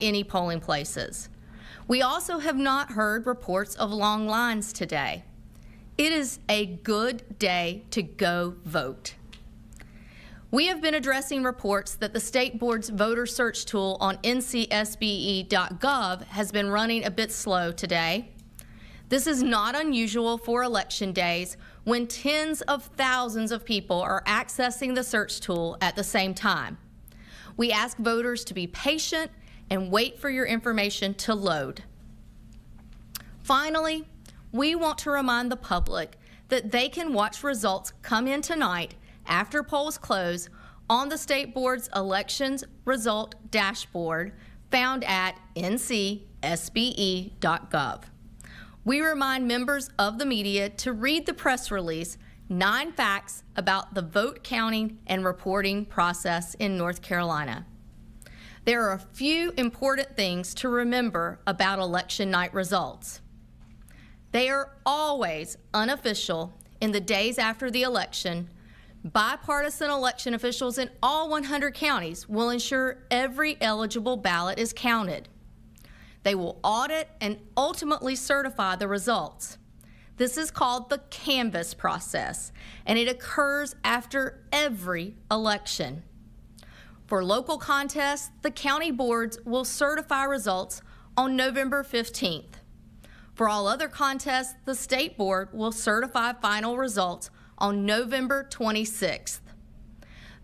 any polling places. We also have not heard reports of long lines today. It is a good day to go vote. We have been addressing reports that the State Board's voter search tool on ncsbe.gov has been running a bit slow today. This is not unusual for election days when tens of thousands of people are accessing the search tool at the same time. We ask voters to be patient and wait for your information to load. Finally, we want to remind the public that they can watch results come in tonight after polls close on the State Board's elections result dashboard found at ncsbe.gov. We remind members of the media to read the press release, 9 Facts About the Vote Counting and Reporting Process in North Carolina. There are a few important things to remember about election night results. They are always unofficial in the days after the election. Bipartisan election officials in all 100 counties will ensure every eligible ballot is counted. They will audit and ultimately certify the results. This is called the canvass process, and it occurs after every election. For local contests, the county boards will certify results on November 15th. For all other contests, the State Board will certify final results on November 26th.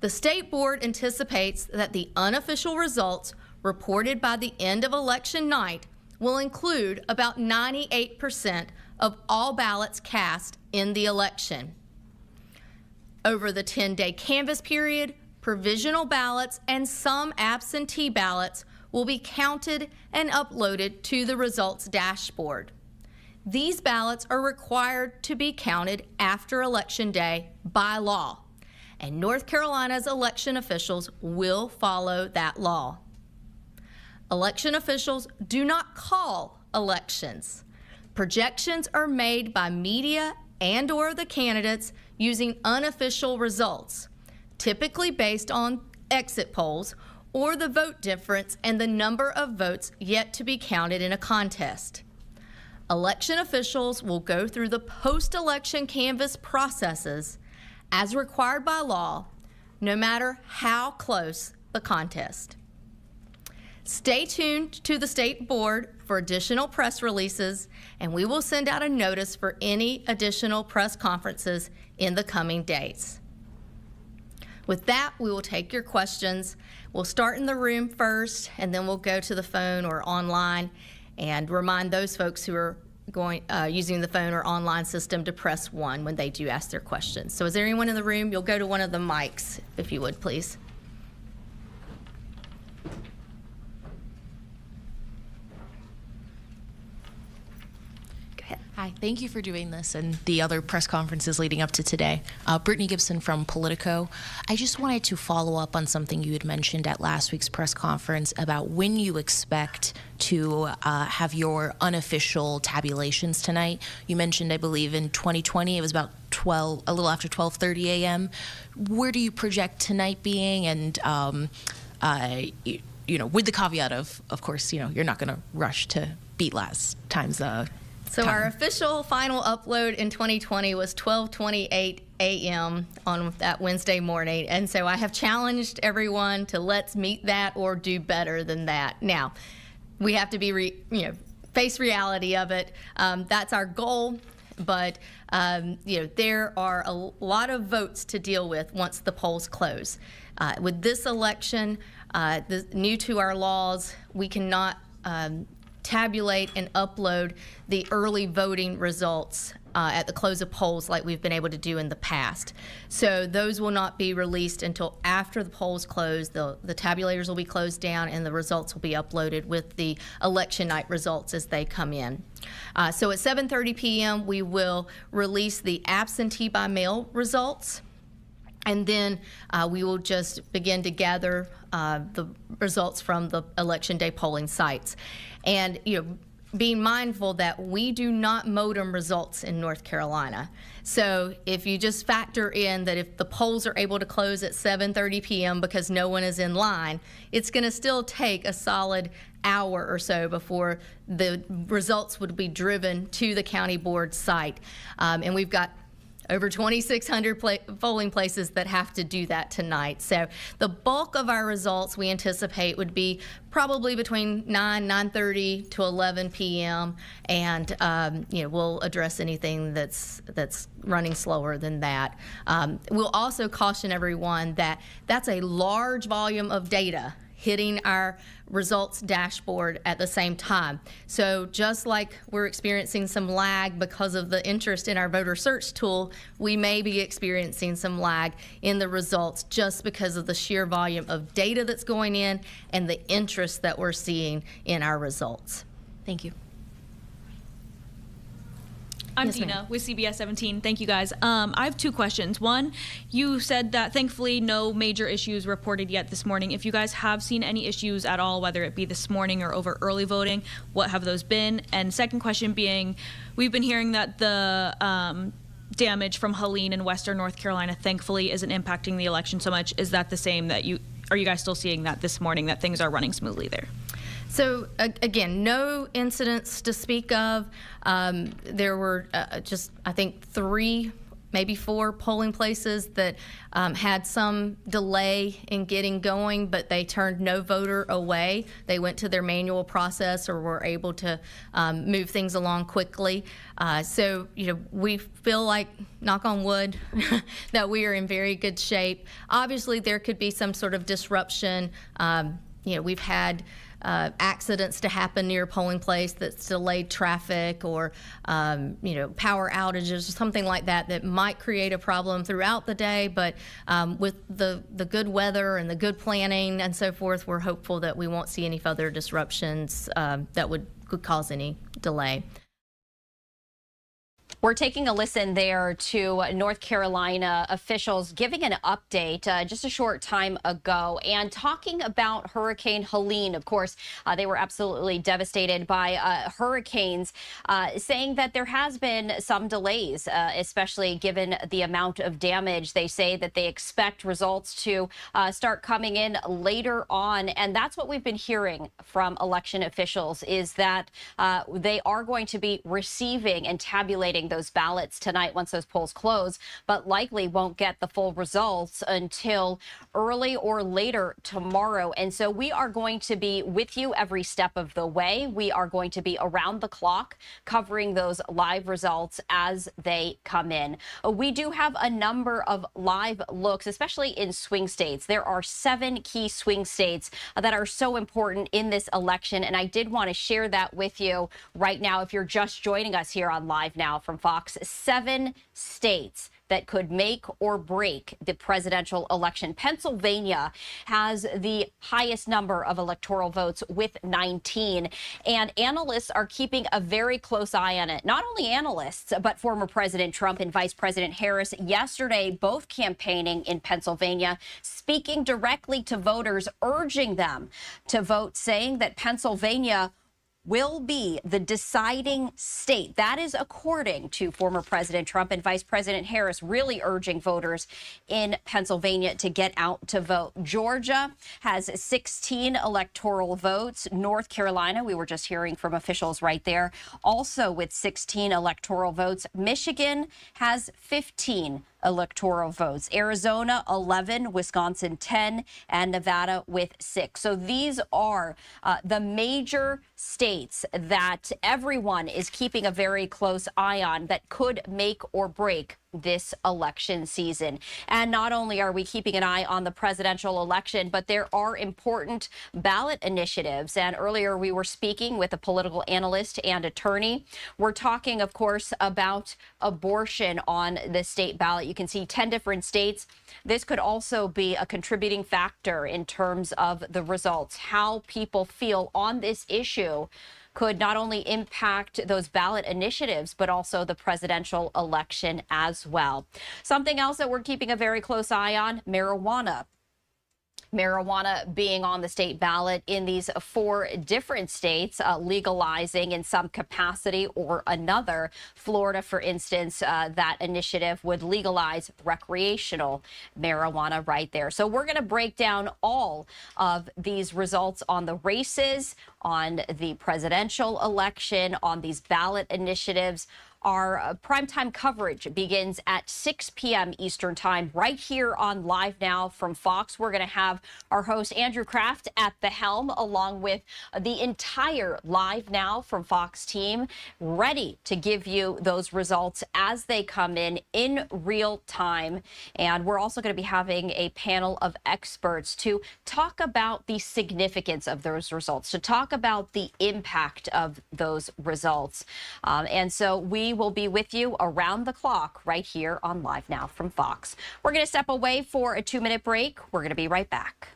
The State Board anticipates that the unofficial results reported by the end of election night will include about 98% of all ballots cast in the election. Over the 10-day canvass period, provisional ballots and some absentee ballots will be counted and uploaded to the results dashboard. These ballots are required to be counted after Election Day by law, and North Carolina's election officials will follow that law. Election officials do not call elections. Projections are made by media and/or the candidates using unofficial results, typically based on exit polls or the vote difference and the number of votes yet to be counted in a contest. Election officials will go through the post-election canvass processes as required by law, no matter how close the contest. Stay tuned to the State Board for additional press releases, and we will send out a notice for any additional press conferences in the coming days. With that, we will take your questions. We'll start in the room first, and then we'll go to the phone or online, and remind those folks who are using the phone or online system to press 1 when they do ask their questions. So is there anyone in the room? You'll go to one of the mics, if you would, please. Hi, thank you for doing this and the other press conferences leading up to today. Brittany Gibson from Politico. I just wanted to follow up on something you had mentioned at last week's press conference about when you expect to have your unofficial tabulations tonight. You mentioned, I believe, in 2020 it was about a little after 12:30 a.m. Where do you project tonight being? And with the caveat of course, you're not going to rush to beat last time's So our official final upload in 2020 was 12:28 a.m. on that Wednesday morning, and so I have challenged everyone to let's meet that or do better than that. Now, we have to be face reality of it. That's our goal, but there are a lot of votes to deal with once the polls close. With this election, new to our laws, we cannot tabulate and upload the early voting results at the close of polls like we've been able to do in the past. So those will not be released until after the polls close. The tabulators will be closed down and the results will be uploaded with the election night results as they come in. So at 7:30 p.m. we will release the absentee by mail results, and then we will just begin to gather the results from the election day polling sites. And being mindful that we do not modem results in North Carolina. So if you just factor in that if the polls are able to close at 7:30 p.m. because no one is in line, it's going to still take a solid hour or so before the results would be driven to the county board site. And we've got over 2,600 polling places that have to do that tonight. So the bulk of our results we anticipate would be probably between 9:30 to 11 p.m. And we'll address anything that's running slower than that. We'll also caution everyone that that's a large volume of data hitting our results dashboard at the same time. So just like we're experiencing some lag because of the interest in our voter search tool, we may be experiencing some lag in the results just because of the sheer volume of data that's going in and the interest that we're seeing in our results. Thank you. I'm Yes, Dina with CBS 17. Thank you, guys. I have two questions. One, you said that thankfully no major issues reported yet this morning. If you guys have seen any issues at all, whether it be this morning or over early voting, what have those been? And second question being, we've been hearing that the damage from Helene in Western North Carolina thankfully isn't impacting the election so much. Is that the same that are you guys still seeing that this morning, that things are running smoothly there? So again, no incidents to speak of. There were just, I think, 3, maybe 4 polling places that had some delay in getting going, but they turned no voter away. They went to their manual process or were able to move things along quickly. So, we feel like, knock on wood, that we are in very good shape. Obviously, there could be some sort of disruption. We've had accidents to happen near a polling place that's delayed traffic or, power outages or something like that might create a problem throughout the day. But with the good weather and the good planning and so forth, we're hopeful that we won't see any further disruptions that could cause any delay. We're taking a listen there to North Carolina officials giving an update just a short time ago and talking about Hurricane Helene. Of course, they were absolutely devastated by hurricanes, saying that there has been some delays, especially given the amount of damage. They say that they expect results to start coming in later on. And that's what we've been hearing from election officials, is that they are going to be receiving and tabulating those ballots tonight once those polls close, but likely won't get the full results until early or later tomorrow. And so we are going to be with you every step of the way. We are going to be around the clock covering those live results as they come in. We do have a number of live looks, especially in swing states. There are 7 key swing states that are so important in this election, and I did want to share that with you right now. If you're just joining us here on Live Now from Fox, 7 states that could make or break the presidential election. Pennsylvania has the highest number of electoral votes with 19, and analysts are keeping a very close eye on it. Not only analysts, but former President Trump and Vice President Harris yesterday, both campaigning in Pennsylvania, speaking directly to voters, urging them to vote, saying that Pennsylvania will be the deciding state. That is according to former President Trump and Vice President Harris, really urging voters in Pennsylvania to get out to vote. Georgia has 16 electoral votes. North Carolina, we were just hearing from officials right there, also with 16 electoral votes. Michigan has 15 electoral votes. Arizona, 11, Wisconsin, 10, and Nevada with 6. So these are the major states that everyone is keeping a very close eye on that could make or break this election season. And not only are we keeping an eye on the presidential election, but there are important ballot initiatives. And earlier we were speaking with a political analyst and attorney. We're talking, of course, about abortion on the state ballot. You can see 10 different states. This could also be a contributing factor in terms of the results. How people feel on this issue could not only impact those ballot initiatives, but also the presidential election as well. Something else that we're keeping a very close eye on, marijuana. Marijuana being on the state ballot in these 4 different states, legalizing in some capacity or another. Florida, for instance, that initiative would legalize recreational marijuana right there. So we're going to break down all of these results on the races, on the presidential election, on these ballot initiatives. Our primetime coverage begins at 6 p.m. Eastern Time right here on Live Now from Fox. We're going to have our host Andrew Kraft at the helm, along with the entire Live Now from Fox team, ready to give you those results as they come in real time. And we're also going to be having a panel of experts to talk about the significance of those results, to talk about the impact of those results. And so we will be with you around the clock right here on Live Now from Fox. We're going to step away for a 2-minute break. We're going to be right back.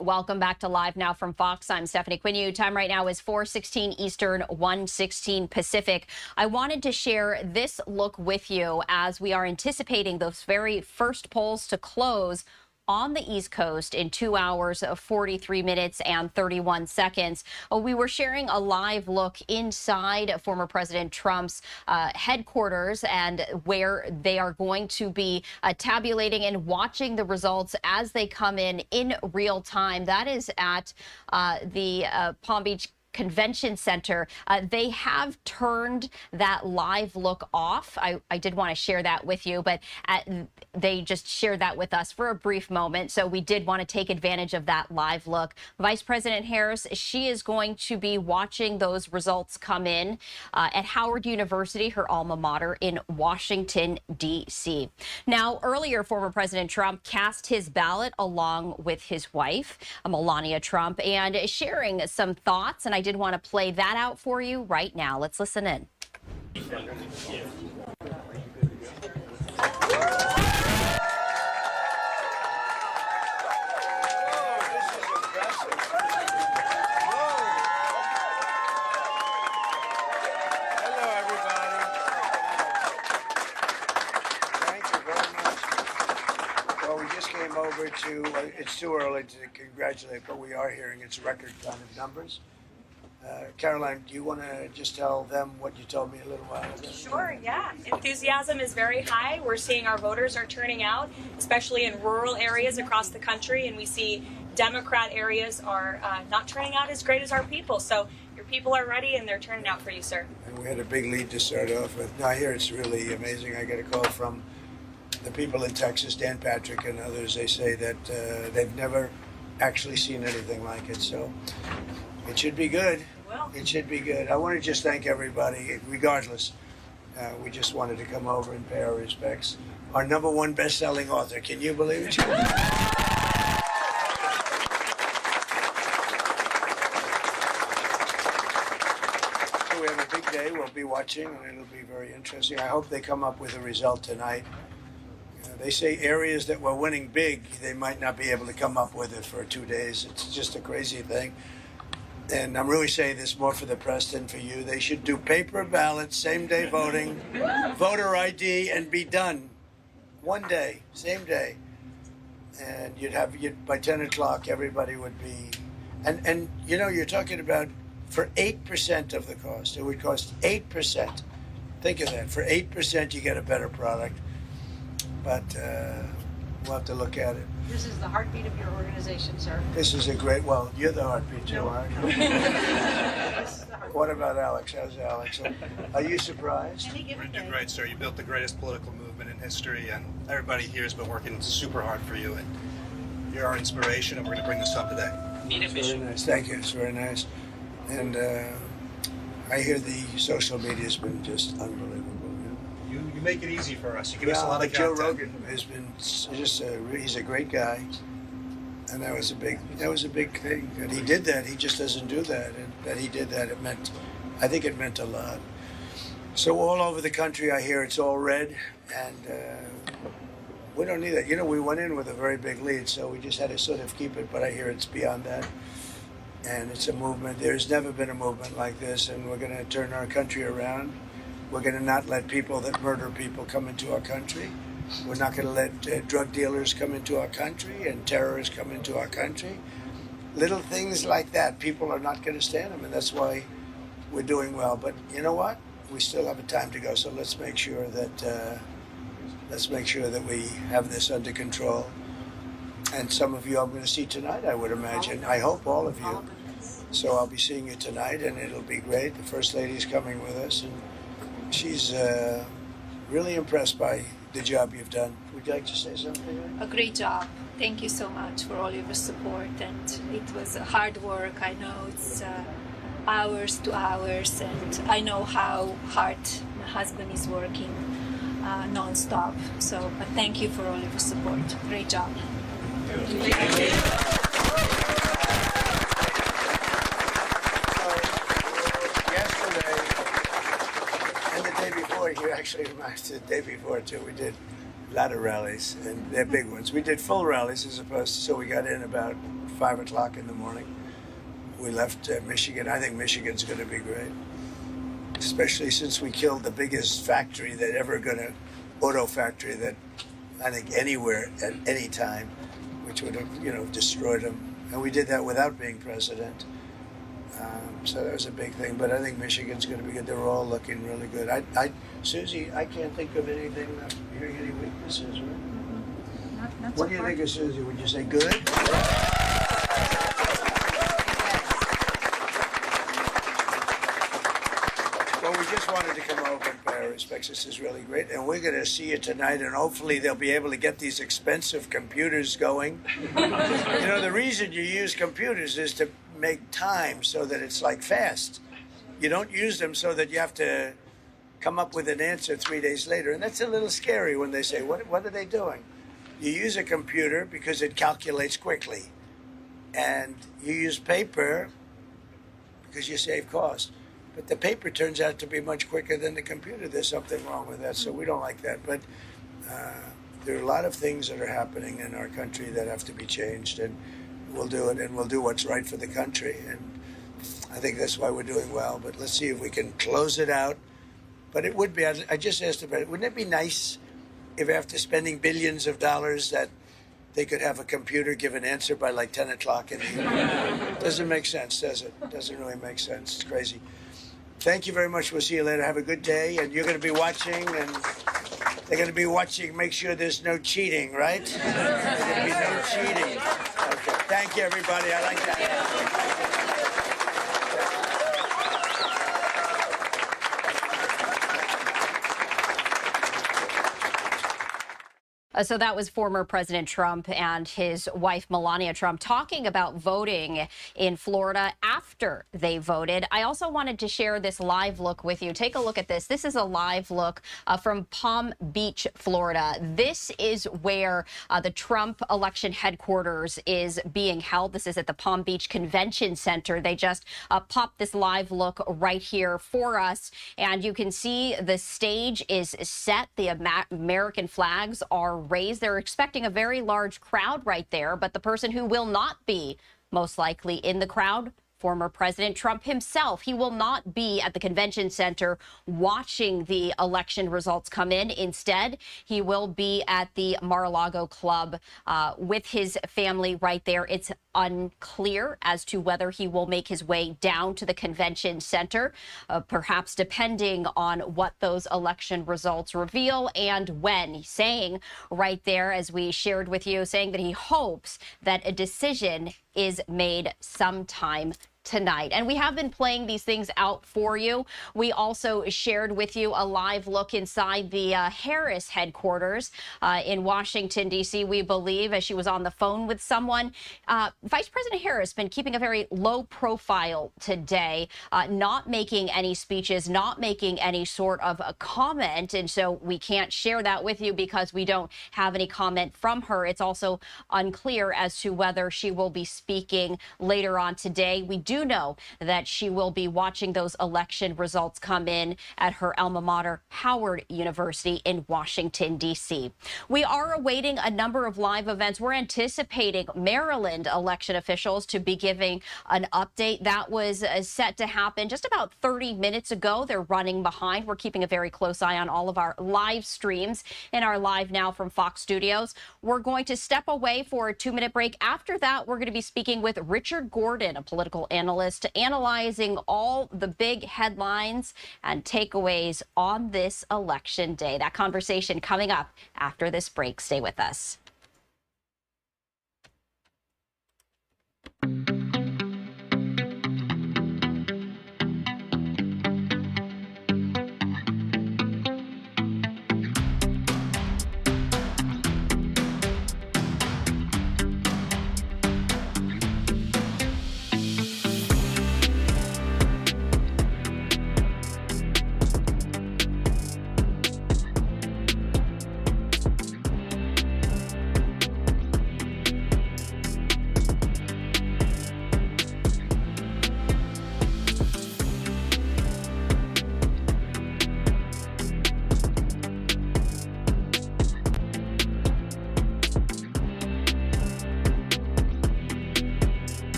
Welcome back to Live Now from Fox. I'm Stephanie Quinu. Time right now is 4:16 Eastern, 1:16 Pacific. I wanted to share this look with you as we are anticipating those very first polls to close on the East Coast in 2 hours, 43 minutes and 31 seconds. We were sharing a live look inside former President Trump's headquarters and where they are going to be tabulating and watching the results as they come in real time. That is at the Palm Beach Convention Center. They have turned that live look off. I did want to share that with you, but they just shared that with us for a brief moment. So we did want to take advantage of that live look. Vice President Harris, she is going to be watching those results come in at Howard University, her alma mater in Washington, D.C. Now, earlier, former President Trump cast his ballot along with his wife, Melania Trump, and sharing some thoughts. And I did want to play that out for you right now. Let's listen in. It's too early to congratulate, but we are hearing it's record kind of numbers. Caroline, do you want to just tell them what you told me a little while ago? Sure, yeah. Enthusiasm is very high. We're seeing our voters are turning out, especially in rural areas across the country, and we see Democrat areas are not turning out as great as our people. So your people are ready, and they're turning out for you, sir. And we had a big lead to start off with. Now here it's really amazing. I got a call from the people in Texas, Dan Patrick and others, they say that they've never actually seen anything like it. So it should be good. It should be good. I want to just thank everybody, regardless. We just wanted to come over and pay our respects. Our #1 best-selling author. Can you believe it? We have a big day. We'll be watching, and it'll be very interesting. I hope they come up with a result tonight. They say areas that were winning big, they might not be able to come up with it for 2 days. It's just a crazy thing. And I'm really saying this more for the press than for you. They should do paper ballots, same-day voting, voter ID, and be done. One day, same day. And by 10 o'clock, everybody would be... And you know, you're talking about for 8% of the cost. It would cost 8%. Think of that. For 8%, you get a better product. But we'll have to look at it. This is the heartbeat of your organization, sir. This is a great... Well, you're the heartbeat too, aren't you? What about Alex? How's Alex? Are you surprised? You're doing great, sir. You built the greatest political movement in history, and everybody here has been working super hard for you, and you're our inspiration, and we're going to bring this up today. It's very nice. Thank you. It's very nice. And I hear the social media has been just unbelievable. You make it easy for us. You give us a lot of Joe content. Rogan has been he's a great guy, and that was a big thing that he did that. He just doesn't do that, and that he did that. I think it meant a lot. So all over the country, I hear it's all red, and we don't need that. You know, we went in with a very big lead, so we just had to sort of keep it. But I hear it's beyond that, and it's a movement. There's never been a movement like this, and we're going to turn our country around. We're going to not let people that murder people come into our country. We're not going to let drug dealers come into our country and terrorists come into our country. Little things like that, people are not going to stand them, and that's why we're doing well. But you know what? We still have a time to go, so let's make sure that we have this under control. And some of you I'm going to see tonight, I would imagine. I hope all of you. So I'll be seeing you tonight, and it'll be great. The First Lady's coming with us, and she's really impressed by the job you've done. Would you like to say something? A great job. Thank you so much for all your support. And it was hard work. I know it's hours to hours, and I know how hard my husband is working non-stop. So, but thank you for all your support. Great job. You actually reminds me, the day before too, we did a lot of rallies, and they're big ones. We did full rallies as opposed to, so we got in about 5 o'clock in the morning. We left Michigan. I think Michigan's going to be great, especially since we killed the biggest factory that auto factory that I think anywhere at any time, which would have, destroyed them. And we did that without being president. So that was a big thing, but I think Michigan's going to be good. They're all looking really good. Susie, I can't think of anything, hearing any weaknesses, right? Not What do you think of Susie? Would you say good? Well, we just wanted to come over and pay our respects. This is really great, and we're going to see you tonight, and hopefully they'll be able to get these expensive computers going. The reason you use computers is to make time so that it's like fast. You don't use them so that you have to come up with an answer 3 days later. And that's a little scary when they say, what are they doing? You use a computer because it calculates quickly. And you use paper because you save cost. But the paper turns out to be much quicker than the computer. There's something wrong with that, so we don't like that. But there are a lot of things that are happening in our country that have to be changed, and we'll do it, and we'll do what's right for the country. And I think that's why we're doing well. But let's see if we can close it out. But it would be, I just asked about it, wouldn't it be nice if after spending billions of dollars that they could have a computer give an answer by like 10 o'clock in the evening? Doesn't make sense, does it? Doesn't really make sense. It's crazy. Thank you very much. We'll see you later. Have a good day. And you're going to be watching, and they're going to be watching. Make sure there's no cheating, right? There's going to be no cheating. Okay. Thank you, everybody. I like that. So that was former President Trump and his wife, Melania Trump, talking about voting in Florida after they voted. I also wanted to share this live look with you. Take a look at this. This is a live look from Palm Beach, Florida. This is where the Trump election headquarters is being held. This is at the Palm Beach Convention Center. They just popped this live look right here for us. And you can see the stage is set. The American flags are raised. They're expecting a very large crowd right there, but the person who will not be most likely in the crowd, former President Trump himself. He will not be at the convention center watching the election results come in. Instead, he will be at the Mar-a-Lago Club with his family right there. It's unclear as to whether he will make his way down to the convention center, perhaps depending on what those election results reveal and when. He's saying right there, as we shared with you, saying that he hopes that a decision is made sometime tonight. And we have been playing these things out for you. We also shared with you a live look inside the Harris headquarters in Washington, D.C., we believe, as she was on the phone with someone. Vice President Harris been keeping a very low profile today, not making any speeches, not making any sort of a comment. And so we can't share that with you because we don't have any comment from her. It's also unclear as to whether she will be speaking later on today. We do know that she will be watching those election results come in at her alma mater, Howard University in Washington, D.C. We are awaiting a number of live events. We're anticipating Maryland election officials to be giving an update. That was set to happen just about 30 minutes ago. They're running behind. We're keeping a very close eye on all of our live streams in our Live Now from Fox Studios. We're going to step away for a 2-minute break. After that, we're going to be speaking with Richard Gordon, a political analyst, analyzing all the big headlines and takeaways on this election day. That conversation coming up after this break. Stay with us.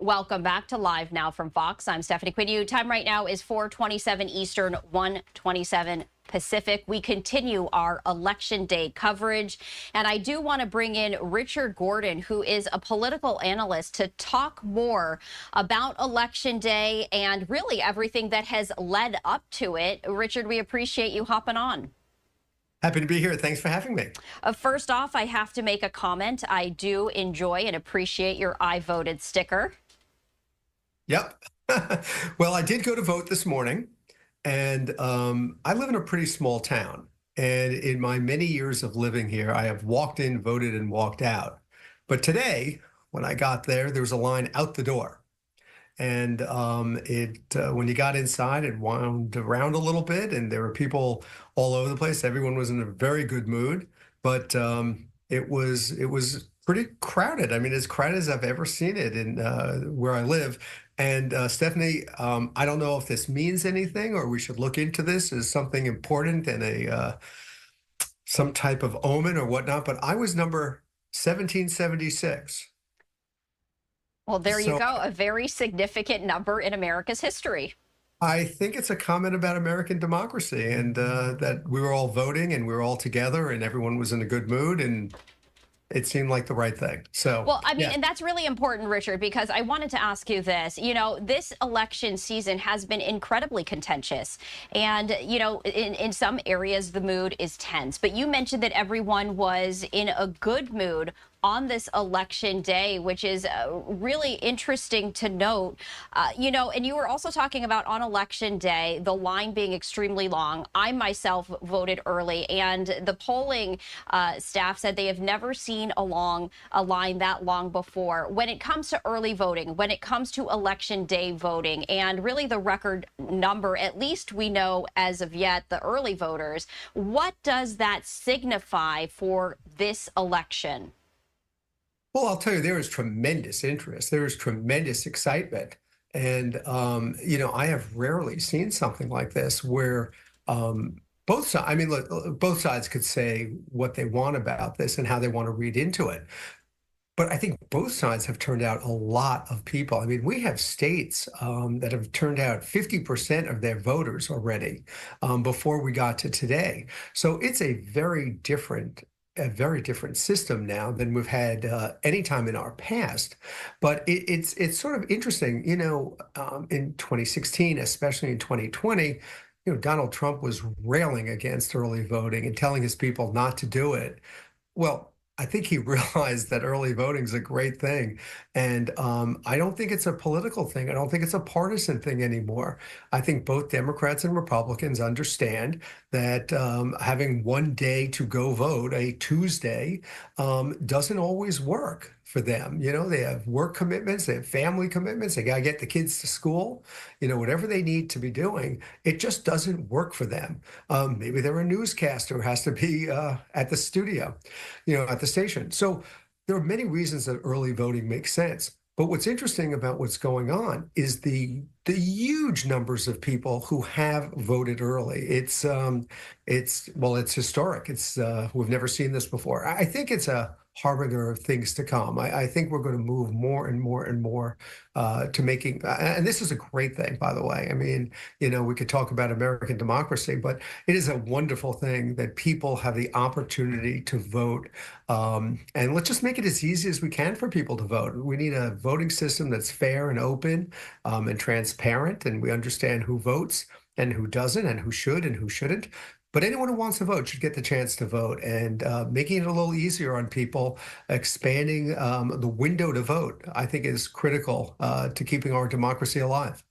Welcome back to Live Now from Fox. I'm Stephanie Quinn. Time right now is 4:27 Eastern, 1:27 Pacific. We continue our Election Day coverage, and I do want to bring in Richard Gordon, who is a political analyst, to talk more about Election Day and really everything that has led up to it. Richard, we appreciate you hopping on. Happy to be here. Thanks for having me. First off, I have to make a comment. I do enjoy and appreciate your I voted sticker. Yep. Well, I did go to vote this morning. And I live in a pretty small town. And in my many years of living here, I have walked in, voted, and walked out. But today, when I got there, there was a line out the door. And when you got inside, it wound around a little bit, and there were people all over the place. Everyone was in a very good mood, but it was pretty crowded. I mean, as crowded as I've ever seen it in where I live. And Stephanie, I don't know if this means anything, or we should look into this as something important and a some type of omen or whatnot. But I was number 1776. Well, there you So go. A very significant number in America's history. I think it's a comment about American democracy and that we were all voting and we were all together and everyone was in a good mood and it seemed like the right thing. So, well, I mean, yeah. and that's really important, Richard, because I wanted to ask you this. You know, this election season has been incredibly contentious. And, you know, in some areas, the mood is tense. But you mentioned that everyone was in a good mood on this election day, which is really interesting to note. You know, and you were also talking about on election day, the line being extremely long. I myself voted early, and the polling staff said they have never seen a line that long before. When it comes to early voting, when it comes to election day voting, and really the record number, at least we know as of yet, the early voters, what does that signify for this election? Well, I'll tell you, there is tremendous interest. There is tremendous excitement. And, you know, I have rarely seen something like this where both sides, I mean, look, both sides could say what they want about this and how they want to read into it. But I think both sides have turned out a lot of people. I mean, we have states that have turned out 50% of their voters already before we got to today. So it's a very different system now than we've had any time in our past. But it's sort of interesting, you know, in 2016, especially in 2020, you know, Donald Trump was railing against early voting and telling his people not to do it. Well, I think he realized that early voting is a great thing. And I don't think it's a political thing. I don't think it's a partisan thing anymore. I think both Democrats and Republicans understand that having one day to go vote, a Tuesday, doesn't always work for them. You know, they have work commitments, they have family commitments, they got to get the kids to school, you know, whatever they need to be doing, it just doesn't work for them. Maybe they're a newscaster who has to be at the studio, you know, at the station. So there are many reasons that early voting makes sense. But what's interesting about what's going on is the huge numbers of people who have voted early. It's historic. We've never seen this before. I think it's a harbinger of things to come. I think we're going to move more and more and more to making, and this is a great thing, by the way. I mean, you know, we could talk about American democracy, but it is a wonderful thing that people have the opportunity to vote. And let's just make it as easy as we can for people to vote. We need a voting system that's fair and open and transparent, and we understand who votes and who doesn't and who should and who shouldn't. But anyone who wants to vote should get the chance to vote, and making it a little easier on people, expanding the window to vote, I think is critical to keeping our democracy alive.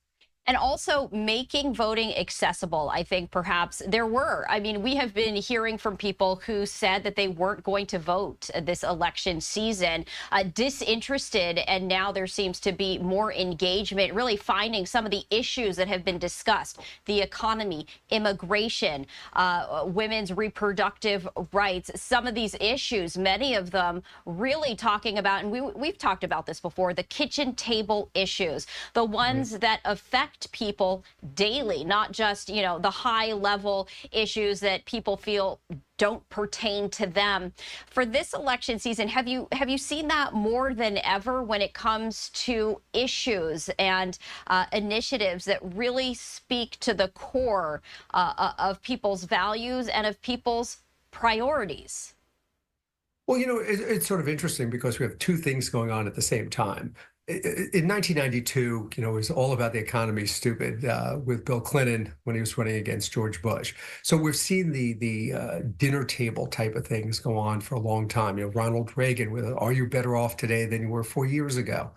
And also making voting accessible. I think perhaps we have been hearing from people who said that they weren't going to vote this election season, disinterested, and now there seems to be more engagement, really finding some of the issues that have been discussed: the economy, immigration, women's reproductive rights, some of these issues, many of them really talking about, and we've talked about this before, the kitchen table issues, the ones that affect people daily, not just, you know, the high level issues that people feel don't pertain to them. For this election season, have you seen that more than ever when it comes to issues and initiatives that really speak to the core of people's values and of people's priorities? Well, you know, it's sort of interesting because we have two things going on at the same time. In 1992, you know, it was all about the economy, stupid, with Bill Clinton when he was running against George Bush. So we've seen the dinner table type of things go on for a long time. You know, Ronald Reagan with, "Are you better off today than you were 4 years ago?"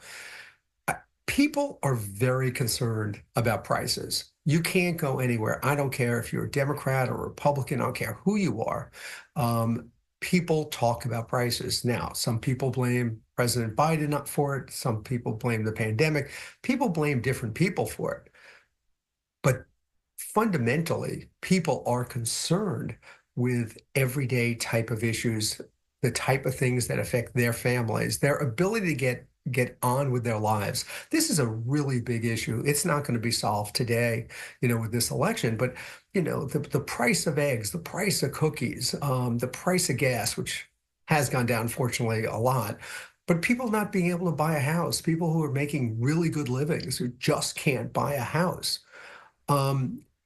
People are very concerned about prices. You can't go anywhere. I don't care if you're a Democrat or Republican. I don't care who you are. People talk about prices. Now, some people blame President Biden for it. Some people blame the pandemic. People blame different people for it. But fundamentally, people are concerned with everyday type of issues, the type of things that affect their families, their ability to get on with their lives. This is a really big issue. It's not going to be solved today, with this election, but the price of eggs, the price of cookies, the price of gas, which has gone down, fortunately, a lot, but people not being able to buy a house, people who are making really good livings who just can't buy a house,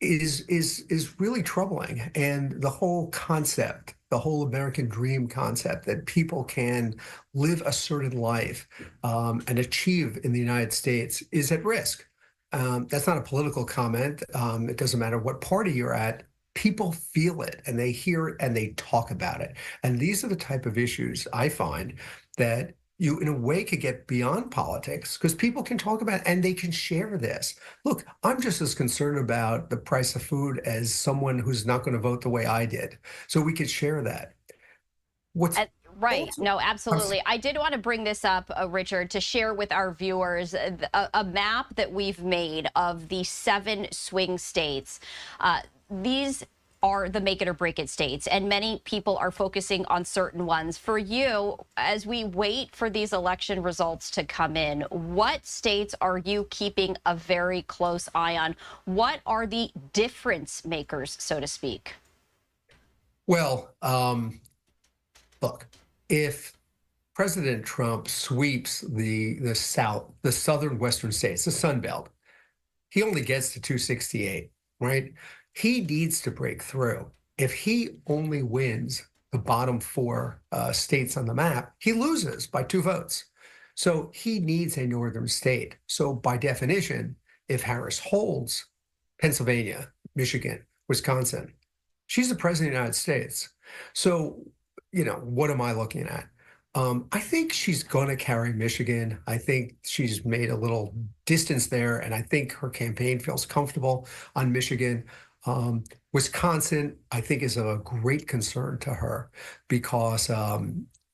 is really troubling. And the whole concept, the whole American dream concept that people can live a certain life and achieve in the United States is at risk. That's not a political comment. It doesn't matter what party you're at. People feel it and they hear it and they talk about it. And these are the type of issues I find that you, in a way, could get beyond politics because people can talk about it and they can share this. Look, I'm just as concerned about the price of food as someone who's not going to vote the way I did. So we could share that. Right. No, absolutely. I did want to bring this up, Richard, to share with our viewers a map that we've made of the 7 swing states. These are the make it or break it states, and many people are focusing on certain ones. For you, as we wait for these election results to come in, what states are you keeping a very close eye on? What are the difference makers, so to speak? Well, look, if President Trump sweeps the southern western states, the Sun Belt, he only gets to 268, right? He needs to break through. If he only wins the bottom 4 states on the map, he loses by 2 votes. So he needs a northern state. So by definition, if Harris holds Pennsylvania, Michigan, Wisconsin, she's the president of the United States. So, what am I looking at? I think she's going to carry Michigan. I think she's made a little distance there, and I think her campaign feels comfortable on Michigan. Wisconsin, I think, is a great concern to her because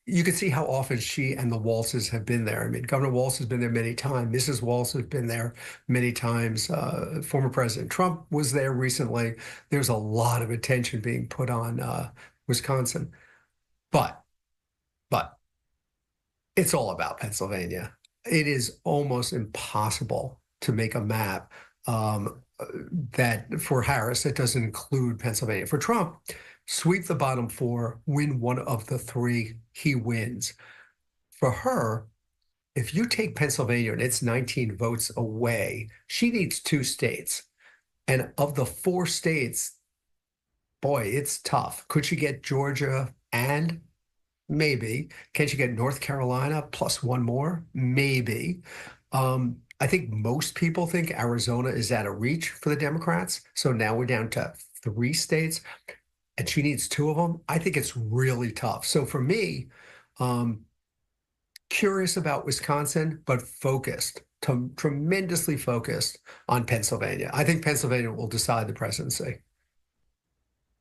you can see how often she and the Walzes have been there. I mean, Governor Walz has been there many times. Mrs. Walz has been there many times. Former President Trump was there recently. There's a lot of attention being put on Wisconsin. But it's all about Pennsylvania. It is almost impossible to make a map that for Harris that doesn't include Pennsylvania. For Trump, sweep the bottom 4, win one of the 3, he wins. For her, if you take Pennsylvania and it's 19 votes away, she needs 2 states. And of the 4 states, boy, it's tough. Could she get Georgia and maybe? Can she get North Carolina plus 1 more? Maybe. I think most people think Arizona is out of reach for the Democrats. So now we're down to 3 states and she needs 2 of them. I think it's really tough. So for me, curious about Wisconsin, but tremendously focused on Pennsylvania. I think Pennsylvania will decide the presidency.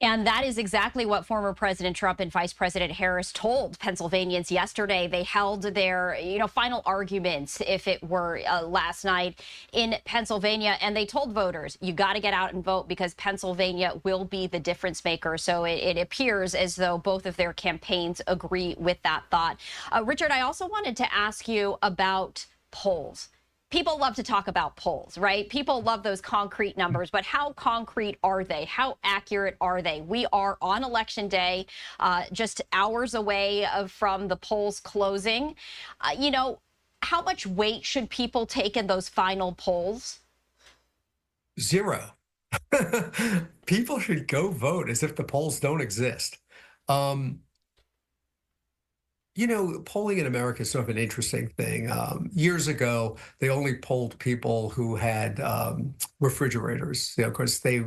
And that is exactly what former President Trump and Vice President Harris told Pennsylvanians yesterday. They held their, final arguments, if it were, last night in Pennsylvania. And they told voters, you got to get out and vote because Pennsylvania will be the difference maker. So it appears as though both of their campaigns agree with that thought. Richard, I also wanted to ask you about polls. People love to talk about polls, right? People love those concrete numbers, but how concrete are they? How accurate are they? We are on election day, just hours away from the polls closing. How much weight should people take in those final polls? 0. People should go vote as if the polls don't exist. Polling in America is sort of an interesting thing. Years ago, they only polled people who had refrigerators, because they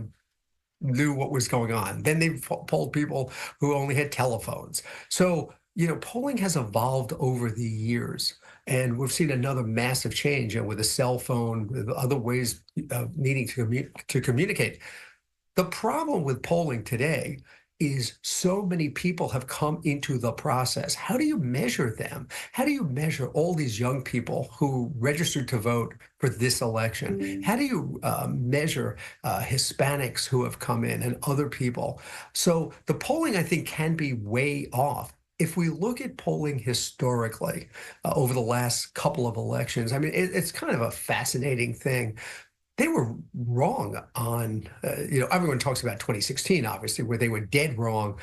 knew what was going on. Then they polled people who only had telephones. So polling has evolved over the years, and we've seen another massive change, and with a cell phone, with other ways of needing to communicate. The problem with polling today is so many people have come into the process. How do you measure them? How do you measure all these young people who registered to vote for this election? How do you measure Hispanics who have come in and other people? So the polling, I think, can be way off. If we look at polling historically over the last couple of elections, I mean, it's kind of a fascinating thing. They were wrong on, everyone talks about 2016, obviously, where they were dead wrong.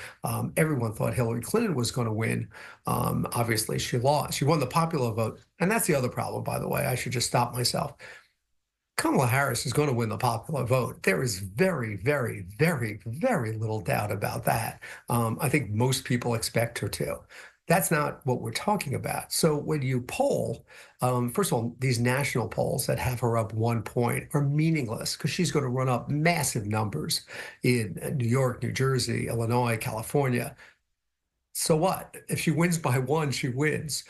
Everyone thought Hillary Clinton was going to win. Obviously, she lost. She won the popular vote. And that's the other problem, by the way. I should just stop myself. Kamala Harris is going to win the popular vote. There is very, very, very, very little doubt about that. I think most people expect her to. That's not what we're talking about. So when you poll, first of all, these national polls that have her up 1 point are meaningless because she's going to run up massive numbers in New York, New Jersey, Illinois, California. So what? If she wins by 1, she wins.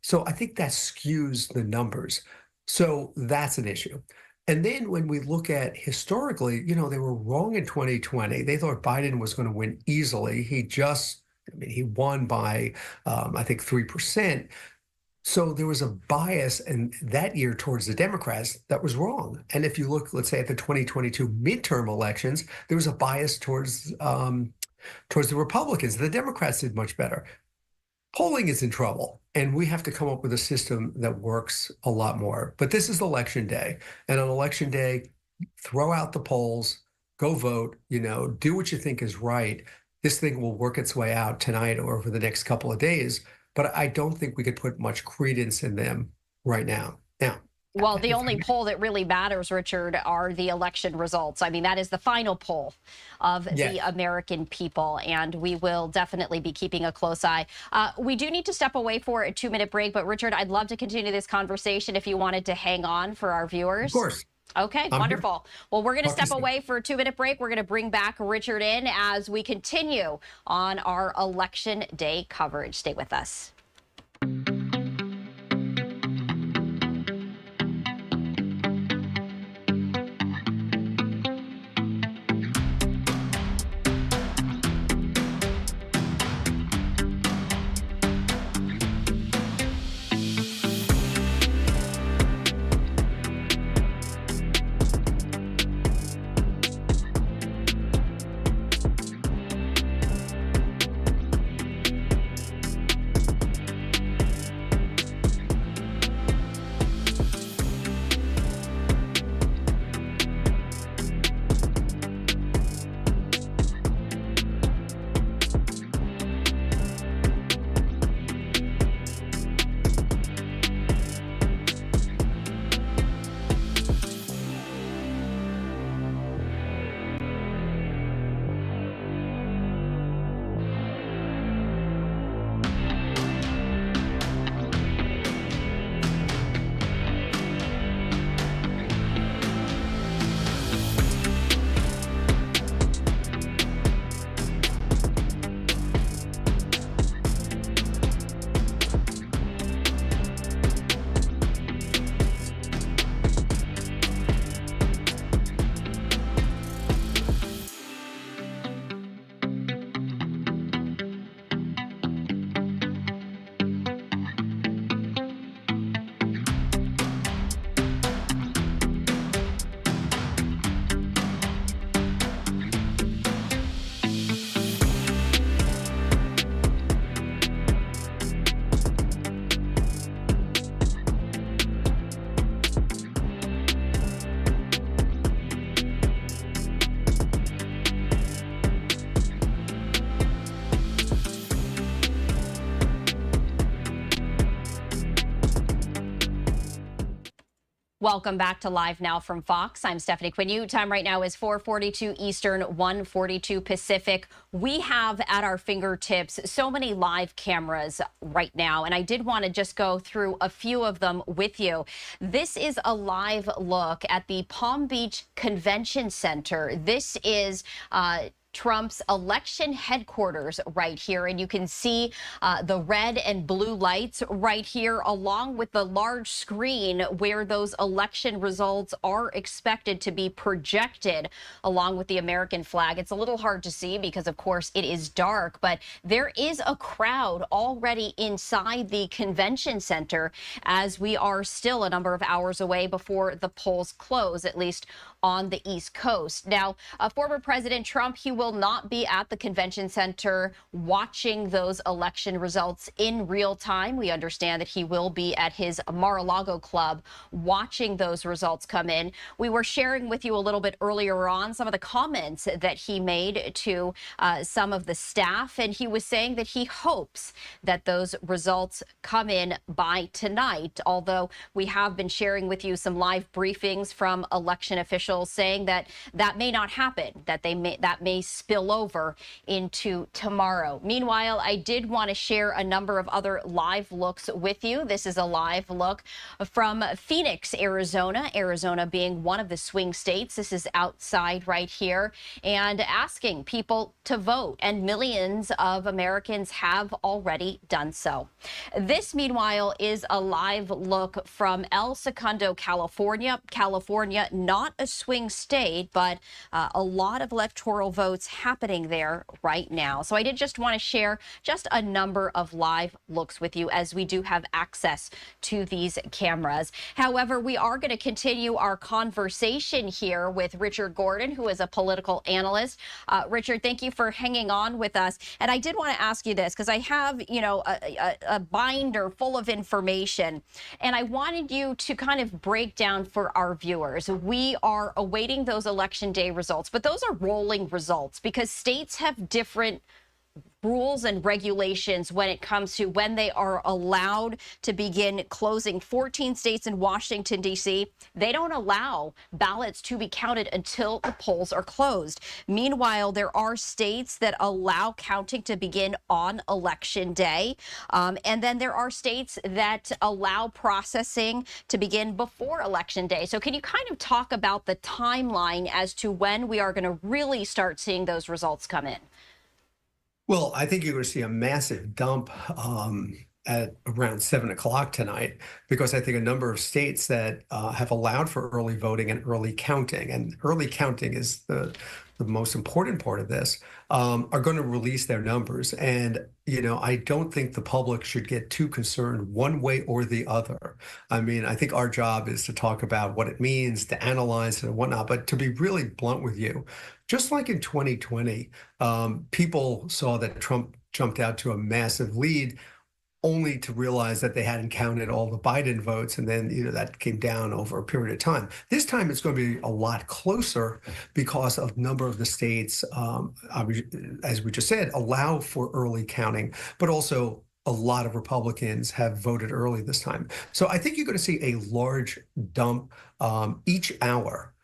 So I think that skews the numbers. So that's an issue. And then when we look at historically, they were wrong in 2020. They thought Biden was going to win easily. He won by, I think, 3%. So there was a bias in that year towards the Democrats that was wrong. And if you look, let's say, at the 2022 midterm elections, there was a bias towards the Republicans. The Democrats did much better. Polling is in trouble, and we have to come up with a system that works a lot more. But this is election day. And on election day, throw out the polls, go vote, do what you think is right. This thing will work its way out tonight or over the next couple of days, but I don't think we could put much credence in them right now. Well, the only poll that really matters, Richard, are the election results. I mean, that is the final poll of the American people, and we will definitely be keeping a close eye. We do need to step away for a 2-minute break, but Richard, I'd love to continue this conversation if you wanted to hang on for our viewers. Of course. Okay, wonderful. Well, we're going to step away for a 2-minute break. We're going to bring back Richard in as we continue on our election day coverage. Stay with us. Welcome back to Live Now from Fox. I'm Stephanie Quinn. Time right now is 4:42 Eastern, 1:42 Pacific. We have at our fingertips so many live cameras right now, and I did want to just go through a few of them with you. This is a live look at the Palm Beach Convention Center. This is Trump's election headquarters right here. And you can see the red and blue lights right here, along with the large screen where those election results are expected to be projected along with the American flag. It's a little hard to see because, of course, it is dark, but there is a crowd already inside the convention center as we are still a number of hours away before the polls close, at least on the East Coast. Now, former President Trump, he will not be at the convention center watching those election results in real time. We understand that he will be at his Mar-a-Lago club watching those results come in. We were sharing with you a little bit earlier on some of the comments that he made to some of the staff, and he was saying that he hopes that those results come in by tonight, although we have been sharing with you some live briefings from election officials saying that that may not happen, that may spill over into tomorrow. Meanwhile, I did want to share a number of other live looks with you. This is a live look from Phoenix, Arizona, Arizona being one of the swing states. This is outside right here, and asking people to vote, and millions of Americans have already done so. This, meanwhile, is a live look from El Segundo, California. California, not a swing state, but a lot of electoral votes happening there right now. So I did just want to share just a number of live looks with you, as we do have access to these cameras. However, we are going to continue our conversation here with Richard Gordon, who is a political analyst. Richard, thank you for hanging on with us. And I did want to ask you this, because I have, you know, a binder full of information, and I wanted you to kind of break down for our viewers. We are awaiting those election day results, but those are rolling results because states have different rules and regulations when it comes to when they are allowed to begin closing. 14 states in Washington, D.C., they don't allow ballots to be counted until the polls are closed. Meanwhile, there are states that allow counting to begin on election day. And then there are states that allow processing to begin before election day. So can you kind of talk about the timeline as to when we are going to really start seeing those results come in? Well, I think you're going to see a massive dump at around 7 o'clock tonight, because I think a number of states that have allowed for early voting and early counting, and early counting is the most important part of this, are going to release their numbers. And, you know, I don't think the public should get too concerned one way or the other. I mean, I think our job is to talk about what it means, to analyze it and whatnot, but to be really blunt with you, just like in 2020, people saw that Trump jumped out to a massive lead, only to realize that they hadn't counted all the Biden votes, and then, you know, that came down over a period of time. This time it's going to be a lot closer because of a number of the states, as we just said, allow for early counting, but also a lot of Republicans have voted early this time. So I think you're going to see a large dump each hour.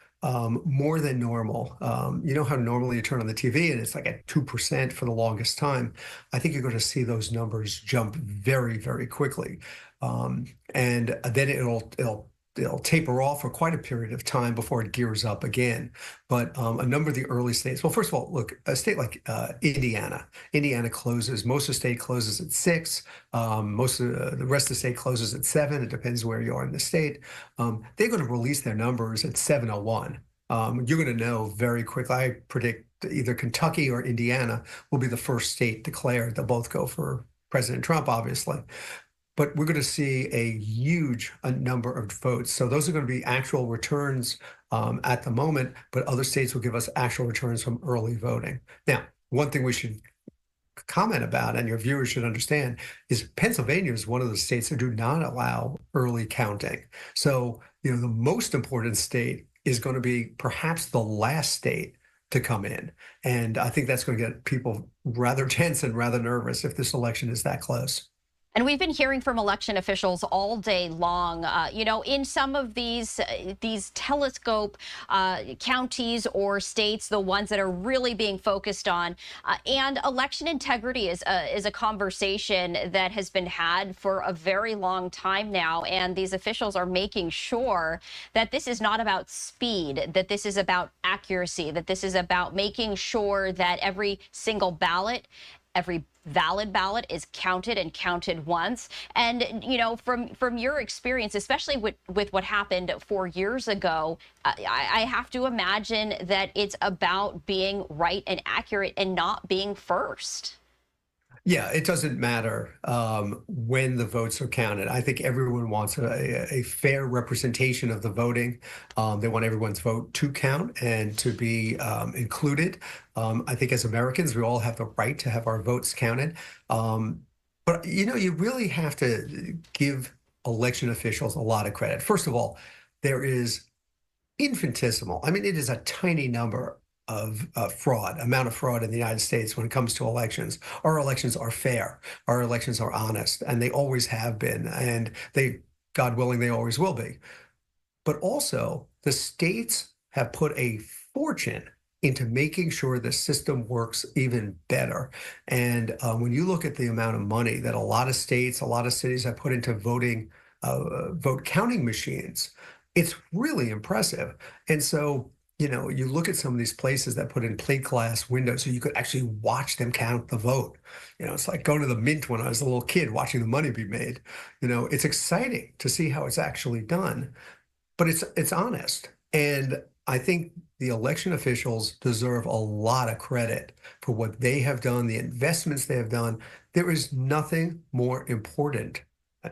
More than normal. You know how normally you turn on the TV and it's like at 2% for the longest time. I think you're going to see those numbers jump very, very quickly. And then it'll taper off for quite a period of time before it gears up again. But a number of the early states, well, first of all, look, a state like Indiana closes, most of the state closes at 6. Most of the rest of the state closes at 7. It depends where you are in the state. They're going to release their numbers at 7:01. You're going to know very quickly. I predict either Kentucky or Indiana will be the first state declared. They'll both go for President Trump, obviously. But we're going to see a huge number of votes. So those are going to be actual returns at the moment, but other states will give us actual returns from early voting. Now, one thing we should comment about, and your viewers should understand, is Pennsylvania is one of the states that do not allow early counting. So, you know, the most important state is going to be perhaps the last state to come in. And I think that's going to get people rather tense and rather nervous if this election is that close. And we've been hearing from election officials all day long, in some of these telescope counties or states, the ones that are really being focused on. And election integrity is a conversation that has been had for a very long time now. And these officials are making sure that this is not about speed, that this is about accuracy, that this is about making sure that every single ballot, every valid ballot is counted and counted once. And, from your experience, especially with what happened 4 years ago, I have to imagine that it's about being right and accurate and not being first. Yeah, it doesn't matter when the votes are counted. I think everyone wants a fair representation of the voting. They want everyone's vote to count and to be included. I think as Americans, we all have the right to have our votes counted. But, you really have to give election officials a lot of credit. First of all, there is infinitesimal. I mean, it is a tiny number of amount of fraud in the United States when it comes to elections. Our elections are fair. Our elections are honest, and they always have been. And God willing, they always will be. But also, the states have put a fortune into making sure the system works even better. And when you look at the amount of money that a lot of states, a lot of cities have put into vote counting machines, it's really impressive. And so, you look at some of these places that put in plate glass windows so you could actually watch them count the vote. It's like going to the mint when I was a little kid watching the money be made. It's exciting to see how it's actually done, but it's honest. And I think the election officials deserve a lot of credit for what they have done, the investments they have done. There is nothing more important,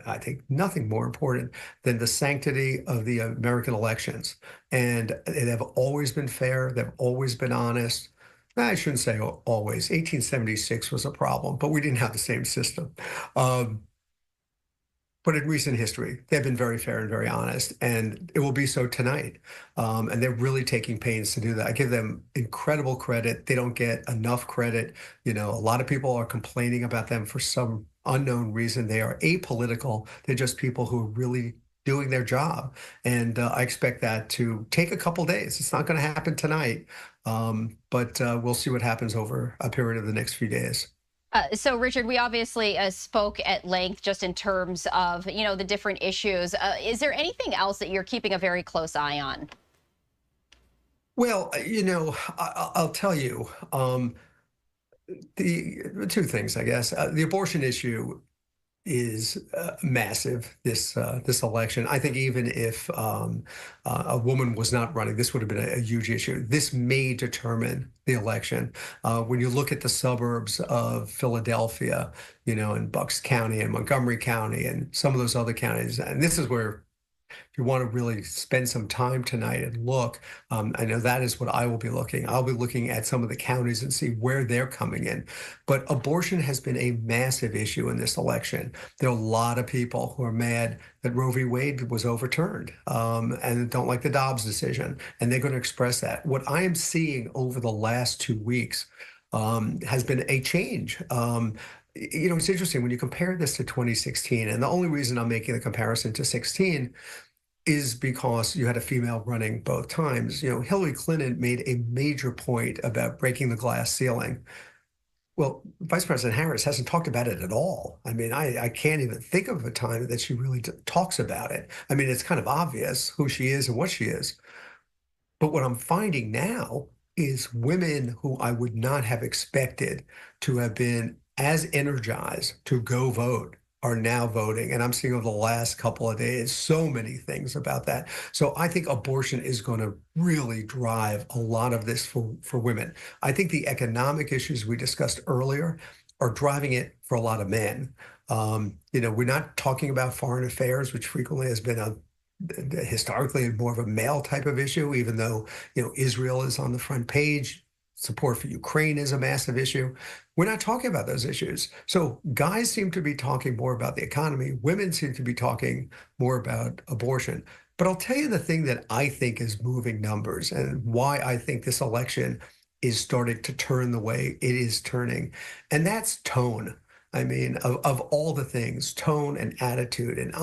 I think nothing more important than the sanctity of the American elections. And they have always been fair. They've always been honest. I shouldn't say always. 1876 was a problem, but we didn't have the same system. But in recent history, they've been very fair and very honest, and it will be so tonight. And they're really taking pains to do that. I give them incredible credit. They don't get enough credit. A lot of people are complaining about them for some unknown reason. They are apolitical. They're just people who are really doing their job. And I expect that to take a couple days. It's not going to happen tonight, but we'll see what happens over a period of the next few days. So, Richard, we obviously spoke at length just in terms of, the different issues. Is there anything else that you're keeping a very close eye on? Well, I'll tell you, the two things, I guess. The abortion issue is massive this election. I think even if a woman was not running, this would have been a huge issue. This may determine the election. When you look at the suburbs of Philadelphia, in Bucks County and Montgomery County and some of those other counties, and this is where, if you want to really spend some time tonight and look, I know that is what I will be looking. I'll be looking at some of the counties and see where they're coming in. But abortion has been a massive issue in this election. There are a lot of people who are mad that Roe v. Wade was overturned and don't like the Dobbs decision, and they're going to express that. What I am seeing over the last 2 weeks has been a change. It's interesting when you compare this to 2016, and the only reason I'm making the comparison to 16 is because you had a female running both times. Hillary Clinton made a major point about breaking the glass ceiling. Well, Vice President Harris hasn't talked about it at all. I mean, I can't even think of a time that she really talks about it. I mean, it's kind of obvious who she is and what she is. But what I'm finding now is women who I would not have expected to have been as energized to go vote are now voting. And I'm seeing over the last couple of days so many things about that. So I think abortion is going to really drive a lot of this for women. I think the economic issues we discussed earlier are driving it for a lot of men. We're not talking about foreign affairs, which frequently has been historically more of a male type of issue, even though, Israel is on the front page. Support for Ukraine is a massive issue. We're not talking about those issues. So guys seem to be talking more about the economy. Women seem to be talking more about abortion. But I'll tell you the thing that I think is moving numbers and why I think this election is starting to turn the way it is turning. And that's tone. I mean, of all the things, tone and attitude. And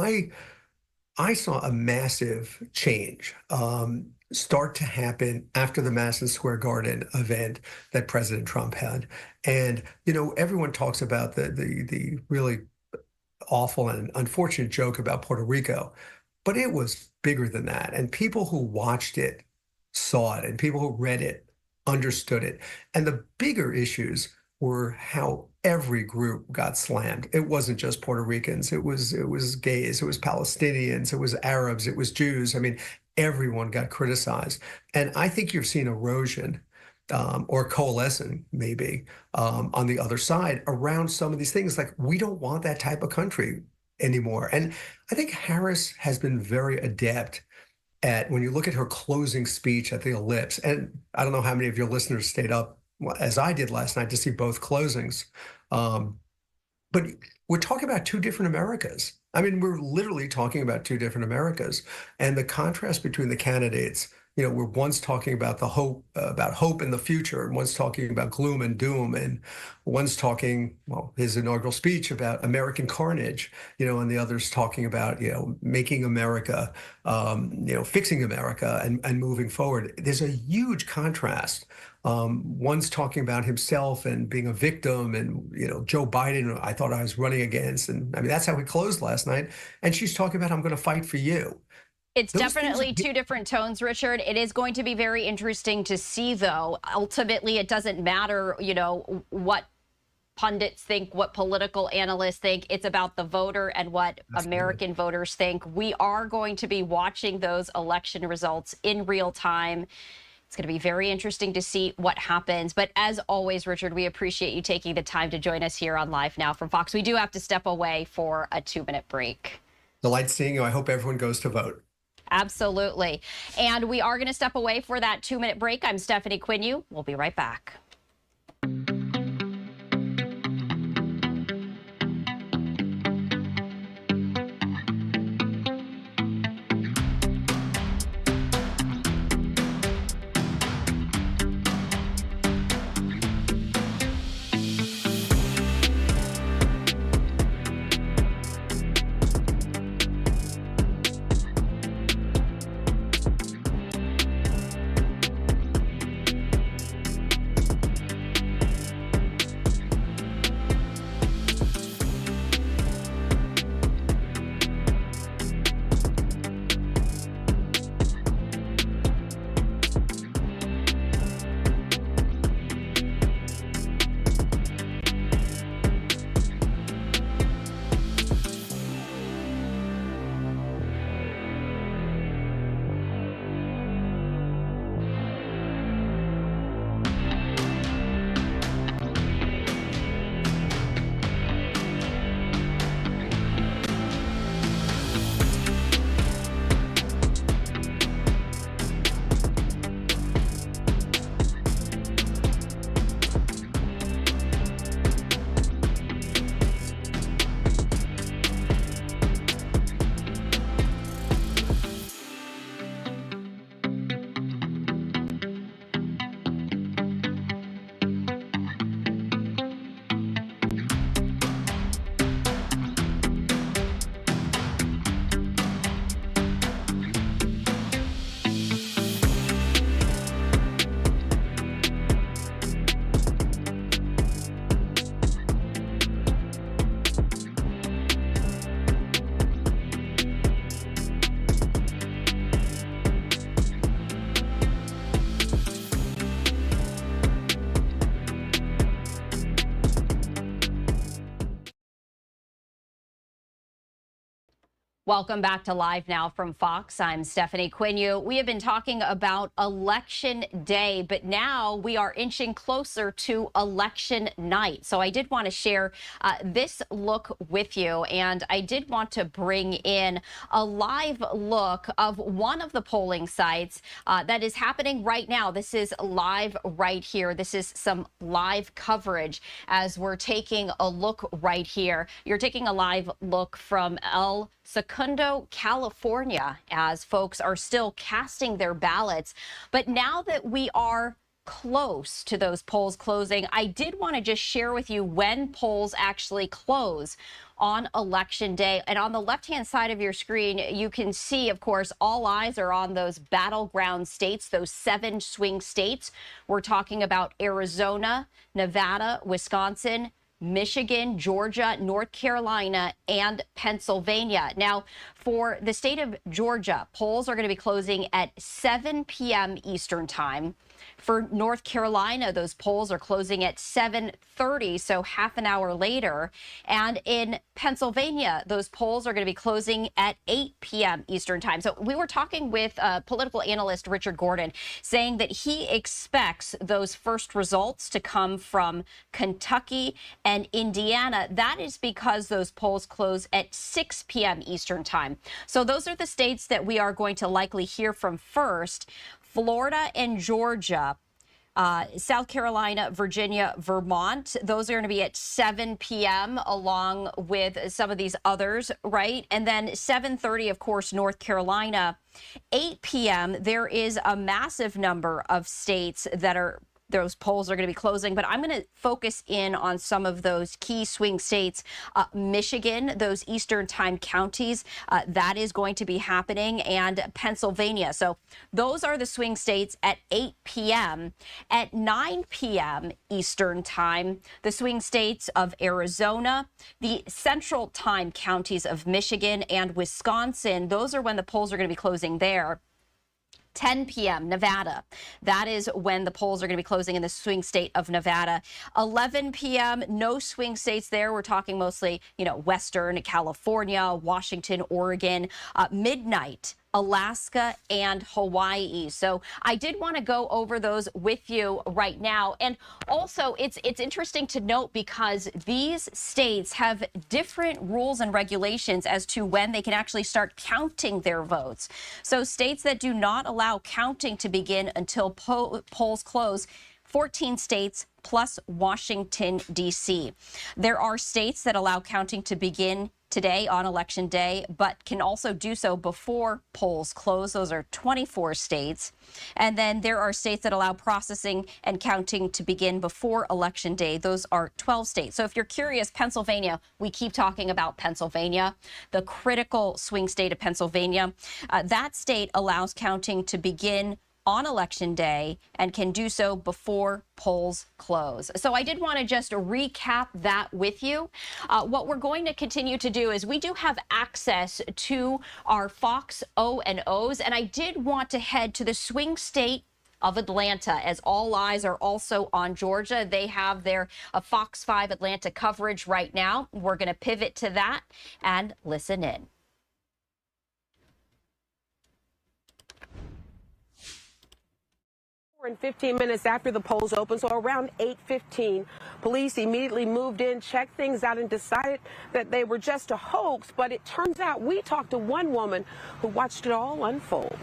I saw a massive change start to happen after the Madison Square Garden event that President Trump had. And, you know, everyone talks about the really awful and unfortunate joke about Puerto Rico, but it was bigger than that. And people who watched it saw it, and people who read it understood it. And the bigger issues were how every group got slammed. It wasn't just Puerto Ricans. It was gays. It was Palestinians. It was Arabs. It was Jews. I mean, everyone got criticized. And I think you've seen erosion or coalescing maybe on the other side around some of these things. Like, we don't want that type of country anymore. And I think Harris has been very adept at, when you look at her closing speech at the Ellipse, and I don't know how many of your listeners stayed up as I did last night to see both closings, but we're talking about two different Americas. I mean, we're literally talking about two different Americas, and the contrast between the candidates, you know, we're one's talking about hope in the future, and one's talking about gloom and doom, and one's talking, well, his inaugural speech about American carnage, you know, and the other's talking about, you know, making America, you know, fixing America and moving forward. There's a huge contrast. One's talking about himself and being a victim, and, you know, Joe Biden, I thought I was running against, and I mean, that's how he closed last night. And she's talking about, I'm going to fight for you. It's definitely two different tones, Richard. It is going to be very interesting to see, though. Ultimately, it doesn't matter, you know, what pundits think, what political analysts think. It's about the voter and what American voters think. We are going to be watching those election results in real time. It's going to be very interesting to see what happens. But as always, Richard, we appreciate you taking the time to join us here on Live Now from Fox. We do have to step away for a 2-minute break. Delight seeing you. I hope everyone goes to vote. Absolutely. And we are going to step away for that 2-minute break. I'm Stephanie Quinu. We'll be right back. Welcome back to Live Now from Fox. I'm Stephanie Quinu. We have been talking about Election Day, but now we are inching closer to Election Night. So I did want to share this look with you, and I did want to bring in a live look of one of the polling sites that is happening right now. This is live right here. This is some live coverage as we're taking a look right here. You're taking a live look from El Segundo, California, as folks are still casting their ballots. But now that we are close to those polls closing. I did want to just share with you when polls actually close on Election Day. And on the left-hand side of your screen, you can see, of course, all eyes are on those battleground states, those 7 swing states. We're talking about Arizona, Nevada, Wisconsin, Michigan, Georgia, North Carolina, and Pennsylvania. Now, for the state of Georgia, polls are going to be closing at 7 p.m. Eastern Time. For North Carolina, those polls are closing at 7:30, so half an hour later. And in Pennsylvania, those polls are going to be closing at 8 p.m. Eastern Time. So we were talking with political analyst Richard Gordon, saying that he expects those first results to come from Kentucky and Indiana. That is because those polls close at 6 p.m. Eastern Time. So those are the states that we are going to likely hear from first. Florida and Georgia, South Carolina, Virginia, Vermont, those are going to be at 7 p.m. along with some of these others, right? And then 7:30, of course, North Carolina. 8 p.m., there is a massive number of states that those polls are going to be closing, but I'm going to focus in on some of those key swing states. Michigan, those Eastern Time counties, that is going to be happening, and Pennsylvania. So those are the swing states at 8 p.m. At 9 p.m. Eastern Time, the swing states of Arizona, the Central Time counties of Michigan and Wisconsin, those are when the polls are going to be closing there. 10 p.m. Nevada. That is when the polls are going to be closing in the swing state of Nevada. 11 p.m. No swing states there. We're talking mostly, Western California, Washington, Oregon. Midnight, Alaska and Hawaii. So I did want to go over those with you right now. And also, it's interesting to note because these states have different rules and regulations as to when they can actually start counting their votes. So states that do not allow counting to begin until polls close, 14 states plus Washington, D.C. There are states that allow counting to begin today on Election Day, but can also do so before polls close. Those are 24 states. And then there are states that allow processing and counting to begin before Election Day. Those are 12 states. So if you're curious, Pennsylvania, we keep talking about Pennsylvania, the critical swing state of Pennsylvania. That state allows counting to begin on Election Day and can do so before polls close. So I did want to just recap that with you. What we're going to continue to do is we do have access to our Fox O&Os, and I did want to head to the swing state of Atlanta, as all eyes are also on Georgia. They have their Fox 5 Atlanta coverage right now. We're going to pivot to that and listen in. And 15 minutes after the polls opened, so around 8:15, police immediately moved in, checked things out, and decided that they were just a hoax. But it turns out we talked to one woman who watched it all unfold.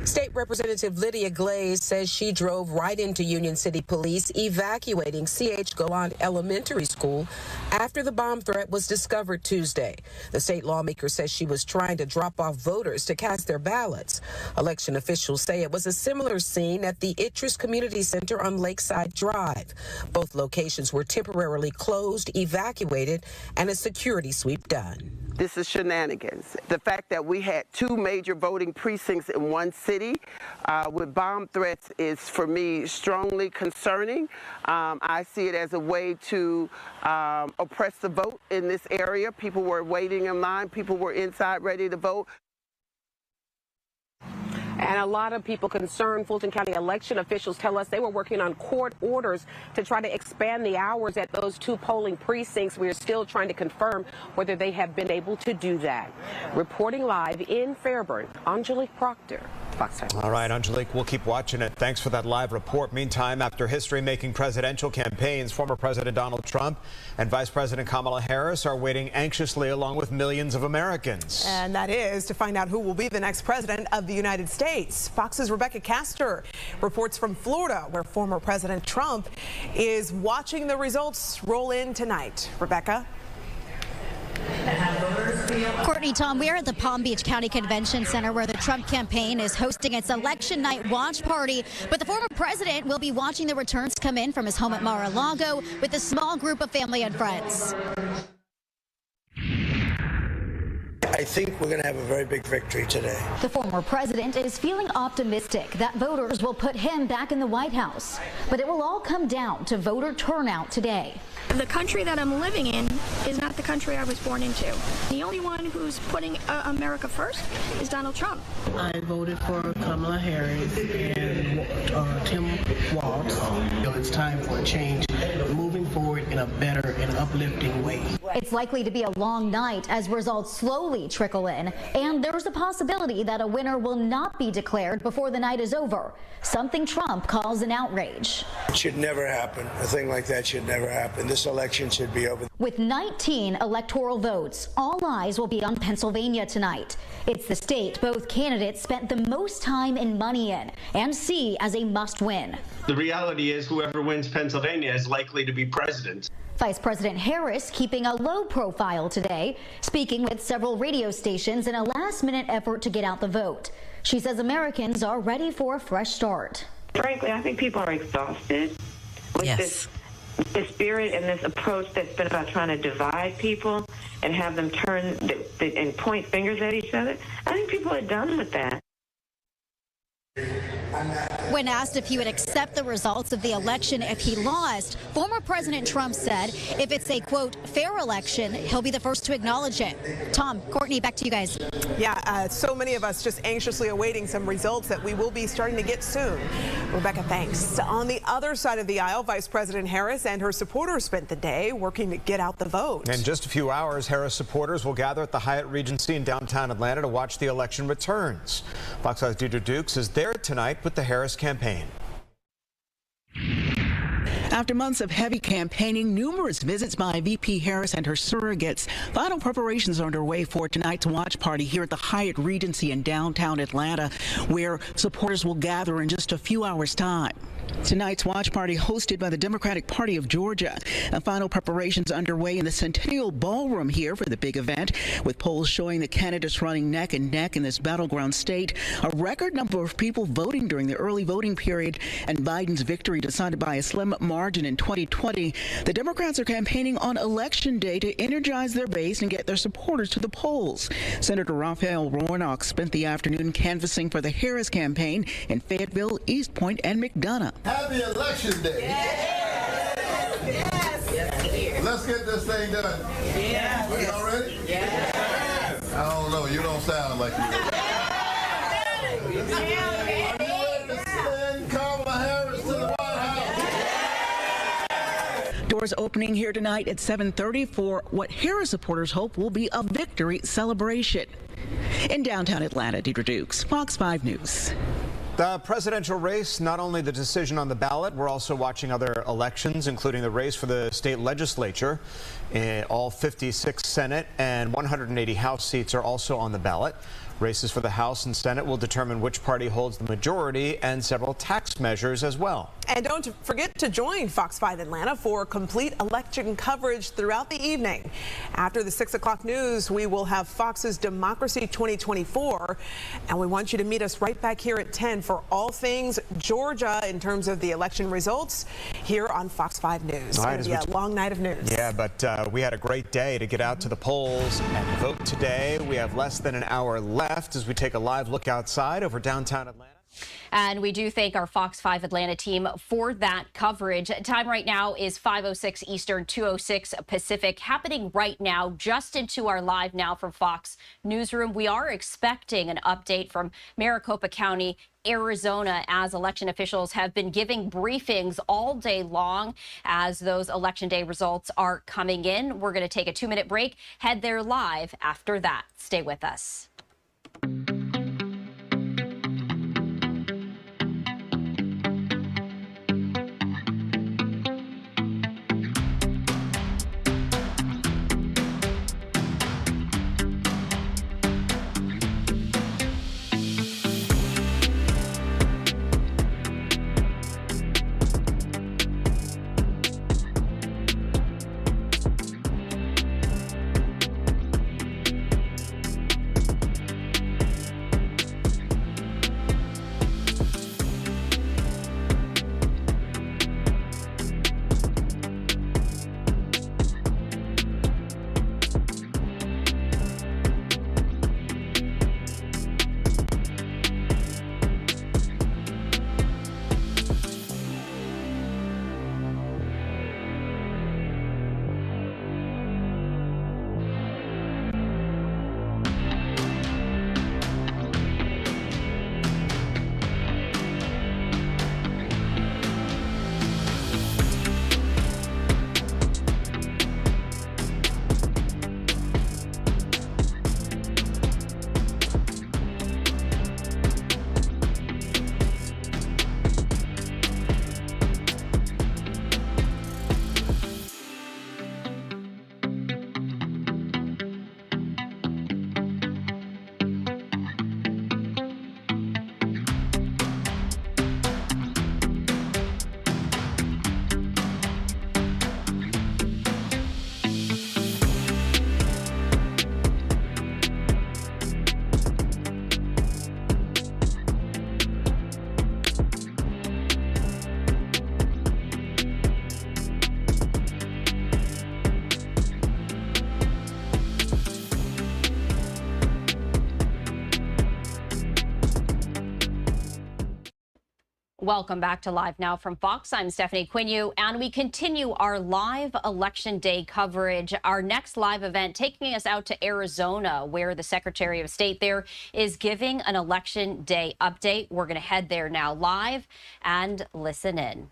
State Representative Lydia Glaze says she drove right into Union City Police evacuating C.H. Gallant Elementary School after the bomb threat was discovered Tuesday. The state lawmaker says she was trying to drop off voters to cast their ballots. Election officials say it was a similar scene at the Itris Community Center on Lakeside Drive. Both locations were temporarily closed, evacuated, and a security sweep done. This is shenanigans. The fact that we had 2 major voting precincts in one city with bomb threats is, for me, strongly concerning. I see it as a way to oppress the vote in this area. People were waiting in line. People were inside ready to vote. And a lot of people concerned, Fulton County election officials tell us they were working on court orders to try to expand the hours at those 2 polling precincts. We are still trying to confirm whether they have been able to do that. Reporting live in Fairburn, Angelique Proctor, Fox 5. All right, Angelique, we'll keep watching it. Thanks for that live report. Meantime, after history-making presidential campaigns, former President Donald Trump and Vice President Kamala Harris are waiting anxiously along with millions of Americans. And that is to find out who will be the next president of the United States. Fox's Rebecca Castor reports from Florida, where former President Trump is watching the results roll in tonight. Rebecca? Courtney, Tom, we are at the Palm Beach County Convention Center where the Trump campaign is hosting its election night watch party. But the former president will be watching the returns come in from his home at Mar-a-Lago with a small group of family and friends. I think we're going to have a very big victory today. The former president is feeling optimistic that voters will put him back in the White House. But it will all come down to voter turnout today. The country that I'm living in is not the country I was born into. The only one who's putting America first is Donald Trump. I voted for Kamala Harris and Tim Walz. It's time for a change, moving forward in a better and uplifting way. It's likely to be a long night as results slowly trickle in, and there's a possibility that a winner will not be declared before the night is over, something Trump calls an outrage. It should never happen. A thing like that should never happen. This election should be over. With 19 electoral votes, all eyes will be on Pennsylvania tonight. It's the state both candidates spent the most time and money in and see as a must-win. The reality is whoever wins Pennsylvania is likely to be president. Vice President Harris keeping a low profile today, speaking with several radio stations in a last-minute effort to get out the vote. She says Americans are ready for a fresh start. Frankly, I think people are exhausted with this spirit and this approach that's been about trying to divide people and have them turn and point fingers at each other. I think people are done with that. When asked if he would accept the results of the election if he lost, former President Trump said if it's a, quote, fair election, he'll be the first to acknowledge it. Tom, Courtney, back to you guys. Yeah, so many of us just anxiously awaiting some results that we will be starting to get soon. Rebecca, thanks. On the other side of the aisle, Vice President Harris and her supporters spent the day working to get out the vote. In just a few hours, Harris supporters will gather at the Hyatt Regency in downtown Atlanta to watch the election returns. Fox 5's Deidre Dukes is there tonight with the Harris campaign. After months of heavy campaigning, numerous visits by VP Harris and her surrogates, final preparations are underway for tonight's watch party here at the Hyatt Regency in downtown Atlanta, where supporters will gather in just a few hours' time. Tonight's watch party hosted by the Democratic Party of Georgia. Final preparations underway in the Centennial Ballroom here for the big event, with polls showing the candidates running neck and neck in this battleground state. A record number of people voting during the early voting period, and Biden's victory decided by a slim margin in 2020. The Democrats are campaigning on Election Day to energize their base and get their supporters to the polls. Senator Raphael Warnock spent the afternoon canvassing for the Harris campaign in Fayetteville, East Point, and McDonough. Happy Election Day. Yes. Yes. Let's get this thing done. Yes. Are y'all ready? Yes. I don't know. You don't sound like you. Are you ready to send Kamala Harris to the White House? Doors opening here tonight at 7:30 for what Harris supporters hope will be a victory celebration. In downtown Atlanta, Deidre Dukes, Fox 5 News. The presidential race, not only the decision on the ballot, we're also watching other elections, including the race for the state legislature. All 56 Senate and 180 House seats are also on the ballot. Races for the House and Senate will determine which party holds the majority and several tax measures as well. And don't forget to join Fox 5 Atlanta for complete election coverage throughout the evening. After the 6 o'clock news, we will have Fox's Democracy 2024. And we want you to meet us right back here at 10 for all things Georgia in terms of the election results here on Fox 5 News. All right, it's going to be a long night of news. Yeah, but we had a great day to get out to the polls and vote today. We have less than an hour left as we take a live look outside over downtown Atlanta. And we do thank our Fox 5 Atlanta team for that coverage. Time right now is 5:06 Eastern, 2:06 Pacific. Happening right now, just into our live now from Fox Newsroom. We are expecting an update from Maricopa County, Arizona, as election officials have been giving briefings all day long as those Election Day results are coming in. We're going to take a 2-minute break, head there live after that. Stay with us. Welcome back to Live Now from Fox. I'm Stephanie Quinu, and we continue our live Election Day coverage. Our next live event taking us out to Arizona, where the Secretary of State there is giving an Election Day update. We're going to head there now live and listen in.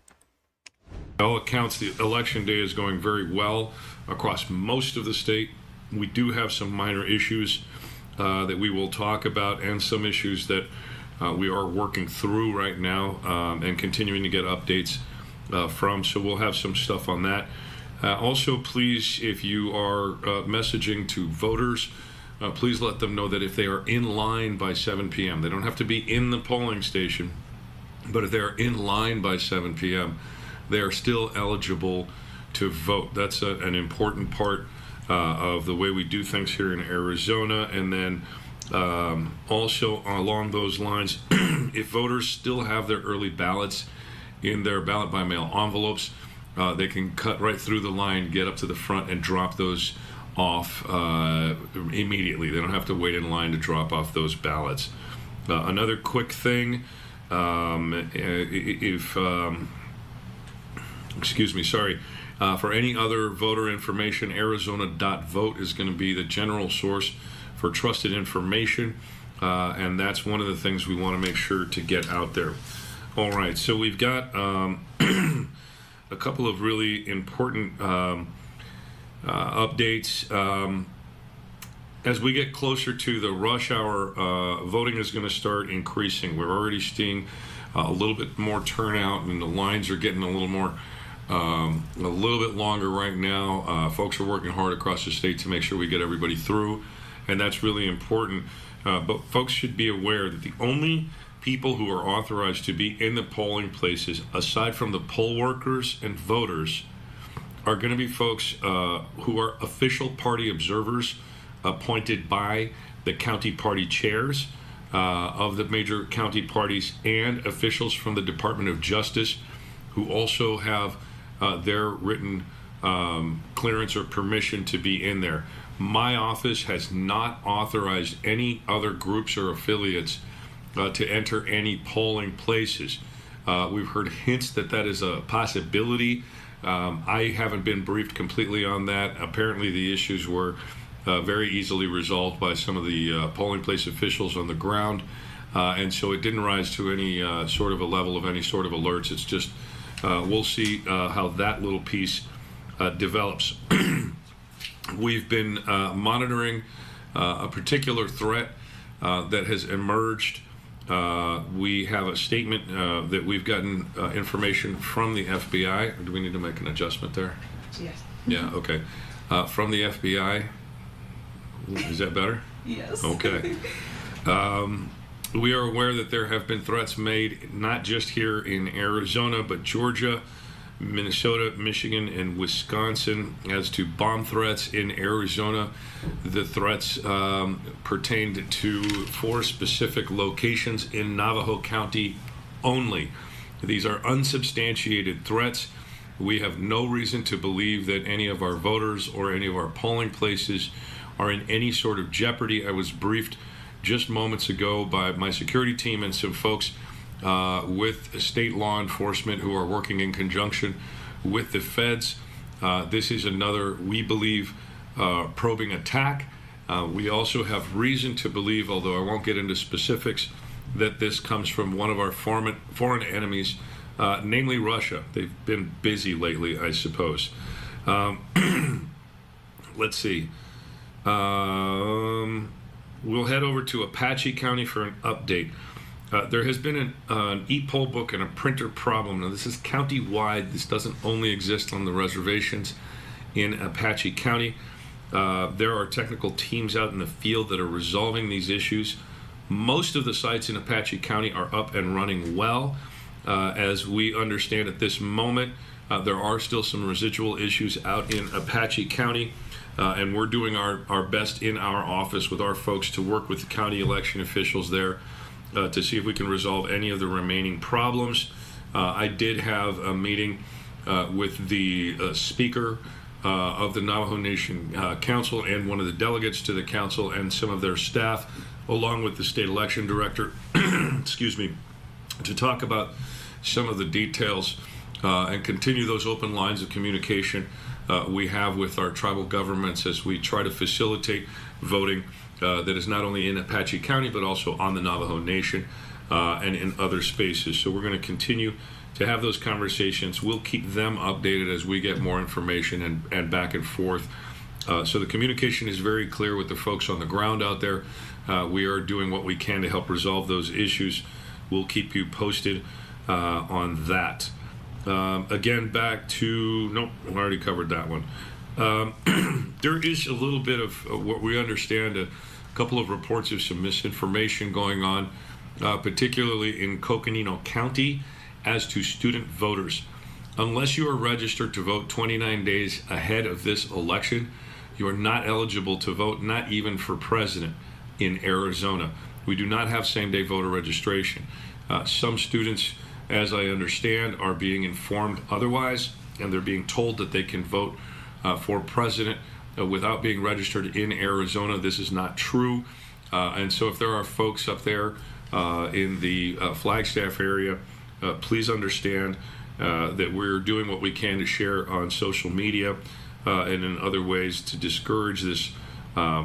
By all accounts, the Election Day is going very well across most of the state. We do have some minor issues that we will talk about, and some issues that we are working through right now and continuing to get updates from. So we'll have some stuff on that. Also, please, if you are messaging to voters, please let them know that if they are in line by 7 p.m., they don't have to be in the polling station, but if they're in line by 7 p.m., they are still eligible to vote. That's an important part of the way we do things here in Arizona. And then also along those lines, if voters still have their early ballots in their ballot by mail envelopes, they can cut right through the line, get up to the front, and drop those off immediately. They don't have to wait in line to drop off those ballots. Another quick thing, for any other voter information, Arizona.vote is going to be the general source for trusted information, and that's one of the things we want to make sure to get out there. All right, so we've got a couple of really important updates. As we get closer to the rush hour, voting is going to start increasing. We're already seeing a little bit more turnout, and the lines are getting a little bit longer right now. Folks are working hard across the state to make sure we get everybody through, and that's really important. But folks should be aware that the only people who are authorized to be in the polling places, aside from the poll workers and voters, are going to be folks who are official party observers appointed by the county party chairs of the major county parties, and officials from the Department of Justice who also have their written clearance or permission to be in there. My office has not authorized any other groups or affiliates to enter any polling places. We've heard hints that that is a possibility. I haven't been briefed completely on that. Apparently the issues were very easily resolved by some of the polling place officials on the ground, and so it didn't rise to any sort of a level of any sort of alerts. It's just we'll see how that little piece develops. We've been monitoring a particular threat that has emerged. We have a statement that we've gotten information from the FBI. Do we need to make an adjustment there? Yes. Yeah, okay. From the FBI. Is that better? Yes. Okay. We are aware that there have been threats made not just here in Arizona, but Georgia, Minnesota, Michigan, and Wisconsin as to bomb threats in Arizona. The threats pertained to 4 specific locations in Navajo County only. These are unsubstantiated threats. We have no reason to believe that any of our voters or any of our polling places are in any sort of jeopardy. I was briefed just moments ago by my security team and some folks with state law enforcement who are working in conjunction with the feds. This is another, we believe, probing attack. We also have reason to believe, although I won't get into specifics, that this comes from one of our foreign enemies, namely Russia. They've been busy lately, I suppose. Let's see. We'll head over to Apache County for an update. There has been an e-poll book and a printer problem. Now, this is county-wide. This doesn't only exist on the reservations in Apache County. There are technical teams out in the field that are resolving these issues. Most of the sites in Apache County are up and running well. As we understand at this moment, there are still some residual issues out in Apache County. And we're doing our best in our office with our folks to work with the county election officials there to see if we can resolve any of the remaining problems. I did have a meeting with the speaker of the Navajo Nation Council and one of the delegates to the council and some of their staff, along with the state election director, excuse me, to talk about some of the details and continue those open lines of communication we have with our tribal governments as we try to facilitate voting that is not only in Apache County but also on the Navajo Nation and in other spaces. So we're going to continue to have those conversations. We'll keep them updated as we get more information and back and forth. So the communication is very clear with the folks on the ground out there. We are doing what we can to help resolve those issues. We'll keep you posted on that. Again, back to, nope, I already covered that one. There is a little bit of what we understand, a couple of reports of some misinformation going on, particularly in Coconino County as to student voters. Unless you are registered to vote 29 days ahead of this election, you are not eligible to vote, not even for president in Arizona. We do not have same-day voter registration. Some students, as I understand, are being informed otherwise, and they're being told that they can vote for president without being registered in Arizona. This is not true. And so if there are folks up there in the Flagstaff area, please understand that we're doing what we can to share on social media and in other ways to discourage this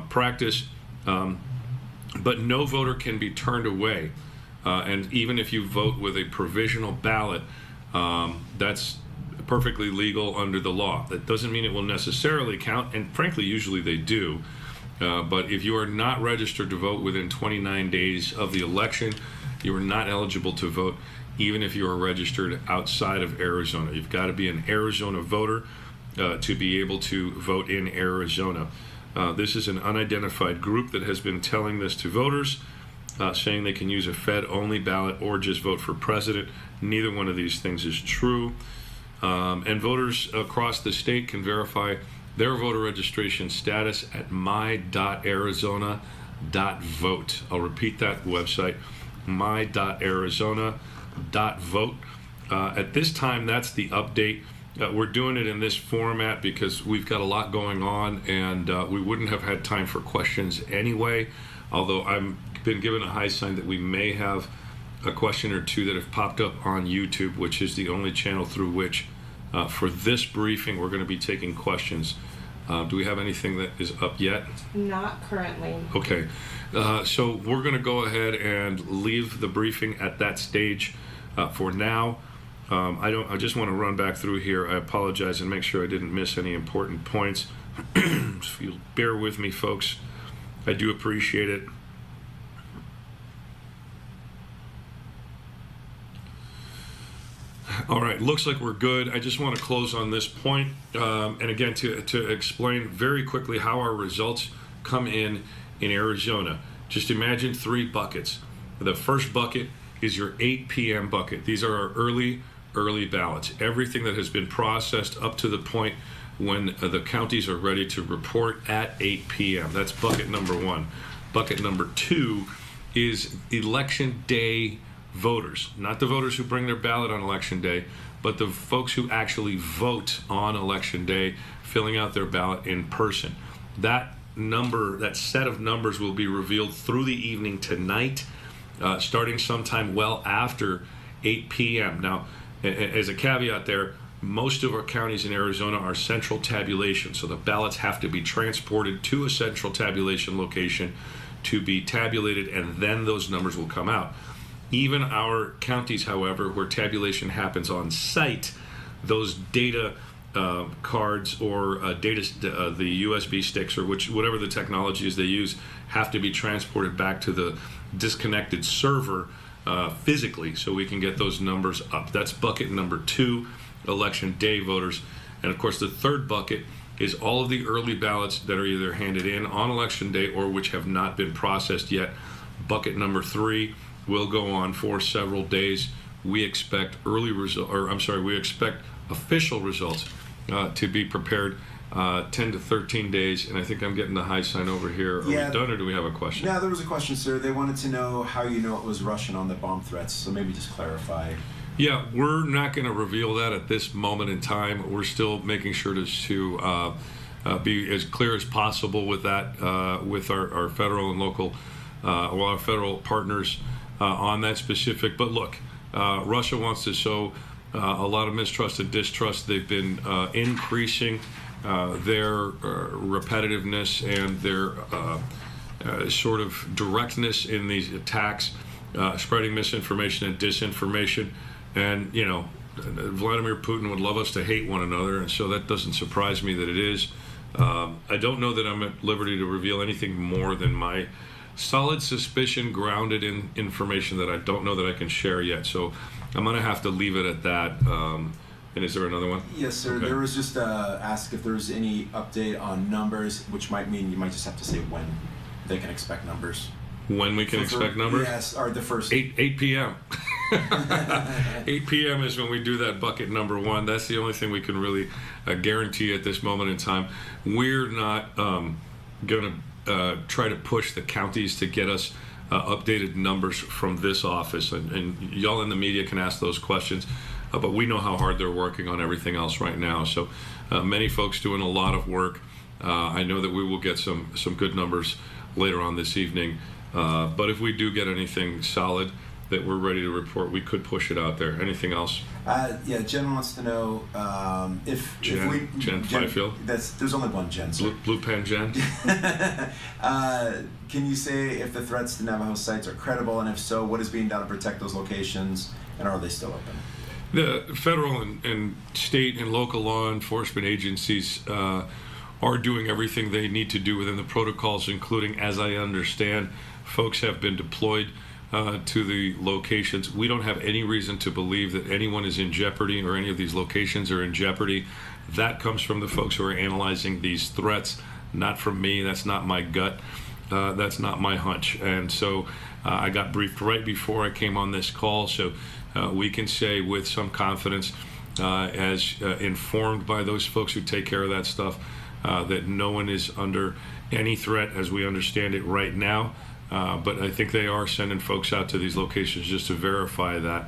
practice. But no voter can be turned away. And even if you vote with a provisional ballot, that's perfectly legal under the law. That doesn't mean it will necessarily count, and frankly, usually they do. But if you are not registered to vote within 29 days of the election, you are not eligible to vote, even if you are registered outside of Arizona. You've got to be an Arizona voter to be able to vote in Arizona. This is an unidentified group that has been telling this to voters, saying they can use a Fed-only ballot or just vote for president. Neither one of these things is true. And voters across the state can verify their voter registration status at my.arizona.vote. I'll repeat that website, my.arizona.vote. At this time, that's the update. We're doing it in this format because we've got a lot going on, and we wouldn't have had time for questions anyway, although I've been given a high sign that we may have a question or two that have popped up on YouTube, which is the only channel through which for this briefing we're going to be taking questions. Do we have anything that is up yet? Not currently. Okay, so we're going to go ahead and leave the briefing at that stage for now. I just want to run back through here. I apologize and make sure I didn't miss any important points. If you'll bear with me, folks, I do appreciate it. All right, looks like we're good. I just want to close on this point, and again to explain very quickly how our results come in Arizona. Just imagine 3 buckets. The first bucket is your 8 p.m. bucket. These are our early ballots. Everything that has been processed up to the point when the counties are ready to report at 8 p.m. That's bucket number 1. Bucket number 2 is election day voters, not the voters who bring their ballot on election day, but the folks who actually vote on election day, filling out their ballot in person. That number, that set of numbers will be revealed through the evening tonight, starting sometime well after 8 p.m. Now, as a caveat there, most of our counties in Arizona are central tabulation, so the ballots have to be transported to a central tabulation location to be tabulated, and then those numbers will come out. Even our counties, however, where tabulation happens on site, those data cards or the USB sticks or whatever the technology is they use have to be transported back to the disconnected server physically so we can get those numbers up. That's bucket number 2, election day voters. And of course, the third bucket is all of the early ballots that are either handed in on election day or which have not been processed yet. Bucket number 3 will go on for several days. We expect we expect official results to be prepared 10 to 13 days, and I think I'm getting the high sign over here. Are we done, or do we have a question? Yeah, there was a question, sir. They wanted to know how you know it was Russian on the bomb threats, so maybe just clarify. Yeah, we're not going to reveal that at this moment in time. We're still making sure to be as clear as possible with that, with our federal and local, our federal partners on that specific. But look, Russia wants to sow a lot of mistrust and distrust. They've been increasing their repetitiveness and their sort of directness in these attacks, spreading misinformation and disinformation. And, you know, Vladimir Putin would love us to hate one another, and so that doesn't surprise me that it is. I don't know that I'm at liberty to reveal anything more than my solid suspicion grounded in information that I don't know that I can share yet. So I'm going to have to leave it at that. And is there another one? Yes, sir. Okay. There was just asked if there's any update on numbers, which might mean you might just have to say when they can expect numbers. When we can expect numbers? Yes, or the first. 8 p.m. 8 p.m. is when we do that bucket number one. That's the only thing we can really guarantee at this moment in time. We're not going to try to push the counties to get us updated numbers from this office. And y'all in the media can ask those questions. But we know how hard they're working on everything else right now. So many folks doing a lot of work. I know that we will get some good numbers later on this evening. But if we do get anything solid that we're ready to report, we could push it out there. Anything else? Yeah, Jen wants to know if Jen Fifield? There's only one Jen, sir. Blue Pen Jen? Can you say if the threats to Navajo sites are credible, and if so, what is being done to protect those locations, and are they still open? The federal and state and local law enforcement agencies are doing everything they need to do within the protocols, including, as I understand, folks have been deployed to the locations. We don't have any reason to believe that anyone is in jeopardy or any of these locations are in jeopardy. That comes from the folks who are analyzing these threats, not from me. That's not my gut. That's not my hunch. And so I got briefed right before I came on this call, so we can say with some confidence, as informed by those folks who take care of that stuff, that no one is under any threat as we understand it right now. But I think they are sending folks out to these locations just to verify that.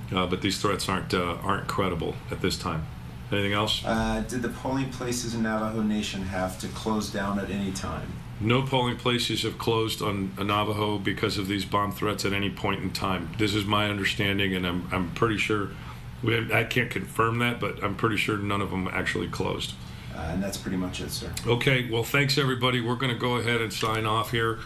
But these threats aren't credible at this time. Anything else? Did the polling places in Navajo Nation have to close down at any time? No polling places have closed on Navajo because of these bomb threats at any point in time. This is my understanding, and I'm pretty sure, I can't confirm that, but I'm pretty sure none of them actually closed. And that's pretty much it, sir. Okay, well, thanks everybody. We're going to go ahead and sign off here.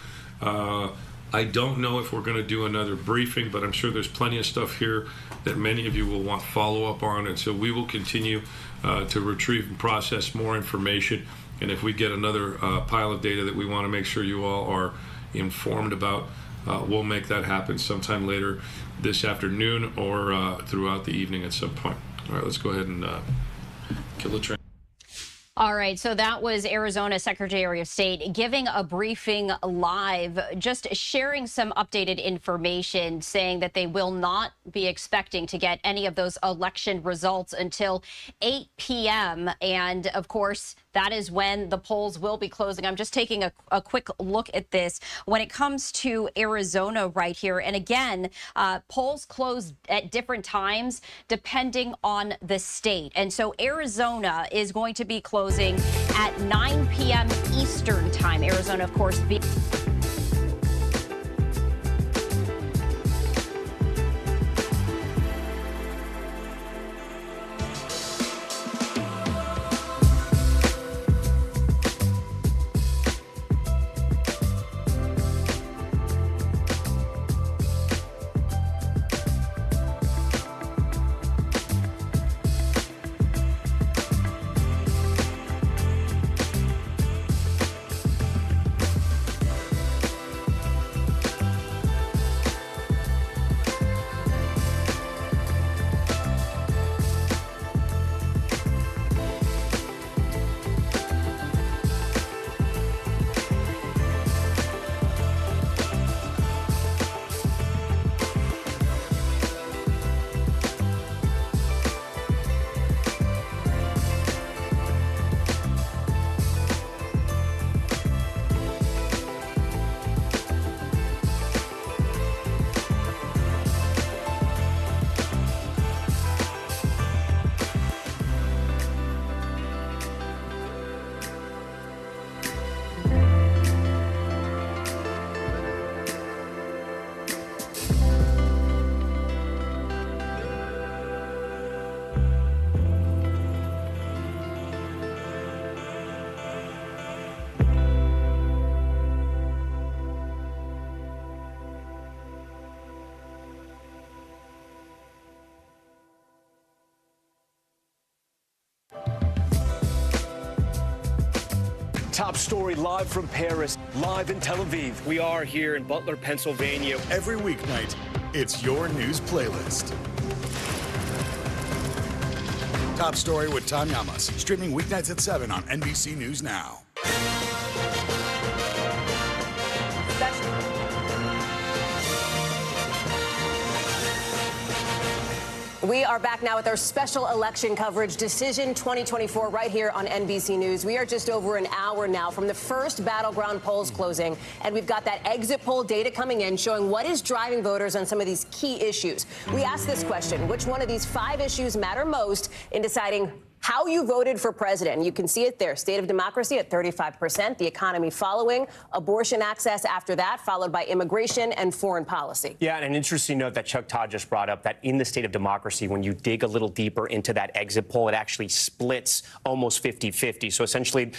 I don't know if we're going to do another briefing, but I'm sure there's plenty of stuff here that many of you will want follow-up on, and so we will continue to retrieve and process more information. And if we get another pile of data that we want to make sure you all are informed about, we'll make that happen sometime later this afternoon or throughout the evening at some point. All right, let's go ahead and kill the train. All right, so that was Arizona Secretary of State giving a briefing live, just sharing some updated information, saying that they will not be expecting to get any of those election results until 8 p.m. And of course, that is when the polls will be closing. I'm just taking a quick look at this when it comes to Arizona right here. And again, polls close at different times depending on the state. And so Arizona is going to be closing at 9 p.m. Eastern time. Arizona, of course, top story live from Paris, live in Tel Aviv. We are here in Butler, Pennsylvania. Every weeknight, it's your news playlist. Top Story with Tanya Amos, streaming weeknights at 7 on NBC News Now. We are back now with our special election coverage, Decision 2024, right here on NBC News. We are just over an hour now from the first battleground polls closing, and we've got that exit poll data coming in showing what is driving voters on some of these key issues. We asked this question: which one of these 5 issues matter most in deciding how you voted for president? You can see it there. State of democracy at 35%, the economy following, abortion access after that, followed by immigration and foreign policy. Yeah, and an interesting note that Chuck Todd just brought up, that in the state of democracy, when you dig a little deeper into that exit poll, it actually splits almost 50-50. So essentially,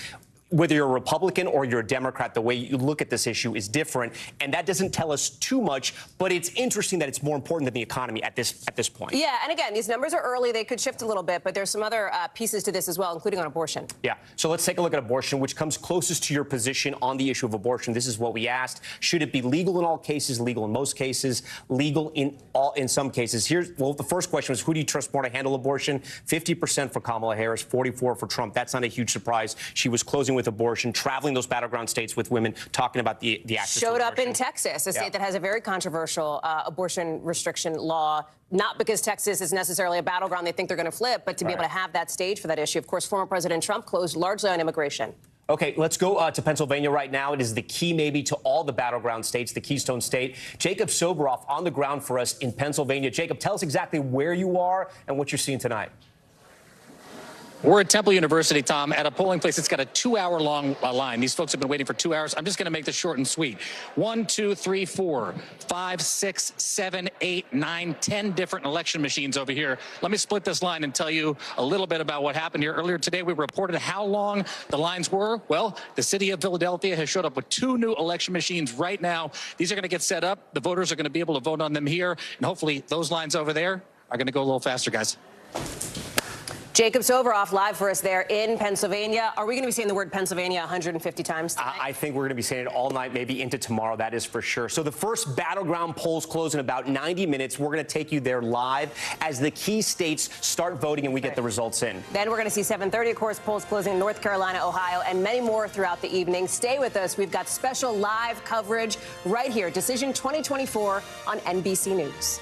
whether you're a Republican or you're a Democrat, the way you look at this issue is different. And that doesn't tell us too much, but it's interesting that it's more important than the economy at this point. Yeah, and again, these numbers are early. They could shift a little bit, but there's some other pieces to this as well, including on abortion. Yeah, so let's take a look at abortion, which comes closest to your position on the issue of abortion. This is what we asked. Should it be legal in all cases, legal in most cases, legal in some cases? The first question was, who do you trust more to handle abortion? 50% for Kamala Harris, 44% for Trump. That's not a huge surprise. She was closing with abortion, traveling those battleground states with women, talking about the access to Showed abortion. up in Texas, a state that has a very controversial abortion restriction law, not because Texas is necessarily a battleground they think they're going to flip, but to be able to have that stage for that issue. Of course, former President Trump closed largely on immigration. Okay, let's go to Pennsylvania right now. It is the key maybe to all the battleground states, the Keystone State. Jacob Soboroff on the ground for us in Pennsylvania. Jacob, tell us exactly where you are and what you're seeing tonight. We're at Temple University, Tom, at a polling place that's got a 2-hour-long line. These folks have been waiting for 2 hours. I'm just going to make this short and sweet. 1, 2, 3, 4, 5, 6, 7, 8, 9, 10 different election machines over here. Let me split this line and tell you a little bit about what happened here. Earlier today, we reported how long the lines were. Well, the city of Philadelphia has showed up with 2 new election machines right now. These are going to get set up. The voters are going to be able to vote on them here. And hopefully those lines over there are going to go a little faster, guys. Jacob Soboroff live for us there in Pennsylvania. Are we going to be saying the word Pennsylvania 150 times tonight? I think we're going to be saying it all night, maybe into tomorrow. That is for sure. So the first battleground polls close in about 90 minutes. We're going to take you there live as the key states start voting and we get the results in. Then we're going to see 7:30, of course, polls closing in North Carolina, Ohio, and many more throughout the evening. Stay with us. We've got special live coverage right here. Decision 2024 on NBC News.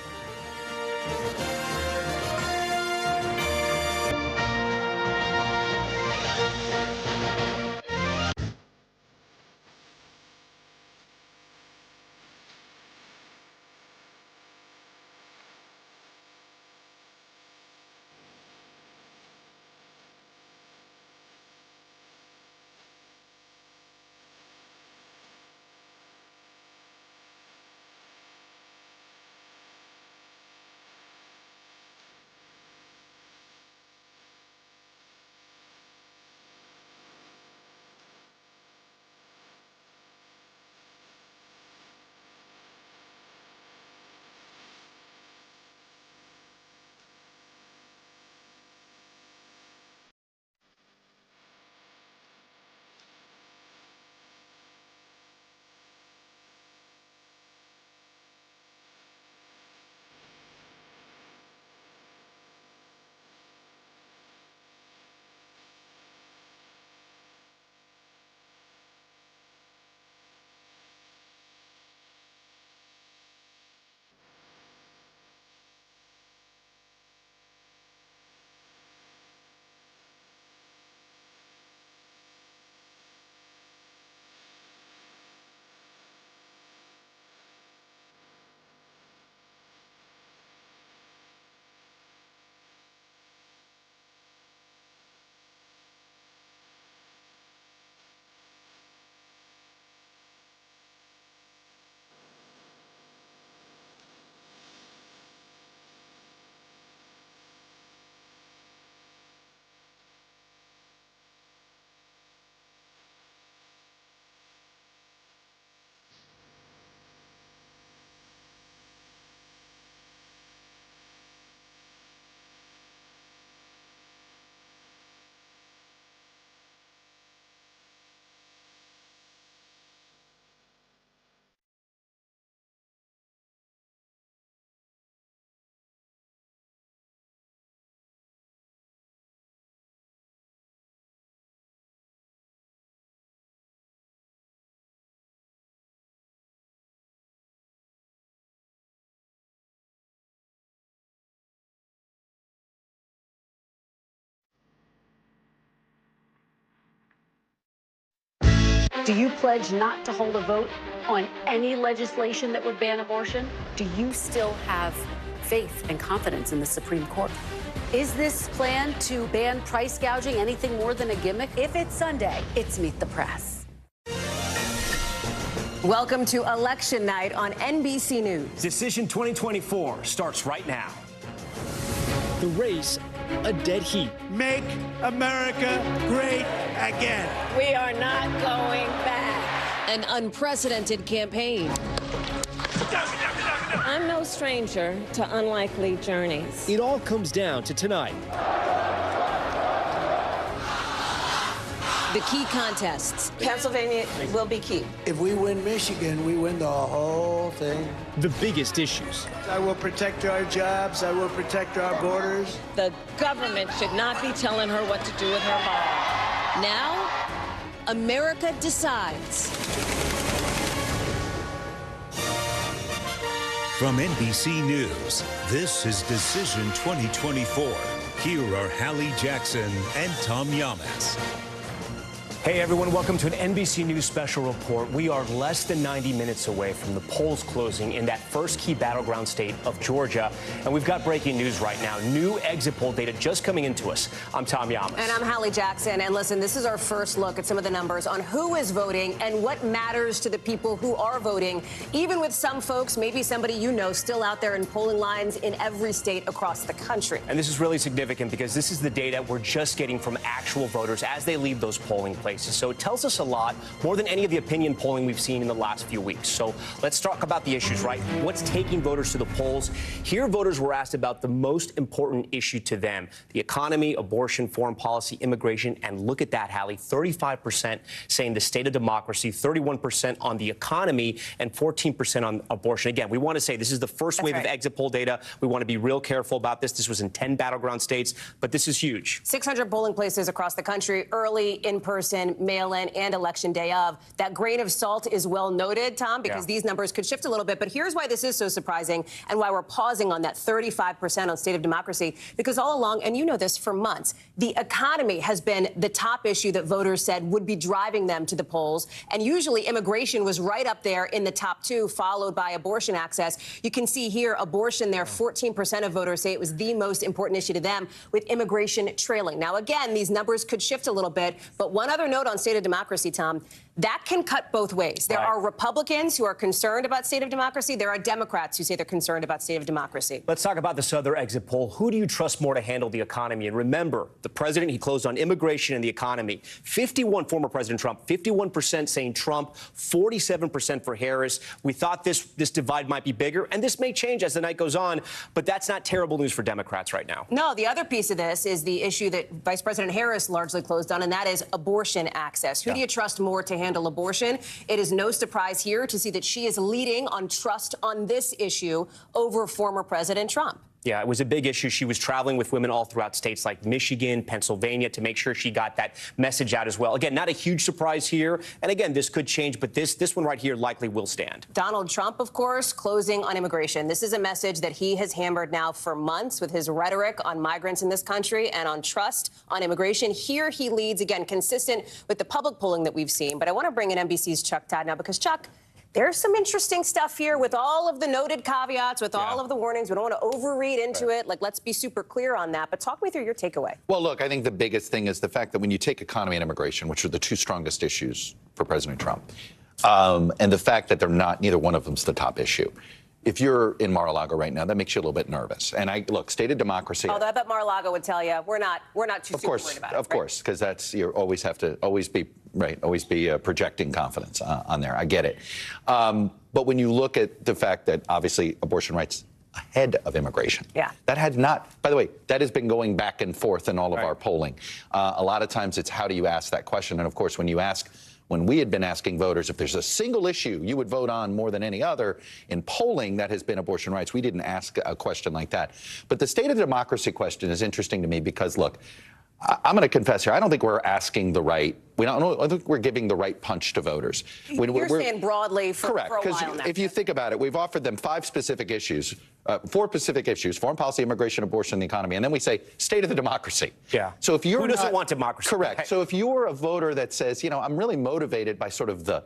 Do you pledge not to hold a vote on any legislation that would ban abortion? Do you still have faith and confidence in the Supreme Court? Is this plan to ban price gouging anything more than a gimmick? If it's Sunday, it's Meet the Press. Welcome to Election Night on NBC News. Decision 2024 starts right now. The race, a dead heat. Make America great again. We are not going back. An unprecedented campaign. I'm no stranger to unlikely journeys. It all comes down to tonight. The key contests. Pennsylvania will be key. If we win Michigan, we win the whole thing. The biggest issues. I will protect our jobs. I will protect our borders. The government should not be telling her what to do with her body. Now, America decides. From NBC News, this is Decision 2024. Here are Hallie Jackson and Tom Yamas. Hey everyone, welcome to an NBC News special report. We are less than 90 minutes away from the polls closing in that first key battleground state of Georgia. And we've got breaking news right now. New exit poll data just coming into us. I'm Tom Yamas. And I'm Hallie Jackson. And listen, this is our first look at some of the numbers on who is voting and what matters to the people who are voting, even with some folks, maybe somebody you know, still out there in polling lines in every state across the country. And this is really significant because this is the data we're just getting from actual voters as they leave those polling places. So it tells us a lot, more than any of the opinion polling we've seen in the last few weeks. So let's talk about the issues, right? What's taking voters to the polls? Here, voters were asked about the most important issue to them: the economy, abortion, foreign policy, immigration. And look at that, Hallie, 35% saying the state of democracy, 31% on the economy, and 14% on abortion. Again, we want to say this is the first wave of exit poll data. We want to be real careful about this. This was in 10 battleground states, but this is huge. 600 polling places across the country, early, in-person, mail-in, and election day of. That grain of salt is well noted, Tom, because these numbers could shift a little bit. But here's why this is so surprising and why we're pausing on that 35% on state of democracy. Because all along, and you know this for months, the economy has been the top issue that voters said would be driving them to the polls. And usually immigration was right up there in the top two, followed by abortion access. You can see here abortion there, 14% of voters say it was the most important issue to them, with immigration trailing. Now, again, these numbers could shift a little bit, but one other note on state of democracy, Tom, that can cut both ways. There are Republicans who are concerned about state of democracy. There are Democrats who say they're concerned about state of democracy. Let's talk about this other exit poll. Who do you trust more to handle the economy? And remember, the president, he closed on immigration and the economy. Former President Trump, 51% saying Trump, 47% for Harris. We thought this divide might be bigger, and this may change as the night goes on, but that's not terrible news for Democrats right now. No, the other piece of this is the issue that Vice President Harris largely closed on, and that is abortion access. Who do you trust more to handle abortion? It is no surprise here to see that she is leading on trust on this issue over former President Trump. Yeah, it was a big issue. She was traveling with women all throughout states like Michigan, Pennsylvania, to make sure she got that message out as well. Again, not a huge surprise here. And again, this could change, but this one right here likely will stand. Donald Trump, of course, closing on immigration. This is a message that he has hammered now for months with his rhetoric on migrants in this country and on trust on immigration. Here he leads, again, consistent with the public polling that we've seen. But I want to bring in NBC's Chuck Todd now because, Chuck, there's some interesting stuff here with all of the noted caveats, with all of the warnings. We don't want to overread into it. Like, let's be super clear on that. But talk me through your takeaway. Well, look, I think the biggest thing is the fact that when you take economy and immigration, which are the two strongest issues for President Trump, and the fact that neither one of them's the top issue. If you're in Mar-a-Lago right now, that makes you a little bit nervous. And look, state of democracy. Although I bet Mar-a-Lago would tell you we're not too super worried about it. Of course, because that's you always have to be projecting confidence on there. I get it. But when you look at the fact that obviously abortion rights ahead of immigration. Yeah. That had not, by the way, that has been going back and forth in all of our polling. A lot of times it's how do you ask that question? And of course, when we had been asking voters if there's a single issue you would vote on more than any other in polling, that has been abortion rights. We didn't ask a question like that. But the state of democracy question is interesting to me because, look, I'm going to confess here. I don't think we're asking the right. I don't think we're giving the right punch to voters. You're saying broadly for correct, a while because now. if you think about it, we've offered them 5 specific issues, 4 specific issues: foreign policy, immigration, abortion, the economy, and then we say state of the democracy. Yeah. So if you're who doesn't want democracy? Correct. So if you're a voter that says, I'm really motivated by sort of the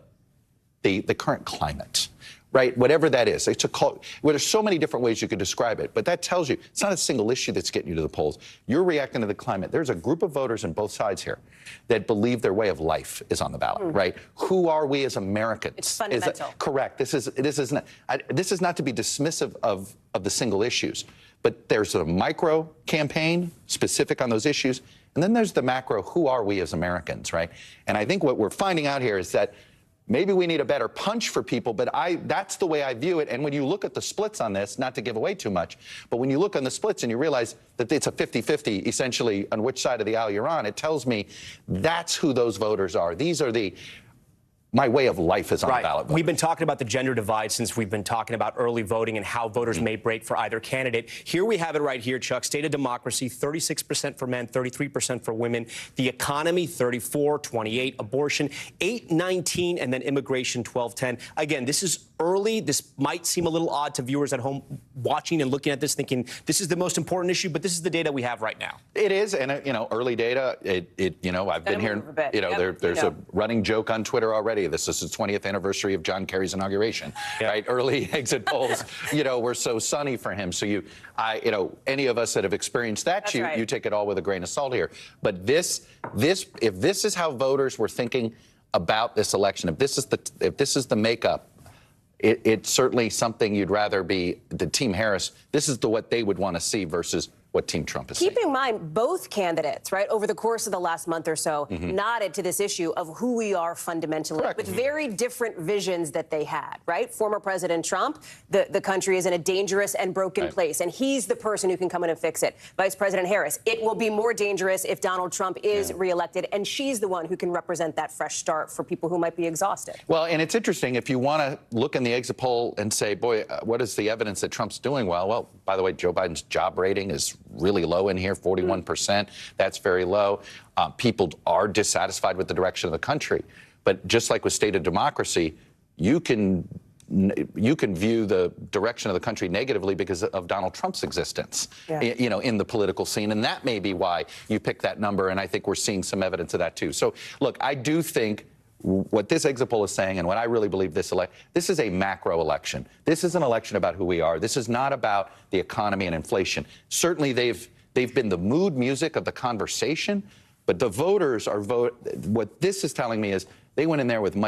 current climate. Right, whatever that is. Well, there's so many different ways you could describe it, but that tells you it's not a single issue that's getting you to the polls. You're reacting to the climate. There's a group of voters on both sides here that believe their way of life is on the ballot, right? Who are we as Americans? It's fundamental. Correct. This is not to be dismissive of the single issues, but there's a micro campaign specific on those issues, and then there's the macro. Who are we as Americans, right? And I think what we're finding out here is that maybe we need a better punch for people, but that's the way I view it. And when you look at the splits on this, not to give away too much, but when you look on the splits and you realize that it's a 50-50 essentially on which side of the aisle you're on, it tells me that's who those voters are. These are my way of life is on the ballot. We've been talking about the gender divide since we've been talking about early voting and how voters may break for either candidate. Here we have it right here, Chuck. State of democracy, 36% for men, 33% for women. The economy, 34, 28. Abortion, 8, 19, and then immigration, 12, 10. Again, this is early. This might seem a little odd to viewers at home watching and looking at this thinking this is the most important issue, but this is the data we have right now. It is, and early data, I've been hearing, there's a running joke on Twitter already. This is the 20th anniversary of John Kerry's inauguration, right? Early exit polls, were so sunny for him. So any of us that have experienced that, you take it all with a grain of salt here. But if this is how voters were thinking about this election, if this is the makeup, it's certainly something you'd rather be the Team Harris. This is what they would want to see versus what Team Trump is saying. Keep in mind, both candidates, right, over the course of the last month or so, nodded to this issue of who we are fundamentally, with very different visions that they had, right? Former President Trump, the country is in a dangerous and broken place, and he's the person who can come in and fix it. Vice President Harris, it will be more dangerous if Donald Trump is reelected, and she's the one who can represent that fresh start for people who might be exhausted. Well, and it's interesting, if you want to look in the exit poll and say, boy, what is the evidence that Trump's doing well? Well, by the way, Joe Biden's job rating is really low in here, 41%. That's very low. People are dissatisfied with the direction of the country. But just like with state of democracy, you can view the direction of the country negatively because of Donald Trump's existence, in the political scene. And that may be why you pick that number. And I think we're seeing some evidence of that, too. So, look, I do think what this exit poll is saying, and what I really believe this is a macro election. This is an election about who we are. This is not about the economy and inflation. Certainly, they've been the mood music of the conversation, but the voters are what this is telling me is they went in there with a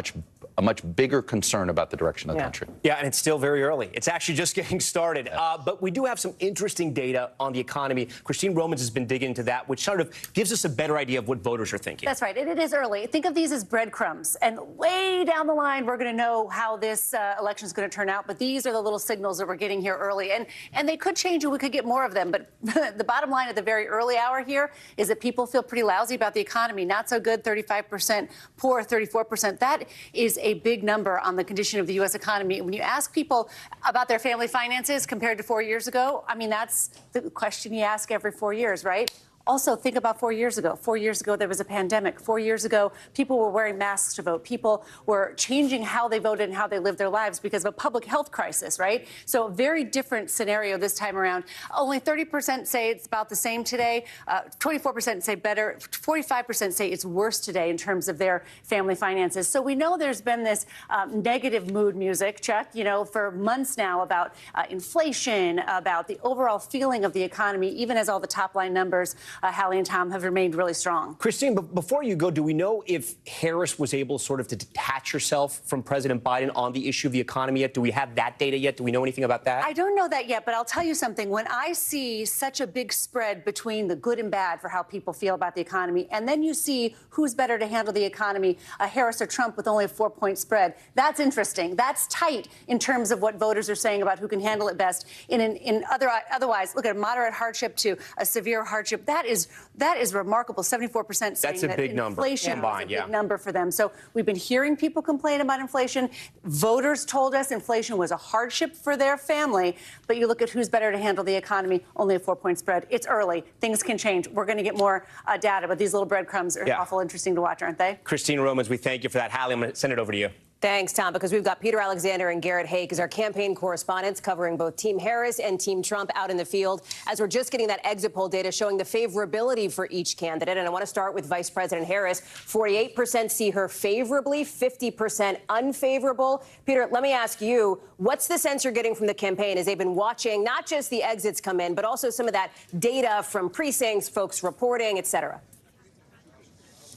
much bigger concern about the direction of the country. Yeah, and it's still very early. It's actually just getting started. But we do have some interesting data on the economy. Christine Romans has been digging into that, which sort of gives us a better idea of what voters are thinking. That's right. And it is early. Think of these as breadcrumbs. And way down the line, we're going to know how this election is going to turn out. But these are the little signals that we're getting here early. And they could change and we could get more of them. But the bottom line at the very early hour here is that people feel pretty lousy about the economy. Not so good, 35%, poor, 34%. That is a big number on the condition of the U.S. economy. When you ask people about their family finances compared to 4 years ago, I mean, that's the question you ask every 4 years, right? Also, think about 4 years ago. 4 years ago, there was a pandemic. 4 years ago, people were wearing masks to vote. People were changing how they voted and how they lived their lives because of a public health crisis, right? So a very different scenario this time around. Only 30% say it's about the same today. 24% say better. 45% say it's worse today in terms of their family finances. So we know there's been this negative mood music, Chuck, for months now about inflation, about the overall feeling of the economy, even as all the top line numbers Hallie and Tom have remained really strong. Christine, but before you go, do we know if Harris was able sort of to detach herself from President Biden on the issue of the economy yet? Do we have that data yet? Do we know anything about that? I don't know that yet, but I'll tell you something. When I see such a big spread between the good and bad for how people feel about the economy, and then you see who's better to handle the economy, Harris or Trump with only a 4-point spread, that's interesting. That's tight in terms of what voters are saying about who can handle it best. Otherwise, look at a moderate hardship to a severe hardship. That is remarkable. 74% saying that's a that big number. Inflation Combined, was a big number for them. So we've been hearing people complain about inflation. Voters told us inflation was a hardship for their family. But you look at who's better to handle the economy, only a 4-point spread. It's early. Things can change. We're going to get more data, but these little breadcrumbs are awful interesting to watch, aren't they? Christine Romans, we thank you for that. Hallie, I'm going to send it over to you. Thanks, Tom, because we've got Peter Alexander and Garrett Haake as our campaign correspondents covering both Team Harris and Team Trump out in the field as we're just getting that exit poll data showing the favorability for each candidate. And I want to start with Vice President Harris. 48% see her favorably, 50% unfavorable. Peter, let me ask you, what's the sense you're getting from the campaign as they've been watching not just the exits come in, but also some of that data from precincts, folks reporting, et cetera?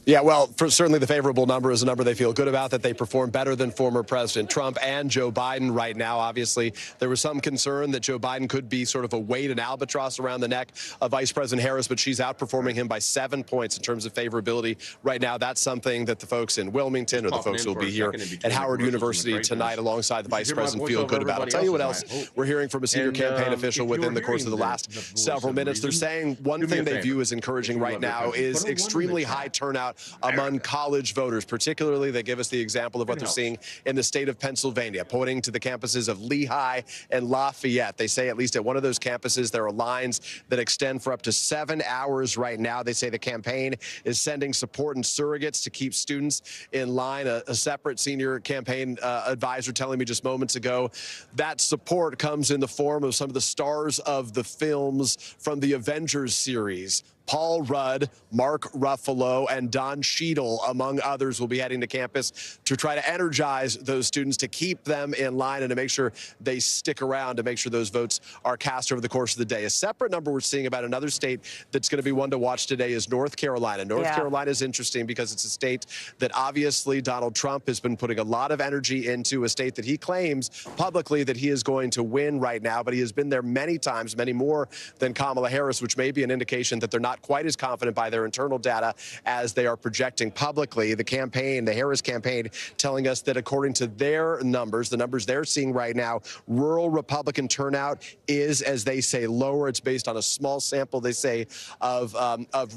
Yeah, well, certainly the favorable number is a number they feel good about, that they perform better than former President Trump and Joe Biden right now. Obviously, there was some concern that Joe Biden could be sort of a weight, an albatross around the neck of Vice President Harris, but she's outperforming him by 7 points in terms of favorability right now. That's something that the folks in Wilmington or the folks who will be here at Howard University tonight alongside the Vice President feel good about. I'll tell you what else we're hearing from a senior campaign official within the course of the last several minutes. They're saying one thing they view as encouraging right now is extremely high turnout among college voters. Particularly, they give us the example of what they're seeing in the state of Pennsylvania, pointing to the campuses of Lehigh and Lafayette. They say at least at one of those campuses, there are lines that extend for up to 7 hours right now. They say the campaign is sending support and surrogates to keep students in line. A separate senior campaign advisor telling me just moments ago that support comes in the form of some of the stars of the films from the Avengers series. Paul Rudd, Mark Ruffalo, and Don Cheadle, among others, will be heading to campus to try to energize those students, to keep them in line and to make sure they stick around, to make sure those votes are cast over the course of the day. A separate number we're seeing about another state that's going to be one to watch today is North Carolina. North Carolina is interesting because it's a state that obviously Donald Trump has been putting a lot of energy into, a state that he claims publicly that he is going to win right now, but he has been there many times, many more than Kamala Harris, which may be an indication that they're not quite as confident by their internal data as they are projecting publicly. The campaign, the Harris campaign, telling us that according to their numbers, the numbers they're seeing right now, rural Republican turnout is, as they say, lower. It's based on a small sample, they say, of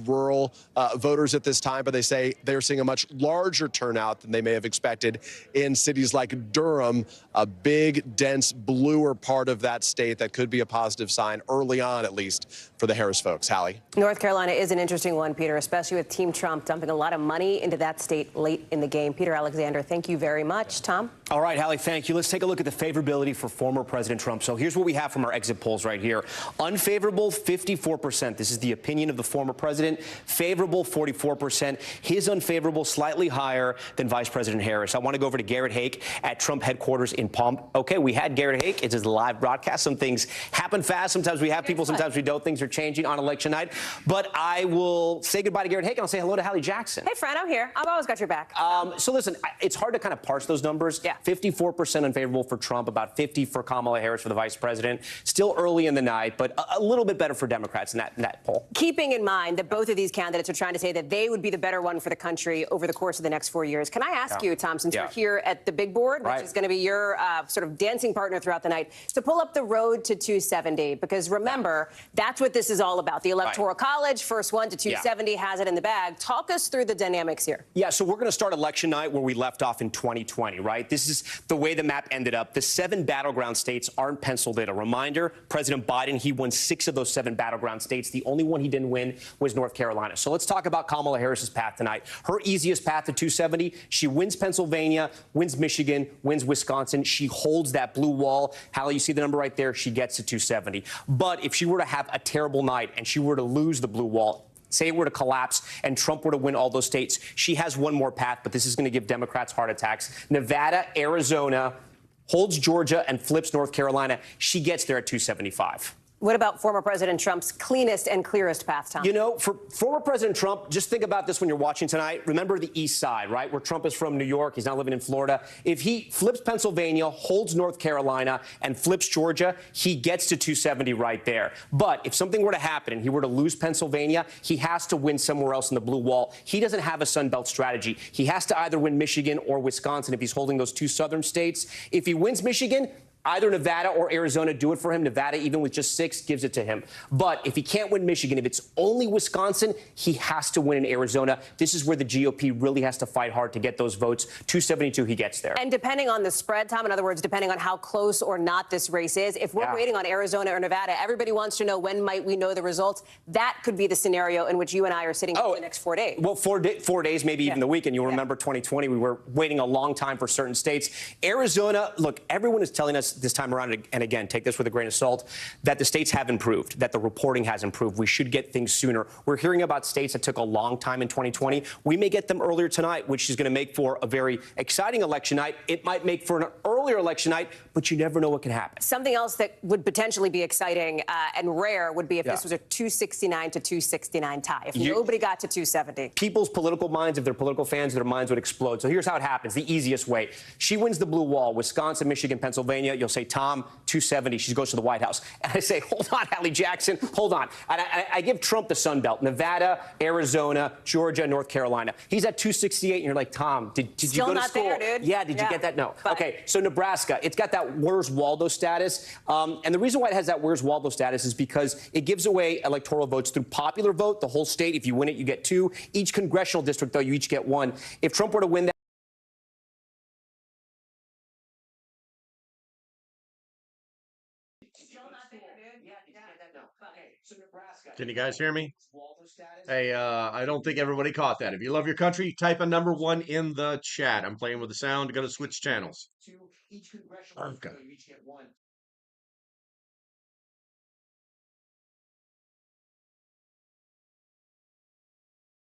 rural voters at this time, but they say they're seeing a much larger turnout than they may have expected in cities like Durham, a big, dense, bluer part of that state that could be a positive sign early on, at least, for the Harris folks. Hallie? North Carolina is an interesting one, Peter, especially with Team Trump dumping a lot of money into that state late in the game. Peter Alexander, thank you very much. Tom? All right, Hallie, thank you. Let's take a look at the favorability for former President Trump. So here's what we have from our exit polls right here. Unfavorable, 54%. This is the opinion of the former president. Favorable, 44%. His unfavorable, slightly higher than Vice President Harris. I want to go over to Garrett Haake at Trump headquarters in Palm. Okay, we had Garrett Haake. It's his live broadcast. Some things happen fast. Sometimes we have people, sometimes we don't. Things are changing on election night. But I will say goodbye to Garrett Haake and I'll say hello to Hallie Jackson. Hey, friend, I'm here. I've always got your back. So listen, it's hard to kind of parse those numbers. Yeah. 54% unfavorable for Trump, about 50 for Kamala Harris for the vice president. Still early in the night, but a little bit better for Democrats in that poll. Keeping in mind that both of these candidates are trying to say that they would be the better one for the country over the course of the next 4 years. Can I ask you, Tom, since you're here at the big board, which is going to be your sort of dancing partner throughout the night, to pull up the road to 270? Because remember, that's what this is all about. The Electoral College, first one to 270, has it in the bag. Talk us through the dynamics here. Yeah, so we're going to start election night where we left off in 2020, right? This is the way the map ended up. The 7 battleground states aren't penciled in. A reminder, President Biden, he won 6 of those 7 battleground states. The only one he didn't win was North Carolina. So let's talk about Kamala Harris's path tonight. Her easiest path to 270, she wins Pennsylvania, wins Michigan, wins Wisconsin. She holds that blue wall. Hallie, you see the number right there? She gets to 270. But if she were to have a terrible night and she were to lose the blue wall, say it were to collapse and Trump were to win all those states, she has one more path, but this is going to give Democrats heart attacks. Nevada, Arizona, holds Georgia and flips North Carolina. She gets there at 275. What about former President Trump's cleanest and clearest path, Tom? You know, for former President Trump, just think about this when you're watching tonight. Remember the East Side, right, where Trump is from New York. He's now living in Florida. If he flips Pennsylvania, holds North Carolina, and flips Georgia, he gets to 270 right there. But if something were to happen and he were to lose Pennsylvania, he has to win somewhere else in the blue wall. He doesn't have a Sun Belt strategy. He has to either win Michigan or Wisconsin if he's holding those 2 southern states. If he wins Michigan, Either Nevada or Arizona do it for him. Nevada, even with just 6, gives it to him. But if he can't win Michigan, if it's only Wisconsin, he has to win in Arizona. This is where the GOP really has to fight hard to get those votes. 272, he gets there. And depending on the spread, Tom, in other words, depending on how close or not this race is, if we're waiting on Arizona or Nevada, everybody wants to know when might we know the results. That could be the scenario in which you and I are sitting for the next 4 days. Well, 4 days, maybe even the weekend. You'll remember 2020, we were waiting a long time for certain states. Arizona, look, everyone is telling us this time around, and again, take this with a grain of salt, that the states have improved, that the reporting has improved. We should get things sooner. We're hearing about states that took a long time in 2020. We may get them earlier tonight, which is going to make for a very exciting election night. It might make for an earlier election night, but you never know what can happen. Something else that would potentially be exciting and rare would be if this was a 269 to 269 tie. If nobody got to 270. People's political minds, if they're political fans, their minds would explode. So here's how it happens, the easiest way. She wins the blue wall, Wisconsin, Michigan, Pennsylvania. You'll say, Tom, 270. She goes to the White House. And I say, hold on, Hallie Jackson, hold on. And I give Trump the Sun Belt, Nevada, Arizona, Georgia, North Carolina. He's at 268, and you're like, Tom, did you go to school? Still not there, dude. Yeah, did you get that? No. Okay, so Nebraska, it's got that Where's Waldo status. And the reason why it has that Where's Waldo status is because it gives away electoral votes through popular vote, the whole state. If you win it, you get 2. Each congressional district, though, you each get 1. If Trump were to win that, Can you guys hear me? Hey, I don't think everybody caught that. If you love your country, type a number 1 in the chat. I'm playing with the sound. Going to switch channels. Okay.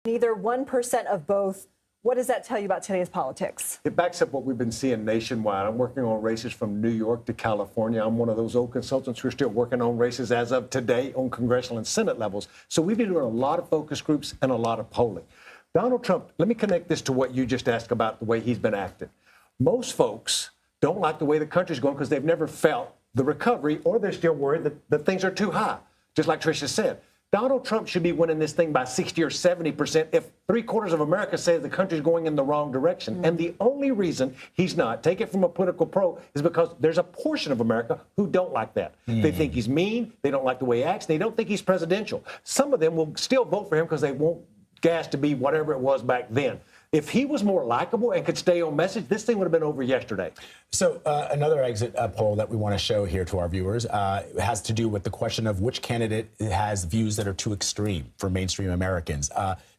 Neither 1% of both. What does that tell you about today's politics? It backs up what we've been seeing nationwide. I'm working on races from New York to California. I'm one of those old consultants who are still working on races as of today on congressional and Senate levels. So we've been doing a lot of focus groups and a lot of polling. Donald Trump, let me connect this to what you just asked about the way he's been acting. Most folks don't like the way the country's going because they've never felt the recovery, or they're still worried that things are too high, just like Tricia said. Donald Trump should be winning this thing by 60 or 70% if 3/4 of America says the country's going in the wrong direction. And the only reason he's not, take it from a political pro, is because there's a portion of America who don't like that. They think he's mean. They don't like the way he acts. They don't think he's presidential. Some of them will still vote for him because they want gas to be whatever it was back then. If he was more likable and could stay on message, this thing would have been over yesterday. So another exit poll that we want to show here to our viewers has to do with the question of which candidate has views that are too extreme for mainstream Americans.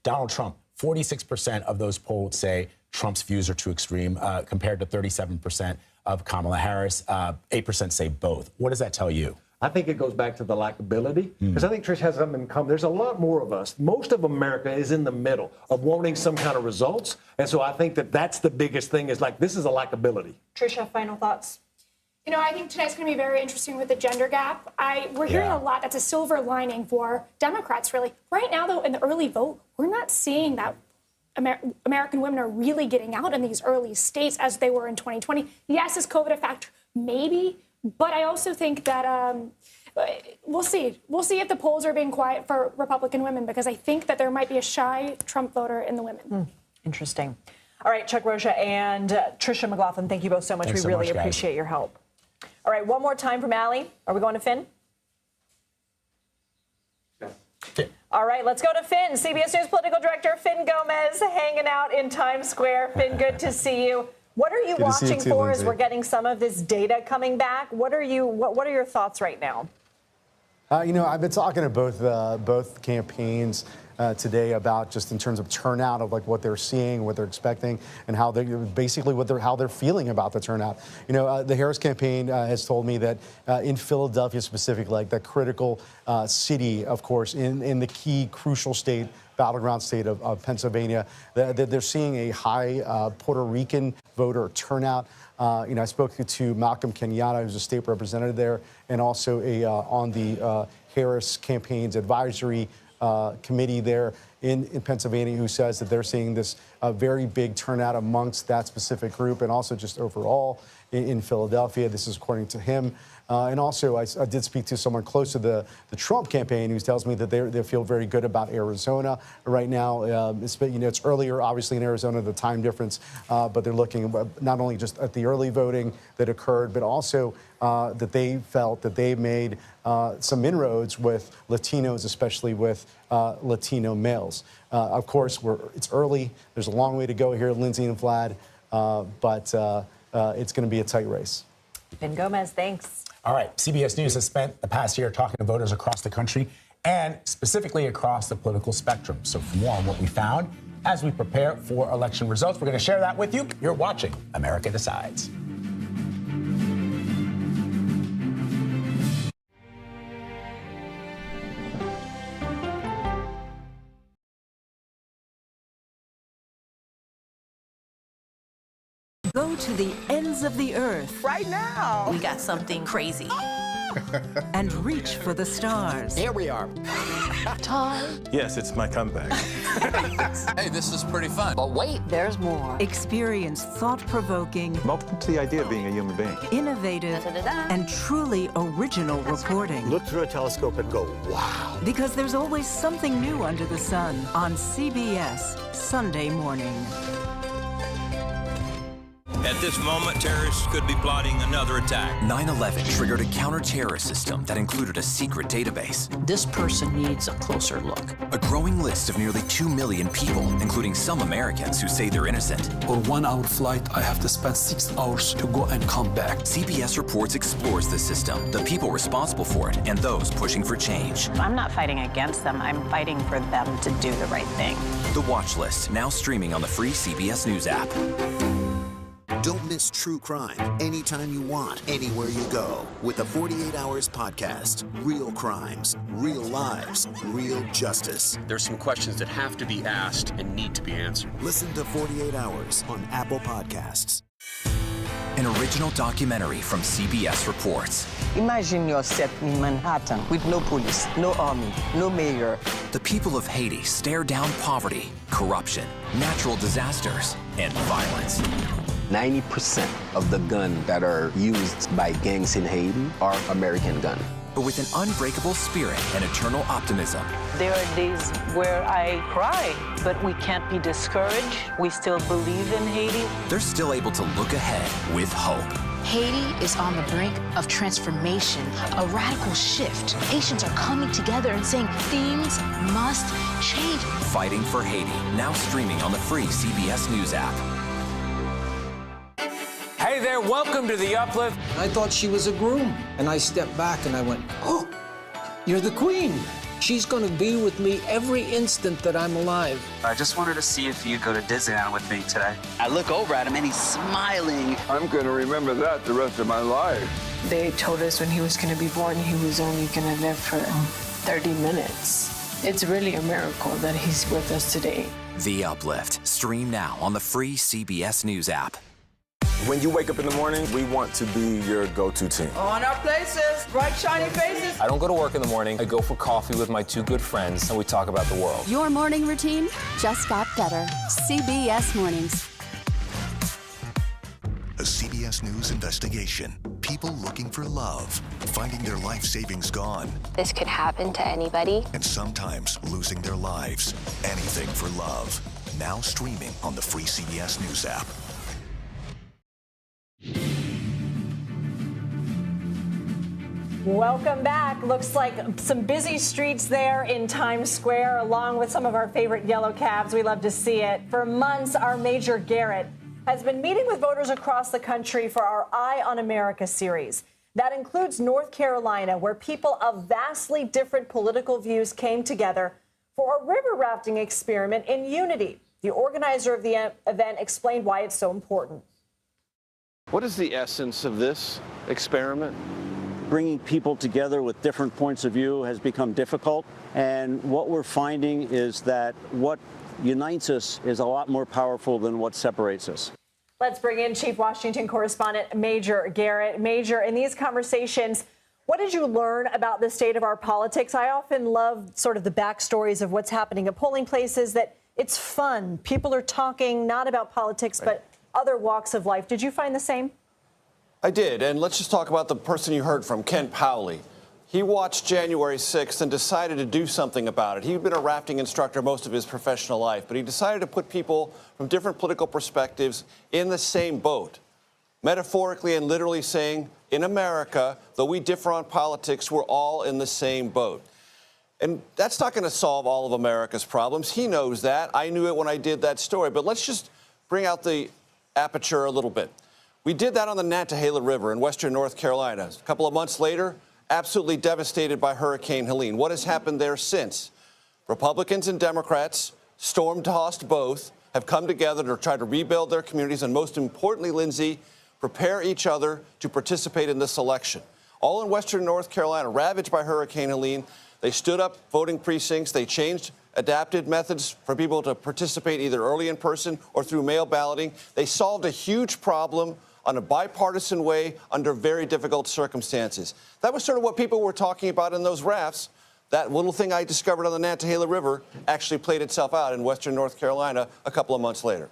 Donald Trump, 46% of those polled say Trump's views are too extreme, compared to 37% of Kamala Harris. 8% say both. What does that tell you? I think it goes back to the likability, because I think Trish has something in common. There's a lot more of us. Most of America is in the middle of wanting some kind of results. And so I think that that's the biggest thing, is like, this is a likability. Tricia, final thoughts? You know, I think tonight's going to be very interesting with the gender gap. We're hearing a lot. That's a silver lining for Democrats, really. Right now, though, in the early vote, we're not seeing that American women are really getting out in these early states as they were in 2020. Yes, is COVID a factor? Maybe. But I also think that we'll see. We'll see if the polls are being quiet for Republican women, because I think that there might be a shy Trump voter in the women. Interesting. All right, Chuck Rocha and Tricia McLaughlin, thank you both so much. Thanks we so really much, guys. appreciate your help. All right, one more time from Allie. Are we going to Finn? All right, let's go to Finn. CBS News political director Finn Gomez hanging out in Times Square. Finn, good to see you. What are you watching for as we're getting some of this data coming back? What are your thoughts right now? You know, I've been talking to both campaigns today about just in terms of turnout of like what they're seeing, what they're expecting, and how they basically how they're feeling about the turnout. You know, the Harris campaign has told me that in Philadelphia specifically, like that critical city, of course, in the key crucial state, battleground state of Pennsylvania, that they're seeing a high Puerto Rican voter turnout. You know, I spoke to Malcolm Kenyatta, who's a state representative there, and also on the Harris campaign's advisory committee there. in Pennsylvania who says that they're seeing this very big turnout amongst that specific group, and also just overall in Philadelphia. This is according to him. And also, I did speak to someone close to the Trump campaign who tells me that they feel very good about Arizona right now. It's earlier, obviously, in Arizona, the time difference, but they're looking not only just at the early voting that occurred, but also that they felt that they made some inroads with Latinos, especially with Latino males. Of course, it's early. There's a long way to go here, Lindsay and Vlad, but it's going to be a tight race. Finn Gomez, thanks. All right, CBS News has spent the past year talking to voters across the country and specifically across the political spectrum. So for more on what we found as we prepare for election results, we're going to share that with you. You're watching America Decides. Go to the ends of the earth. Right now. We got something crazy. And reach for the stars. Here we are. Tom. Yes, it's my comeback. Hey, this is pretty fun. But wait, there's more. Experience thought-provoking. Welcome to the idea of being a human being. Innovative and truly original reporting. Look through a telescope and go, wow. Because there's always something new under the sun on CBS Sunday morning. At this moment, terrorists could be plotting another attack. 9/11 triggered a counter-terrorist system that included a secret database. This person needs a closer look. A growing list of nearly 2 million people, including some Americans who say they're innocent. For 1 hour flight, I have to spend 6 hours to go and come back. CBS Reports explores the system, the people responsible for it, and those pushing for change. I'm not fighting against them. I'm fighting for them to do the right thing. The Watch List, now streaming on the free CBS News app. Don't miss true crime anytime you want, anywhere you go. With the 48 Hours podcast. Real crimes, real lives, real justice. There's some questions that have to be asked and need to be answered. Listen to 48 Hours on Apple Podcasts. An original documentary from CBS Reports. Imagine yourself in Manhattan with no police, no army, no mayor. The people of Haiti stare down poverty, corruption, natural disasters, and violence. 90% of the guns that are used by gangs in Haiti are American guns. But with an unbreakable spirit and eternal optimism. There are days where I cry, but we can't be discouraged. We still believe in Haiti. They're still able to look ahead with hope. Haiti is on the brink of transformation, a radical shift. Nations are coming together and saying things must change. Fighting for Haiti, now streaming on the free CBS News app. Hey there, welcome to The Uplift. I thought she was a groom, and I stepped back and I went, oh, you're the queen. She's going to be with me every instant that I'm alive. I just wanted to see if you'd go to Disneyland with me today. I look over at him and he's smiling. I'm going to remember that the rest of my life. They told us when he was going to be born, he was only going to live for 30 minutes. It's really a miracle that he's with us today. The Uplift. Stream now on the free CBS News app. When you wake up in the morning, we want to be your go-to team. On our places, bright, shiny faces. I don't go to work in the morning. I go for coffee with my two good friends, and we talk about the world. Your morning routine just got better. CBS Mornings. A CBS News investigation. People looking for love, finding their life savings gone. This could happen to anybody. And sometimes losing their lives. Anything for love. Now streaming on the free CBS News app. Welcome back. Looks like some busy streets there in Times Square, along with some of our favorite yellow cabs. We love to see it. For months, our Major Garrett has been meeting with voters across the country for our Eye on America series. That includes North Carolina, where people of vastly different political views came together for a river rafting experiment in unity. The organizer of the event explained why it's so important. What is the essence of this experiment? Bringing people together with different points of view has become difficult. And what we're finding is that what unites us is a lot more powerful than what separates us. Let's bring in Chief Washington correspondent Major Garrett. Major, in these conversations, What did you learn about the state of our politics? I often love sort of the backstories of what's happening at polling places, that it's fun. People are talking not about politics, but other walks of life. Did you find the same? I did, and let's just talk about the person you heard from, Ken Powley. He watched January 6th and decided to do something about it. He'd been a rafting instructor most of his professional life, but he decided to put people from different political perspectives in the same boat, metaphorically and literally saying, in America, though we differ on politics, we're all in the same boat. And that's not going to solve all of America's problems. He knows that. I knew it when I did that story. But let's just bring out the aperture a little bit. We did that on the Nantahala River in western North Carolina. A couple of months later, absolutely devastated by Hurricane Helene. What has happened there since? Republicans and Democrats, storm-tossed both, have come together to try to rebuild their communities and, most importantly, Lindsay, prepare each other to participate in this election. All in western North Carolina, ravaged by Hurricane Helene. They stood up voting precincts. They changed, adapted methods for people to participate either early in person or through mail balloting. They solved a huge problem on a bipartisan way under very difficult circumstances. That was sort of what people were talking about in those rafts. That little thing I discovered on the Nantahala River actually played itself out in western North Carolina a couple of months later.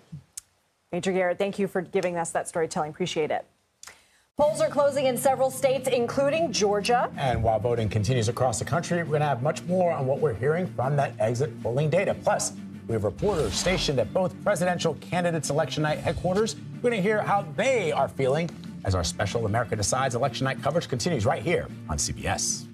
Major Garrett, thank you for giving us that storytelling. Appreciate it. Polls are closing in several states, including Georgia. And while voting continues across the country, we're going to have much more on what we're hearing from that exit polling data. Plus, we have reporters stationed at both presidential candidates' election night headquarters. We're going to hear how they are feeling as our special America Decides election night coverage continues right here on CBS.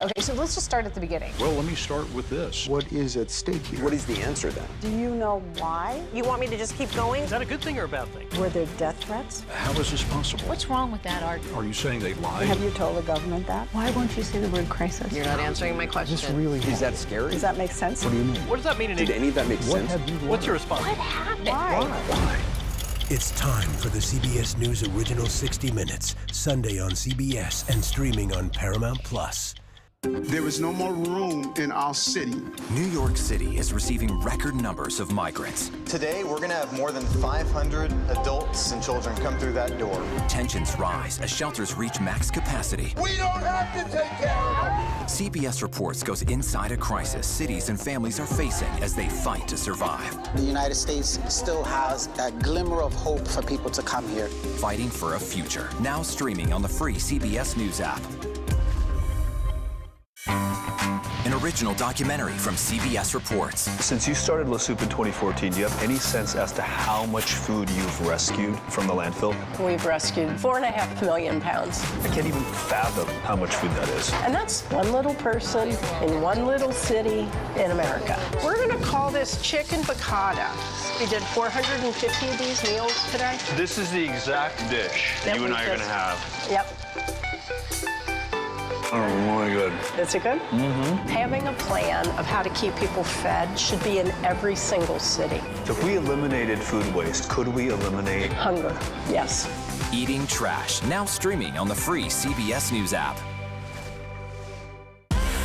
Okay, so let's just start at the beginning. Well, let me start with this. What is at stake here? What is the answer then? Do you know why? You want me to just keep going? Is that a good thing or a bad thing? Were there death threats? How is this possible? What's wrong with that argument? Are you saying they lied? Have you told the government that? Why won't you say the word crisis? You're not answering my question. This really is that scary? Does that make sense? What do you mean? What does that mean in Did any of that make sense? What's your response? What happened? Why? It's time for the CBS News Original 60 Minutes, Sunday on CBS and streaming on Paramount+. There is no more room in our city. New York City is receiving record numbers of migrants. Today, we're going to have more than 500 adults and children come through that door. Tensions rise as shelters reach max capacity. We don't have to take care of them. CBS Reports goes inside a crisis cities and families are facing as they fight to survive. The United States still has that glimmer of hope for people to come here. Fighting for a future. Now streaming on the free CBS News app. An original documentary from CBS Reports. Since you started La Soup in 2014, do you have any sense as to how much food you've rescued from the landfill? We've rescued 4.5 million pounds. I can't even fathom how much food that is. And that's one little person in one little city in America. We're going to call this chicken piccata. We did 450 of these meals today. This is the exact dish that you and I are going to have. Yep. Oh, really good. Is it good? Mm-hmm. Having a plan of how to keep people fed should be in every single city. So if we eliminated food waste, could we eliminate hunger? Yes. Eating Trash, now streaming on the free CBS News app.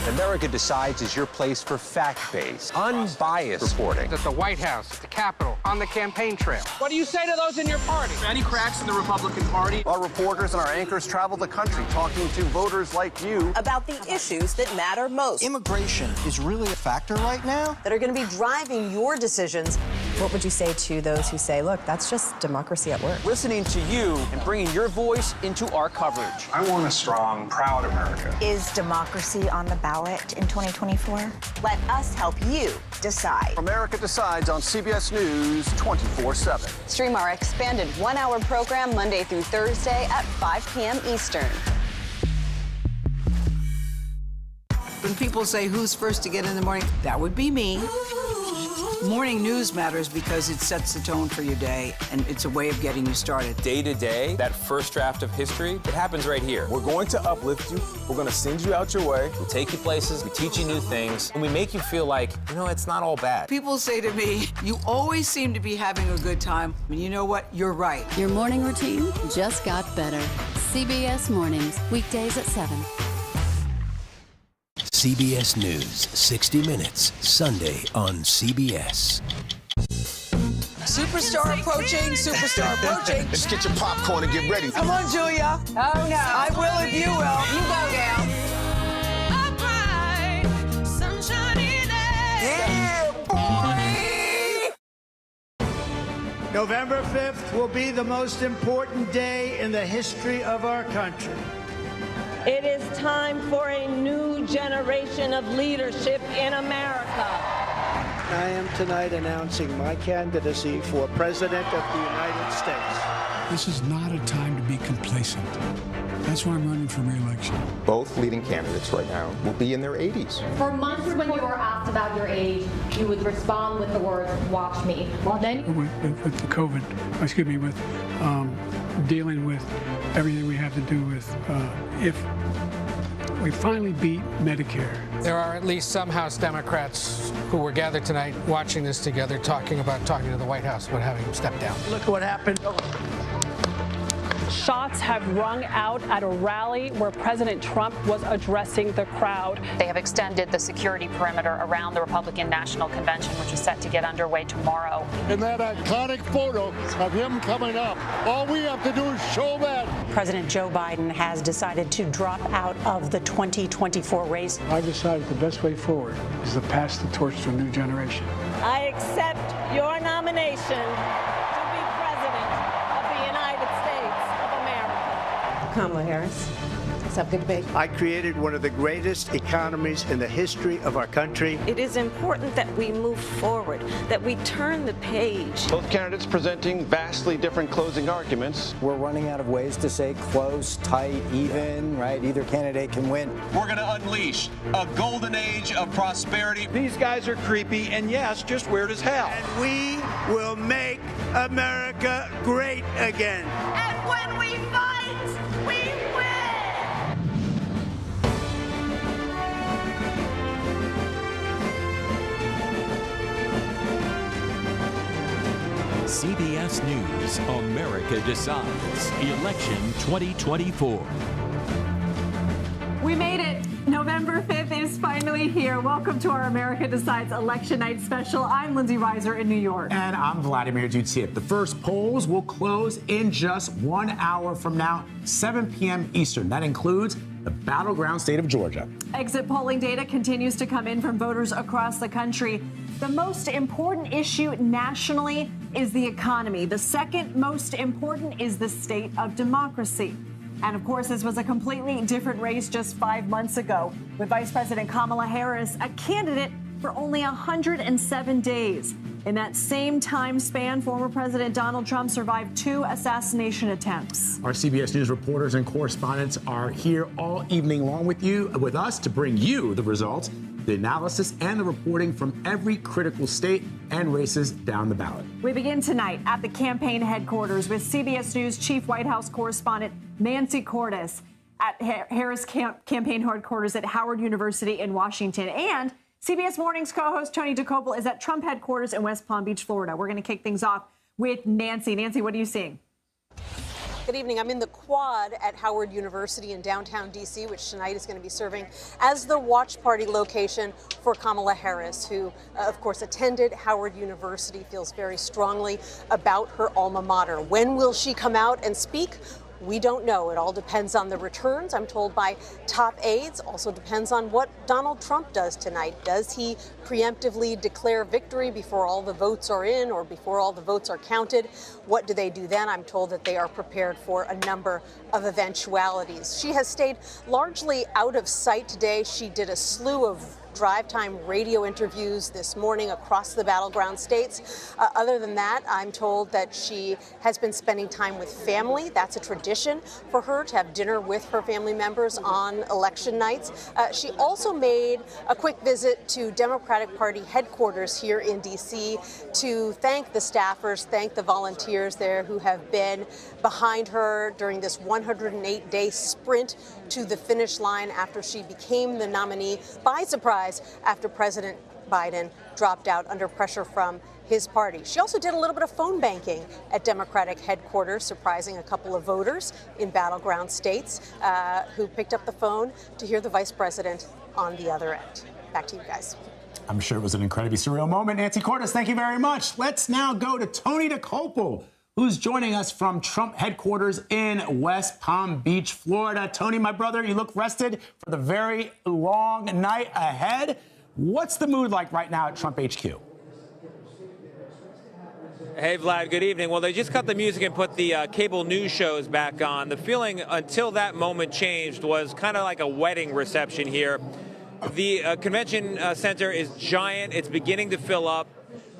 America Decides is your place for fact-based, unbiased reporting. At the White House, at the Capitol, on the campaign trail. What do you say to those in your party? Any cracks in the Republican Party? Our reporters and our anchors travel the country talking to voters like you about the issues that matter most. Immigration is really a factor right now that are going to be driving your decisions. What would you say to those who say, look, that's just democracy at work? Listening to you and bringing your voice into our coverage. I want a strong, proud America. Is democracy on the ballot in 2024? Let us help you decide. America Decides on CBS News 24/7. Stream our expanded one-hour program Monday through Thursday at 5 p.m. Eastern. When people say who's first to get in the morning, that would be me. Morning news matters because it sets the tone for your day, and it's a way of getting you started. Day to day, that first draft of history, it happens right here. We're going to uplift you. We're going to send you out your way. We take you places, we teach you new things, and we make you feel like, it's not all bad. People say to me, you always seem to be having a good time. And you know what? You're right. Your morning routine just got better. CBS Mornings, weekdays at 7. CBS News, 60 Minutes, Sunday on CBS. Superstar approaching, superstar approaching. Just get your popcorn and get ready. Come on, Julia. Oh, no. I will if you will. You go down. Yeah, boy! November 5th will be the most important day in the history of our country. It is time for a new generation of leadership in America. I am tonight announcing my candidacy for President of the United States. This is not a time to be complacent. That's why I'm running for re-election. Both leading candidates right now will be in their 80s. For months when you were asked about your age, you would respond with the words, watch me. Well, then... With the COVID, with dealing with everything we have to do with if we finally beat Medicare. There are at least some House Democrats who were gathered tonight watching this together, talking to the White House about having him step down. Look what happened. Shots have rung out at a rally where President Trump was addressing the crowd. They have extended the security perimeter around the Republican National Convention, which is set to get underway tomorrow. In that iconic photo of him coming up, all we have to do is show that. President Joe Biden has decided to drop out of the 2024 race. I decided the best way forward is to pass the torch to a new generation. I accept your nomination. Kamala Harris. It's up to debate. I created one of the greatest economies in the history of our country. It is important that we move forward, that we turn the page. Both candidates presenting vastly different closing arguments. We're running out of ways to say close, tight, even, right? Either candidate can win. We're going to unleash a golden age of prosperity. These guys are creepy and, yes, just weird as hell. And we will make America great again. And when we fight, we win! CBS News, America Decides, Election 2024. We made it. November 5th is finally here. Welcome to our America Decides Election Night special. I'm Lindsay Reiser in New York. And I'm Vladimir Dutsiep. The first polls will close in just 1 hour from now, 7 p.m. Eastern. That includes the battleground state of Georgia. Exit polling data continues to come in from voters across the country. The most important issue nationally is the economy. The second most important is the state of democracy. And of course, this was a completely different race just 5 months ago, with Vice President Kamala Harris a candidate for only 107 days. In that same time span, former President Donald Trump survived 2 assassination attempts. Our CBS News reporters and correspondents are here all evening long with us to bring you the results, the analysis, and the reporting from every critical state and races down the ballot. We begin tonight at the campaign headquarters with CBS News Chief White House correspondent Nancy Cordes at Harris campaign headquarters at Howard University in Washington. And CBS Mornings co-host Tony Dokoupil is at Trump headquarters in West Palm Beach, Florida. We're going to kick things off with Nancy. Nancy, what are you seeing? Good evening. I'm in the quad at Howard University in downtown D.C., which tonight is going to be serving as the watch party location for Kamala Harris, who, of course, attended Howard University, feels very strongly about her alma mater. When will she come out and speak? We don't know. It all depends on the returns, I'm told by top aides. Also depends on what Donald Trump does tonight. Does he preemptively declare victory before all the votes are in or before all the votes are counted? What do they do then? I'm told that they are prepared for a number of eventualities. She has stayed largely out of sight today. She did a slew of drive time radio interviews this morning across the battleground states. Other than that, I'm told that she has been spending time with family. That's a tradition for her to have dinner with her family members on election nights. She also made a quick visit to Democratic Party headquarters here in D.C. to thank the staffers, thank the volunteers there who have been behind her during this 108-day sprint to the finish line after she became the nominee by surprise after President Biden dropped out under pressure from his party. She also did a little bit of phone banking at Democratic headquarters, surprising a couple of voters in battleground states who picked up the phone to hear the vice president on the other end. Back to you guys. I'm sure it was an incredibly surreal moment. Nancy Cordes, thank you very much. Let's now go to Tony DeCopel, who's joining us from Trump headquarters in West Palm Beach, Florida. Tony, my brother, you look rested for the very long night ahead. What's the mood like right now at Trump HQ? Hey, Vlad, good evening. Well, they just cut the music and put the cable news shows back on. The feeling until that moment changed was kind of like a wedding reception here. The convention center is giant. It's beginning to fill up.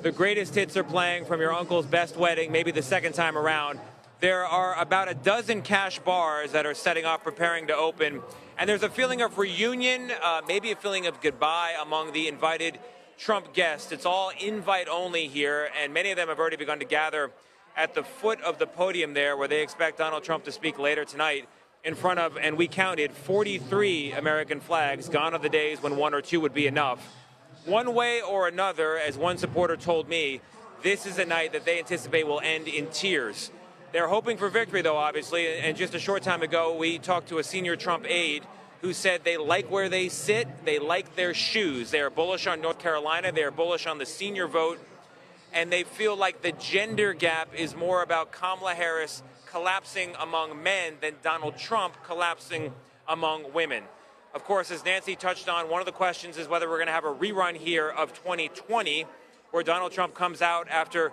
The greatest hits are playing from your uncle's best wedding, maybe the second time around. There are about a dozen cash bars that are setting up, preparing to open. And there's a feeling of reunion, maybe a feeling of goodbye among the invited Trump guests. It's all invite only here, and many of them have already begun to gather at the foot of the podium there, where they expect Donald Trump to speak later tonight in front of, and we counted, 43 American flags. Gone are the days when one or two would be enough. One way or another, as one supporter told me, this is a night that they anticipate will end in tears. They're hoping for victory, though, obviously, and just a short time ago, we talked to a senior Trump aide who said they like where they sit, they like their shoes. They are bullish on North Carolina, they are bullish on the senior vote, and they feel like the gender gap is more about Kamala Harris collapsing among men than Donald Trump collapsing among women. Of course, as Nancy touched on, one of the questions is whether we're going to have a rerun here of 2020, where Donald Trump comes out after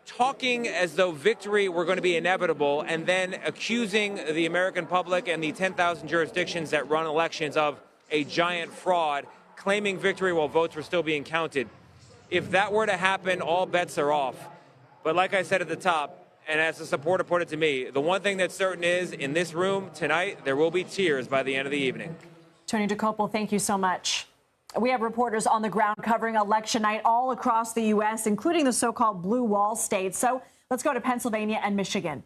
talking as though victory were going to be inevitable, and then accusing the American public and the 10,000 jurisdictions that run elections of a giant fraud, claiming victory while votes were still being counted. If that were to happen, all bets are off. But like I said at the top, and as a supporter put it to me, the one thing that's certain is, in this room tonight, there will be tears by the end of the evening. Tony DeCopel, thank you so much. We have reporters on the ground covering election night all across the U.S., including the so-called blue wall states. So let's go to Pennsylvania and Michigan.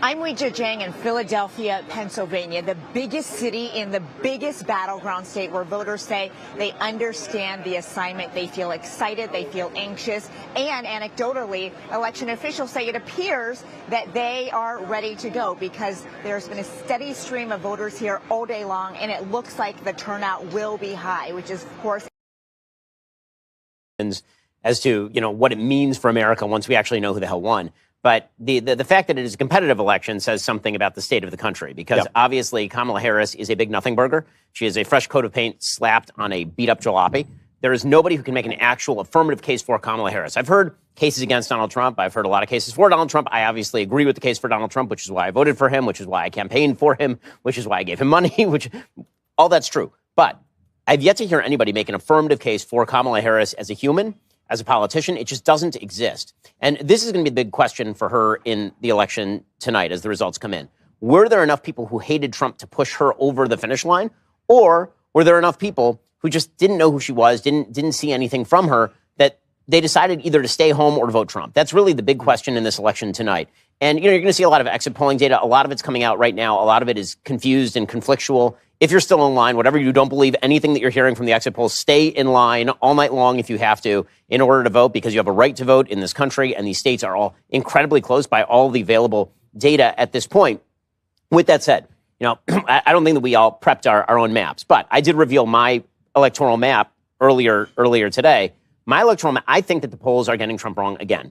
I'm Weijia Zhang in Philadelphia, Pennsylvania, the biggest city in the biggest battleground state, where voters say they understand the assignment. They feel excited, they feel anxious, and anecdotally, election officials say it appears that they are ready to go because there's been a steady stream of voters here all day long, and it looks like the turnout will be high, which is, of course, as to, what it means for America once we actually know who the hell won. But the fact that it is a competitive election says something about the state of the country, because obviously Kamala Harris is a big nothing burger. She is a fresh coat of paint slapped on a beat up jalopy. There is nobody who can make an actual affirmative case for Kamala Harris. I've heard cases against Donald Trump. I've heard a lot of cases for Donald Trump. I obviously agree with the case for Donald Trump, which is why I voted for him, which is why I campaigned for him, which is why I gave him money, all that's true. But I've yet to hear anybody make an affirmative case for Kamala Harris as a human, as a politician. It just doesn't exist. And this is going to be the big question for her in the election tonight as the results come in. Were there enough people who hated Trump to push her over the finish line? Or were there enough people who just didn't know who she was, didn't see anything from her, that they decided either to stay home or to vote Trump? That's really the big question in this election tonight. And, you're going to see a lot of exit polling data. A lot of it's coming out right now. A lot of it is confused and conflictual. If you're still in line, whatever you don't believe, anything that you're hearing from the exit polls, stay in line all night long if you have to in order to vote, because you have a right to vote in this country, and these states are all incredibly close by all the available data at this point. With that said, I don't think that we all prepped our own maps, but I did reveal my electoral map earlier today. My electoral map, I think that the polls are getting Trump wrong again.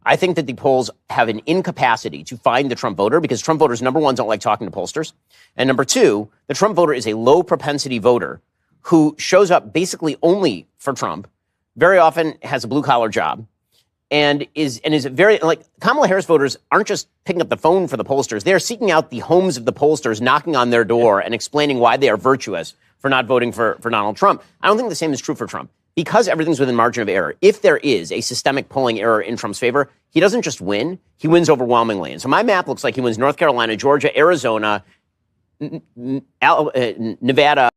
I think that the polls have an incapacity to find the Trump voter, because Trump voters, number one, don't like talking to pollsters. And number two, the Trump voter is a low propensity voter who shows up basically only for Trump, very often has a blue collar job, and is very, like, Kamala Harris voters aren't just picking up the phone for the pollsters. They're seeking out the homes of the pollsters, knocking on their door and explaining why they are virtuous for not voting for Donald Trump. I don't think the same is true for Trump. Because everything's within margin of error, if there is a systemic polling error in Trump's favor, he doesn't just win, he wins overwhelmingly. And so my map looks like he wins North Carolina, Georgia, Arizona, Nevada.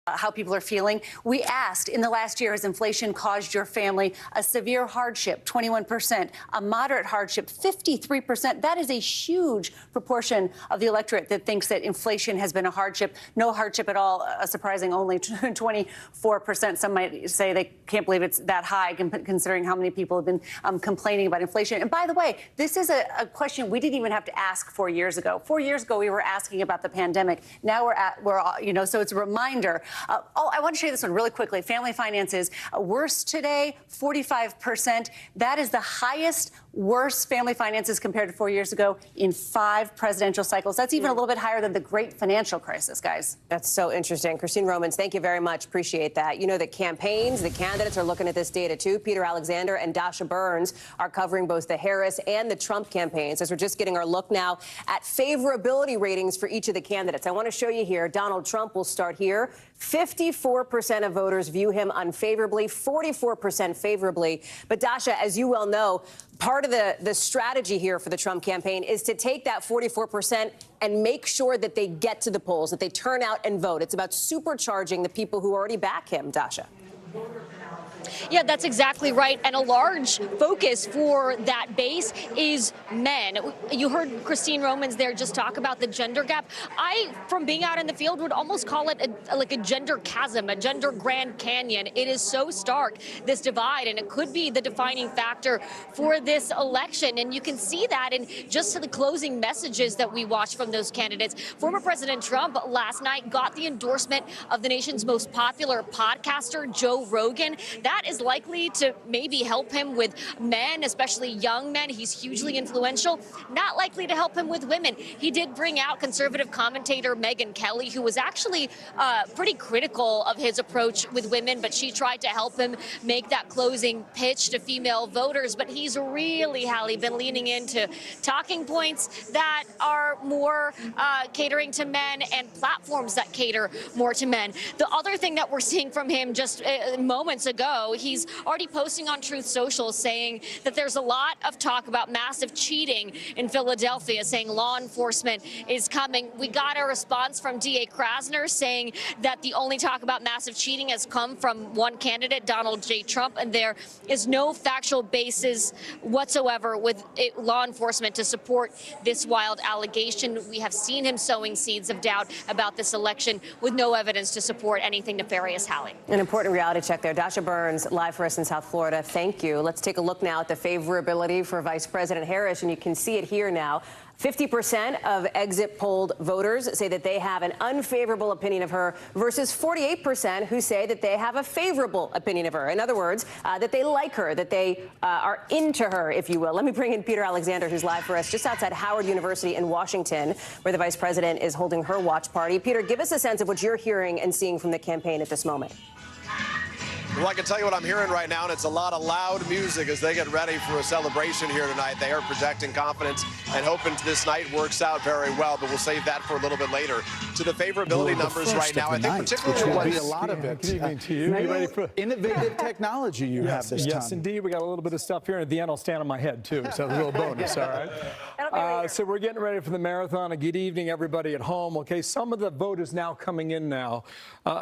How people are feeling. We asked in the last year, has inflation caused your family a severe hardship? 21%, a moderate hardship, 53%. That is a huge proportion of the electorate that thinks that inflation has been a hardship. No hardship at all, a surprising only 24%. Some might say they can't believe it's that high considering how many people have been complaining about inflation. And by the way, this is a question we didn't even have to ask 4 years ago. 4 years ago, we were asking about the pandemic. Now so it's a reminder. I want to show you this one really quickly. Family finances, worst today, 45%. That is the highest worst family finances compared to 4 years ago in 5 presidential cycles. That's even a little bit higher than the great financial crisis, guys. That's so interesting. Christine Romans, thank you very much. Appreciate that. You know, the campaigns, the candidates are looking at this data too. Peter Alexander and Dasha Burns are covering both the Harris and the Trump campaigns, as we're just getting our look now at favorability ratings for each of the candidates. I want to show you here. Donald Trump will start here. 54% of voters view him unfavorably, 44% favorably. But Dasha, as you well know, part of the strategy here for the Trump campaign is to take that 44% and make sure that they get to the polls, that they turn out and vote. It's about supercharging the people who already back him, Dasha. Yeah, that's exactly right. And a large focus for that base is men. You heard Christine Romans there just talk about the gender gap. I, from being out in the field, would almost call it like a gender chasm, a gender Grand Canyon. It is so stark, this divide, and it could be the defining factor for this election. And you can see that in just the closing messages that we watched from those candidates. Former President Trump last night got the endorsement of the nation's most popular podcaster, Joe Rogan. That is likely to maybe help him with men, especially young men. He's hugely influential. Not likely to help him with women. He did bring out conservative commentator Megyn Kelly, who was actually pretty critical of his approach with women, but she tried to help him make that closing pitch to female voters. But he's really, Hallie, been leaning into talking points that are more catering to men and platforms that cater more to men. The other thing that we're seeing from him just moments ago, he's already posting on Truth Social saying that there's a lot of talk about massive cheating in Philadelphia, saying law enforcement is coming. We got a response from D.A. Krasner saying that the only talk about massive cheating has come from one candidate, Donald J. Trump, and there is no factual basis whatsoever with law enforcement to support this wild allegation. We have seen him sowing seeds of doubt about this election with no evidence to support anything nefarious, Hallie. An important reality check there. Dasha Burns, live for us in South Florida. Thank you. Let's take a look now at the favorability for Vice President Harris, and you can see it here now. 50% of exit polled voters say that they have an unfavorable opinion of her versus 48% who say that they have a favorable opinion of her. In other words, that they like her, that they are into her, if you will. Let me bring in Peter Alexander, who's live for us just outside Howard University in Washington, where the vice president is holding her watch party. Peter, give us a sense of what you're hearing and seeing from the campaign at this moment. Well, I can tell you what I'm hearing right now, and it's a lot of loud music as they get ready for a celebration here tonight. They are projecting confidence and hoping this night works out very well, but we'll save that for a little bit later. To the favorability numbers right now, I think particularly what a lot of it. Good evening to you. You ready for innovative technology you have this time? Yes, indeed. We got a little bit of stuff here. At the end, I'll stand on my head, too, so a little bonus, all right? So we're getting ready for the marathon. Good evening, everybody at home. Okay, some of the vote is now coming in now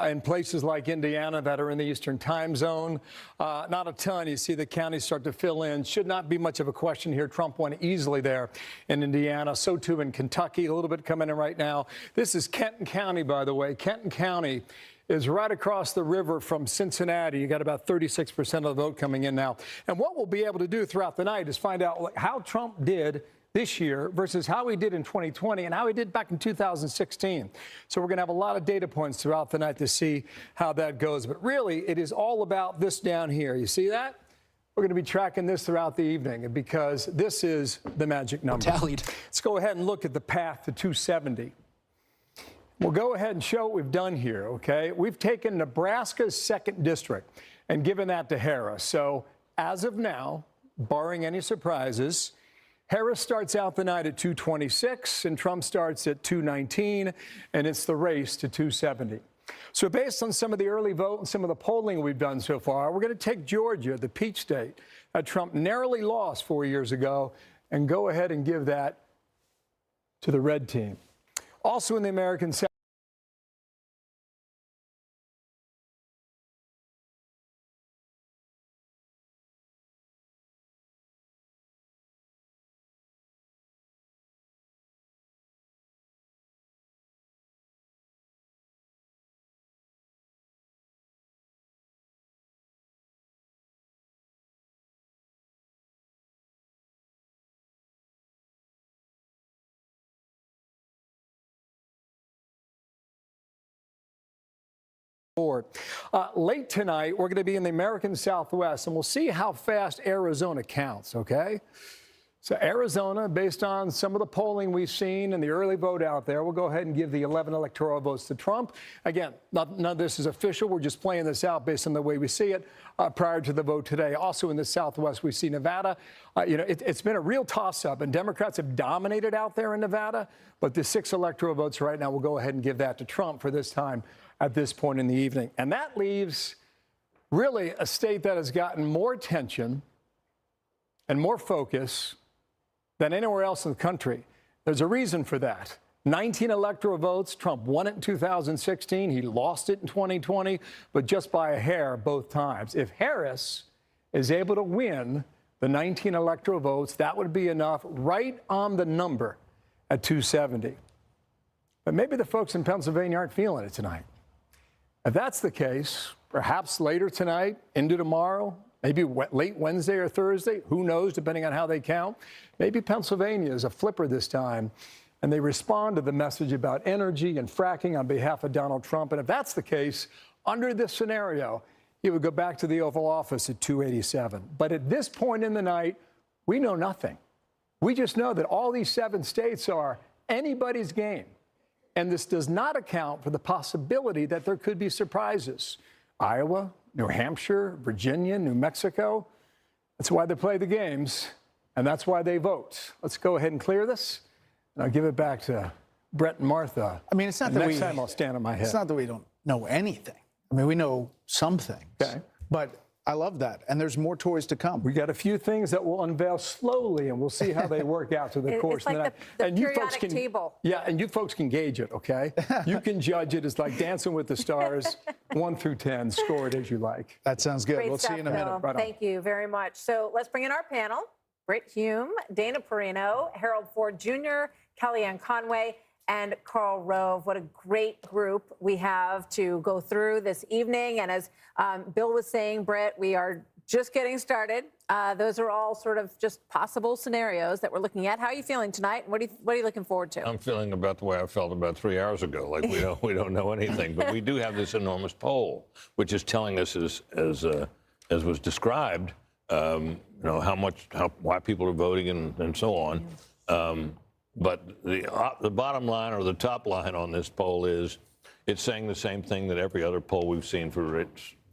in places like Indiana that are in the Eastern time zone. Not a ton. You see the counties start to fill in. Should not be much of a question here. Trump won easily there in Indiana. So, too, in Kentucky. A little bit coming in right now. This is Kenton County, by the way. Kenton County is right across the river from Cincinnati. You got about 36% of the vote coming in now. And what we'll be able to do throughout the night is find out how Trump did this year versus how he did in 2020 and how he did back in 2016. So we're going to have a lot of data points throughout the night to see how that goes. But really, it is all about this down here. You see that? We're going to be tracking this throughout the evening because this is the magic number. Tallied. Let's go ahead and look at the path to 270. We'll go ahead and show what we've done here, okay? We've taken Nebraska's 2nd district and given that to Harris. So as of now, barring any surprises, Harris starts out the night at 226, and Trump starts at 219, and it's the race to 270. So based on some of the early vote and some of the polling we've done so far, we're going to take Georgia, the peach state, that Trump narrowly lost 4 years ago, and go ahead and give that to the red team. Also in the American South. Late tonight, we're going to be in the American Southwest, and we'll see how fast Arizona counts, okay? So Arizona, based on some of the polling we've seen and the early vote out there, we'll go ahead and give the 11 electoral votes to Trump. Again, none of this is official. We're just playing this out based on the way we see it prior to the vote today. Also in the Southwest, we see Nevada. It's been a real toss-up, and Democrats have dominated out there in Nevada. But the 6 electoral votes right now, we'll go ahead and give that to Trump for this time at this point in the evening. And that leaves really a state that has gotten more attention and more focus than anywhere else in the country. There's a reason for that. 19 electoral votes. Trump won it in 2016. He lost it in 2020, but just by a hair both times. If Harris is able to win the 19 electoral votes, that would be enough, right on the number at 270. But maybe the folks in Pennsylvania aren't feeling it tonight. If that's the case, perhaps later tonight, into tomorrow, maybe late Wednesday or Thursday, who knows, depending on how they count. Maybe Pennsylvania is a flipper this time, and they respond to the message about energy and fracking on behalf of Donald Trump. And if that's the case, under this scenario, he would go back to the Oval Office at 287. But at this point in the night, we know nothing. We just know that all these 7 states are anybody's game. And this does not account for the possibility that there could be surprises. Iowa, New Hampshire, Virginia, New Mexico. That's why they play the games, and that's why they vote. Let's go ahead and clear this, and I'll give it back to Brett and Martha. I mean, it's not that next time I'll stand on my head. It's not that we don't know anything. I mean, we know some things. Okay. But I love that, and there's more toys to come. We got a few things that will unveil slowly, and we'll see how they work out to the course of the night. And you folks can table. Yeah, and you folks can gauge it, okay? You can judge it. It's like Dancing with the Stars, 1 through 10. Score it as you like. That sounds good. Great We'll stuff, see you in a minute. Right. Thank you very much. So let's bring in our panel: Britt Hume, Dana Perino, Harold Ford Jr., Kellyanne Conway, and Karl Rove. What a great group we have to go through this evening. And as Bill was saying, Britt, we are just getting started. Those are all sort of just possible scenarios that we're looking at. How are you feeling tonight? What are you looking forward to? I'm feeling about the way I felt about 3 hours ago, like we don't know anything. But we do have this enormous poll, which is telling us, as was described, why people are voting and so on. But the bottom line, or the top line on this poll, is it's saying the same thing that every other poll we've seen for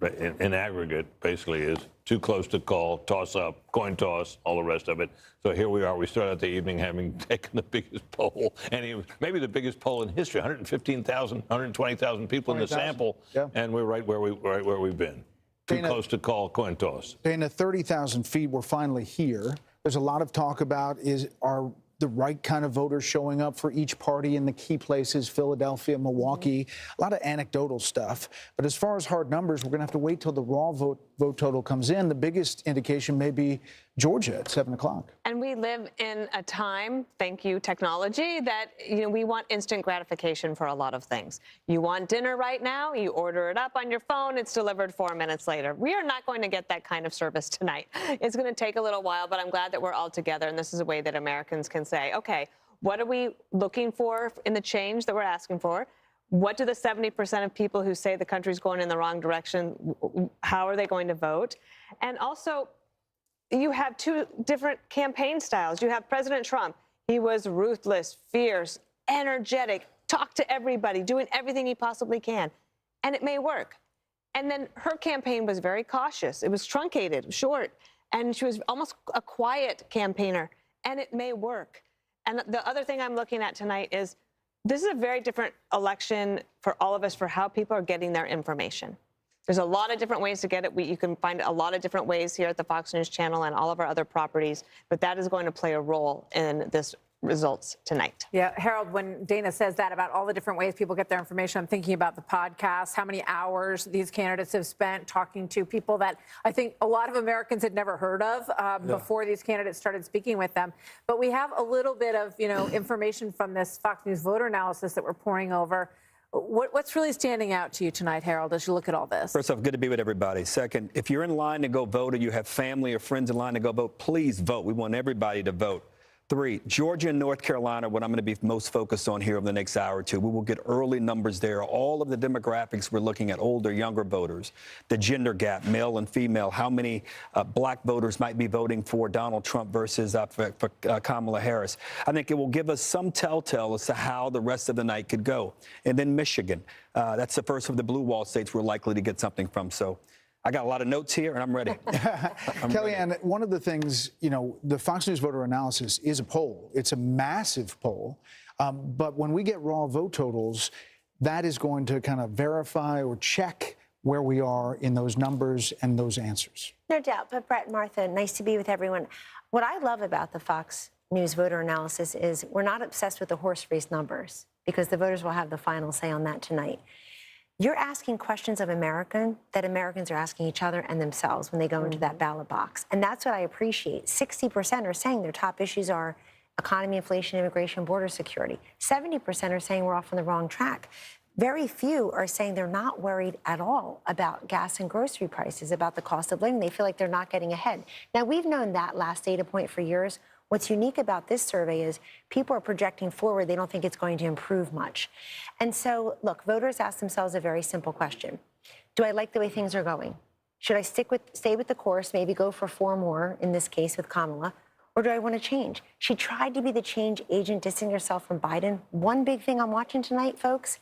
in aggregate, basically, is too close to call, toss up, coin toss, all the rest of it. So here we are. We start out the evening having taken the biggest poll, and maybe the biggest poll in history, 115,000, 120,000 people in the sample, and we're right where we've been. Too close to call, coin toss. Dana, 30,000 feet, we're finally here. There's a lot of talk about are the right kind of voters showing up for each party in the key places, Philadelphia, Milwaukee, a lot of anecdotal stuff. But as far as hard numbers, we're going to have to wait till the raw vote total comes in. The biggest indication may be Georgia at 7 o'clock. And we live in a time, thank you, technology, that we want instant gratification for a lot of things. You want dinner right now, you order it up on your phone, it's delivered 4 minutes later. We are not going to get that kind of service tonight. It's going to take a little while, but I'm glad that we're all together, and this is a way that Americans can say, okay, what are we looking for in the change that we're asking for? What do the 70% of people who say the country's going in the wrong direction, how are they going to vote? And also, you have 2 different campaign styles. You have President Trump. He was ruthless, fierce, energetic, talked to everybody, doing everything he possibly can. And it may work. And then her campaign was very cautious. It was truncated, short. And she was almost a quiet campaigner. and it may work. And the other thing I'm looking at tonight is this is a very different election for all of us for how people are getting their information. There's a lot of different ways to get it. You can find a lot of different ways here at the Fox News Channel and all of our other properties, but that is going to play a role in this results tonight. Yeah, Harold, when Dana says that about all the different ways people get their information, I'm thinking about the podcast, how many hours these candidates have spent talking to people that I think a lot of Americans had never heard of before these candidates started speaking with them. But we have a little bit of, information from this Fox News voter analysis that we're pouring over. What's really standing out to you tonight, Harold, as you look at all this? First off, good to be with everybody. Second, if you're in line to go vote or you have family or friends in line to go vote, please vote. We want everybody to vote. 3, Georgia and North Carolina, what I'm going to be most focused on here over the next hour or two. We will get early numbers there. All of the demographics we're looking at, older, younger voters, the gender gap, male and female, how many black voters might be voting for Donald Trump versus for Kamala Harris. I think it will give us some telltale as to how the rest of the night could go. And then Michigan. That's the first of the blue wall states we're likely to get something from. So I got a lot of notes here, and I'm ready. Kellyanne, one of the things, the Fox News voter analysis is a poll. It's a massive poll. But when we get raw vote totals, that is going to kind of verify or check where we are in those numbers and those answers. No doubt. But Brett and Martha, nice to be with everyone. What I love about the Fox News voter analysis is we're not obsessed with the horse race numbers because the voters will have the final say on that tonight. You're asking questions of that Americans are asking each other and themselves when they go into that ballot box. And that's what I appreciate. 60% are saying their top issues are economy, inflation, immigration, border security. 70% are saying we're off on the wrong track. Very few are saying they're not worried at all about gas and grocery prices, about the cost of living. They feel like they're not getting ahead. Now, we've known that last data point for years. What's unique about this survey is people are projecting forward. They don't think it's going to improve much. And so, look, voters ask themselves a very simple question. Do I like the way things are going? Should I stay with the course, maybe go for 4 more, in this case with Kamala, or do I want to change? She tried to be the change agent, distancing herself from Biden. One big thing I'm watching tonight, folks,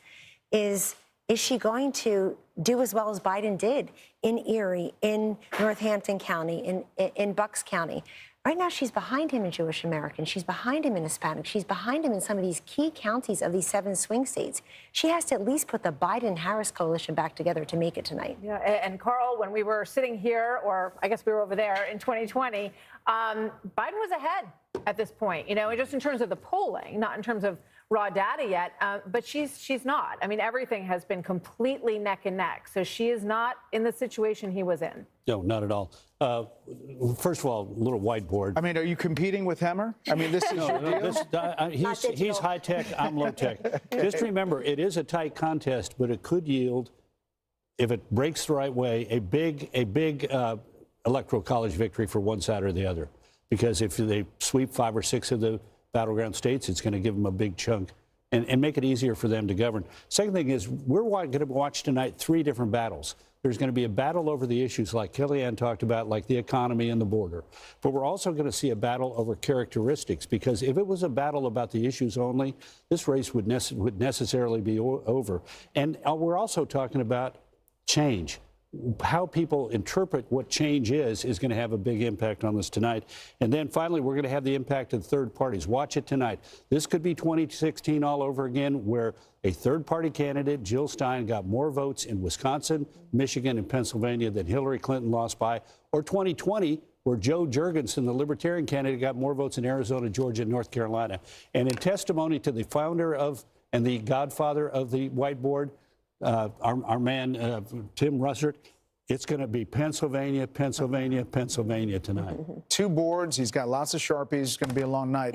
is she going to do as well as Biden did in Erie, in Northampton County, in Bucks County? Right now, she's behind him in Jewish Americans. She's behind him in Hispanic. She's behind him in some of these key counties of these 7 swing states. She has to at least put the Biden-Harris coalition back together to make it tonight. Yeah, and Carl, when we were sitting here, or I guess we were over there in 2020, Biden was ahead at this point, just in terms of the polling, not in terms of raw data yet, but she's not. I mean, everything has been completely neck and neck. So she is not in the situation he was in. No, not at all. First of all, a little whiteboard. I mean, are you competing with Hemmer? I mean, this is your deal? He's high tech, I'm low tech. Just remember, it is a tight contest, but it could yield, if it breaks the right way, a big electoral college victory for one side or the other. Because if they sweep 5 or 6 of the battleground states, it's going to give them a big chunk and make it easier for them to govern. Second thing is, we're going to watch tonight 3 different battles. There's going to be a battle over the issues like Kellyanne talked about, like the economy and the border. But we're also going to see a battle over characteristics, because if it was a battle about the issues only, this race would necessarily be over. And we're also talking about change. How people interpret what change is going to have a big impact on this tonight. And then finally, we're going to have the impact of third parties. Watch it tonight. This could be 2016 all over again, where a third-party candidate, Jill Stein, got more votes in Wisconsin, Michigan, and Pennsylvania than Hillary Clinton lost by, or 2020, where Joe Jurgensen, the Libertarian candidate, got more votes in Arizona, Georgia, and North Carolina. And in testimony to the founder of and the godfather of the whiteboard, our man, Tim Russert, it's going to be Pennsylvania, Pennsylvania, Pennsylvania tonight. 2 boards. He's got lots of Sharpies. It's going to be a long night.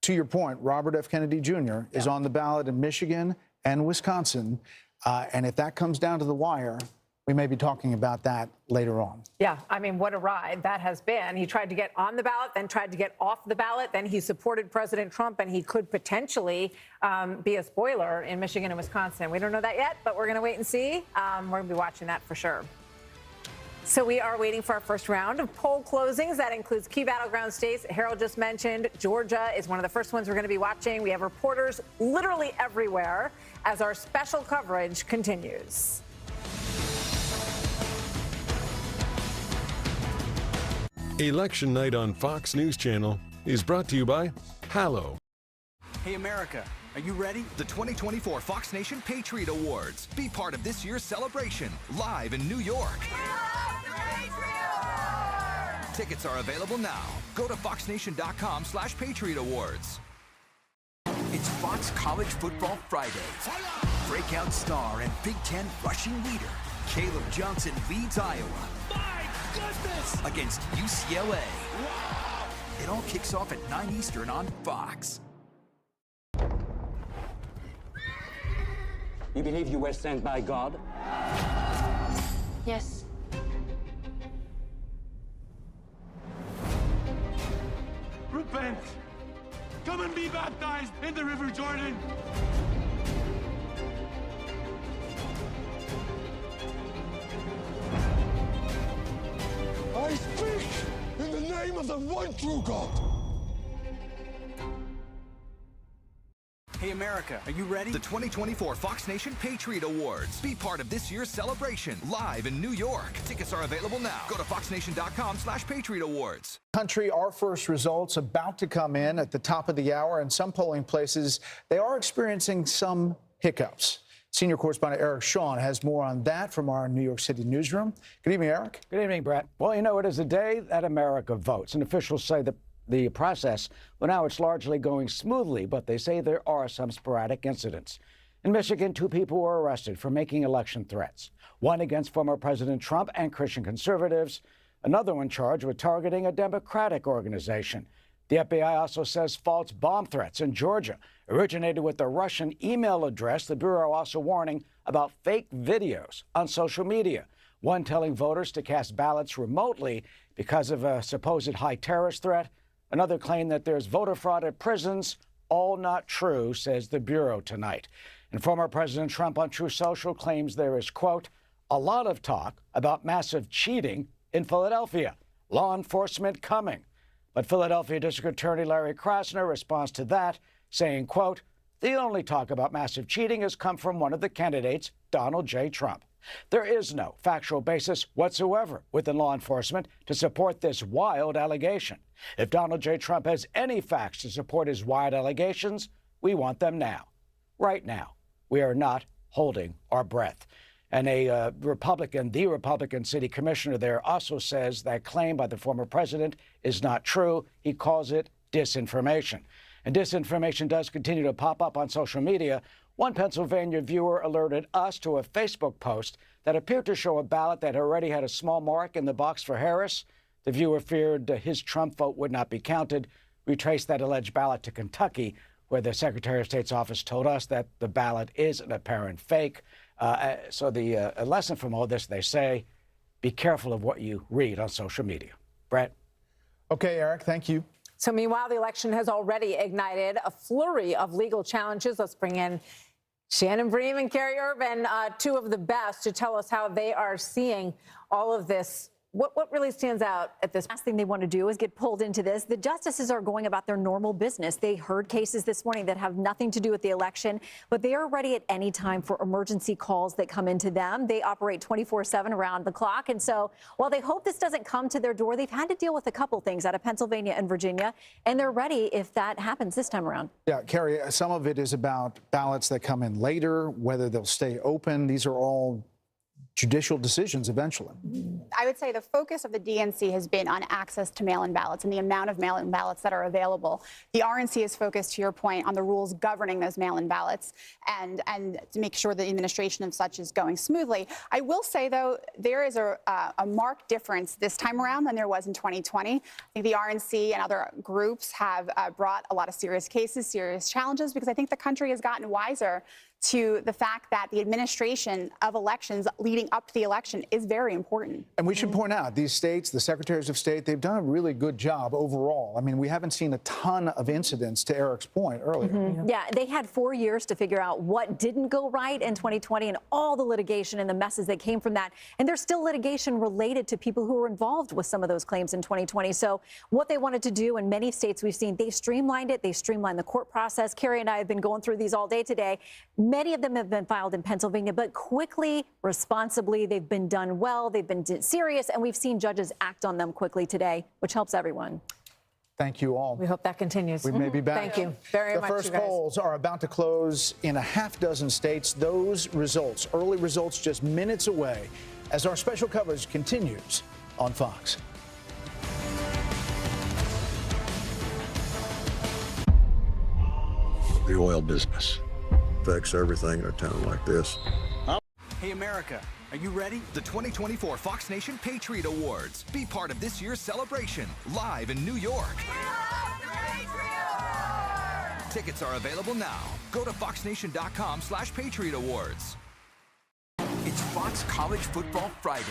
To your point, Robert F. Kennedy Jr. is on the ballot in Michigan and Wisconsin. And if that comes down to the wire, we may be talking about that later on. Yeah, I mean, what a ride that has been. He tried to get on the ballot, then tried to get off the ballot. Then he supported President Trump, and he could potentially be a spoiler in Michigan and Wisconsin. We don't know that yet, but we're going to wait and see. We're going to be watching that for sure. So we are waiting for our first round of poll closings. That includes key battleground states. Harold just mentioned Georgia is one of the first ones we're going to be watching. We have reporters literally everywhere as our special coverage continues. Election night on Fox News Channel is brought to you by Hallow. Hey, America, are you ready? The 2024 Fox Nation Patriot Awards. Be part of this year's celebration, live in New York. Tickets are available now. Go to foxnation.com/Patriot Awards. It's Fox College Football Friday. Breakout star and Big Ten rushing leader, Caleb Johnson leads Iowa. My goodness! Against UCLA. Wow! It all kicks off at 9 Eastern on Fox. You believe you were sent by God? Yes. Repent! Come and be baptized in the River Jordan! I speak in the name of the one true God! Hey, America, are you ready? The 2024 Fox Nation Patriot Awards. Be part of this year's celebration, live in New York. Tickets are available now. Go to foxnation.com/Patriot Awards. Country, our first results about to come in at the top of the hour. In some polling places, they are experiencing some hiccups. Senior correspondent Eric Shawn has more on that from our New York City newsroom. Good evening, Eric. Good evening, Brett. Well, you know, it is the day that America votes, and officials say that the process, well, now it's largely going smoothly, but they say there are some sporadic incidents. In Michigan, 2 people were arrested for making election threats, one against former President Trump and Christian conservatives, another one charged with targeting a Democratic organization. The FBI also says false bomb threats in Georgia originated with a Russian email address. The Bureau also warning about fake videos on social media, one telling voters to cast ballots remotely because of a supposed high terrorist threat. Another claim that there's voter fraud at prisons. All not true, says the Bureau tonight. And former President Trump on Truth Social claims there is, quote, a lot of talk about massive cheating in Philadelphia. Law enforcement coming. But Philadelphia District Attorney Larry Krasner responds to that, saying, quote, the only talk about massive cheating has come from one of the candidates, Donald J. Trump. There is no factual basis whatsoever within law enforcement to support this wild allegation. If Donald J. Trump has any facts to support his wild allegations, we want them now. Right now. We are not holding our breath. And the Republican city commissioner there also says that claim by the former president is not true. He calls it disinformation. And disinformation does continue to pop up on social media. One Pennsylvania viewer alerted us to a Facebook post that appeared to show a ballot that already had a small mark in the box for Harris. The viewer feared his Trump vote would not be counted. We traced that alleged ballot to Kentucky, where the Secretary of State's office told us that the ballot is an apparent fake. So the lesson from all this, they say, be careful of what you read on social media. Brett? Okay, Eric, thank you. So meanwhile, the election has already ignited a flurry of legal challenges. Let's bring in Shannon Bream and Carrie Urban, 2 of the best, to tell us how they are seeing all of this. What really stands out at this? Last thing they want to do is get pulled into this. The justices are going about their normal business. They heard cases this morning that have nothing to do with the election, but they are ready at any time for emergency calls that come into them. They operate 24/7 around the clock. And so while they hope this doesn't come to their door, they've had to deal with a couple things out of Pennsylvania and Virginia, and they're ready if that happens this time around. Yeah, Carrie, some of it is about ballots that come in later, whether they'll stay open. These are all judicial decisions eventually. I would say the focus of the DNC has been on access to mail-in ballots and the amount of mail-in ballots that are available. The RNC is focused, to your point, on the rules governing those mail-in ballots and to make sure the administration of such is going smoothly. I will say, though, there is a marked difference this time around than there was in 2020. I think the RNC and other groups have brought a lot of serious cases, serious challenges, because I think the country has gotten wiser to the fact that the administration of elections leading up to the election is very important. And we should point out, these states, the secretaries of state, they've done a really good job overall. I mean, we haven't seen a ton of incidents, to Eric's point earlier. Yeah, they had 4 years to figure out what didn't go right in 2020 and all the litigation and the messes that came from that. And there's still litigation related to people who were involved with some of those claims in 2020. So what they wanted to do in many states we've seen, they streamlined it. They streamlined the court process. Carrie and I have been going through these all day today. Many of them have been filed in Pennsylvania, but quickly, responsibly, they've been done well, they've been serious, and we've seen judges act on them quickly today, which helps everyone. Thank you all. We hope that continues. We may be back. Thank you very much, The first you guys. polls are about to close in a half-dozen states. Those results, early results, just minutes away as our special coverage continues on Fox. The oil business affects everything in a town like this. Hey, America, are you ready? The 2024 Fox Nation Patriot Awards. Be part of this year's celebration, live in New York. Tickets are available now. Go to foxnation.com/Patriot Awards. It's Fox College Football Friday.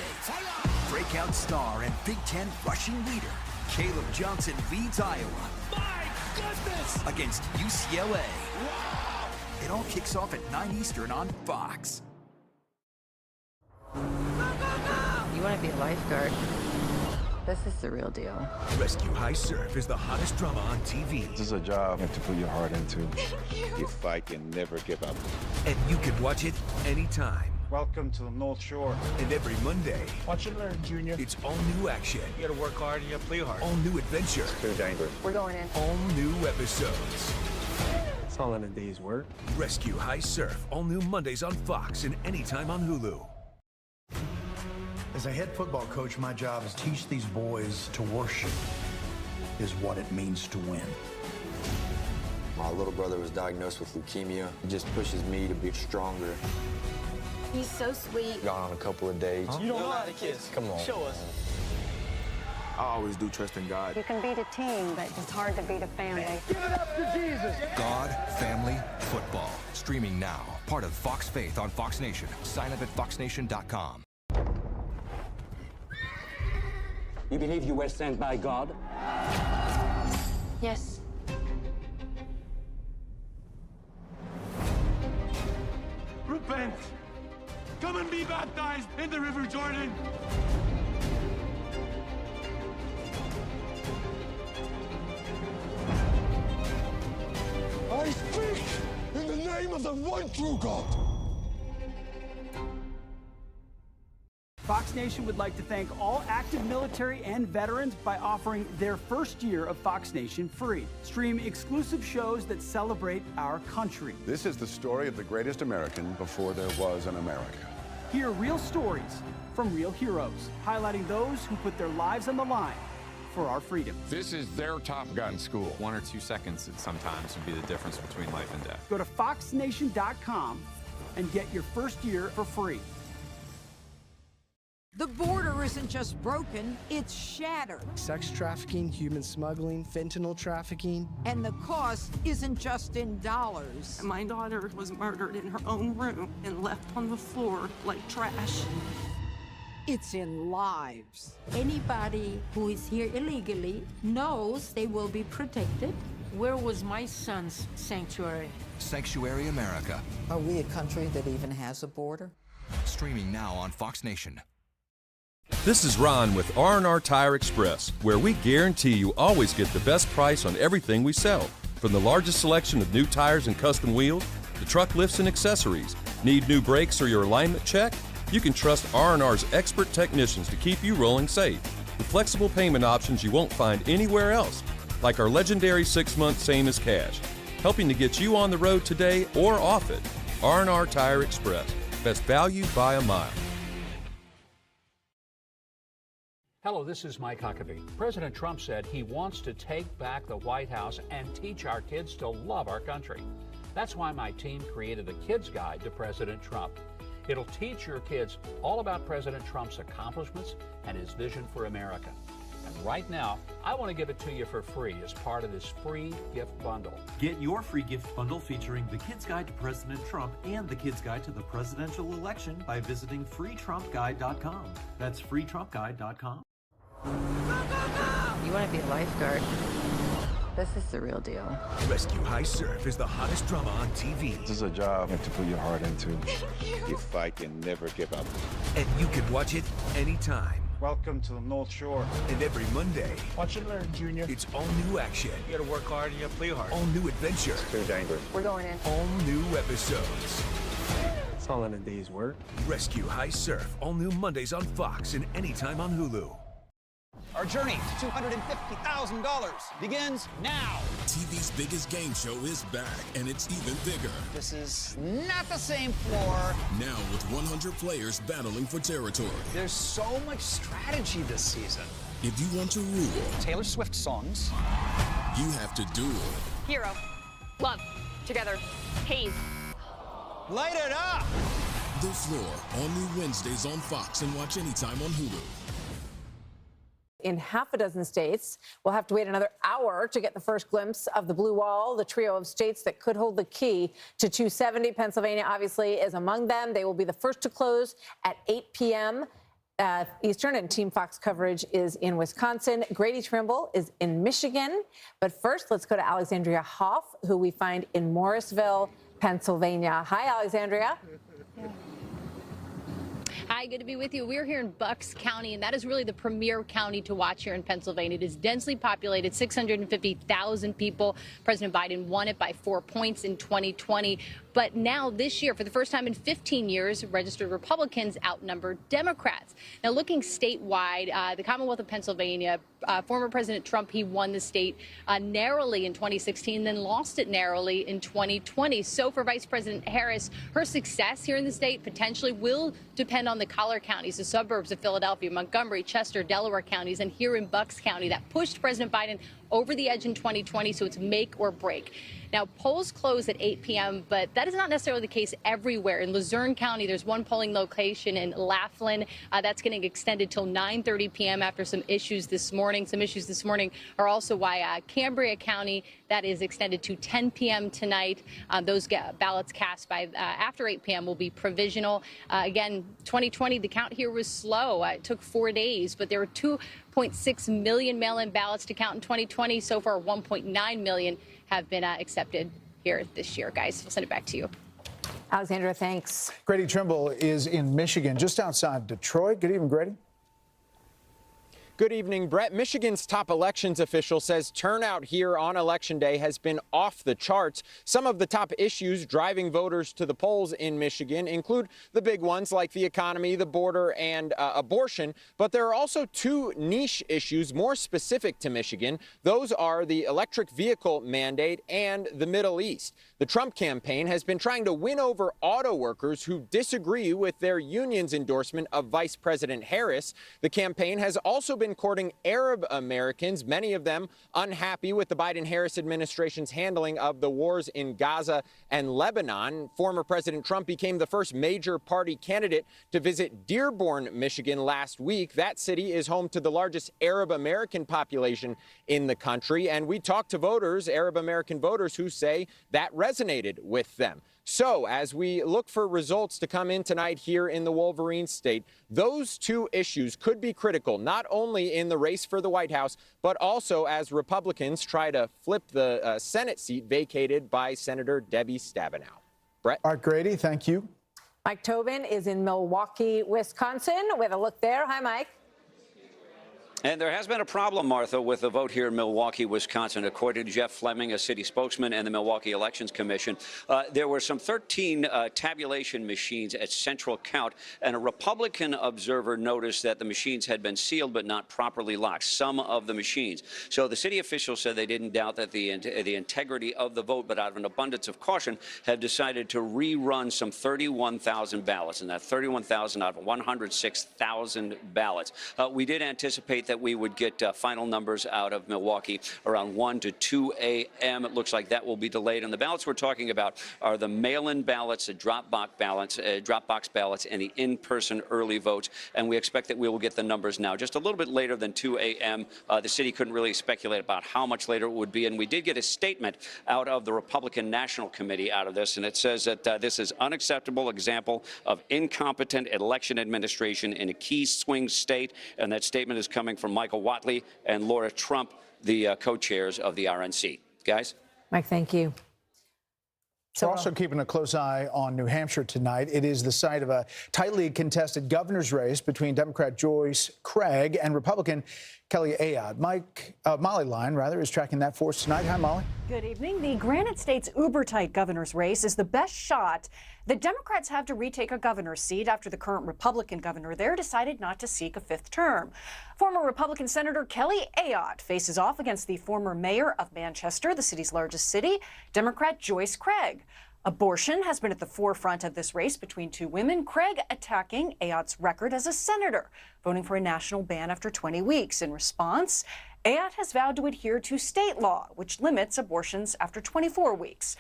Breakout star and Big Ten rushing leader, Caleb Johnson leads Iowa. My goodness! Against UCLA. Wow! It all kicks off at 9 Eastern on Fox. You want to be a lifeguard? This is the real deal. Rescue High Surf is the hottest drama on TV. This is a job you have to put your heart into. You fight and never give up. And you can watch it anytime. Welcome to the North Shore. And every Monday, Watch and learn, Junior. it's all new action. You gotta work hard and you gotta play hard. All new adventure. Too dangerous. We're going in. All new episodes. It's all in a day's work. Rescue High Surf. All new Mondays on Fox and anytime on Hulu. As a head football coach, my job is to teach these boys to worship is what it means to win. My little brother was diagnosed with leukemia. It just pushes me to be stronger. He's so sweet. Gone on a couple of dates. You don't know how to kiss. Come on. Show us. I always do trust in God. You can beat a team, but it's hard to beat a family. Give it up to Jesus. God, family, football. Streaming now. Part of Fox Faith on Fox Nation. Sign up at foxnation.com. You believe you were sent by God? Yes. Repent. Come and be baptized in the River Jordan. I speak in the name of the one true God. Fox Nation would like to thank all active military and veterans by offering their first year of Fox Nation free. Stream exclusive shows that celebrate our country. This is the story of the greatest American before there was an America. Hear real stories from real heroes, highlighting those who put their lives on the line for our freedom. This is their Top Gun school. 1 or 2 seconds sometimes would be the difference between life and death. Go to foxnation.com and get your first year for free. The border isn't just broken, it's shattered. Sex trafficking, human smuggling, fentanyl trafficking. And the cost isn't just in dollars. My daughter was murdered in her own room and left on the floor like trash. It's in lives. Anybody who is here illegally knows they will be protected. Where was my son's sanctuary? Sanctuary America. Are we a country that even has a border? Streaming now on Fox Nation. This is Ron with R&R Tire Express, where we guarantee you always get the best price on everything we sell. From the largest selection of new tires and custom wheels, to truck lifts and accessories. Need new brakes or your alignment check? You can trust R&R's expert technicians to keep you rolling safe. With flexible payment options you won't find anywhere else, like our legendary 6-month same as cash, helping to get you on the road today or off it. R&R Tire Express, best value by a mile. Hello, this is Mike Huckabee. President Trump said he wants to take back the White House and teach our kids to love our country. That's why my team created a Kids Guide to President Trump. It'll teach your kids all about President Trump's accomplishments and his vision for America. And right now, I want to give it to you for free as part of this free gift bundle. Get your free gift bundle featuring the Kids Guide to President Trump and the Kids Guide to the Presidential Election by visiting freetrumpguide.com. That's freetrumpguide.com. You want to be a lifeguard? This is the real deal. Rescue High Surf is the hottest drama on TV. This is a job you have to put your heart into. You fight and never give up. And you can watch it anytime. Welcome to the North Shore. And every Monday, Watch and learn, Junior. it's all new action. You gotta work hard and you gotta play hard. All new adventure. Too dangerous. We're going in. All new episodes. It's all in a day's work. Rescue High Surf. All new Mondays on Fox and anytime on Hulu. Our journey to $250,000 begins now. TV's biggest game show is back, and it's even bigger. This is not the same floor. Now with 100 players battling for territory. There's so much strategy this season. If you want to rule Taylor Swift songs, you have to duel. Hero. Love. Together. Haze. Light it up! The Floor, all new Wednesdays on Fox and watch anytime on Hulu. In half a dozen states, we'll have to wait another hour to get the first glimpse of the blue wall, the trio of states that could hold the key to 270. Pennsylvania, obviously, is among them. They will be the first to close at 8 p.m. Eastern, and Team Fox coverage is in Wisconsin. Grady Trimble is in Michigan. But first, let's go to Alexandria Hoff, who we find in Morrisville, Pennsylvania. Hi, Alexandria. Hi, good to be with you. We're here in Bucks County, and that is really the premier county to watch here in Pennsylvania. It is densely populated, 650,000 people. President Biden won it by 4 points in 2020. But now this year, for the first time in 15 years, registered Republicans outnumber Democrats. Now, looking statewide, the Commonwealth of Pennsylvania, former President Trump, he won the state narrowly in 2016, then lost it narrowly in 2020. So for Vice President Harris, her success here in the state potentially will depend on the collar counties, the suburbs of Philadelphia, Montgomery, Chester, Delaware counties, and here in Bucks County that pushed President Biden over the edge in 2020, so it's make or break. Now, polls close at 8 p.m., but that is not necessarily the case everywhere. In Luzerne County, there's one polling location in Laughlin. That's getting extended till 9:30 p.m. after some issues this morning. Some issues this morning are also why Cambria County, that is extended to 10 p.m. tonight. Those ballots cast by after 8 p.m. will be provisional. Again, 2020, the count here was slow. It took 4 days, but there were 2.6 million mail-in ballots to count in 2020. So far, 1.9 million have been accepted here this year. Guys, I'll send it back to you. Alexandra, thanks. Grady Trimble is in Michigan, just outside Detroit. Good evening, Grady. Good evening, Brett. Michigan's top elections official says turnout here on Election Day has been off the charts. Some of the top issues driving voters to the polls in Michigan include the big ones like the economy, the border, and abortion. But there are also two niche issues more specific to Michigan. Those are the electric vehicle mandate and the Middle East. The Trump campaign has been trying to win over auto workers who disagree with their union's endorsement of Vice President Harris. The campaign has also been courting Arab Americans, many of them unhappy with the Biden-Harris administration's handling of the wars in Gaza and Lebanon. Former President Trump became the first major party candidate to visit Dearborn, Michigan last week. That city is home to the largest Arab American population in the country. And we talked to voters, Arab American voters, who say that resonated with them. So as we look for results to come in tonight here in the Wolverine state, those two issues could be critical, not only in the race for the White House, but also as Republicans try to flip the Senate seat vacated by Senator Debbie Stabenow. Brett? All right, Grady, thank you. Mike Tobin is in Milwaukee, Wisconsin. We have a look there. Hi, Mike. And there has been a problem, Martha, with the vote here in Milwaukee, Wisconsin. According to Jeff Fleming, a city spokesman, and the Milwaukee Elections Commission, there were some 13 tabulation machines at central count, and a Republican observer noticed that the machines had been sealed but not properly locked, some of the machines. So the city officials said they didn't doubt that the integrity of the vote, but out of an abundance of caution, have decided to rerun some 31,000 ballots, and that 31,000 out of 106,000 ballots. We did anticipate that we would get final numbers out of Milwaukee around 1 to 2 a.m. It looks like that will be delayed. And the ballots we're talking about are the mail-in ballots, the Dropbox ballots, and the in-person early votes. And we expect that we will get the numbers now just a little bit later than 2 a.m. The city couldn't really speculate about how much later it would be. And we did get a statement out of the Republican National Committee out of this, and it says that this is unacceptable example of incompetent election administration in a key swing state. And that statement is coming from Michael Whatley and Laura Trump, the co-chairs of the RNC. Guys? Mike, thank you. So we're also keeping a close eye on New Hampshire tonight. It is the site of a tightly contested governor's race between Democrat Joyce Craig and Republican Kelly Ayotte. Molly Lyon, is tracking that for us tonight. Hi, Molly. Good evening. The Granite State's uber-tight governor's race is the best shot the Democrats have to retake a governor's seat after the current Republican governor there decided not to seek a fifth term. Former Republican Senator Kelly Ayotte faces off against the former mayor of Manchester, the city's largest city, Democrat Joyce Craig. Abortion has been at the forefront of this race between two women, Craig attacking Ayotte's record as a senator, voting for a national ban after 20 weeks. In response, Ayotte has vowed to adhere to state law, which limits abortions after 24 weeks.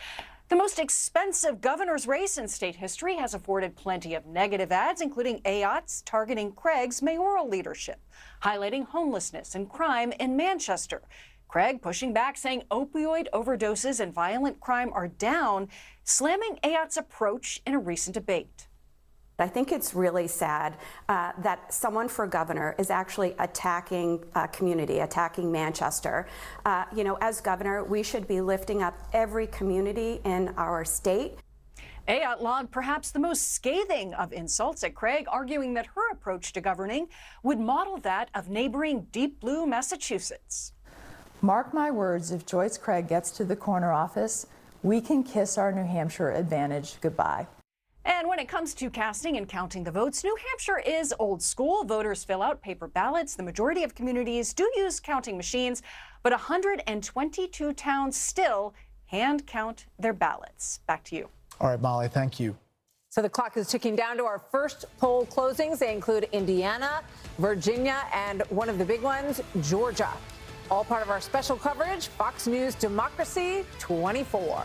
The most expensive governor's race in state history has afforded plenty of negative ads, including Ayotte's targeting Craig's mayoral leadership, highlighting homelessness and crime in Manchester. Craig pushing back, saying opioid overdoses and violent crime are down, slamming Ayotte's approach in a recent debate. I think it's really sad that someone for governor is actually attacking community, attacking Manchester. As governor, we should be lifting up every community in our state. Ayotte logged perhaps the most scathing of insults at Craig, arguing that her approach to governing would model that of neighboring deep blue Massachusetts. Mark my words, if Joyce Craig gets to the corner office, we can kiss our New Hampshire advantage goodbye. And when it comes to casting and counting the votes, New Hampshire is old school. Voters fill out paper ballots. The majority of communities do use counting machines, but 122 towns still hand count their ballots. Back to you. All right, Molly, thank you. So the clock is ticking down to our first poll closings. They include Indiana, Virginia, and one of the big ones, Georgia. All part of our special coverage, Fox News Democracy 24.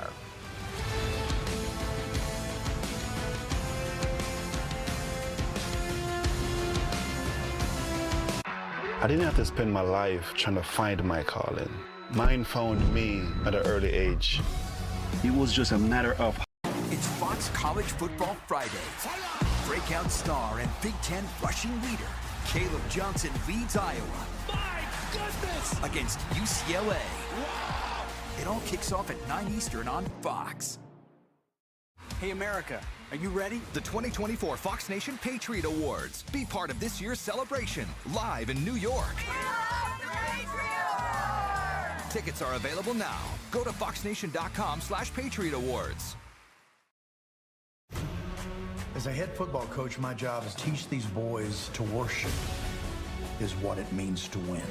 I didn't have to spend my life trying to find my calling. Mine found me at an early age. It was just a matter of... It's Fox College Football Friday. Breakout star and Big Ten rushing leader, Caleb Johnson leads Iowa. My goodness! Against UCLA. Wow! It all kicks off at 9 Eastern on Fox. Hey, America, are you ready? The 2024 Fox Nation Patriot Awards. Be part of this year's celebration, live in New York. Tickets are available now. Go to foxnation.com/Patriot Awards. As a head football coach, my job is to teach these boys to worship is what it means to win.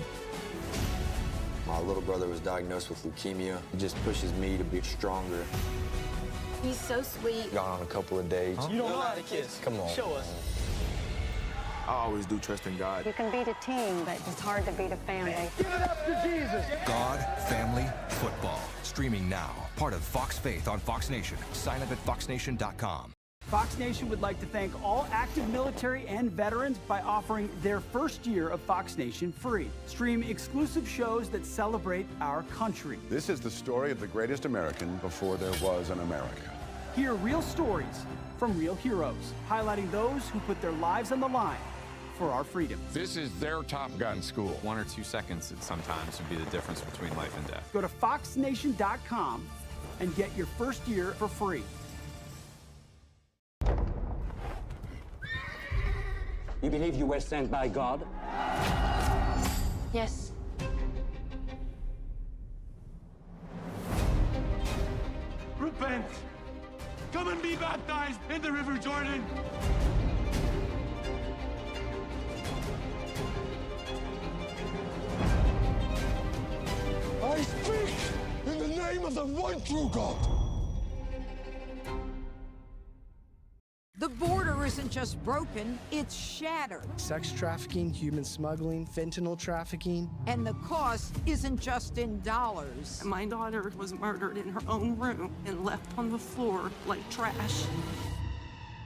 My little brother was diagnosed with leukemia. It just pushes me to be stronger. He's so sweet. Gone on a couple of days. You don't know how to kiss. Come on. Show us. I always do trust in God. You can beat a team, but it's hard to beat a family. Give it up to Jesus. God, family, football. Streaming now. Part of Fox Faith on Fox Nation. Sign up at foxnation.com. Fox Nation would like to thank all active military and veterans by offering their first year of Fox Nation free. Stream exclusive shows that celebrate our country. This is the story of the greatest American before there was an America. Hear real stories from real heroes, highlighting those who put their lives on the line for our freedom. This is their Top Gun school. 1 or 2 seconds sometimes would be the difference between life and death. Go to foxnation.com and get your first year for free. You believe you were sent by God? Yes. Repent! Come and be baptized in the River Jordan! I speak in the name of the one true God! The border isn't just broken, it's shattered. Sex trafficking, human smuggling, fentanyl trafficking. And the cost isn't just in dollars. My daughter was murdered in her own room and left on the floor like trash.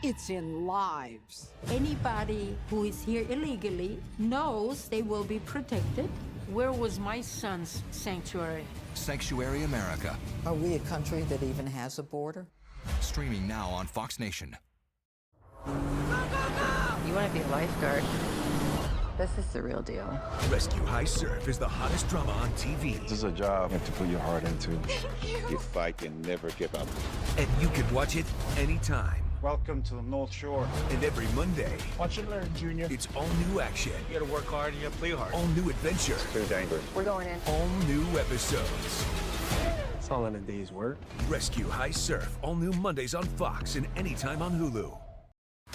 It's in lives. Anybody who is here illegally knows they will be protected. Where was my son's sanctuary? Sanctuary America. Are we a country that even has a border? Streaming now on Fox Nation. You want to be a lifeguard? This is the real deal. Rescue High Surf is the hottest drama on TV. This is a job you have to put your heart into. You fight and never give up. And you can watch it anytime. Welcome to the North Shore. And every Monday, Watch and learn, Junior. it's all new action. You gotta work hard and you gotta play hard. All new adventure. Too dangerous. We're going in. All new episodes. It's all in a day's work. Rescue High Surf, all new Mondays on Fox and anytime on Hulu.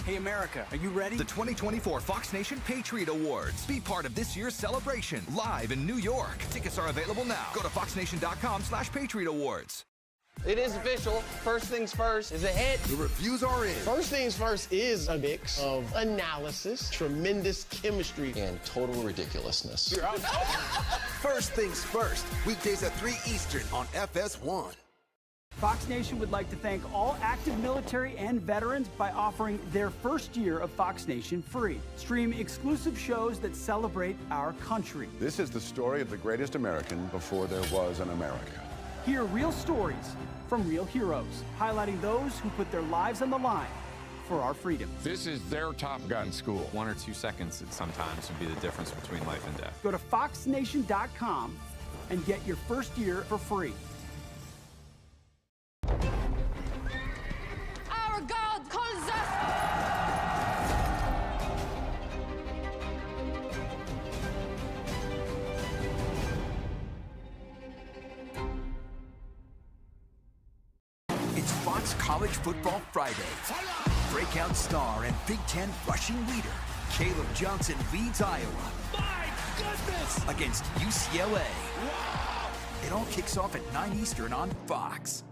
Hey, America, are you ready? The 2024 Fox Nation Patriot Awards. Be part of this year's celebration, live in New York. Tickets are available now. Go to foxnation.com/Patriot Awards. It is official. First Things First is a hit. The reviews are in. First Things First is a mix of analysis, tremendous chemistry, and total ridiculousness. First Things First, weekdays at 3 Eastern on FS1. Fox Nation would like to thank all active military and veterans by offering their first year of Fox Nation free. Stream exclusive shows that celebrate our country. This is the story of the greatest American before there was an America. Hear real stories from real heroes, highlighting those who put their lives on the line for our freedom. This is their Top Gun school. 1 or 2 seconds sometimes would be the difference between life and death. Go to foxnation.com and get your first year for free. Our God calls us. It's Fox College Football Friday. Breakout star and Big Ten rushing leader, Caleb Johnson leads Iowa. My goodness! Against UCLA. Wow! It all kicks off at 9 Eastern on Fox.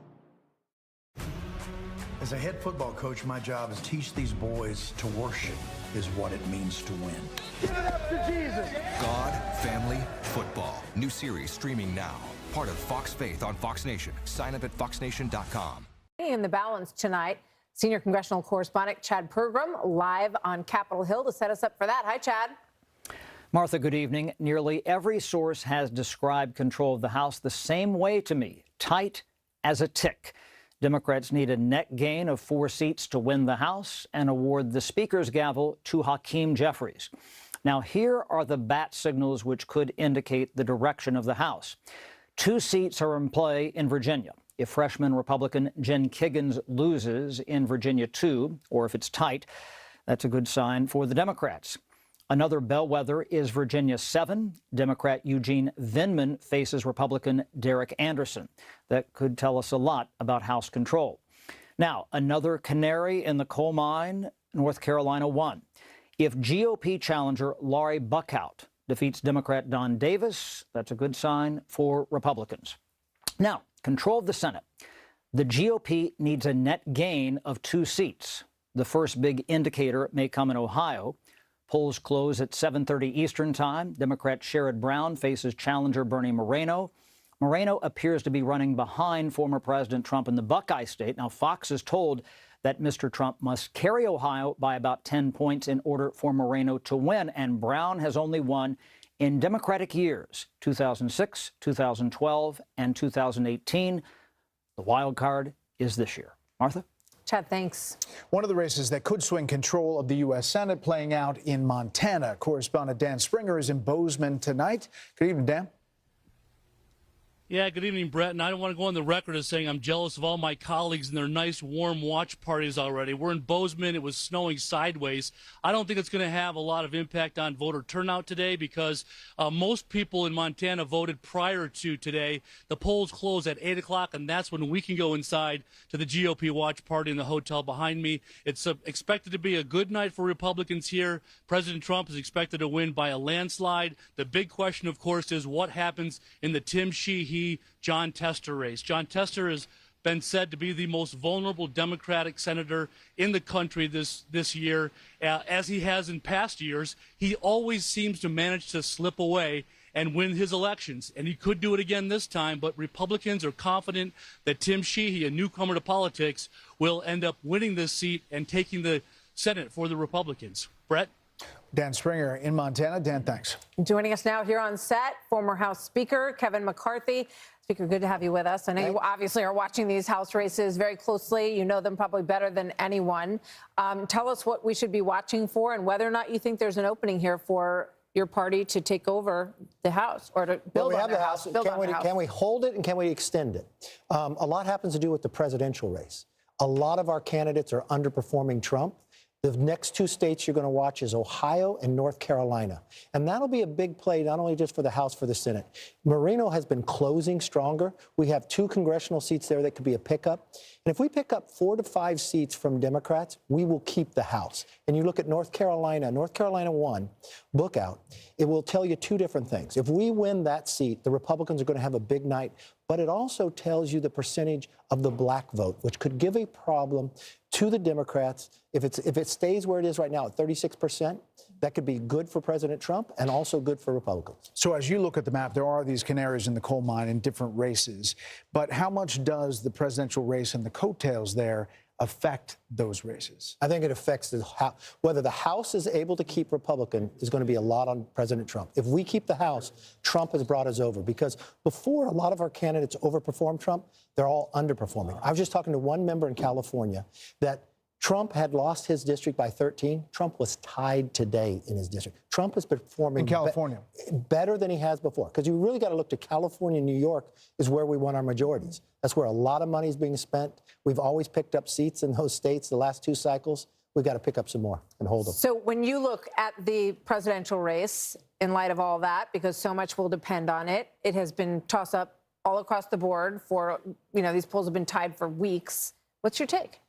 As a head football coach, my job is teach these boys to worship is what it means to win. Give it up to Jesus! God, Family, Football. New series streaming now. Part of Fox Faith on Fox Nation. Sign up at foxnation.com. In the balance tonight, senior congressional correspondent Chad Pergram live on Capitol Hill to set us up for that. Hi, Chad. Martha, good evening. Nearly every source has described control of the House the same way to me, tight as a tick. Democrats need a net gain of 4 seats to win the House and award the Speaker's gavel to Hakeem Jeffries. Now, here are the bat signals which could indicate the direction of the House. 2 seats are in play in Virginia. If freshman Republican Jen Kiggins loses in Virginia 2, or if it's tight, that's a good sign for the Democrats. Another bellwether is Virginia 7. Democrat Eugene Vindman faces Republican Derek Anderson. That could tell us a lot about House control. Now, another canary in the coal mine, North Carolina 1. If GOP challenger Laurie Buckhout defeats Democrat Don Davis, that's a good sign for Republicans. Now, control of the Senate. The GOP needs a net gain of 2 seats. The first big indicator may come in Ohio. Polls close at 7:30 Eastern Time. Democrat Sherrod Brown faces challenger Bernie Moreno. Moreno appears to be running behind former President Trump in the Buckeye State. Now, Fox is told that Mr. Trump must carry Ohio by about 10 points in order for Moreno to win, and Brown has only won in Democratic years, 2006, 2012, and 2018. The wild card is this year. Martha? Chad, thanks. One of the races that could swing control of the U.S. Senate playing out in Montana. Correspondent Dan Springer is in Bozeman tonight. Good evening, Dan. Yeah, good evening, Brett. And I don't want to go on the record as saying I'm jealous of all my colleagues and their nice, warm watch parties already. We're in Bozeman. It was snowing sideways. I don't think it's going to have a lot of impact on voter turnout today because most people in Montana voted prior to today. The polls close at 8 o'clock, and that's when we can go inside to the GOP watch party in the hotel behind me. It's expected to be a good night for Republicans here. President Trump is expected to win by a landslide. The big question, of course, is what happens in the Tim Sheehy John Tester race. John Tester has been said to be the most vulnerable Democratic senator in the country this year. As he has in past years, he always seems to manage to slip away and win his elections. And he could do it again this time, but Republicans are confident that Tim Sheehy, a newcomer to politics, will end up winning this seat and taking the Senate for the Republicans. Brett? Dan Springer in Montana. Dan, thanks. Joining us now here on set, former House Speaker Kevin McCarthy. Speaker, good to have you with us. I know you obviously are watching these House races very closely. You know them probably better than anyone. Tell us what we should be watching for and whether or not you think there's an opening here for your party to take over the House or to build on the House. Can we hold it and can we extend it? A lot happens to do with the presidential race. A lot of our candidates are underperforming Trump. The next two states you're going to watch is Ohio and North Carolina. And that'll be a big play, not only just for the House, for the Senate. Moreno has been closing stronger. We have 2 congressional seats there that could be a pickup. And if we pick up 4 to 5 seats from Democrats, we will keep the House. And you look at North Carolina 1, book out, it will tell you 2 different things. If we win that seat, the Republicans are going to have a big night. But it also tells you the percentage of the black vote, which could give a problem to the Democrats. If it stays where it is right now at 36%, that could be good for President Trump and also good for Republicans. So as you look at the map, there are these canaries in the coal mine in different races. But how much does the presidential race and the coattails there affect those races? I think it affects whether the House is able to keep Republican is going to be a lot on President Trump. If we keep the House, Trump has brought us over, because before a lot of our candidates overperformed Trump, they're all underperforming. I was just talking to one member in California that Trump had lost his district by 13. Trump was tied today in his district. Trump is performing in California better than he has before, because you really got to look to California and New York is where we won our majorities. That's where a lot of money is being spent. We've always picked up seats in those states the last 2 cycles. We've got to pick up some more and hold them. So when you look at the presidential race, in light of all that, because so much will depend on it, it has been tossed up all across the board for, these polls have been tied for weeks. What's your take?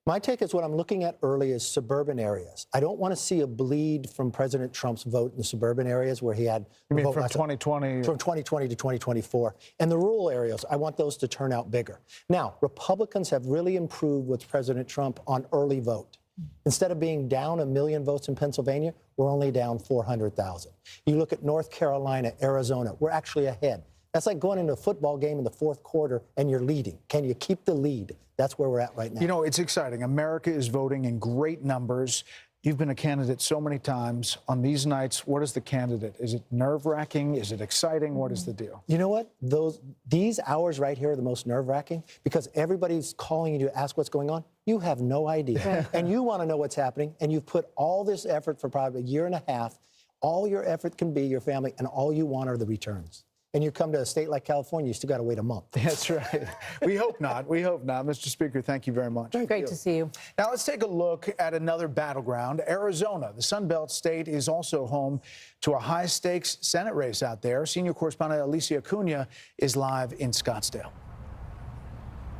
My take is what I'm looking at early is suburban areas. I don't want to see a bleed from President Trump's vote in the suburban areas where he had... You mean from 2020? From 2020 to 2024. And the rural areas, I want those to turn out bigger. Now, Republicans have really improved with President Trump on early vote. Instead of being down 1 million votes in Pennsylvania, we're only down 400,000. You look at North Carolina, Arizona, we're actually ahead. That's like going into a football game in the 4th quarter and you're leading. Can you keep the lead? That's where we're at right now. It's exciting. America is voting in great numbers. You've been a candidate so many times. On these nights, what is the candidate? Is it nerve-wracking? Is it exciting? What is the deal? You know what? These hours right here are the most nerve-wracking because everybody's calling you to ask what's going on. You have no idea. And you want to know what's happening. And you've put all this effort for probably 1.5 years. All your effort can be your family, and all you want are the returns. And you come to a state like California, you still got to wait a month. That's right. We hope not. We hope not. Mr. Speaker, thank you very much. Great to see you. Now let's take a look at another battleground. Arizona, the Sun Belt state, is also home to a high-stakes Senate race out there. Senior correspondent Alicia Acuna is live in Scottsdale.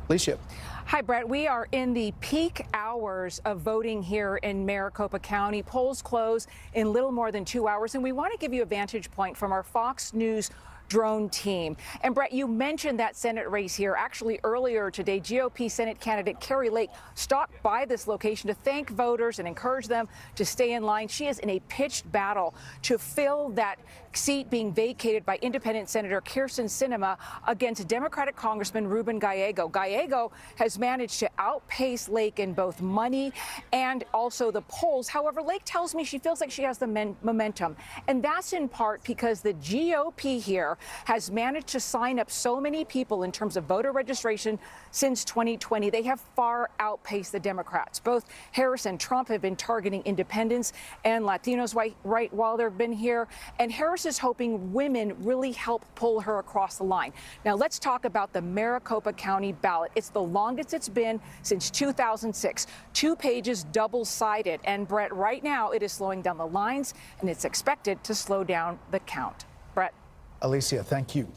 Alicia. Hi, Brett. We are in the peak hours of voting here in Maricopa County. Polls close in little more than 2 hours, and we want to give you a vantage point from our Fox News drone team. And Brett, you mentioned that Senate race here. Actually, earlier today, GOP Senate candidate Kari Lake stopped by this location to thank voters and encourage them to stay in line. She is in a pitched battle to fill that seat being vacated by independent Senator Kyrsten Sinema against Democratic Congressman Ruben Gallego. Gallego has managed to outpace Lake in both money and also the polls. However, Lake tells me she feels like she has the momentum. And that's in part because the GOP here has managed to sign up so many people in terms of voter registration since 2020. They have far outpaced the Democrats. Both Harris and Trump have been targeting independents and Latinos right while they've been here. And Harris is hoping women really help pull her across the line. Now, let's talk about the Maricopa County ballot. It's the longest it's been since 2006. 2 pages, double-sided. And, Brett, right now it is slowing down the lines, and it's expected to slow down the count. Brett. Alicia, thank you.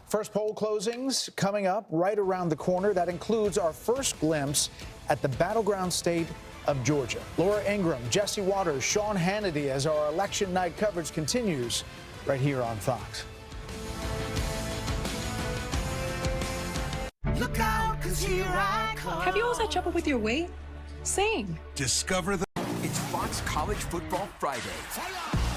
First poll closings coming up right around the corner. That includes our first glimpse at the battleground state of Georgia. Laura Ingram, Jesse Waters, Sean Hannity as our election night coverage continues right here on Fox. Look out, 'cause here I come. Have you always had trouble with your weight? Same. Discover It's Fox College Football Friday.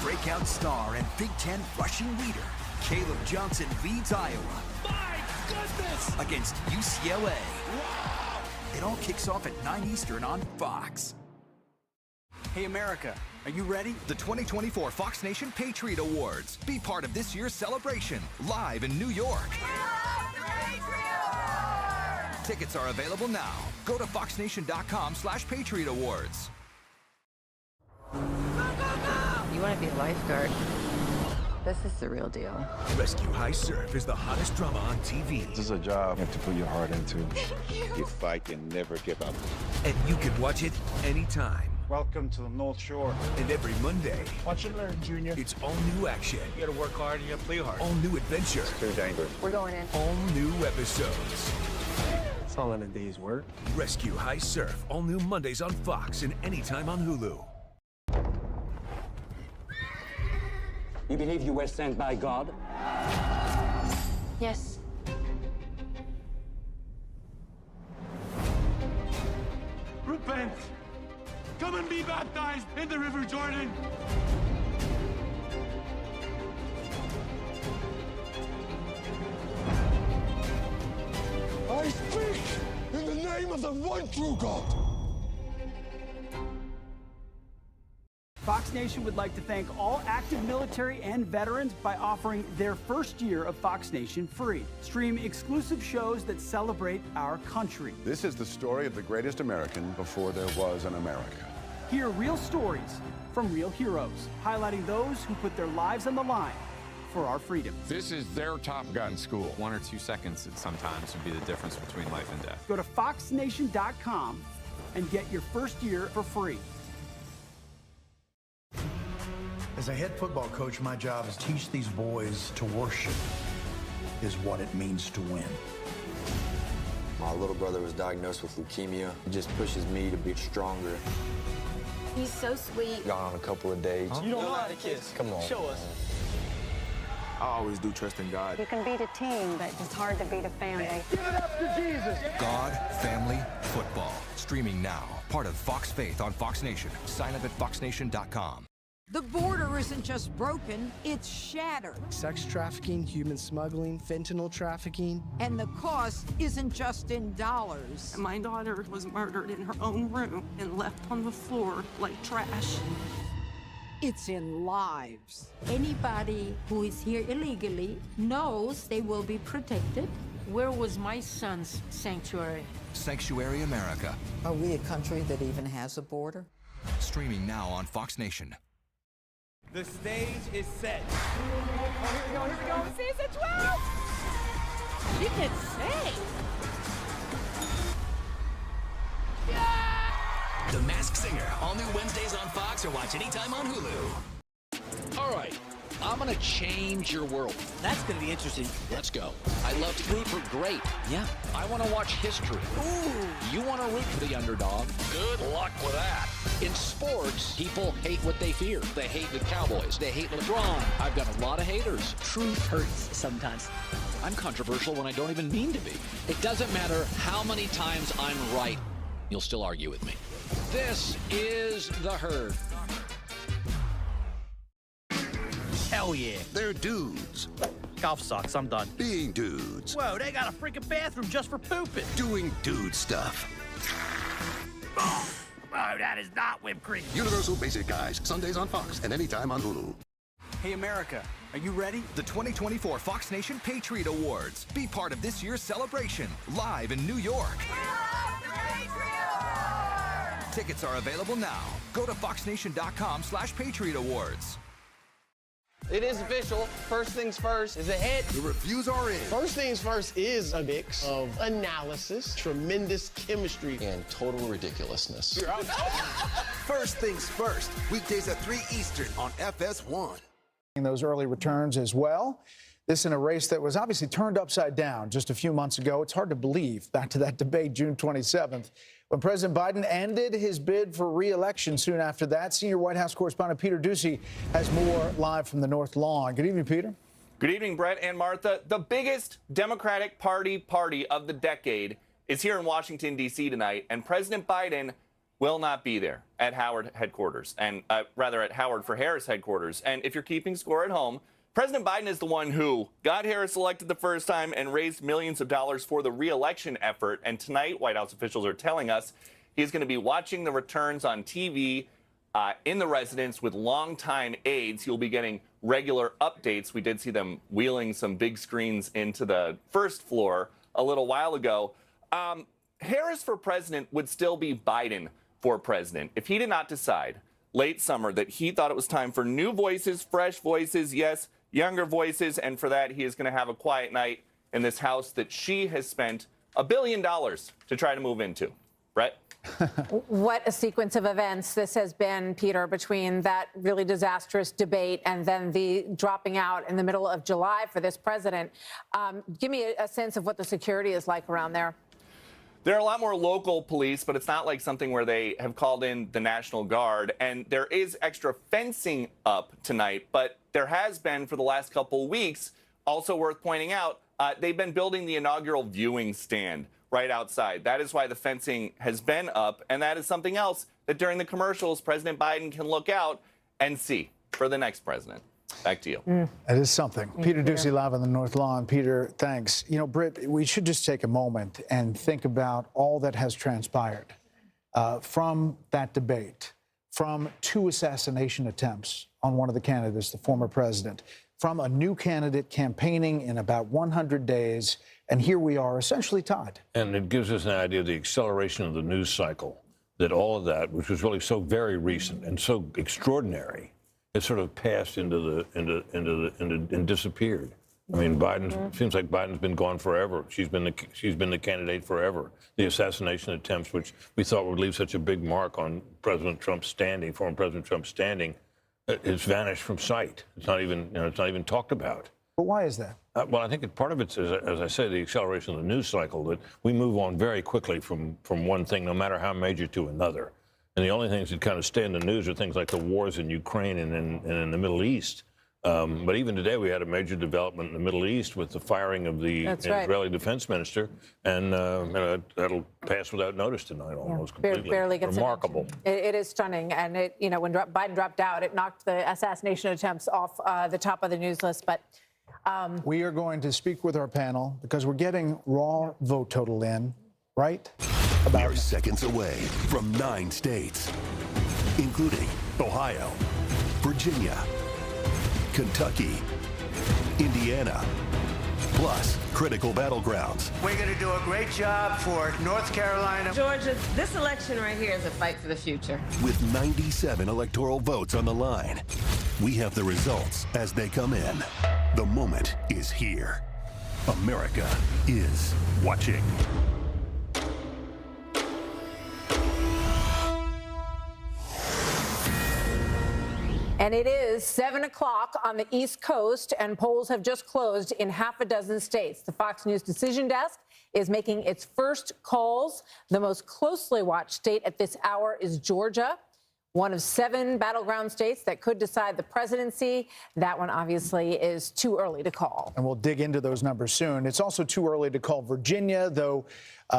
Breakout star and Big Ten rushing leader Caleb Johnson leads Iowa. My goodness! Against UCLA. Wow! It all kicks off at 9 Eastern on Fox. Hey, America, are you ready? The 2024 Fox Nation Patriot Awards. Be part of this year's celebration, live in New York. Tickets are available now. Go to foxnation.com/Patriot Awards. You want to be a lifeguard? This is the real deal. Rescue High Surf is the hottest drama on TV. This is a job you have to put your heart into. You fight and never give up. And you can watch it anytime. Welcome to the North Shore. And every Monday, Watch and learn, Junior. it's all new action. You gotta work hard and you gotta play hard. All new adventure. Too dangerous. We're going in. All new episodes. It's all in a day's work. Rescue High Surf, all new Mondays on Fox and anytime on Hulu. You believe you were sent by God? Yes. Repent! Come and be baptized in the River Jordan! I speak in the name of the one true God. Fox Nation would like to thank all active military and veterans by offering their first year of Fox Nation free. Stream exclusive shows that celebrate our country. This is the story of the greatest American before there was an America. Hear real stories from real heroes, highlighting those who put their lives on the line for our freedom. This is their Top Gun school. 1 or 2 seconds sometimes would be the difference between life and death. Go to foxnation.com and get your first year for free. As a head football coach, my job is to teach these boys to worship is what it means to win. My little brother was diagnosed with leukemia. It just pushes me to be stronger. He's so sweet. Gone on a couple of dates. You don't know how to kiss. Come on. Show us. I always do trust in God. You can beat a team, but it's hard to beat a family. Give it up to Jesus. God, family, football. Streaming now. Part of Fox Faith on Fox Nation. Sign up at foxnation.com. The border isn't just broken, it's shattered. Sex trafficking, human smuggling, fentanyl trafficking. And the cost isn't just in dollars. My daughter was murdered in her own room and left on the floor like trash. It's in lives. Anybody who is here illegally knows they will be protected. Where was my son's sanctuary? Sanctuary America. Are we a country that even has a border? Streaming now on Fox Nation. The stage is set. Here we go. Season 12! You can sing! The Masked Singer, all new Wednesdays on Fox or watch anytime on Hulu. All right, I'm gonna change your world. That's gonna be interesting. Let's go. I love to root for great. Yeah. I want to watch history. Ooh. You want to root for the underdog. Good luck with that. In sports, people hate what they fear. They hate the Cowboys. They hate LeBron. I've got a lot of haters. Truth hurts sometimes. I'm controversial when I don't even mean to be. It doesn't matter how many times I'm right. You'll still argue with me. This is The Herd. Hell yeah. They're dudes. Golf socks, I'm done. Being dudes. Whoa, they got a freaking bathroom just for pooping. Doing dude stuff. Oh, that is not whipped cream. Universal Basic Guys. Sundays on Fox and anytime on Hulu. Hey, America, are you ready? The 2024 Fox Nation Patriot Awards. Be part of this year's celebration, live in New York. Tickets are available now. Go to foxnation.com/Patriot Awards. It is official. First Things First is a hit. The reviews are in. First Things First is a mix of analysis, tremendous chemistry, And total ridiculousness. You're out. First Things First. Weekdays at 3 Eastern on FS1. Those early returns as well. This in a race that was obviously turned upside down just a few months ago. It's hard to believe, back to that debate June 27th, when President Biden ended his bid for re-election soon after that. Senior White House correspondent Peter Ducey has more live from the North Lawn. Good evening, Peter. Good evening, Brett and Martha. The biggest Democratic party of the decade is here in Washington, D.C. tonight, and President Biden will not be there at Howard headquarters, and rather at Howard for Harris headquarters. And if you're keeping score at home, President Biden is the one who got Harris elected the first time and raised millions of dollars for the re-election effort. And tonight, White House officials are telling us he's going to be watching the returns on TV in the residence with longtime aides. He'll be getting regular updates. We did see them wheeling some big screens into the first floor a little while ago. Harris for president would still be Biden for president if he did not decide late summer that he thought it was time for new voices, fresh voices, yes, younger voices, and for that he is going to have a quiet night in this house that she has spent $1 billion to try to move into. Brett? What a sequence of events this has been, Peter, between that really disastrous debate and then the dropping out in the middle of July for this president. Give me a sense of what the security is like around there. There are a lot more local police, but it's not like something where they have called in the National Guard. And there is extra fencing up tonight, but there has been for the last couple of weeks. Also worth pointing out, they've been building the inaugural viewing stand right outside. That is why the fencing has been up. And that is something else that during the commercials, President Biden can look out and see for the next president. Back to you. That is something. Peter Ducey live on the North Lawn. Peter, thanks. You know, Britt, we should just take a moment and think about all that has transpired from that debate, from 2 assassination attempts on one of the candidates, the former president, from a new candidate campaigning in about 100 days, and here we are essentially tied. And it gives us an idea of the acceleration of the news cycle, that all of that, which was really so very recent and so extraordinary, it sort of passed and disappeared. I mean, Biden seems like Biden's been gone forever. She's been the candidate forever. The assassination attempts, which we thought would leave such a big mark on President Trump's standing, former President Trump's standing, it's vanished from sight. It's not even it's not even talked about. But why is that? Well, I think part of it's, as I say, the acceleration of the news cycle, that we move on very quickly from one thing, no matter how major, to another. And the only things that kind of stay in the news are things like the wars in Ukraine and in the Middle East. But even today, we had a major development in the Middle East with the firing of the Israeli defense minister, and that'll pass without notice tonight, almost completely. Barely gets remarkable. It is stunning, and when Biden dropped out, it knocked the assassination attempts off the top of the news list. But we are going to speak with our panel because we're getting raw vote total in, right? We're seconds away from 9 states, including Ohio, Virginia, Kentucky, Indiana, plus critical battlegrounds. We're going to do a great job for North Carolina. Georgia, this election right here is a fight for the future. With 97 electoral votes on the line, we have the results as they come in. The moment is here. America is watching. And it is 7 o'clock on the East Coast, and polls have just closed in half a dozen states. The Fox News Decision Desk is making its first calls. The most closely watched state at this hour is Georgia, one of 7 battleground states that could decide the presidency. That one obviously is too early to call. And we'll dig into those numbers soon. It's also too early to call Virginia, though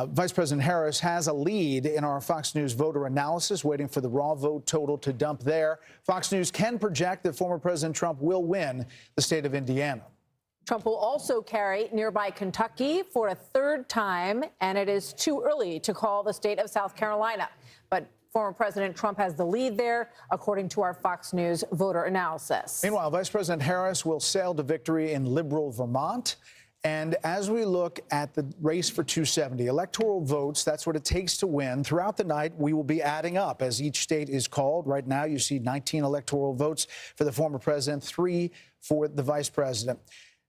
Vice President Harris has a lead in our Fox News voter analysis, waiting for the raw vote total to dump there. Fox News can project that former President Trump will win the state of Indiana. Trump will also carry nearby Kentucky for a 3rd time, and it is too early to call the state of South Carolina. But former President Trump has the lead there, according to our Fox News voter analysis. Meanwhile, Vice President Harris will sail to victory in liberal Vermont. And as we look at the race for 270 electoral votes, that's what it takes to win. Throughout the night, we will be adding up as each state is called. Right now, you see 19 electoral votes for the former president, 3 for the vice president.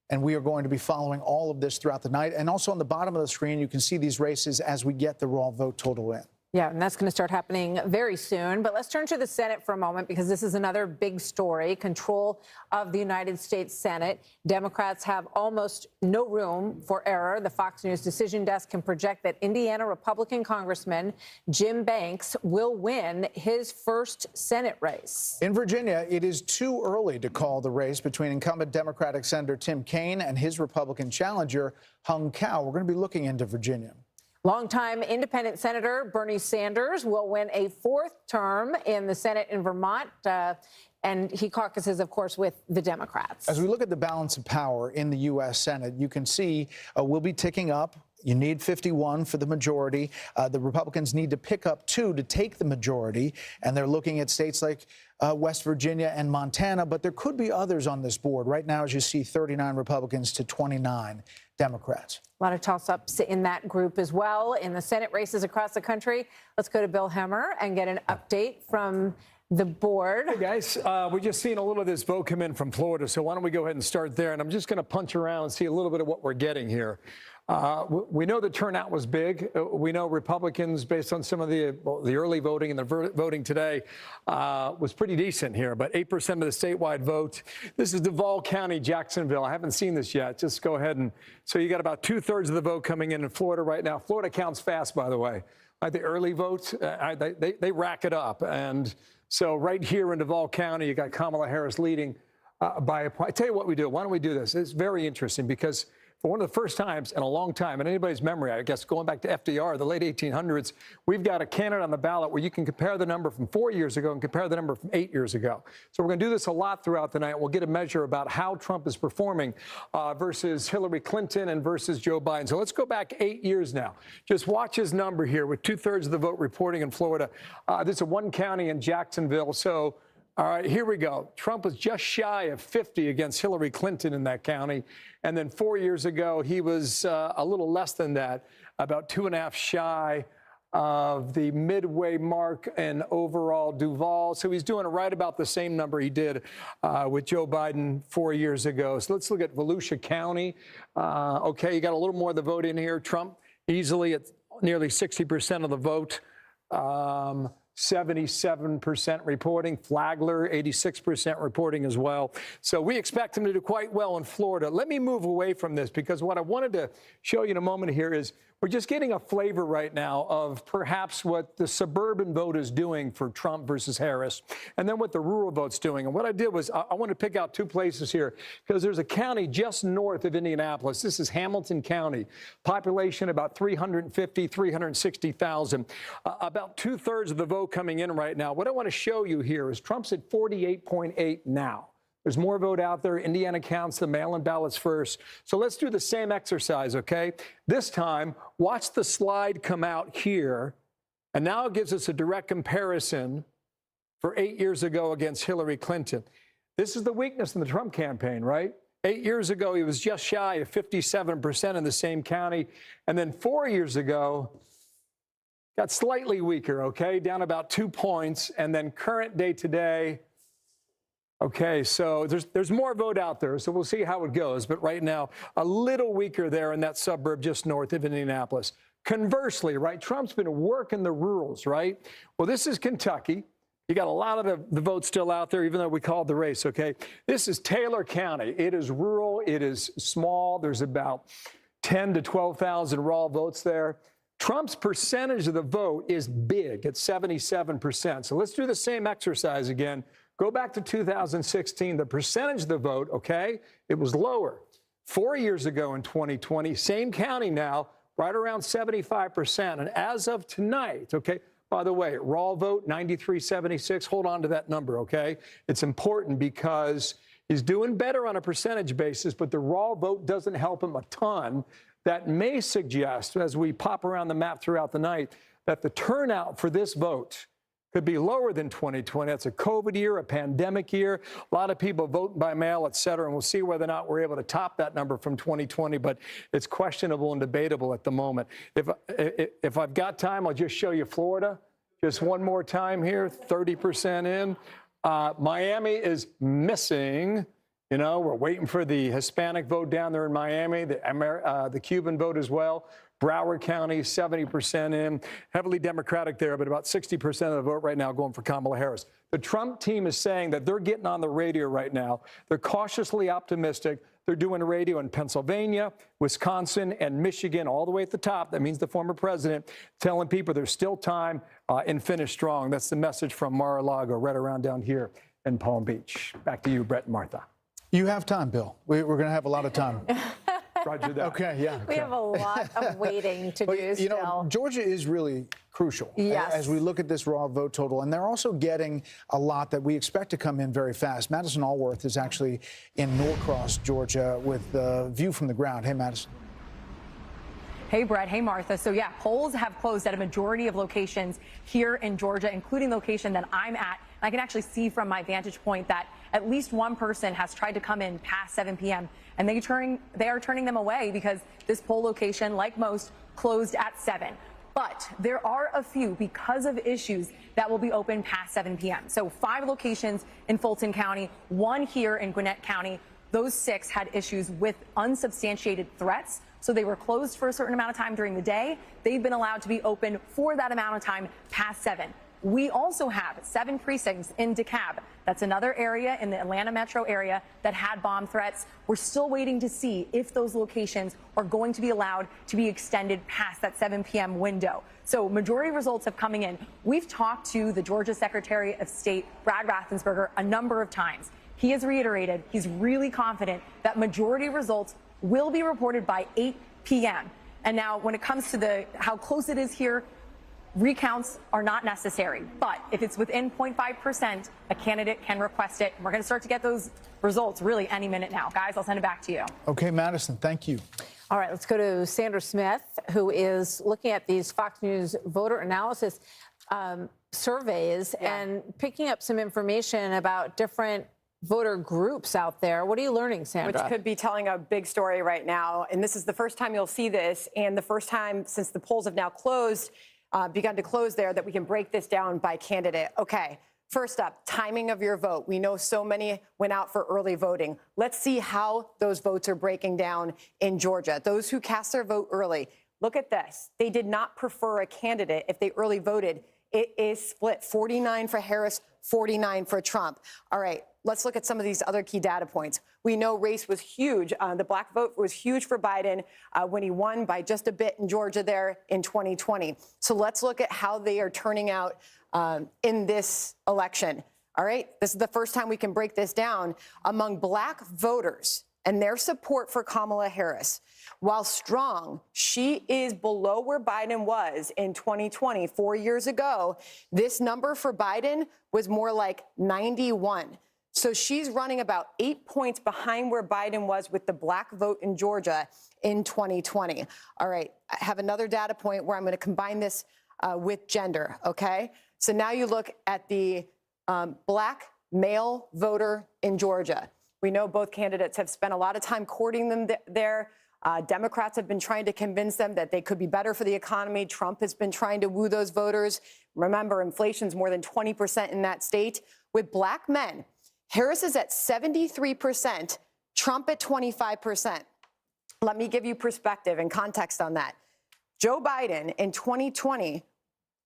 And we are going to be following all of this throughout the night. And also on the bottom of the screen, you can see these races as we get the raw vote total in. Yeah, and that's going to start happening very soon. But let's turn to the Senate for a moment, because this is another big story. Control of the United States Senate. Democrats have almost no room for error. The Fox News Decision Desk can project that Indiana Republican Congressman Jim Banks will win his first Senate race. In Virginia, it is too early to call the race between incumbent Democratic Senator Tim Kaine and his Republican challenger, Hung Cao. We're going to be looking into Virginia. Longtime independent Senator Bernie Sanders will win a 4th term in the Senate in Vermont, and he caucuses, of course, with the Democrats. As we look at the balance of power in the U.S. Senate, you can see we'll be ticking up. You need 51 for the majority. The Republicans need to pick up 2 to take the majority, and they're looking at states like West Virginia and Montana, but there could be others on this board. Right now, as you see, 39 Republicans to 29 Democrats. A lot of toss-ups in that group as well. In the Senate races across the country, let's go to Bill Hemmer and get an update from the board. Hey guys, we're just seeing a little of this vote come in from Florida, so why don't we go ahead and start there? And I'm just going to punch around and see a little bit of what we're getting here. We know the turnout was big. We know Republicans, based on some of the early voting and the voting today, was pretty decent here. But 8% of the statewide vote. This is Duval County, Jacksonville. I haven't seen this yet. Just go ahead and so you got about 2/3 of the vote coming in Florida right now. Florida counts fast, by the way. Like the early vote, they rack it up. And so right here in Duval County, you got Kamala Harris leading by a point. I tell you what we do. Why don't we do this? It's very interesting because for one of the first times in a long time, in anybody's memory, I guess going back to FDR, the late 1800s, we've got a candidate on the ballot where you can compare the number from 4 years ago and compare the number from 8 years ago. So we're going to do this a lot throughout the night. We'll get a measure about how Trump is performing versus Hillary Clinton and versus Joe Biden. So let's go back 8 years now. Just watch his number here with 2/3 of the vote reporting in Florida. This is one county in Jacksonville. So all right, here we go. Trump was just shy of 50 against Hillary Clinton in that county. And then 4 years ago, he was a little less than that, about 2.5 shy of the midway mark in overall Duval. So he's doing right about the same number he did with Joe Biden 4 years ago. So let's look at Volusia County. Okay, you got a little more of the vote in here. Trump easily at nearly 60% of the vote. 77% reporting. Flagler, 86% reporting as well. So we expect him to do quite well in Florida. Let me move away from this because what I wanted to show you in a moment here is we're just getting a flavor right now of perhaps what the suburban vote is doing for Trump versus Harris, and then what the rural vote's doing. And what I did was I want to pick out two places here because there's a county just north of Indianapolis. This is Hamilton County. Population about 350, 360,000. About 2/3 of the vote coming in right now. What I want to show you here is Trump's at 48.8 now. There's more vote out there. Indiana counts the mail-in ballots first. So let's do the same exercise, okay? This time, watch the slide come out here. And now it gives us a direct comparison for 8 years ago against Hillary Clinton. This is the weakness in the Trump campaign, right? 8 years ago, he was just shy of 57% in the same county. And then 4 years ago, got slightly weaker, okay? Down about 2 points. And then current day today, okay, so there's more vote out there, so we'll see how it goes. But right now, a little weaker there in that suburb just north of Indianapolis. Conversely, right, Trump's been working the rurals, right? Well, this is Kentucky. You got a lot of the votes still out there, even though we called the race, okay? This is Taylor County. It is rural. It is small. There's about 10 to 12,000 raw votes there. Trump's percentage of the vote is big at 77%. So let's do the same exercise again. Go back to 2016, the percentage of the vote, okay, it was lower. 4 years ago in 2020, same county now, right around 75%. And as of tonight, okay, by the way, raw vote, 93.76, hold on to that number, okay? It's important because he's doing better on a percentage basis, but the raw vote doesn't help him a ton. That may suggest, as we pop around the map throughout the night, that the turnout for this vote could be lower than 2020. That's a COVID year, a pandemic year, a lot of people voting by mail, et cetera, and we'll see whether or not we're able to top that number from 2020, but it's questionable and debatable at the moment. If I've got time, I'll just show you Florida. Just one more time here, 30% in. Miami is missing. You know, we're waiting for the Hispanic vote down there in Miami, the Cuban vote as well. Broward County, 70% in. Heavily Democratic there, but about 60% of the vote right now going for Kamala Harris. The Trump team is saying that they're getting on the radio right now. They're cautiously optimistic. They're doing radio in Pennsylvania, Wisconsin, and Michigan, all the way at the top. That means the former president telling people there's still time and finish strong. That's the message from Mar-a-Lago, right around down here in Palm Beach. Back to you, Brett and Martha. You have time, Bill. We're going to have a lot of time. Roger that. Okay, yeah. We have a lot of waiting to do you still. know, Georgia is really crucial as we look at this raw vote total. And they're also getting a lot that we expect to come in very fast. Madison Allworth is actually in Norcross, Georgia, with the view from the ground. Hey, Madison. Hey, Brett. Hey, Martha. So, yeah, polls have closed at a majority of locations here in Georgia, including the location that I'm at. I can actually see from my vantage point that at least one person has tried to come in past 7 p.m. and they are turning them away because this poll location, like most, closed at 7. But there are a few, because of issues, that will be open past 7 p.m. So 5 locations in Fulton County, 1 here in Gwinnett County. Those 6 had issues with unsubstantiated threats, so they were closed for a certain amount of time during the day. They've been allowed to be open for that amount of time past 7. We also have 7 precincts in DeKalb. That's another area in the Atlanta metro area that had bomb threats. We're still waiting to see if those locations are going to be allowed to be extended past that 7 p.m. window. So majority results have coming in. We've talked to the Georgia Secretary of State, Brad Raffensperger, a number of times. He has reiterated he's really confident that majority results will be reported by 8 p.m. And now when it comes to how close it is here, recounts are not necessary, but if it's within 0.5%, a candidate can request it. We're going to start to get those results really any minute now. Guys, I'll send it back to you. Okay, Madison, thank you. All right, let's go to Sandra Smith, who is looking at these Fox News voter analysis surveys and picking up some information about different voter groups out there. What are you learning, Sandra? Which could be telling a big story right now. And this is the first time you'll see this, and the first time since the polls have now closed, begun to close there, that we can break this down by candidate. Okay, first up, timing of your vote. We know so many went out for early voting. Let's see how those votes are breaking down in Georgia. Those who cast their vote early, look at this. They did not prefer a candidate if they early voted. It is split 49 for Harris, 49 for Trump. All right, let's look at some of these other key data points. We know race was huge. The black vote was huge for Biden when he won by just a bit in Georgia there in 2020. So let's look at how they are turning out in this election. All right, this is the first time we can break this down. Among black voters and their support for Kamala Harris, while strong, she is below where Biden was in 2020, 4 years ago. This number for Biden was more like 91. So she's running about 8 points behind where Biden was with the black vote in Georgia in 2020. All right, I have another data point where I'm going to combine this with gender, okay? So now you look at the black male voter in Georgia. We know both candidates have spent a lot of time courting them there. Democrats have been trying to convince them that they could be better for the economy. Trump has been trying to woo those voters. Remember, inflation's more than 20% in that state. With black men, Harris is at 73%, Trump at 25%. Let me give you perspective and context on that. Joe Biden in 2020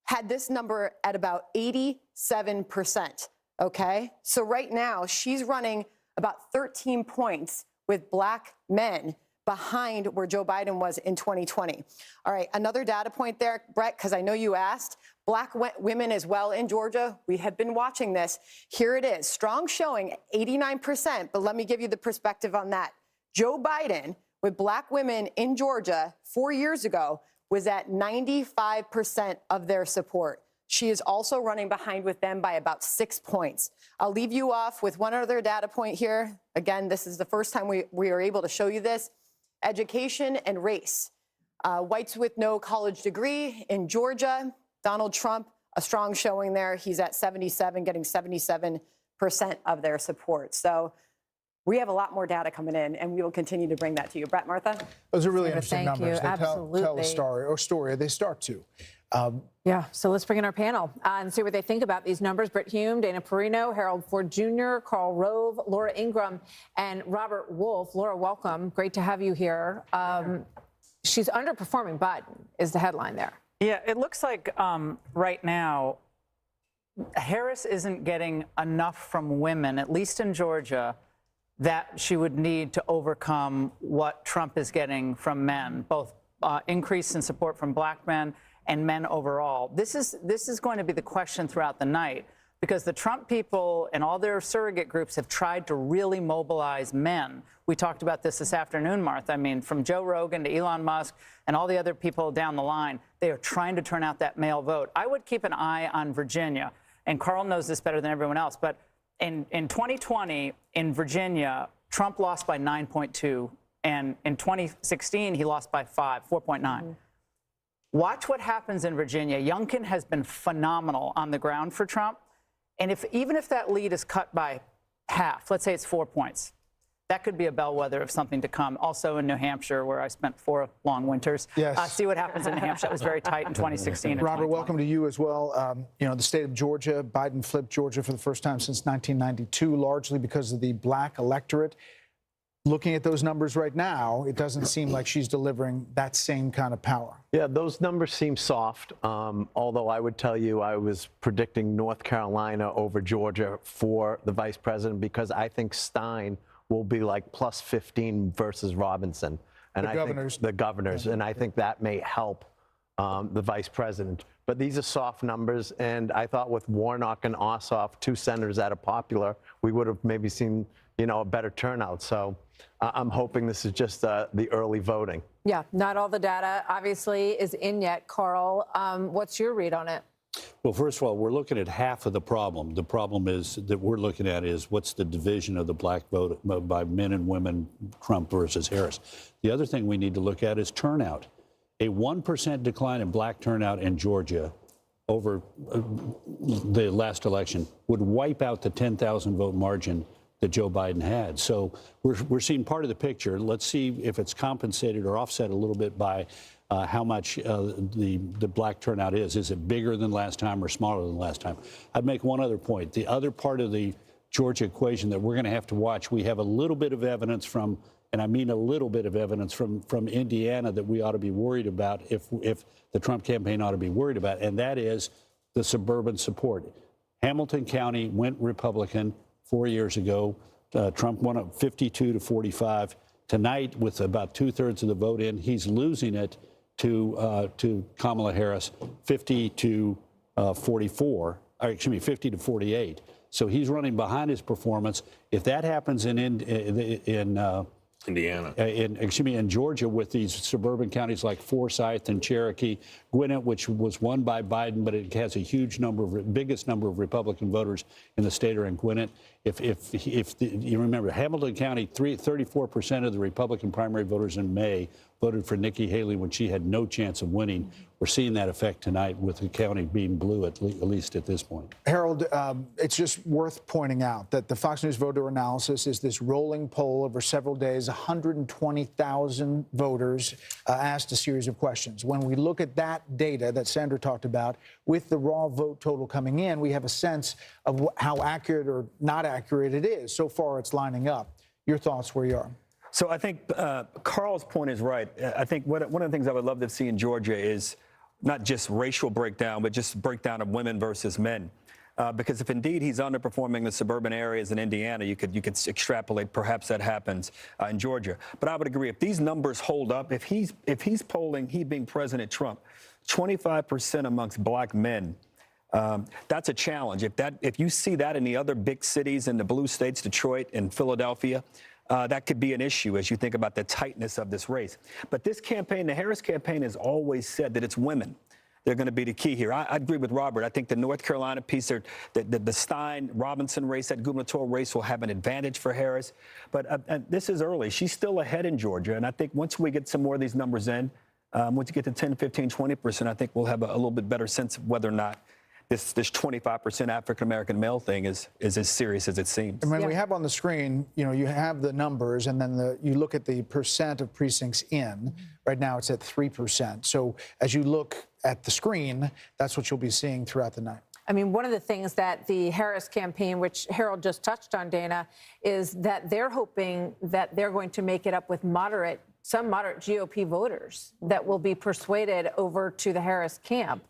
had this number at about 87%, okay? So right now, she's running about 13 points with black men behind where Joe Biden was in 2020. All right, another data point there, Brett, because I know you asked. Black women as well in Georgia. We have been watching this. Here it is. Strong showing, 89%, but let me give you the perspective on that. Joe Biden, with black women in Georgia 4 years ago, was at 95% of their support. She is also running behind with them by about 6 points. I'll leave you off with one other data point here. Again, this is the first time we are able to show you this. Education and race. Whites with no college degree in Georgia. Donald Trump, a strong showing there. He's at 77, getting 77% of their support. So we have a lot more data coming in, and we will continue to bring that to you. Brett, Martha? Those are really interesting thank numbers. you. They Absolutely. tell a story. They start to. Yeah, so let's bring in our panel and see what they think about these numbers. Britt Hume, Dana Perino, Harold Ford Jr., Karl Rove, Laura Ingraham, and Robert Wolf. Laura, welcome. Great to have you here. She's underperforming Biden is the headline there. Yeah, it looks like right now, Harris isn't getting enough from women, at least in Georgia, that she would need to overcome what Trump is getting from men, both increase in support from black men and men overall. This is going to be the question throughout the night, because the Trump people and all their surrogate groups have tried to really mobilize men. We talked about this afternoon, Martha. I mean, from Joe Rogan to Elon Musk and all the other people down the line, they are trying to turn out that male vote. I would keep an eye on Virginia, and Carl knows this better than everyone else, but in 2020 in Virginia, Trump lost by 9.2, and in 2016 he lost by 4.9. Watch what happens in Virginia. Youngkin has been phenomenal on the ground for Trump. And even if that lead is cut by half, let's say it's 4 points, that could be a bellwether of something to come. Also in New Hampshire, where I spent 4 long winters. Yes. See what happens in New Hampshire. That was very tight in 2016 and Robert, 2020. welcome to you as well. You know, the state of Georgia, Biden flipped Georgia for the first time since 1992, largely because of the black electorate. Looking at those numbers right now, it doesn't seem like she's delivering that same kind of power. Yeah, those numbers seem soft, although I would tell you I was predicting North Carolina over Georgia for the vice president because I think Stein will be like plus 15 versus Robinson. And The governors. Think the governors, and I think that may help the vice president. But these are soft numbers, and I thought with Warnock and Ossoff, 2 senators that are popular, we would have maybe seen, you know, a better turnout. So I'm hoping this is just the early voting. Yeah, not all the data obviously is in yet. Carl, what's your read on it? Well, first of all, we're looking at half of the problem. The problem is that we're looking at is what's the division of the black vote by men and women, Trump versus Harris. The other thing we need to look at is turnout. A 1% decline in black turnout in Georgia over the last election would wipe out the 10,000 vote margin that Joe Biden had. So we're seeing part of the picture. Let's see if it's compensated or offset a little bit by how much the black turnout is. Is it bigger than last time or smaller than last time? I'd make one other point. The other part of the Georgia equation that we're going to have to watch, we have a little bit of evidence from, and I mean a little bit of evidence from Indiana that we ought to be worried about, if the Trump campaign ought to be worried about, and that is the suburban support. Hamilton County went Republican 4 years ago. Trump won up 52 to 45. Tonight, with about 2/3 of the vote in, he's losing it to Kamala Harris, 50 to 44, or excuse me, 50 to 48. So he's running behind his performance. If that happens in Indiana, in Georgia, with these suburban counties like Forsyth and Cherokee, Gwinnett, which was won by Biden, but it has a huge biggest number of Republican voters in the state are in Gwinnett. You remember, Hamilton County, 34% of the Republican primary voters in May voted for Nikki Haley when she had no chance of winning. We're seeing that effect tonight with the county being blue, at least at this point. Harold, it's just worth pointing out that the Fox News voter analysis is this rolling poll over several days, 120,000 voters asked a series of questions. When we look at that data that Sandra talked about, with the raw vote total coming in, we have a sense of how accurate or not accurate it is. So far, it's lining up. Your thoughts where you are? So I think Carl's point is right. I think one of the things I would love to see in Georgia is not just racial breakdown, but just breakdown of women versus men. Because if indeed he's underperforming the suburban areas in Indiana, you could extrapolate perhaps that happens in Georgia. But I would agree, if these numbers hold up, if he's polling, he being President Trump, 25% amongst black men, that's a challenge. If you see that in the other big cities in the blue states, Detroit and Philadelphia, that could be an issue as you think about the tightness of this race. But this campaign, the Harris campaign, has always said that it's women. They're going to be the key here. I agree with Robert. I think the North Carolina piece, the Stein-Robinson race, that gubernatorial race, will have an advantage for Harris. But this is early. She's still ahead in Georgia. And I think once we get some more of these numbers in, once you get to 10, 15, 20%, I think we'll have a little bit better sense of whether or not this 25% African-American male thing is as serious as it seems. And when we have on the screen, you know, you have the numbers, and then you look at the percent of precincts in. Right now, it's at 3%. So as you look at the screen, that's what you'll be seeing throughout the night. I mean, one of the things that the Harris campaign, which Harold just touched on, Dana, is that they're hoping that they're going to make it up with some moderate GOP voters that will be persuaded over to the Harris camp.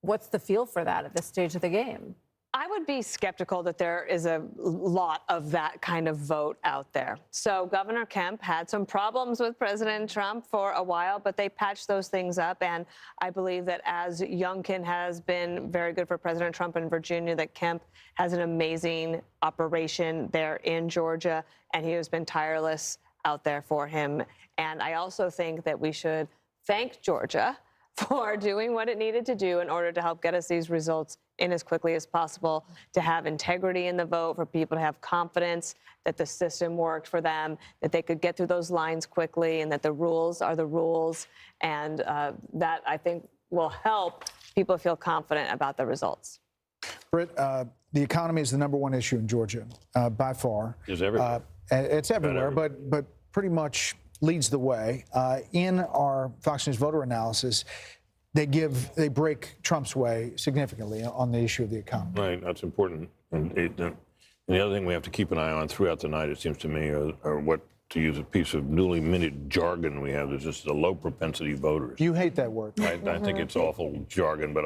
What's the feel for that at this stage of the game? I would be skeptical that there is a lot of that kind of vote out there. So Governor Kemp had some problems with President Trump for a while, but they patched those things up. And I believe that as Youngkin has been very good for President Trump in Virginia, that Kemp has an amazing operation there in Georgia, and he has been tireless out there for him. And I also think that we should thank Georgia for doing what it needed to do in order to help get us these results in as quickly as possible, to have integrity in the vote, for people to have confidence that the system worked for them, that they could get through those lines quickly, and that the rules are the rules. And that, I think, will help people feel confident about the results. Britt, the economy is the #1 issue in Georgia by far. Is everywhere. It's everywhere, but pretty much leads the way. In our Fox News voter analysis, they break Trump's way significantly on the issue of the economy. Right, that's important. And the other thing we have to keep an eye on throughout the night, it seems to me, are what, to use a piece of newly minted jargon we have, is just the low propensity voters. You hate that word. I think it's awful jargon, but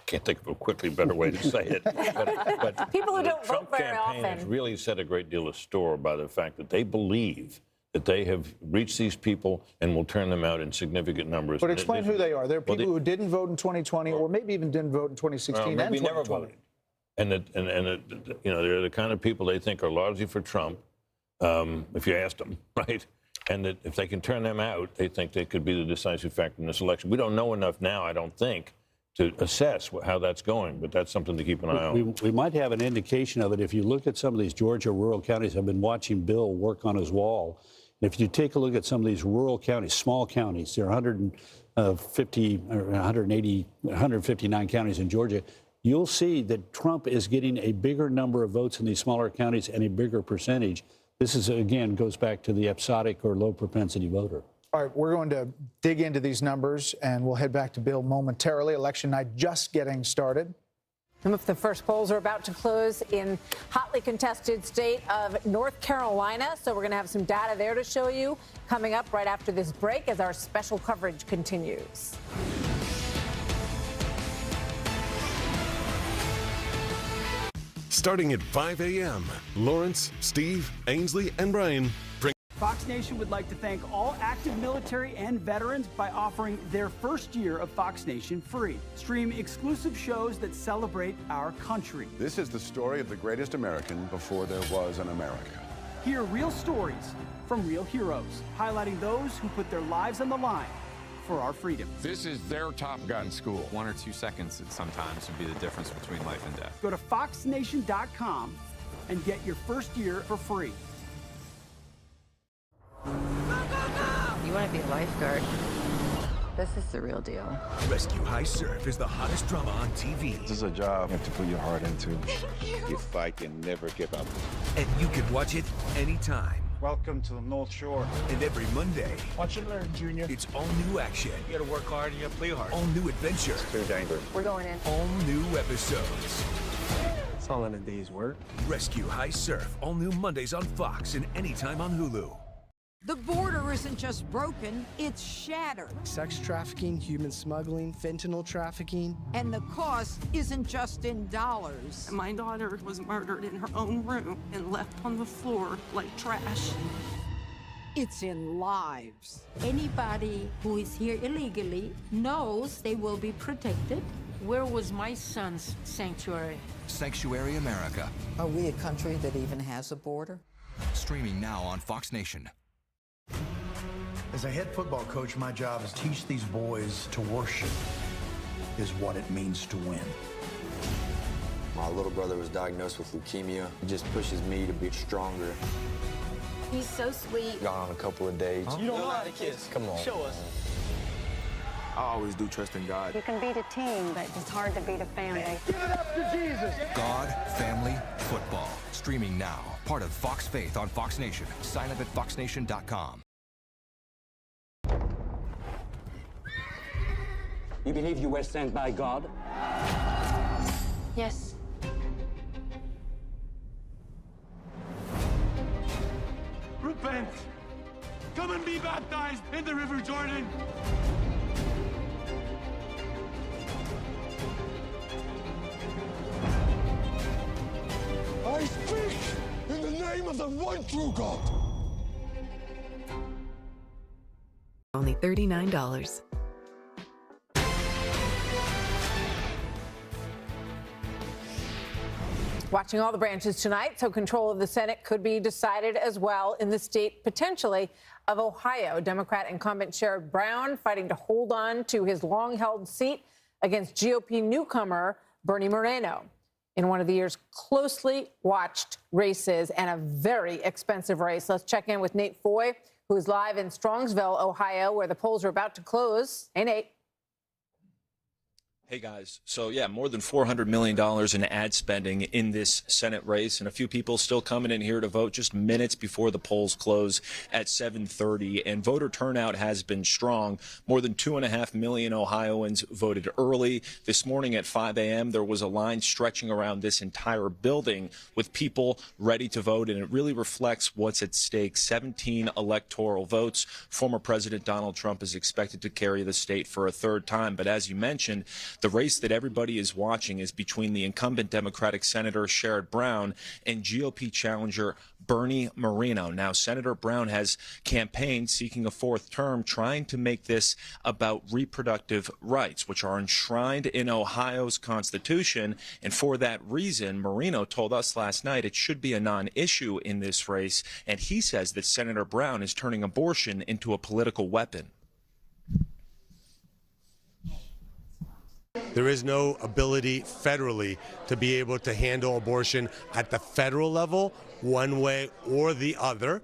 can't think of a quickly better way to say it. But people who don't the Trump vote very campaign often has really set a great deal of store by the fact that they believe that they have reached these people and will turn them out in significant numbers. But explain who they are. They're people who didn't vote in 2020, or maybe even didn't vote in 2016 and 2020. Never voted. And they're the kind of people they think are largely for Trump, if you asked them, right? And that if they can turn them out, they think they could be the decisive factor in this election. We don't know enough now, I don't think, to assess how that's going, but that's something to keep an eye on. We might have an indication of it if you look at some of these Georgia rural counties. I've been watching Bill work on his wall. And if you take a look at some of these rural counties, small counties, there are 150 or 180, 159 counties in Georgia, you'll see that Trump is getting a bigger number of votes in these smaller counties and a bigger percentage. This is, again, goes back to the episodic or low propensity voter. All right, we're going to dig into these numbers, and we'll head back to Bill momentarily. Election night just getting started. Some of the first polls are about to close in hotly contested state of North Carolina. So we're going to have some data there to show you coming up right after this break as our special coverage continues. Starting at 5 a.m., Lawrence, Steve, Ainsley, and Brian bring. Fox Nation would like to thank all active military and veterans by offering their first year of Fox Nation free. Stream exclusive shows that celebrate our country. This is the story of the greatest American before there was an America. Hear real stories from real heroes, highlighting those who put their lives on the line for our freedom. This is their Top Gun school. 1 or 2 seconds sometimes would be the difference between life and death. Go to foxnation.com and get your first year for free. You want to be a lifeguard. This is the real deal. Rescue High Surf is the hottest drama on TV. This is a job you have to put your heart into. You fight and never give up. And you can watch it anytime. Welcome to the North Shore. And every Monday, Watch and learn, Junior. it's all new action. You gotta work hard and you gotta play hard. All new adventure. It's too dangerous. We're going in. All new episodes. It's all in a day's work. Rescue High Surf. All new Mondays on Fox and anytime on Hulu. The border isn't just broken, it's shattered. Sex trafficking, human smuggling, fentanyl trafficking. And the cost isn't just in dollars. My daughter was murdered in her own room and left on the floor like trash. It's in lives. Anybody who is here illegally knows they will be protected. Where was my son's sanctuary? Sanctuary America. Are we a country that even has a border? Streaming now on Fox Nation. As a head football coach, my job is to teach these boys to worship is what it means to win. My little brother was diagnosed with leukemia. It just pushes me to be stronger. He's so sweet. Gone on a couple of days. You don't know how to kiss. Come on. Show us. I always do trust in God. You can beat a team, but it's hard to beat a family. Give it up to Jesus. God, family, football. Streaming now. Part of Fox Faith on Fox Nation. Sign up at foxnation.com. You believe you were sent by God? Yes. Repent. Come and be baptized in the River Jordan. I speak in the name of the one true God. Only $39. Watching all the branches tonight, so control of the Senate could be decided as well in the state, potentially, of Ohio. Democrat incumbent Sherrod Brown fighting to hold on to his long-held seat against GOP newcomer Bernie Moreno in one of the year's closely watched races and a very expensive race. Let's check in with Nate Foy, who is live in Strongsville, Ohio, where the polls are about to close. Hey, Nate. Hey guys, so yeah, more than $400 million in ad spending in this Senate race, and a few people still coming in here to vote just minutes before the polls close at 7:30. And voter turnout has been strong. More than 2.5 million Ohioans voted early. This morning at 5 a.m., there was a line stretching around this entire building with people ready to vote, and it really reflects what's at stake. 17 electoral votes. Former President Donald Trump is expected to carry the state for a third time, but as you mentioned, the race that everybody is watching is between the incumbent Democratic Senator Sherrod Brown and GOP challenger Bernie Moreno. Now, Senator Brown has campaigned seeking a fourth term, trying to make this about reproductive rights, which are enshrined in Ohio's Constitution. And for that reason, Moreno told us last night it should be a non-issue in this race. And he says that Senator Brown is turning abortion into a political weapon. There is no ability federally to be able to handle abortion at the federal level one way or the other.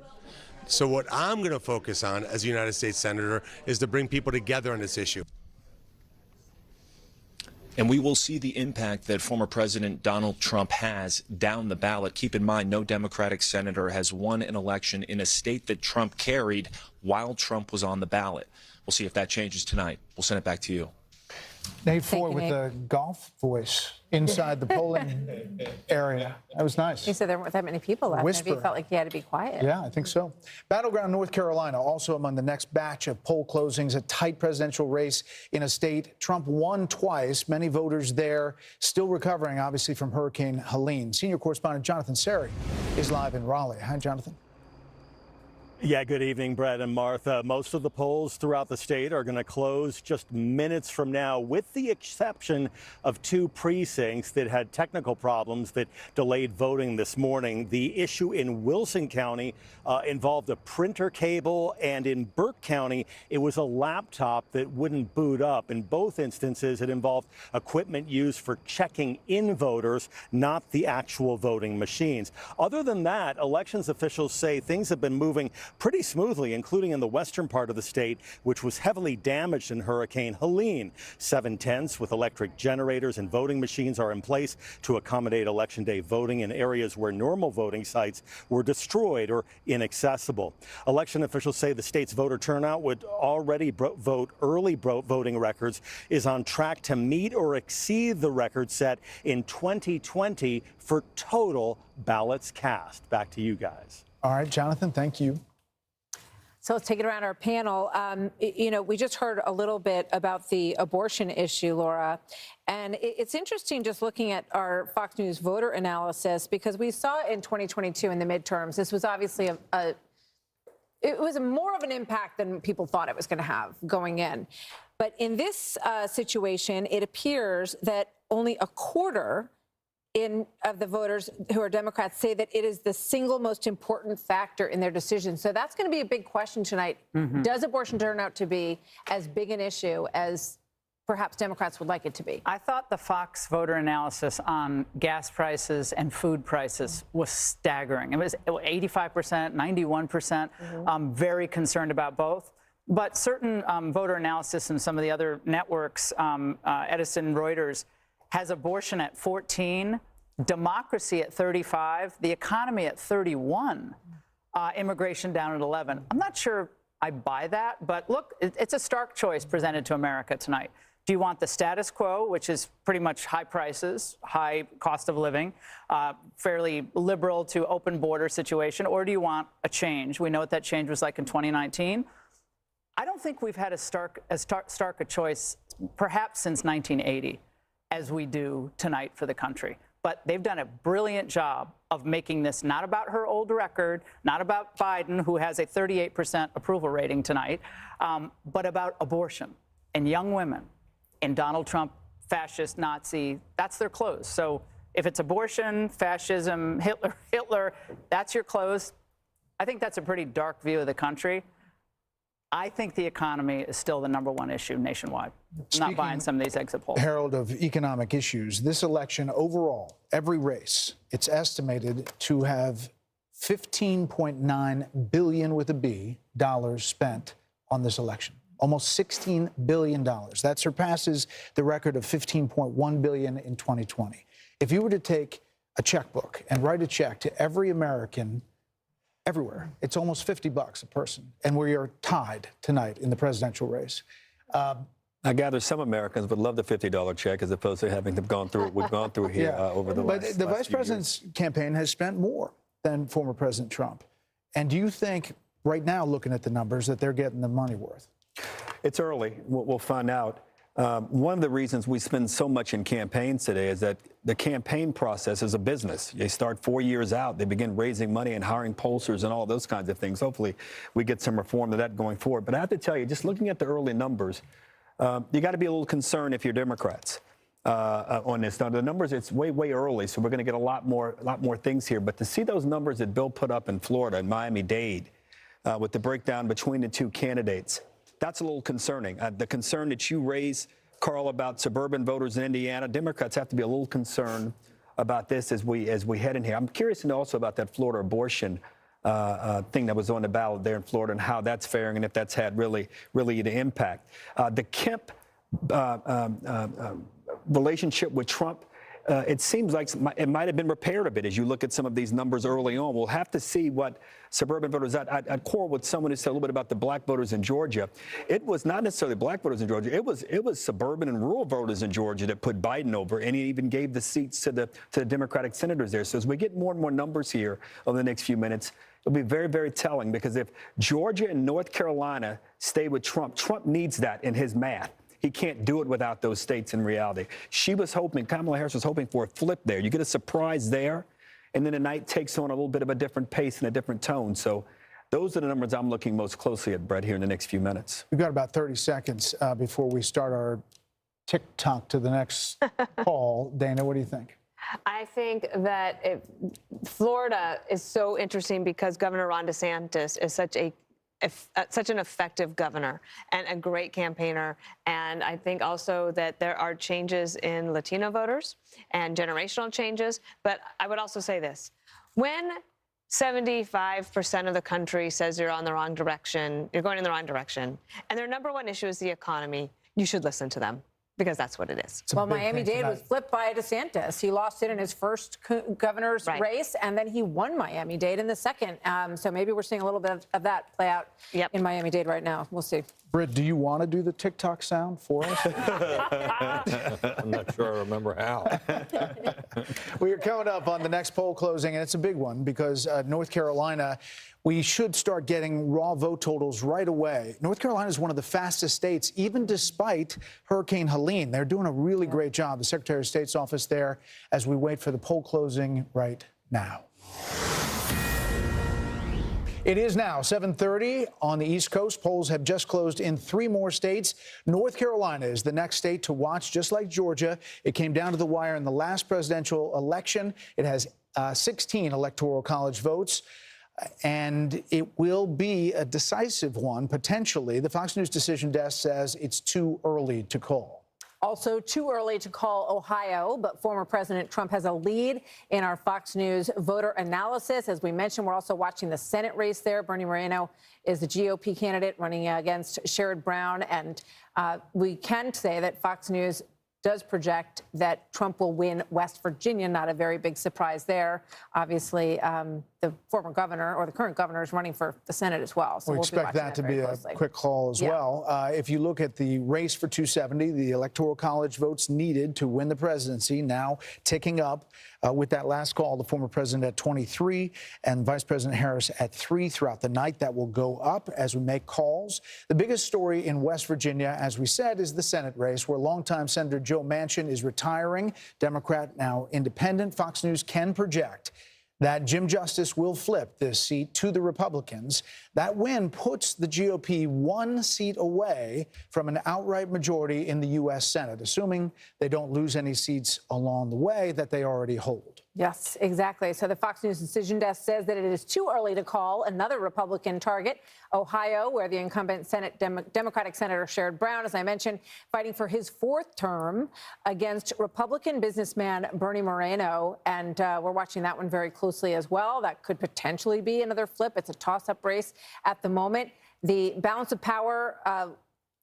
So what I'm going to focus on as a United States Senator is to bring people together on this issue. And we will see the impact that former President Donald Trump has down the ballot. Keep in mind, no Democratic senator has won an election in a state that Trump carried while Trump was on the ballot. We'll see if that changes tonight. We'll send it back to you. Nate Ford with a golf voice inside the polling area. That was nice. He said there weren't that many people left. Maybe he felt like he had to be quiet. Yeah, I think so. Battleground North Carolina also among the next batch of poll closings, a tight presidential race in a state Trump won twice. Many voters there still recovering, obviously, from Hurricane Helene. Senior correspondent Jonathan Seri is live in Raleigh. Hi, Jonathan. Yeah, good evening, Brett and Martha. Most of the polls throughout the state are going to close just minutes from now, with the exception of 2 precincts that had technical problems that delayed voting this morning. The issue in Wilson County involved a printer cable, and in Burke County, it was a laptop that wouldn't boot up. In both instances, it involved equipment used for checking in voters, not the actual voting machines. Other than that, elections officials say things have been moving pretty smoothly, including in the western part of the state, which was heavily damaged in Hurricane Helene. 7 tents with electric generators and voting machines are in place to accommodate Election Day voting in areas where normal voting sites were destroyed or inaccessible. Election officials say the state's voter turnout would already early voting records is on track to meet or exceed the record set in 2020 for total ballots cast. Back to you guys. All right, Jonathan, thank you. So let's take it around our panel. We just heard a little bit about the abortion issue, Laura. And it's interesting just looking at our Fox News voter analysis, because we saw in 2022 in the midterms, this was obviously it was more of an impact than people thought it was going to have going in. But in this situation, it appears that only a quarter of the voters who are Democrats say that it is the single most important factor in their decision. So that's going to be a big question tonight. Mm-hmm. Does abortion turn out to be as big an issue as perhaps Democrats would like it to be? I thought the Fox voter analysis on gas prices and food prices was staggering. It was 85%, 91%. I'm very concerned about both. But certain voter analysis and some of the other networks, Edison, Reuters, has abortion at 14, democracy at 35, the economy at 31, immigration down at 11. I'm not sure I buy that, but look, it's a stark choice presented to America tonight. Do you want the status quo, which is pretty much high prices, high cost of living, fairly liberal to open border situation, or do you want a change? We know what that change was like in 2019. I don't think we've had as stark a choice perhaps since 1980. As we do tonight for the country. But they've done a brilliant job of making this not about her old record, not about Biden, who has a 38% approval rating tonight, but about abortion and young women and Donald Trump, fascist, Nazi. That's their close. So if it's abortion, fascism, Hitler, that's your close. I think that's a pretty dark view of the country. I think the economy is still the #1 issue nationwide. I'm not buying some of these exit polls. Herald of economic issues, this election overall, every race, it's estimated to have $15.9 billion with a B dollars spent on this election. almost $16 billion. That surpasses the record of $15.1 billion in 2020. If you were to take a checkbook and write a check to every American everywhere, it's almost $50 a person. And we are tied tonight in the presidential race. I gather some Americans would love the $50 check as opposed to having them gone through what we've gone through here over the last. But the vice president's campaign has spent more than former President Trump. And do you think right now, looking at the numbers, that they're getting the money worth? It's early. We'll find out. One of the reasons we spend so much in campaigns today is that the campaign process is a business. They start 4 years out. They begin raising money and hiring pollsters and all those kinds of things. Hopefully, we get some reform to that going forward. But I have to tell you, just looking at the early numbers, you got to be a little concerned if you're Democrats on this. Now, the numbers, it's way, way early, so we're going to get a lot more things here. But to see those numbers that Bill put up in Florida and Miami-Dade with the breakdown between the two candidates, that's a little concerning. The concern that you raise, Carl, about suburban voters in Indiana, Democrats have to be a little concerned about this as we head in here. I'm curious to know also about that Florida abortion thing that was on the ballot there in Florida and how that's faring and if that's had really the impact. The Kemp relationship with Trump, it seems like it might have been repaired a bit as you look at some of these numbers early on. We'll have to see what suburban voters. I'd quarrel with someone who said a little bit about the black voters in Georgia. It was not necessarily black voters in Georgia. It was suburban and rural voters in Georgia that put Biden over, and he even gave the seats to the Democratic senators there. So as we get more and more numbers here over the next few minutes, it'll be very, very telling, because if Georgia and North Carolina stay with Trump, Trump needs that in his math. He can't do it without those states in reality. Kamala Harris was hoping for a flip there. You get a surprise there, and then the night takes on a little bit of a different pace and a different tone. So those are the numbers I'm looking most closely at, Brett, here in the next few minutes. We've got about 30 seconds before we start our TikTok to the next call. Dana, what do you think? I think that Florida is so interesting because Governor Ron DeSantis is such an effective governor and a great campaigner. And I think also that there are changes in Latino voters and generational changes. But I would also say this: when 75% of the country says you're on the wrong direction, you're going in the wrong direction, and their number one issue is the economy, you should listen to them, because that's what it is. Well, Miami-Dade was flipped by DeSantis. He lost it in his first governor's race, and then he won Miami-Dade in the second. So maybe we're seeing a little bit of that play out in Miami-Dade right now. We'll see. Britt, do you want to do the TikTok sound for us? I'm not sure I remember how. We are coming up on the next poll closing, and it's a big one because North Carolina, we should start getting raw vote totals right away. North Carolina is one of the fastest states, even despite Hurricane Helene. They're doing a really great job, the Secretary of State's office there, as we wait for the poll closing right now. It is now 7:30 on the East Coast. Polls have just closed in 3 more states. North Carolina is the next state to watch, just like Georgia. It came down to the wire in the last presidential election. It has 16 electoral college votes, and it will be a decisive one, potentially. The Fox News decision desk says it's too early to call. Also too early to call Ohio, but former President Trump has a lead in our Fox News voter analysis. As we mentioned, we're also watching the Senate race there. Bernie Moreno is the GOP candidate running against Sherrod Brown. And we can say that Fox News does project that Trump will win West Virginia. Not a very big surprise there. Obviously, the former governor, or the current governor, is running for the Senate as well. So we expect that to be a quick call as well. If you look at the race for 270, the Electoral College votes needed to win the presidency now ticking up with that last call, the former president at 23 and Vice President Harris at 3 throughout the night. That will go up as we make calls. The biggest story in West Virginia, as we said, is the Senate race, where longtime Senator Joe Manchin is retiring, Democrat, now independent. Fox News can project that Jim Justice will flip this seat to the Republicans. That win puts the GOP 1 seat away from an outright majority in the U.S. Senate, assuming they don't lose any seats along the way that they already hold. Yes, exactly. So the Fox News decision desk says that it is too early to call another Republican target. Ohio, where the incumbent Democratic Senator Sherrod Brown, as I mentioned, fighting for his 4th term against Republican businessman Bernie Moreno. And we're watching that one very closely as well. That could potentially be another flip. It's a toss-up race at the moment. The balance of power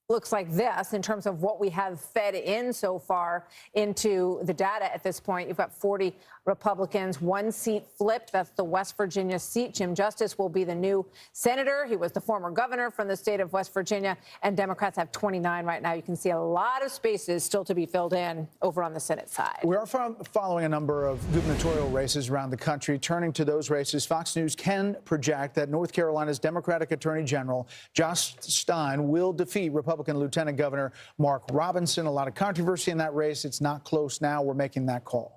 looks like this in terms of what we have fed in so far into the data at this point. You've got 40 Republicans, 1 seat flipped. That's the West Virginia seat. Jim Justice will be the new senator. He was the former governor from the state of West Virginia, and Democrats have 29 right now. You can see a lot of spaces still to be filled in over on the Senate side. We are following a number of gubernatorial races around the country. Turning to those races, Fox News can project that North Carolina's Democratic Attorney General Josh Stein will defeat Republican Lieutenant Governor Mark Robinson. A lot of controversy in that race. It's not close now. We're making that call.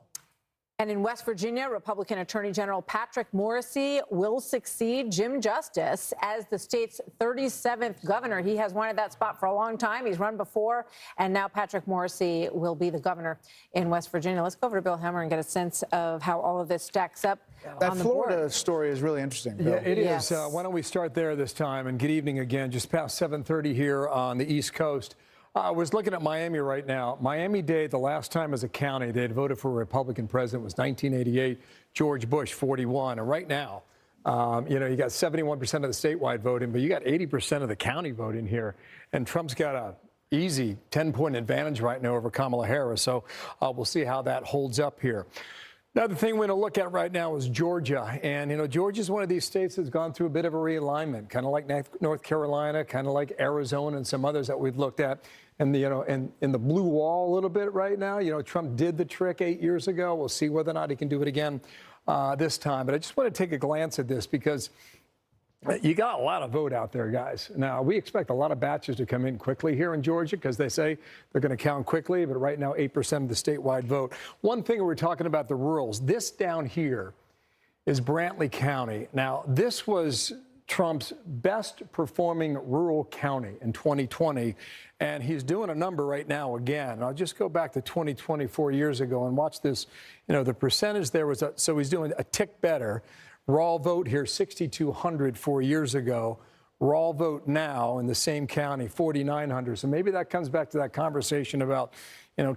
And in West Virginia, Republican Attorney General Patrick Morrisey will succeed Jim Justice as the state's 37th governor. He has wanted that spot for a long time. He's run before, and now Patrick Morrisey will be the governor in West Virginia. Let's go over to Bill Hemmer and get a sense of how all of this stacks up that on the Florida board. Story is really interesting, Bill. Yeah, it is. Why don't we start there this time? And good evening again, just past 7:30 here on the East Coast. I was looking at Miami right now. Miami-Dade, the last time as a county they had voted for a Republican president was 1988, George Bush, 41. And right now, you got 71% of the statewide voting, but you got 80% of the county voting here. And Trump's got a easy 10-point advantage right now over Kamala Harris. So we'll see how that holds up here. Another thing we're going to look at right now is Georgia. And, Georgia is one of these states that's gone through a bit of a realignment, kind of like North Carolina, kind of like Arizona and some others that we've looked at. And, in the blue wall a little bit right now, Trump did the trick 8 years ago. We'll see whether or not he can do it again this time. But I just want to take a glance at this because you got a lot of vote out there, guys. Now, we expect a lot of batches to come in quickly here in Georgia because they say they're going to count quickly. But right now, 8% of the statewide vote. One thing we're talking about the rurals. This down here is Brantley County. Now, this was Trump's best performing rural county in 2020. And he's doing a number right now again. I'll just go back to 2020, 4 years ago, and watch this. The percentage there was, so he's doing a tick better. Raw vote here, 6,200 4 years ago. Raw vote now in the same county, 4,900. So maybe that comes back to that conversation about,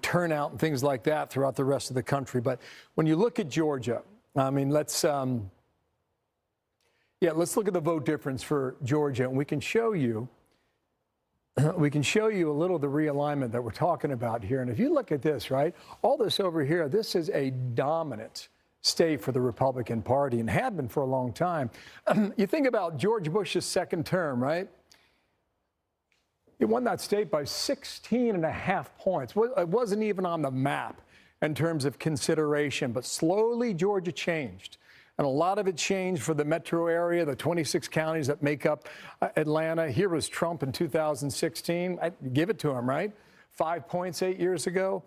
turnout and things like that throughout the rest of the country. But when you look at Georgia, I mean, let's look at the vote difference for Georgia, and we can show you a little of the realignment that we're talking about here. And if you look at this, right, all this over here, this is a dominant state for the Republican Party and had been for a long time. You think about George Bush's second term, right? He won that state by 16.5 points. It wasn't even on the map in terms of consideration, but slowly Georgia changed. And a lot of it changed for the metro area, the 26 counties that make up Atlanta. Here was Trump in 2016. I give it to him, right? 5 points 8 years ago.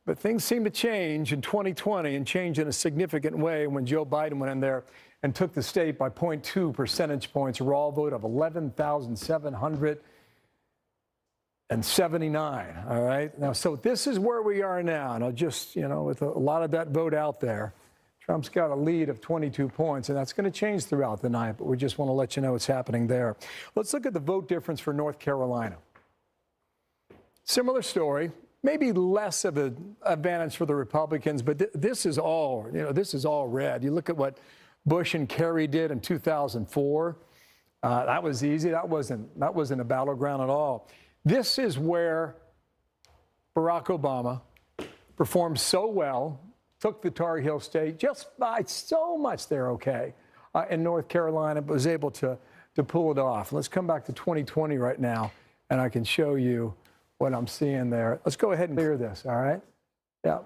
But things seem to change in 2020 and change in a significant way when Joe Biden went in there and took the state by 0.2 percentage points, a raw vote of 11,779. All right. Now, so this is where we are now. And I'll just, with a lot of that vote out there, Trump's got a lead of 22 points, and that's going to change throughout the night. But we just want to let you know what's happening there. Let's look at the vote difference for North Carolina. Similar story. Maybe less of an advantage for the Republicans, but this is all, this is all red. You look at what Bush and Kerry did in 2004. That was easy. That wasn't a battleground at all. This is where Barack Obama performed so well, took the Tar Heel state just by so much they're okay in North Carolina, but was able to pull it off. Let's come back to 2020 right now, and I can show you what I'm seeing there. Let's go ahead and clear this, all right? Yeah.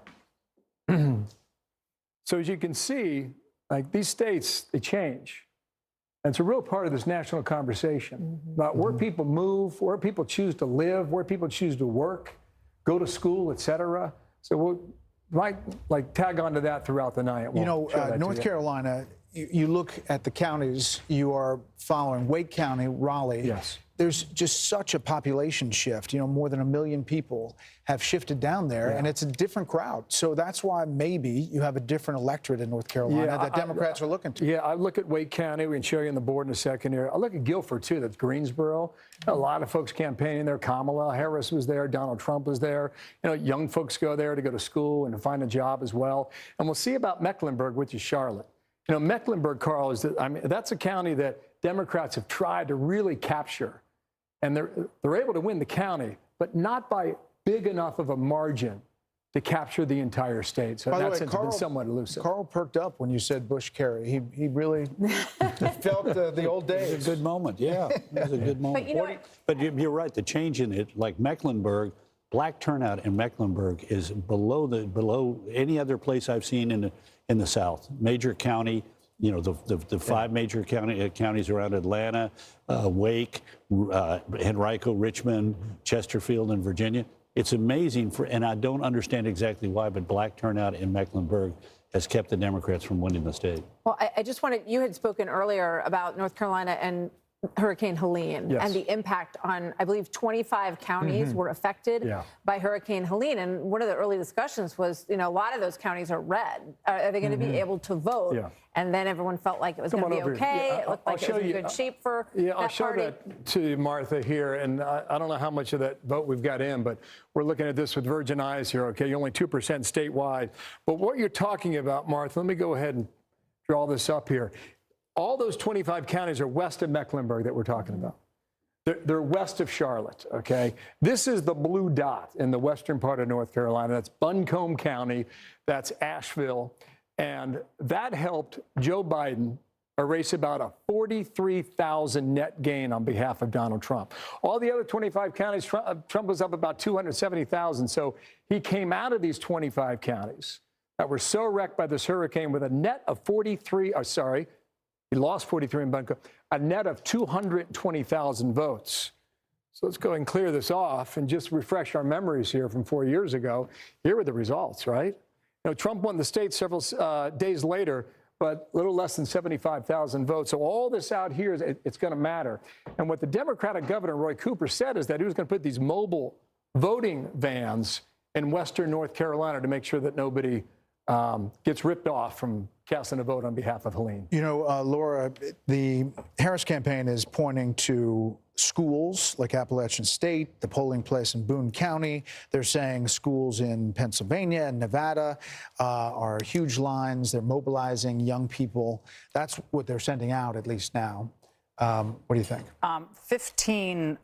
So as you can see, like these states, they change. And it's a real part of this national conversation about where people move, where people choose to live, where people choose to work, go to school, et cetera. So we'll might tag onto that throughout the night. North Carolina, you look at the counties you are following, Wake County, Raleigh. Yes. There's just such a population shift. More than 1 million people have shifted down there, and it's a different crowd. So that's why maybe you have a different electorate in North Carolina that Democrats are looking to. Yeah, I look at Wake County. We can show you on the board in a second here. I look at Guilford, too. That's Greensboro. A lot of folks campaigning there. Kamala Harris was there. Donald Trump was there. Young folks go there to go to school and to find a job as well. And we'll see about Mecklenburg, which is Charlotte. Mecklenburg, Carl, that's a county that Democrats have tried to really capture and they're able to win the county, but not by big enough of a margin to capture the entire state. So that's been somewhat elusive. Carl perked up when you said Bush-Kerry. He really felt the old days. It was a good moment, yeah. It was a good moment. But you're right, the change in it, like Mecklenburg, black turnout in Mecklenburg is below any other place I've seen in the South. Major county, you know, the five major counties around Atlanta, Wake, Henrico, Richmond, Chesterfield, and Virginia. It's amazing, and I don't understand exactly why, but black turnout in Mecklenburg has kept the Democrats from winning the state. Well, I just wanted, you had spoken earlier about North Carolina and Hurricane Helene and the impact on, I believe, 25 counties were affected by Hurricane Helene. And one of the early discussions was, you know, a lot of those counties are red. Are they going to be able to vote? And then everyone felt like it was going to be okay. It looked like it was in good shape for I'll show that to Martha here. And I don't know how much of that vote we've got in, but we're looking at this with virgin eyes here, okay? You're only 2% statewide. But what you're talking about, Martha, let me go ahead and draw this up here. All those 25 counties are west of Mecklenburg that we're talking about. They're west of Charlotte, okay? This is the blue dot in the western part of North Carolina. That's Buncombe County. That's Asheville. And that helped Joe Biden erase about a 43,000 net gain on behalf of Donald Trump. All the other 25 counties, Trump was up about 270,000. So he came out of these 25 counties that were so wrecked by this hurricane with a net of he lost 43 in Buncombe, a net of 220,000 votes. So let's go and clear this off and just refresh our memories here from 4 years ago. Here were the results, right? You know, Trump won the state several days later, but a little less than 75,000 votes. So all this out here, it's going to matter. And what the Democratic governor, Roy Cooper, said is that he was going to put these mobile voting vans in western North Carolina to make sure that nobody gets ripped off from casting a vote on behalf of Helene. You know, Laura, the Harris campaign is pointing to schools like Appalachian State, the polling place in Boone County. They're saying schools in Pennsylvania and Nevada are huge lines. They're mobilizing young people. That's what they're sending out, at least now. What do you think? 15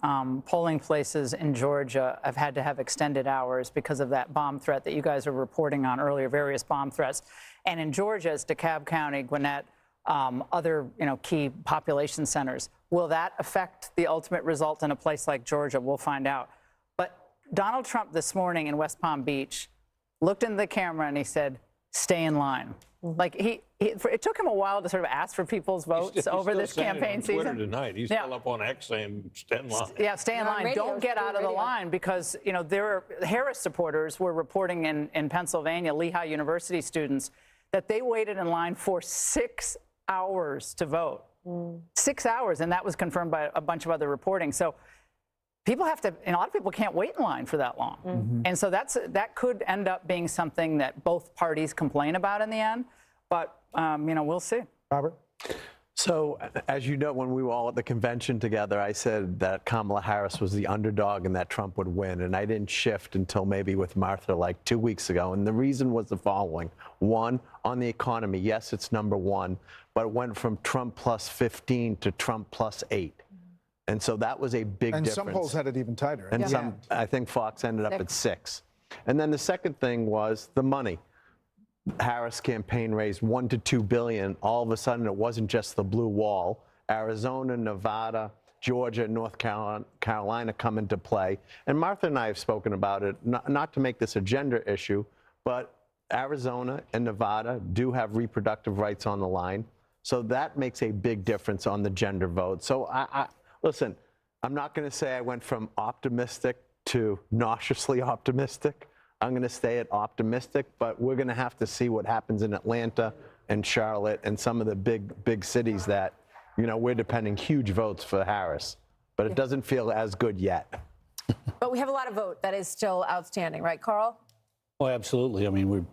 polling places in Georgia have had to have extended hours because of that bomb threat that you guys were reporting on earlier, various bomb threats. And in Georgia, it's DeKalb County, Gwinnett, other key population centers. Will that affect the ultimate result in a place like Georgia? We'll find out. But Donald Trump this morning in West Palm Beach looked into the camera and he said, "Stay in line." Like it took him a while to sort of ask for people's votes over this campaign season. Twitter tonight, he's still up on X saying, "Stay in line." Yeah, stay in line. Don't get out of the line because Harris supporters were reporting in Pennsylvania, Lehigh University students, that they waited in line for 6 hours to vote. 6 hours, and that was confirmed by a bunch of other reporting. So people have to, and a lot of people can't wait in line for that long. And so that could end up being something that both parties complain about in the end. But, we'll see. Robert? So, as you know, when we were all at the convention together, I said that Kamala Harris was the underdog and that Trump would win. And I didn't shift until maybe with Martha like 2 weeks ago. And the reason was the following. One, on the economy, yes, it's number one, but it went from Trump plus 15 to Trump plus 8. And so that was a big difference. And some polls had it even tighter. And some, I think Fox ended up at 6. And then the second thing was the money. Harris campaign raised $1 to $2 billion. All of a sudden, it wasn't just the blue wall. Arizona, Nevada, Georgia, North Carolina come into play. And Martha and I have spoken about it, not to make this a gender issue, but Arizona and Nevada do have reproductive rights on the line. So that makes a big difference on the gender vote. So listen, I'm not going to say I went from optimistic to nauseously optimistic. I'm going to stay at optimistic, but we're going to have to see what happens in Atlanta and Charlotte and some of the big cities that, we're depending huge votes for Harris. But it doesn't feel as good yet. But we have a lot of vote that is still outstanding, right, Carl? Oh, absolutely. I mean,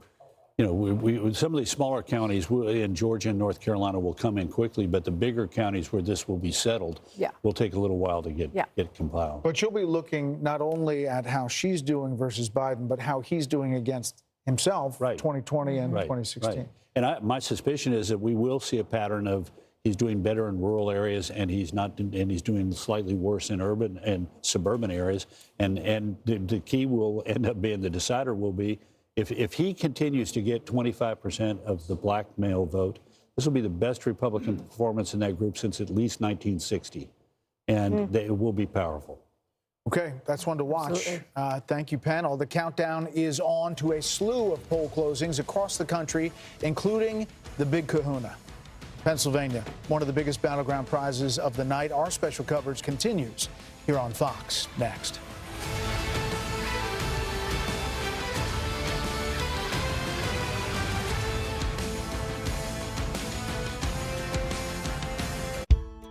some of these smaller counties in Georgia and North Carolina will come in quickly, but the bigger counties where this will be settled will take a little while to get compiled. But you'll be looking not only at how she's doing versus Biden, but how he's doing against himself, 2020 and 2016. Right. And my suspicion is that we will see a pattern of He's doing better in rural areas, and he's doing slightly worse in urban and suburban areas. And the key will end up being, the decider will be, if he continues to get 25% of the black male vote, this will be the best Republican performance in that group since at least 1960, and it will be powerful. Okay, that's one to watch. Thank you, panel. The countdown is on to a slew of poll closings across the country, including the Big Kahuna. Pennsylvania, one of the biggest battleground prizes of the night. Our special coverage continues here on Fox next.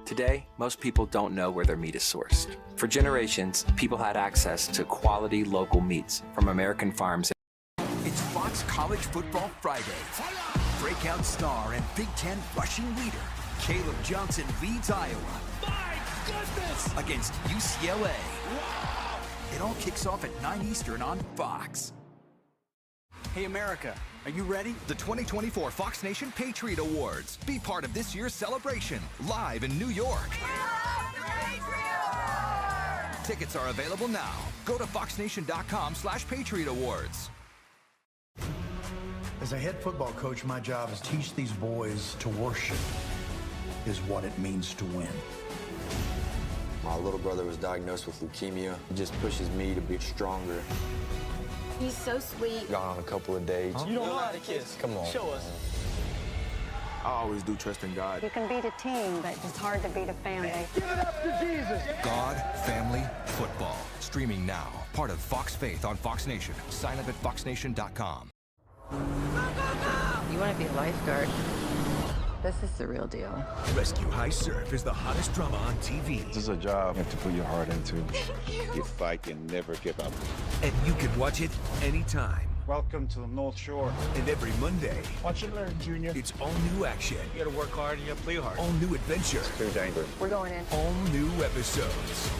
Today, most people don't know where their meat is sourced. For generations, people had access to quality local meats from American farms. It's Fox College Football Friday. Breakout star and Big Ten rushing leader, Caleb Johnson leads Iowa. My goodness! Against UCLA. Wow! It all kicks off at 9 Eastern on Fox. Hey America, are you ready? The 2024 Fox Nation Patriot Awards. Be part of this year's celebration, live in New York. Tickets are available now. Go to foxnation.com/Patriot Awards. As a head football coach, my job is to teach these boys to worship is what it means to win. My little brother was diagnosed with leukemia. It just pushes me to be stronger. He's so sweet. Gone on a couple of dates. You don't know how to kiss. Come on. Show us. I always do trust in God. You can beat a team, but it's hard to beat a family. Give it up to Jesus. God, family, football. Streaming now. Part of Fox Faith on Fox Nation. Sign up at foxnation.com. You want to be a lifeguard? This is the real deal. Rescue High Surf is the hottest drama on TV. This is a job you have to put your heart into. You fight and never give up. And you can watch it anytime. Welcome to the North Shore. And every Monday, Watch it learn, Junior. it's all new action. You gotta work hard and you gotta play hard. All new adventure. Too dangerous. We're going in. All new episodes.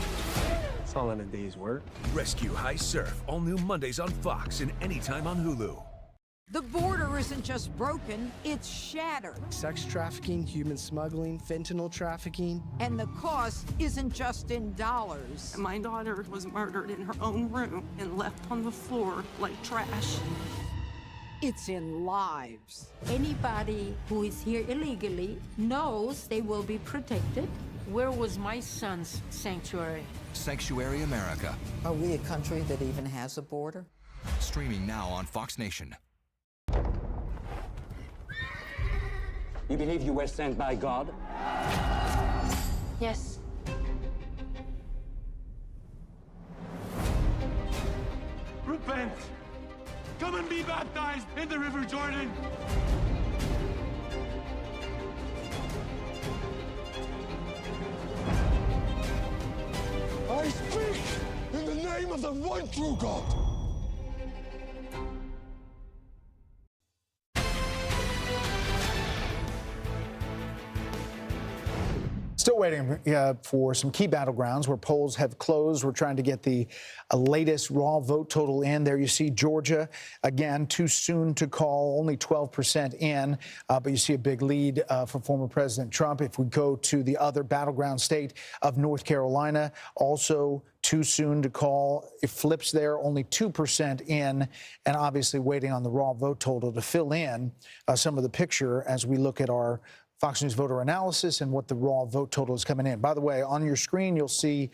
It's all in a day's work. Rescue High Surf. All new Mondays on Fox and anytime on Hulu. The border isn't just broken, it's shattered. Sex trafficking, human smuggling, fentanyl trafficking. And the cost isn't just in dollars. My daughter was murdered in her own room and left on the floor like trash. It's in lives. Anybody who is here illegally knows they will be protected. Where was my son's sanctuary? Sanctuary America. Are we a country that even has a border? Streaming now on Fox Nation. You believe you were sent by God? Yes. Repent! Come and be baptized in the River Jordan! I speak in the name of the one true God. Still waiting for some key battlegrounds where polls have closed. We're trying to get the latest raw vote total in. There you see Georgia, again, too soon to call, only 12% in, but you see a big lead for former President Trump. If we go to the other battleground state of North Carolina, also too soon to call. It flips there, only 2% in, and obviously waiting on the raw vote total to fill in some of the picture as we look at our Fox News voter analysis and what the raw vote total is coming in. By the way, on your screen, you'll see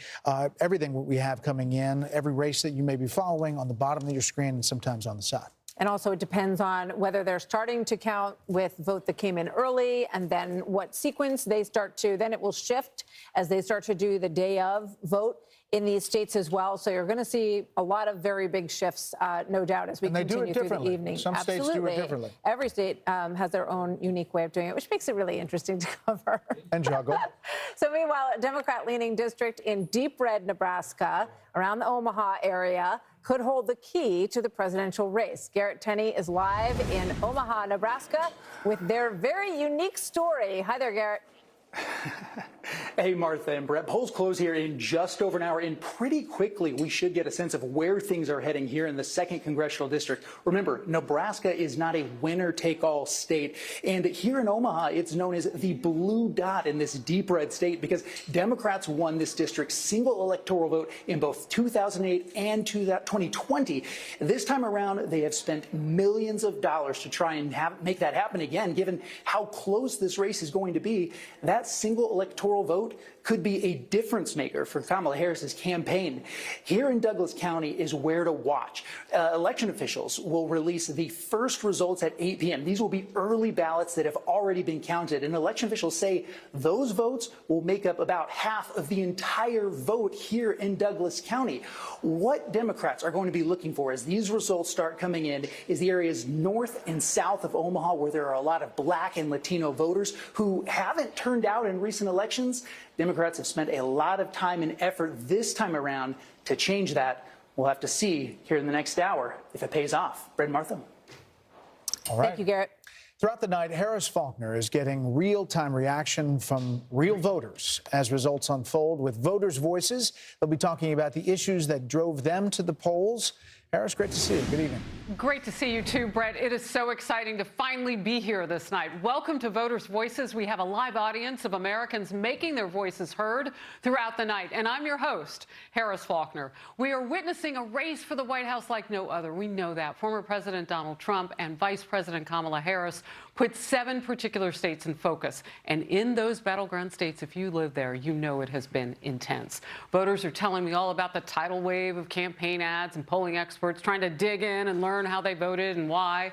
everything we have coming in, every race that you may be following on the bottom of your screen and sometimes on the side. And also it depends on whether they're starting to count with vote that came in early and then what sequence they start to, then it will shift as they start to do the day of vote in these states as well. So you're going to see a lot of very big shifts, no doubt, as we continue through the evening. Some states do it differently. Every state has their own unique way of doing it, which makes it really interesting to cover. And juggle. So meanwhile, a Democrat-leaning district in deep red Nebraska, around the Omaha area, could hold the key to the presidential race. Garrett Tenney is live in Omaha, Nebraska, with their very unique story. Hi there, Garrett. Hey, Martha and Brett. Polls close here in just over an hour, and pretty quickly we should get a sense of where things are heading here in the 2nd Congressional District. Remember, Nebraska is not a winner-take-all state, and here in Omaha, it's known as the blue dot in this deep red state because Democrats won this district's single electoral vote in both 2008 and 2020. This time around, they have spent millions of dollars to try and make that happen again, given how close this race is going to be. That single electoral vote could be a difference maker for Kamala Harris's campaign. Here in Douglas County is where to watch. Election officials will release the first results at 8 p.m. These will be early ballots that have already been counted, and election officials say those votes will make up about half of the entire vote here in Douglas County. What Democrats are going to be looking for as these results start coming in is the areas north and south of Omaha where there are a lot of Black and Latino voters who haven't turned out in recent elections. Democrats have spent a lot of time and effort this time around to change that. We'll have to see here in the next hour if it pays off. Brett and Martha. All right. Thank you, Garrett. Throughout the night, Harris Faulkner is getting real-time reaction from real voters as results unfold. With voters' voices, they'll be talking about the issues that drove them to the polls. Harris, great to see you. Good evening. Great to see you too, Brett. It is so exciting to finally be here this night. Welcome to Voters' Voices. We have a live audience of Americans making their voices heard throughout the night. And I'm your host, Harris Faulkner. We are witnessing a race for the White House like no other. We know that. Former President Donald Trump and Vice President Kamala Harris put 7 particular states in focus. And in those battleground states, if you live there, you know it has been intense. Voters are telling me all about the tidal wave of campaign ads and polling experts trying to dig in and learn how they voted and why.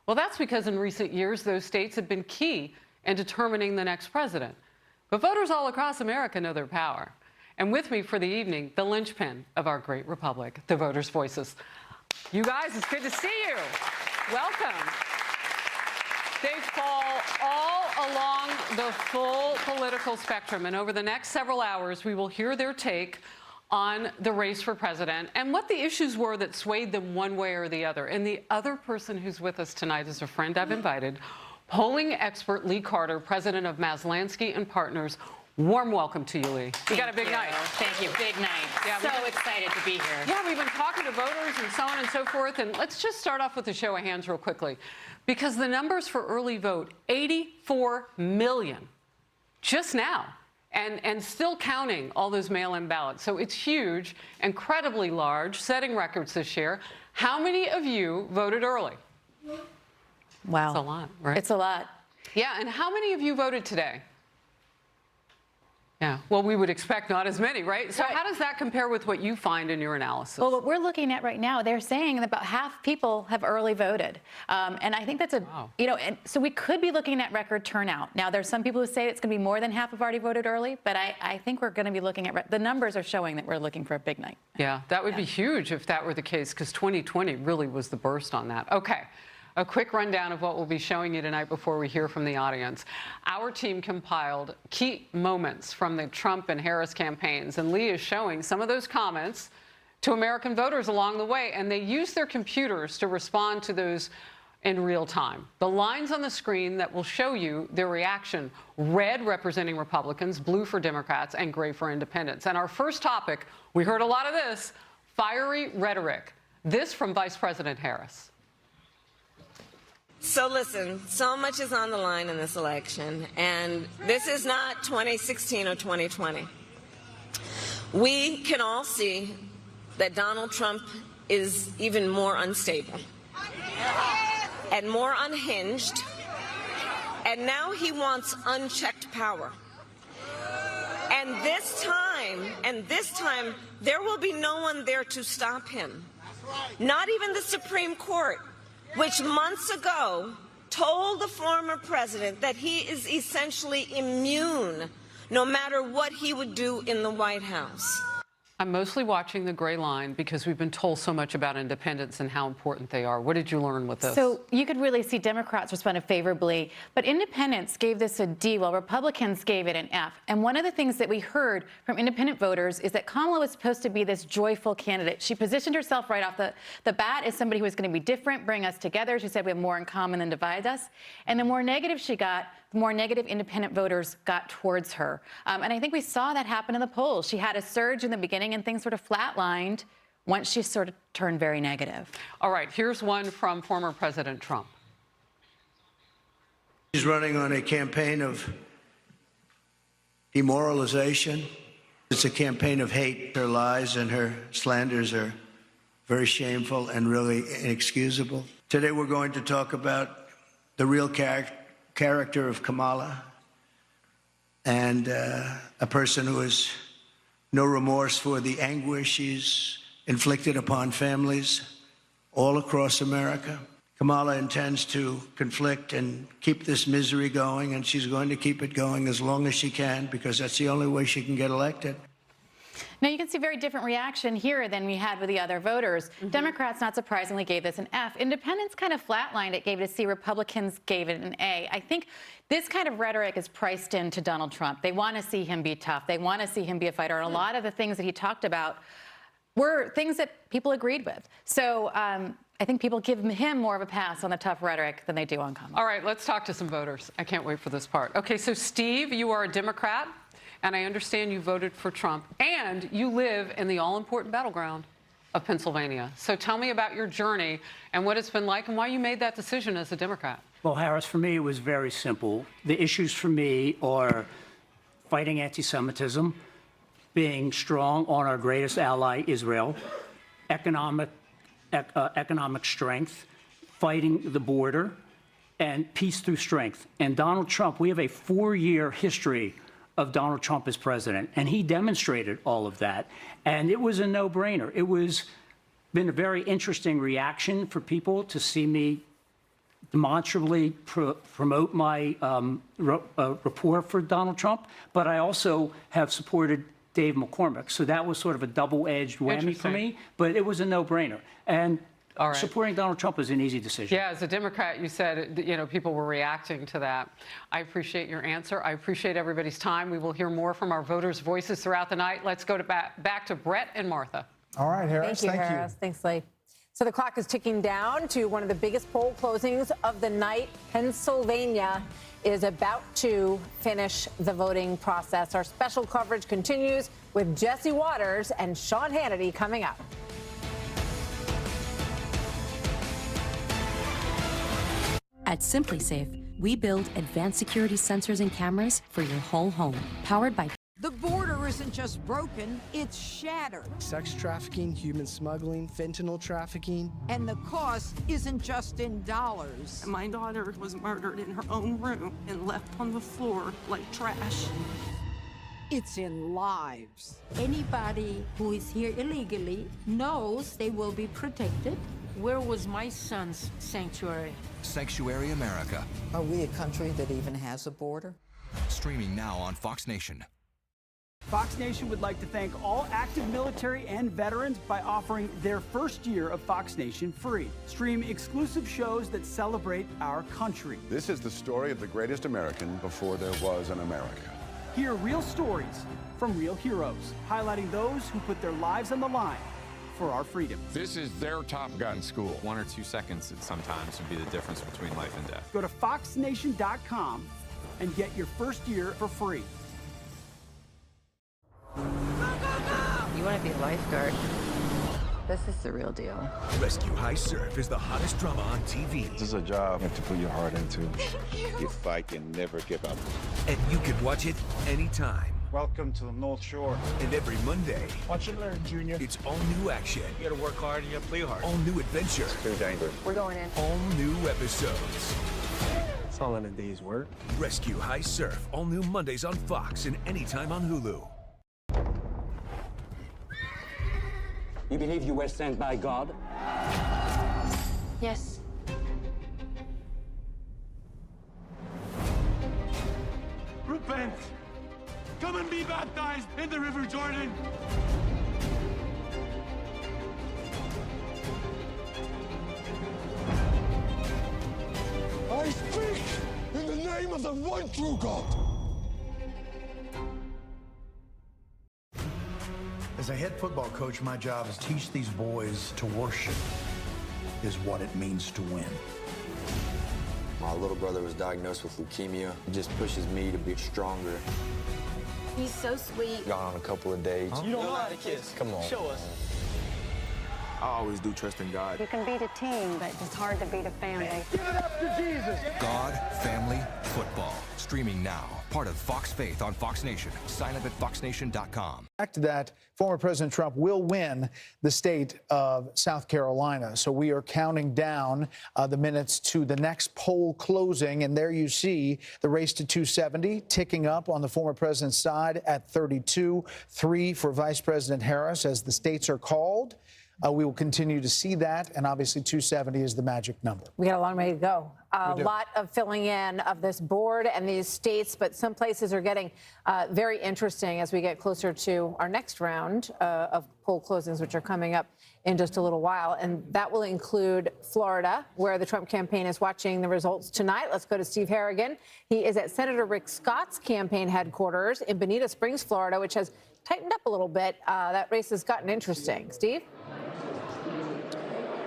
Well, that's because in recent years, those states have been key in determining the next president. But voters all across America know their power. And with me for the evening, the linchpin of our great republic, the Voters' Voices. You guys, it's good to see you. Welcome. They fall all along the full political spectrum, and over the next several hours, we will hear their take on the race for president and what the issues were that swayed them one way or the other. And the other person who's with us tonight is a friend I've invited, polling expert Lee Carter, president of Maslansky and Partners. Warm welcome to you, Lee. You got a big night. Thank you. Big night. Yeah, so excited to be here. Yeah, we've been talking to voters and so on and so forth. And let's just start off with a show of hands real quickly. Because the numbers for early vote, 84 million just now. And still counting all those mail-in ballots. So it's huge, incredibly large, setting records this year. How many of you voted early? Wow. It's a lot, right? It's a lot. Yeah, and how many of you voted today? Yeah, well, we would expect not as many, right? So how does that compare with what you find in your analysis? Well, what we're looking at right now, they're saying that about half people have early voted. And I think that's and so we could be looking at record turnout. Now, there's some people who say it's going to be more than half have already voted early, but I think we're going to be looking at, the numbers are showing that we're looking for a big night. Yeah, that would be huge if that were the case, because 2020 really was the burst on that. Okay. A quick rundown of what we'll be showing you tonight before we hear from the audience. Our team compiled key moments from the Trump and Harris campaigns, and Lee is showing some of those comments to American voters along the way, and they used their computers to respond to those in real time. The lines on the screen that will show you their reaction: red representing Republicans, blue for Democrats, and gray for independents. And our first topic, we heard a lot of this, fiery rhetoric. This from Vice President Harris. So listen, so much is on the line in this election, and this is not 2016 or 2020. We can all see that Donald Trump is even more unstable and more unhinged, and now he wants unchecked power. And this time, there will be no one there to stop him. Not even the Supreme Court, which months ago told the former president that he is essentially immune no matter what he would do in the White House. I'm mostly watching the gray line because we've been told so much about independents and how important they are. What did you learn with this? So you could really see Democrats responded favorably, but independents gave this a D, while Republicans gave it an F. And one of the things that we heard from independent voters is that Kamala was supposed to be this joyful candidate. She positioned herself right off the bat as somebody who was going to be different, bring us together. She said we have more in common than divides us. And the more negative she got, the more negative independent voters got towards her. And I think we saw that happen in the polls. She had a surge in the beginning and things sort of flatlined once she sort of turned very negative. All right, here's one from former President Trump. She's running on a campaign of demoralization. It's a campaign of hate. Her lies and her slanders are very shameful and really inexcusable. Today we're going to talk about the real character of Kamala, and a person who has no remorse for the anguish she's inflicted upon families all across America. Kamala intends to conflict and keep this misery going, and she's going to keep it going as long as she can, because that's the only way she can get elected. Now, you can see very different reaction here than we had with the other voters. Democrats, not surprisingly, gave this an F. Independents kind of flatlined it, gave it a C. Republicans gave it an A. I think this kind of rhetoric is priced into Donald Trump. They want to see him be tough. They want to see him be a fighter. And a lot of the things that he talked about were things that people agreed with. So I think people give him more of a pass on the tough rhetoric than they do on Kamala. All right, let's talk to some voters. I can't wait for this part. Okay, so Steve, you are a Democrat, and I understand you voted for Trump, and you live in the all-important battleground of Pennsylvania. So tell me about your journey and what it's been like and why you made that decision as a Democrat. Well, Harris, for me, it was very simple. The issues for me are fighting anti-Semitism, being strong on our greatest ally, Israel, economic strength, fighting the border, and peace through strength. And Donald Trump, we have a 4-year history of Donald Trump as president, and he demonstrated all of that. And it was a no-brainer. It was been a very interesting reaction for people to see me demonstrably promote my rapport for Donald Trump, but I also have supported Dave McCormick. So that was sort of a double-edged whammy for me, but it was a no-brainer. And supporting Donald Trump was an easy decision. Yeah, as a Democrat, you said, you know, people were reacting to that. I appreciate your answer. I appreciate everybody's time. We will hear more from our voters' voices throughout the night. Let's go to back to Brett and Martha. All right, Harris. Thank you, Harris. Thanks, Lee. So the clock is ticking down to one of the biggest poll closings of the night. Pennsylvania is about to finish the voting process. Our special coverage continues with Jesse Waters and Sean Hannity coming up. At SimpliSafe, we build advanced security sensors and cameras for your whole home, powered by The border isn't just broken, it's shattered. Sex trafficking, human smuggling, fentanyl trafficking. And the cost isn't just in dollars. My daughter was murdered in her own room and left on the floor like trash. It's in lives. Anybody who is here illegally knows they will be protected. Where was my son's sanctuary? Sanctuary America. Are we a country that even has a border? Streaming now on Fox Nation. Fox Nation would like to thank all active military and veterans by offering their first year of Fox Nation free. Stream exclusive shows that celebrate our country. This is the story of the greatest American before there was an America. Hear real stories from real heroes, highlighting those who put their lives on the line for our freedom. This is their Top Gun school. 1 or 2 seconds sometimes would be the difference between life and death. Go to foxnation.com and get your first year for free. You want to be a lifeguard? This is the real deal. Rescue High Surf is the hottest drama on TV. This is a job you have to put your heart into. You fight and never give up. And you can watch it anytime. Welcome to the North Shore. And every Monday, Watch and learn, Junior. it's all new action. You gotta work hard and you gotta play hard. All new adventure. It's too dangerous. We're going in. All new episodes. It's all in a day's work. Rescue High Surf. All new Mondays on Fox and anytime on Hulu. You believe you were sent by God? Yes. Repent! Come and be baptized in the River Jordan! I speak in the name of the one true God. As a head football coach, my job is to teach these boys to worship is what it means to win. My little brother was diagnosed with leukemia. It just pushes me to be stronger. He's so sweet. Gone on a couple of dates. You don't know how to kiss. Come on. Show us. I always do trust in God. You can beat a team, but it's hard to beat a family. Give it up to Jesus. God, Family, Football. Streaming now. Part of Fox Faith on Fox Nation. Sign up at foxnation.com. Fact that former President Trump will win the state of South Carolina. So we are counting down the minutes to the next poll closing. And there you see the race to 270 ticking up on the former president's side at 32, 3 for Vice President Harris as the states are called. We will continue to see that, and obviously 270 is the magic number. We got a long way to go. A lot of filling in of this board and these states, but some places are getting very interesting as we get closer to our next round of poll closings, which are coming up in just a little while. And that will include Florida, where the Trump campaign is watching the results tonight. Let's go to Steve Harrigan. He is at Senator Rick Scott's campaign headquarters in Bonita Springs, Florida, which has tightened up a little bit. That race has gotten interesting. Steve?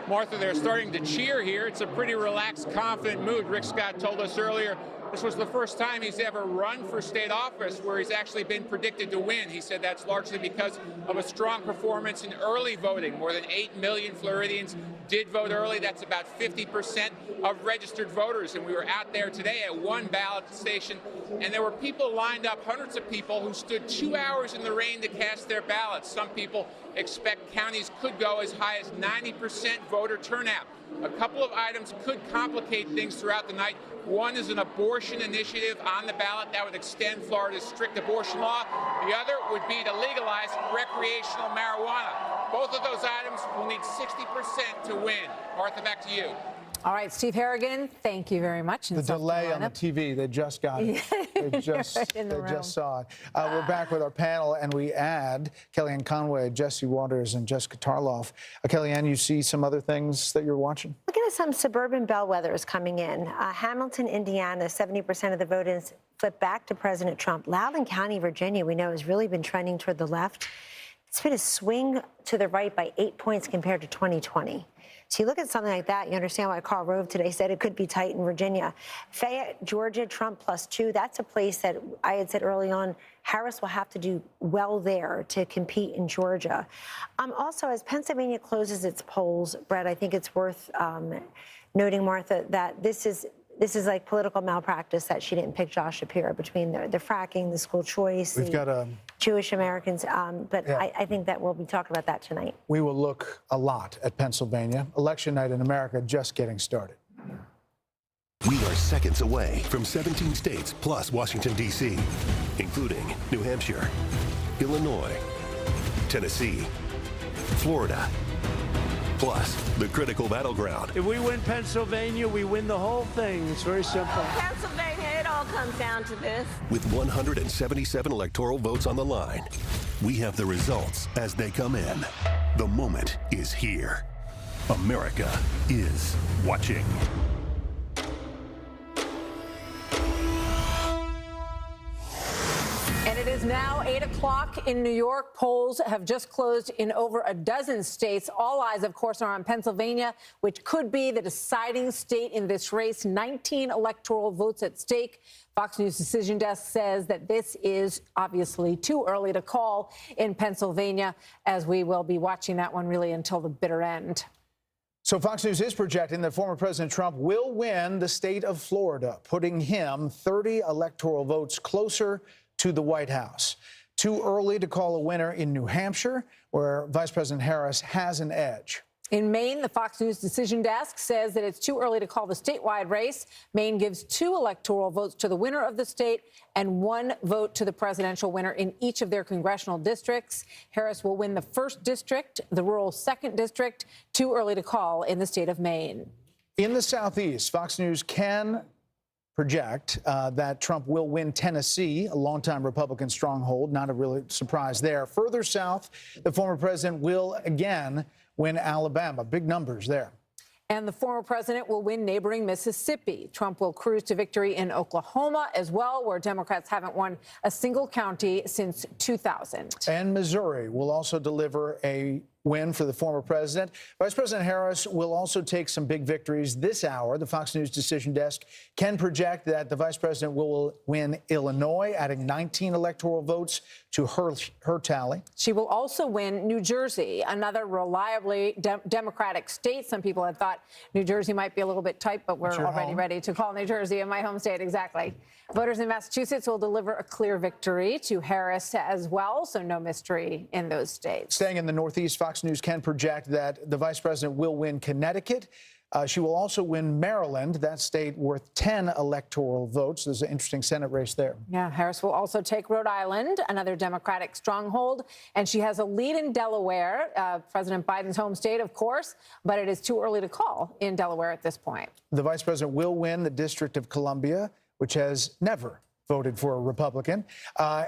Martha, they're starting to cheer here. It's a pretty relaxed, confident mood. Rick Scott told us earlier this was the first time he's ever run for state office where he's actually been predicted to win. He said that's largely because of a strong performance in early voting. More than 8 million Floridians did vote early. That's about 50% of registered voters. And we were out there today at one ballot station, and there were people lined up, hundreds of people who stood 2 hours in the rain to cast their ballots. Some people expect counties could go as high as 90% voter turnout. A couple of items could complicate things throughout the night. One is an abortion initiative on the ballot that would extend Florida's strict abortion law. The other would be to legalize recreational marijuana. Both of those items will need 60% to win. Martha, back to you. All right, Steve Harrigan, thank you very much. The delay on the TV, they just got it. They just saw it. We're back with our panel, and we add Kellyanne Conway, Jesse Waters, and Jessica Tarloff. Kellyanne, you see some other things that you're watching? Look at some suburban bellwethers coming in. Hamilton, Indiana, 70% of the vote is flipped back to President Trump. Loudoun County, Virginia, we know has really been trending toward the left. It's been a swing to the right by 8 points compared to 2020. So you look at something like that, you understand why Karl Rove today said it could be tight in Virginia. Fayette, Georgia, Trump +2. That's a place that I had said early on, Harris will have to do well there to compete in Georgia. Also, as Pennsylvania closes its polls, Brett, I think it's worth noting, Martha, that this is like political malpractice that she didn't pick Josh Shapiro between the fracking, the school choice, Jewish Americans. But I think that we'll be talking about that tonight. We will look a lot at Pennsylvania. Election night in America just getting started. We are seconds away from 17 states plus Washington, D.C., including New Hampshire, Illinois, Tennessee, Florida, plus the critical battleground. If we win Pennsylvania, we win the whole thing. It's very simple. Pennsylvania, it all comes down to this. With 177 electoral votes on the line, we have the results as they come in. The moment is here. America is watching. And it is now 8 o'clock in New York. Polls have just closed in over a dozen states. All eyes, of course, are on Pennsylvania, which could be the deciding state in this race. 19 electoral votes at stake. Fox News Decision Desk says that this is obviously too early to call in Pennsylvania, as we will be watching that one really until the bitter end. So Fox News is projecting that former President Trump will win the state of Florida, putting him 30 electoral votes closer to the White House. Too early to call a winner in New Hampshire, where Vice President Harris has an edge. In Maine, the Fox News Decision Desk says that it's too early to call the statewide race. Maine gives 2 electoral votes to the winner of the state and 1 vote to the presidential winner in each of their congressional districts. Harris will win the 1st district, the rural 2nd district. Too early to call in the state of Maine. In the Southeast, Fox News can project that Trump will win Tennessee, a longtime Republican stronghold. Not a really surprise there. Further south, the former president will again win Alabama. Big numbers there. And the former president will win neighboring Mississippi. Trump will cruise to victory in Oklahoma as well, where Democrats haven't won a single county since 2000. And Missouri will also deliver a win for the former president. Vice President Harris will also take some big victories this hour. The Fox News decision desk can project that the vice president will win Illinois, adding 19 electoral votes to her tally. She will also win New Jersey, another reliably Democratic state. Some people had thought New Jersey might be a little bit tight, but we're already ready to call New Jersey in my home state. Exactly. Voters in Massachusetts will deliver a clear victory to Harris as well, so no mystery in those states. Staying in the Northeast, Fox News can project that the vice president will win Connecticut. She will also win Maryland, that state worth 10 electoral votes. There's an interesting Senate race there. Yeah, Harris will also take Rhode Island, another Democratic stronghold, and she has a lead in Delaware, President Biden's home state, of course, but it is too early to call in Delaware at this point. The vice president will win the District of Columbia, which has never voted for a Republican,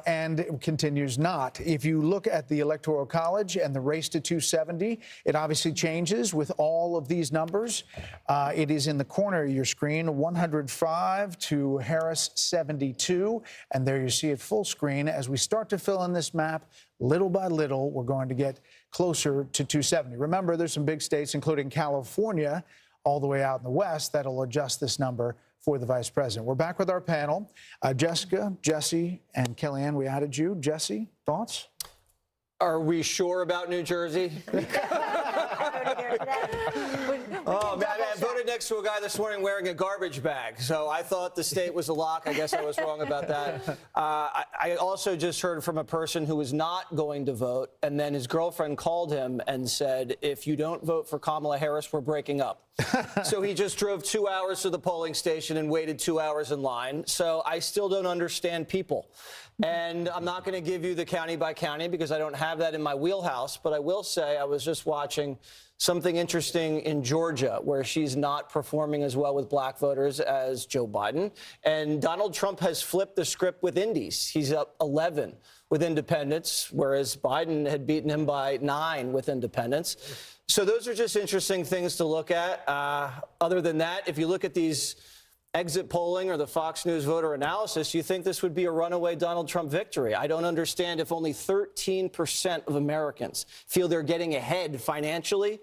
and it continues not. If you look at the Electoral College and the race to 270, it obviously changes with all of these numbers. It is in the corner of your screen, 105 to Harris 72, and there you see it full screen. As we start to fill in this map, little by little, we're going to get closer to 270. Remember, there's some big states, including California, all the way out in the west, that'll adjust this number for the vice president. We're back with our panel. Jessica, Jesse, and Kellyanne, we added you. Jesse, thoughts? Are we sure about New Jersey? Oh, man, I voted next to a guy this morning wearing a garbage bag, so I thought the state was a lock. I guess I was wrong about that. I also just heard from a person who was not going to vote, and then his girlfriend called him and said, if you don't vote for Kamala Harris, we're breaking up. So he just drove 2 hours to the polling station and waited 2 hours in line. So I still don't understand people. And I'm not going to give you the county by county because I don't have that in my wheelhouse. But I will say I was just watching something interesting in Georgia where she's not performing as well with black voters as Joe Biden. And Donald Trump has flipped the script with indies. He's up 11 with independents, whereas Biden had beaten him by 9 with independents. So those are just interesting things to look at. Other than that, if you look at these exit polling or the Fox News voter analysis, you think this would be a runaway Donald Trump victory. I don't understand if only 13% of Americans feel they're getting ahead financially,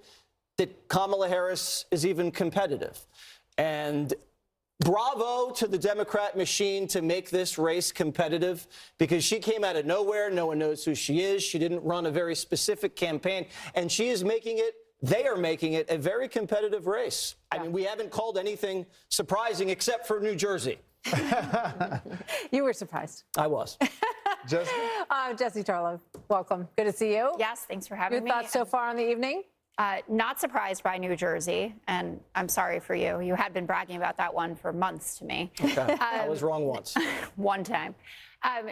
that Kamala Harris is even competitive. And bravo to the Democrat machine to make this race competitive because she came out of nowhere. No one knows who she is. She didn't run a very specific campaign, and she is making it. They are making it a very competitive race. I mean, we haven't called anything surprising except for New Jersey. You were surprised. I was. Jesse Tarlow, welcome. Good to see you. Yes, thanks for having me. Your thoughts so far on the evening? Not surprised by New Jersey, and I'm sorry for you. You had been bragging about that one for months to me. Okay. I was wrong once. One time.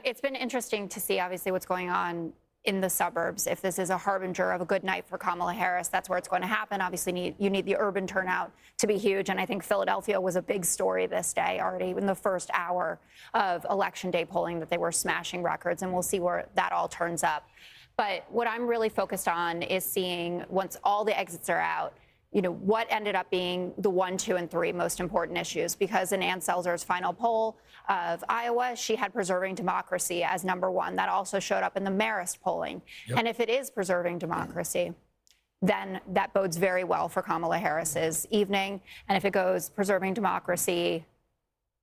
It's been interesting to see, obviously, what's going on in the suburbs. If this is a harbinger of a good night for Kamala Harris, that's where it's going to happen. Obviously, you need the urban turnout to be huge, and I think Philadelphia was a big story this day already in the first hour of Election Day polling that they were smashing records, and we'll see where that all turns up. But what I'm really focused on is seeing, once all the exits are out, what ended up being the 1, 2, and 3 most important issues. Because in Ann Selzer's final poll of Iowa, she had preserving democracy as #1. That also showed up in the Marist polling. Yep. And if it is preserving democracy, then that bodes very well for Kamala Harris's evening. And if it goes preserving democracy,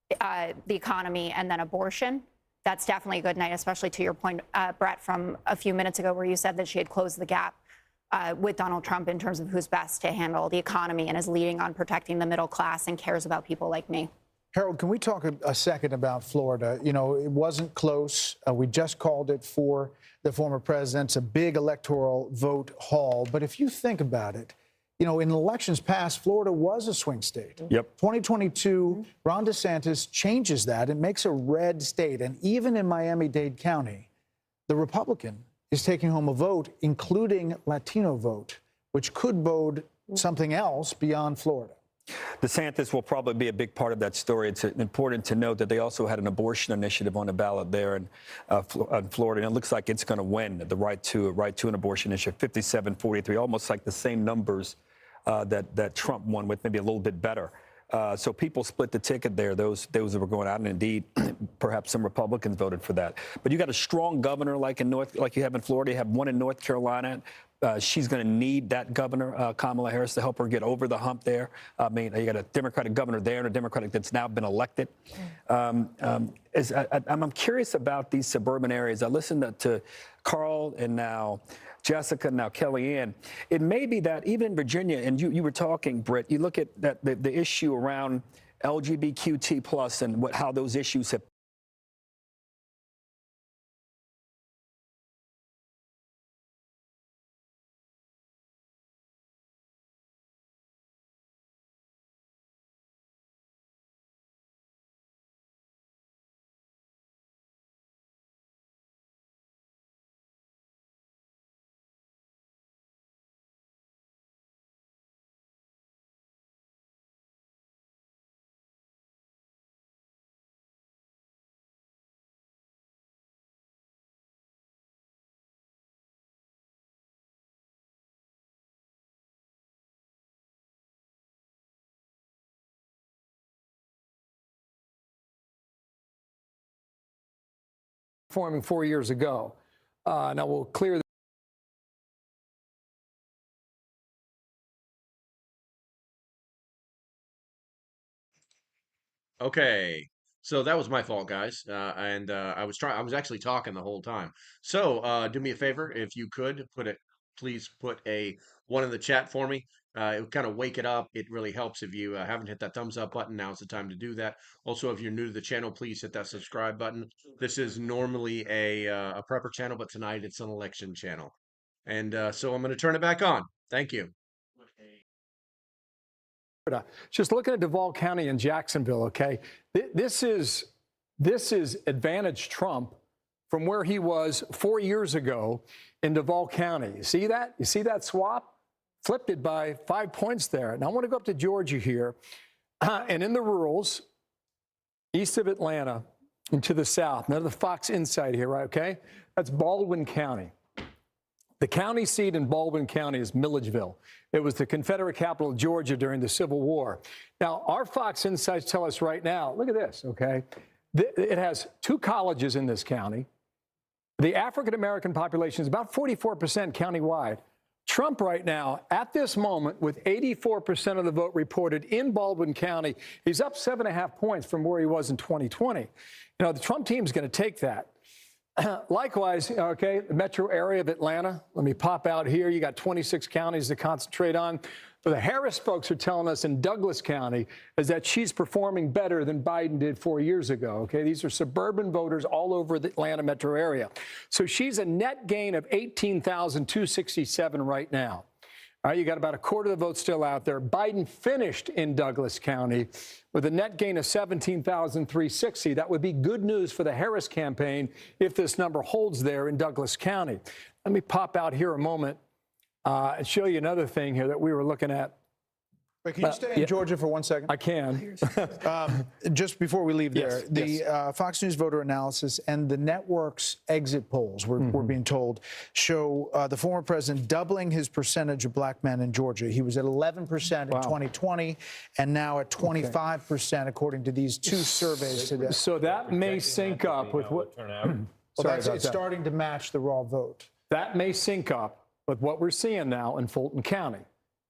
the economy, and then abortion, that's definitely a good night, especially to your point, Brett, from a few minutes ago where you said that she had closed the gap with Donald Trump in terms of who's best to handle the economy and is leading on protecting the middle class and cares about people like me. Harold, can we talk a second about Florida? It wasn't close. We just called it for the former president. It's a big electoral vote haul. But if you think about it, in elections past, Florida was a swing state. Yep. 2022, Ron DeSantis changes that. It makes a red state. And even in Miami-Dade County, the Republican is taking home a vote, including Latino vote, which could bode something else beyond Florida. DeSantis will probably be a big part of that story. It's important to note that they also had an abortion initiative on the ballot there in Florida, and it looks like it's going to win the right to an abortion initiative, 57-43, almost like the same numbers that Trump won with, maybe a little bit better. So people split the ticket there, those that were going out, and indeed, perhaps some Republicans voted for that. But you got a strong governor like you have in Florida. You have one in North Carolina. she's going to need that governor, Kamala Harris, to help her get over the hump there. I mean, you got a Democratic governor there and a Democratic that's now been elected. I'm curious about these suburban areas. I listened to Carl and now Jessica, now Kellyanne. It may be that even in Virginia, and you were talking, Britt, you look at that the issue around LGBTQT plus and how those issues have forming 4 years ago. Now we'll clear. Okay, so that was my fault, guys, and I was actually talking the whole time. So do me a favor, if you could please put a one in the chat for me. It would kind of wake it up. It really helps if you haven't hit that thumbs up button. Now's the time to do that. Also, if you're new to the channel, please hit that subscribe button. This is normally a prepper channel, but tonight it's an election channel, and so I'm going to turn it back on. Thank you. Just looking at Duval County and Jacksonville, okay, this is advantage Trump from where he was 4 years ago in Duval County. You see that? You see that swap? Flipped it by 5 points there. Now I want to go up to Georgia here, and in the rurals, east of Atlanta and to the south. Now the Fox Insight here, right? Okay, that's Baldwin County. The county seat in Baldwin County is Milledgeville. It was the Confederate capital of Georgia during the Civil War. Now, our Fox Insights tell us right now, look at this, okay? It has 2 colleges in this county. The African-American population is about 44% countywide. Trump right now, at this moment, with 84% of the vote reported in Baldwin County, he's up 7.5 points from where he was in 2020. You know, the Trump team's going to take that. Likewise, okay, the metro area of Atlanta. Let me pop out here. You got 26 counties to concentrate on. But the Harris folks are telling us in Douglas County is that she's performing better than Biden did 4 years ago. Okay, these are suburban voters all over the Atlanta metro area. So she's a net gain of 18,267 right now. All right, you got about a quarter of the vote still out there. Biden finished in Douglas County with a net gain of 17,360. That would be good news for the Harris campaign if this number holds there in Douglas County. Let me pop out here a moment and show you another thing here that we were looking at. Wait, can you stay in Georgia for 1 second? I can. Just before we leave there, Yes, the Fox News voter analysis and the network's exit polls, we're being told, show the former president doubling his percentage of black men in Georgia. He was at 11% in 2020 and now at 25%, according to these 2 surveys today. So that may sync up with what... It's starting to match the raw vote. That may sync up with what we're seeing now in Fulton County.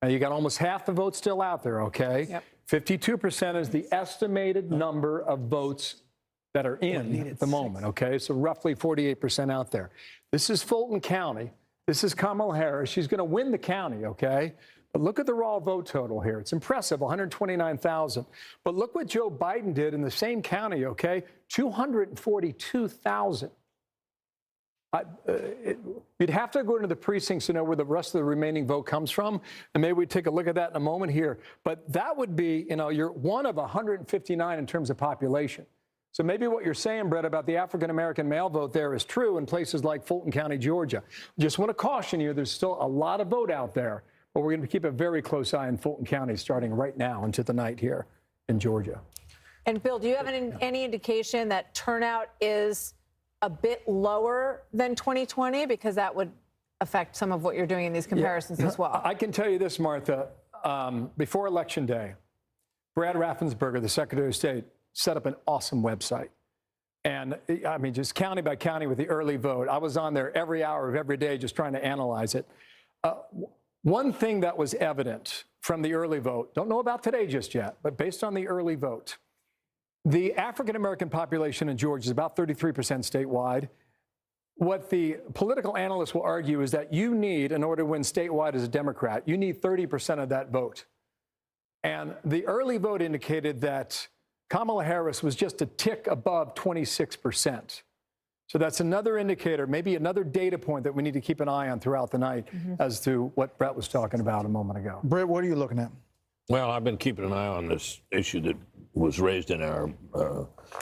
Now, you got almost half the votes still out there, okay? Yep. 52% is the estimated number of votes that are in at the moment, okay? So roughly 48% out there. This is Fulton County. This is Kamala Harris. She's going to win the county, okay? But look at the raw vote total here. It's impressive, 129,000. But look what Joe Biden did in the same county, okay? 242,000. You'd have to go into the precincts to know where the rest of the remaining vote comes from, and maybe we take a look at that in a moment here. But that would be, you know, you're one of 159 in terms of population. So maybe what you're saying, Brett, about the African-American male vote there is true in places like Fulton County, Georgia. Just want to caution you, there's still a lot of vote out there, but we're going to keep a very close eye on Fulton County starting right now into the night here in Georgia. And Bill, do you have any indication that turnout is a bit lower than 2020, because that would affect some of what you're doing in these comparisons as well? I can tell you this, Martha. Before Election Day, Brad Raffensperger, the Secretary of State, set up an awesome website. And I mean, just county by county with the early vote. I was on there every hour of every day just trying to analyze it. One thing that was evident from the early vote, don't know about today just yet, but based on the early vote, the African-American population in Georgia is about 33% statewide. What the political analysts will argue is that you need, in order to win statewide as a Democrat, you need 30% of that vote. And the early vote indicated that Kamala Harris was just a tick above 26%. So that's another indicator, maybe another data point that we need to keep an eye on throughout the night as to what Brett was talking about a moment ago. Brett, what are you looking at? Well, I've been keeping an eye on this issue that was raised in our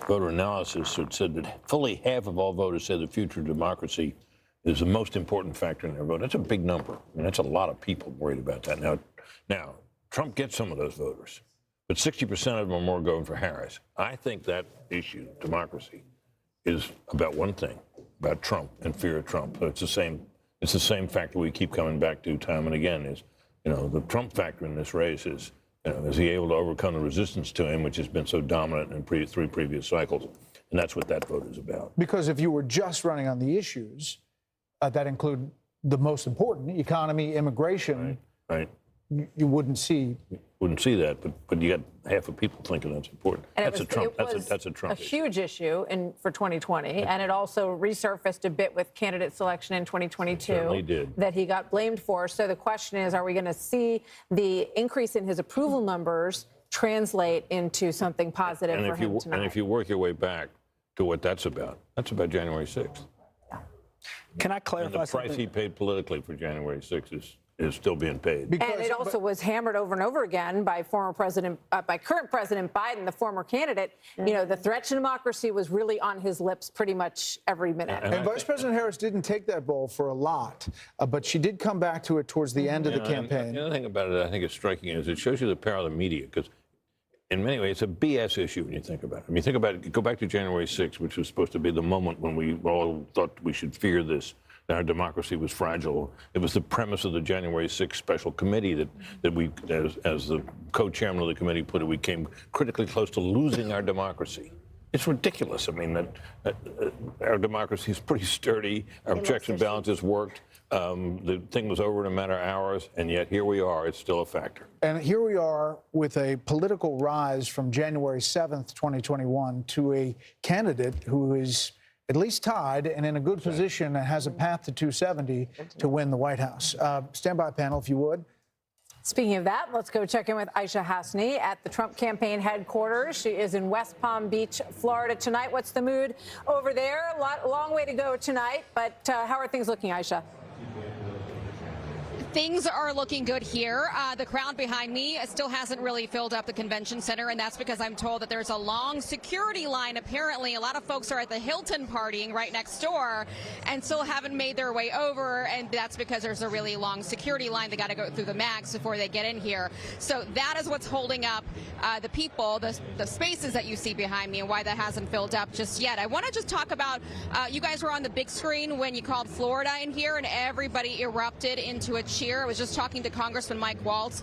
voter analysis. It said that fully half of all voters say the future of democracy is the most important factor in their vote. That's a big number. I mean, that's a lot of people worried about that. Now, Trump gets some of those voters, but 60% of them or more going for Harris. I think that issue, democracy, is about one thing, about Trump and fear of Trump. So it's the same factor we keep coming back to time and again is, the Trump factor in this race is, is he able to overcome the resistance to him, which has been so dominant in three previous cycles? And that's what that vote is about. Because if you were just running on the issues that include the most important, economy, immigration, right. You wouldn't see. Wouldn't see that, but you got half of people thinking that's important. And that's a Trump. That's a Trump. A huge issue for 2020, and it also resurfaced a bit with candidate selection in 2022. Certainly did. That he got blamed for. So the question is, are we going to see the increase in his approval numbers translate into something positive for him tonight? And if you work your way back to what that's about January 6th. Yeah. Can I clarify something? The price he paid politically for January 6th is still being paid. And it also was hammered over and over again by current President Biden, the former candidate. The threat to democracy was really on his lips pretty much every minute. And Vice President Harris didn't take that ball for a lot, but she did come back to it towards the end of the campaign. The other thing about it I think is striking is it shows you the power of the media, because in many ways it's a BS issue when you think about it. I mean, think about it, go back to January 6th, which was supposed to be the moment when we all thought we should fear this. Our democracy was fragile. It was the premise of the January 6th special committee that we, as the co-chairman of the committee put it, we came critically close to losing our democracy. It's ridiculous. I mean, that our democracy is pretty sturdy. Our checks and balances worked. The thing was over in a matter of hours, and yet here we are. It's still a factor. And here we are with a political rise from January 7th, 2021, to a candidate who is at least tied and in a good position and has a path to 270 to win the White House. Stand by, panel, if you would. Speaking of that, let's go check in with Aisha Hasni at the Trump campaign headquarters. She is in West Palm Beach, Florida tonight. What's the mood over there? Long way to go tonight, but how are things looking, Aisha? Things are looking good here. The crowd behind me still hasn't really filled up the convention center, and that's because I'm told that there's a long security line. Apparently, a lot of folks are at the Hilton partying right next door and still haven't made their way over, and that's because there's a really long security line. They got to go through the max before they get in here. So that is what's holding up the people, the spaces that you see behind me, and why that hasn't filled up just yet. I want to just talk about, you guys were on the big screen when you called Florida in here, and everybody erupted into a cheer. I was just talking to Congressman Mike Waltz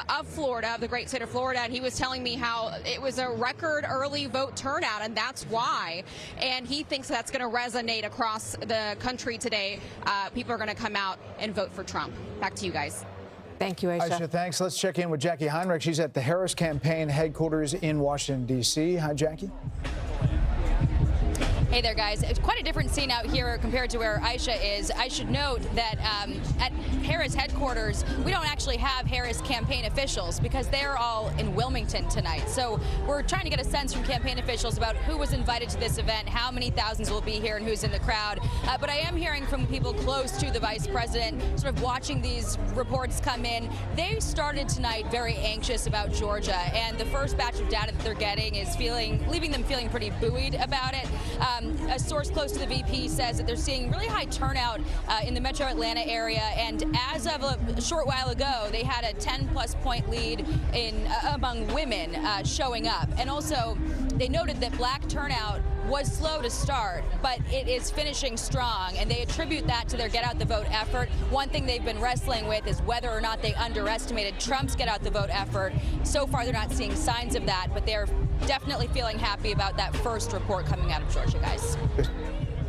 of Florida, of the great state of Florida, and he was telling me how it was a record early vote turnout, and that's why. And he thinks that's going to resonate across the country today. People are going to come out and vote for Trump. Back to you guys. Thank you, Aisha. Aisha, thanks. Let's check in with Jackie Heinrich. She's at the Harris campaign headquarters in Washington, D.C. Hi, Jackie. Hey there, guys. It's quite a different scene out here compared to where Aisha is. I should note that at Harris headquarters, we don't actually have Harris campaign officials because they're all in Wilmington tonight. So we're trying to get a sense from campaign officials about who was invited to this event, how many thousands will be here, and who's in the crowd. But I am hearing from people close to the vice president, sort of watching these reports come in. They started tonight very anxious about Georgia, and the first batch of data that they're getting is leaving them feeling pretty buoyed about it. A source close to the VP says that they're seeing really high turnout in the metro Atlanta area, and as of a short while ago, they had a 10-plus point lead among women showing up. And also, they noted that black turnout was slow to start, but it is finishing strong, and they attribute that to their get out the vote effort. One thing they've been wrestling with is whether or not they underestimated Trump's get out the vote effort. So far, they're not seeing signs of that, but they're definitely feeling happy about that first report coming out of Georgia, guys.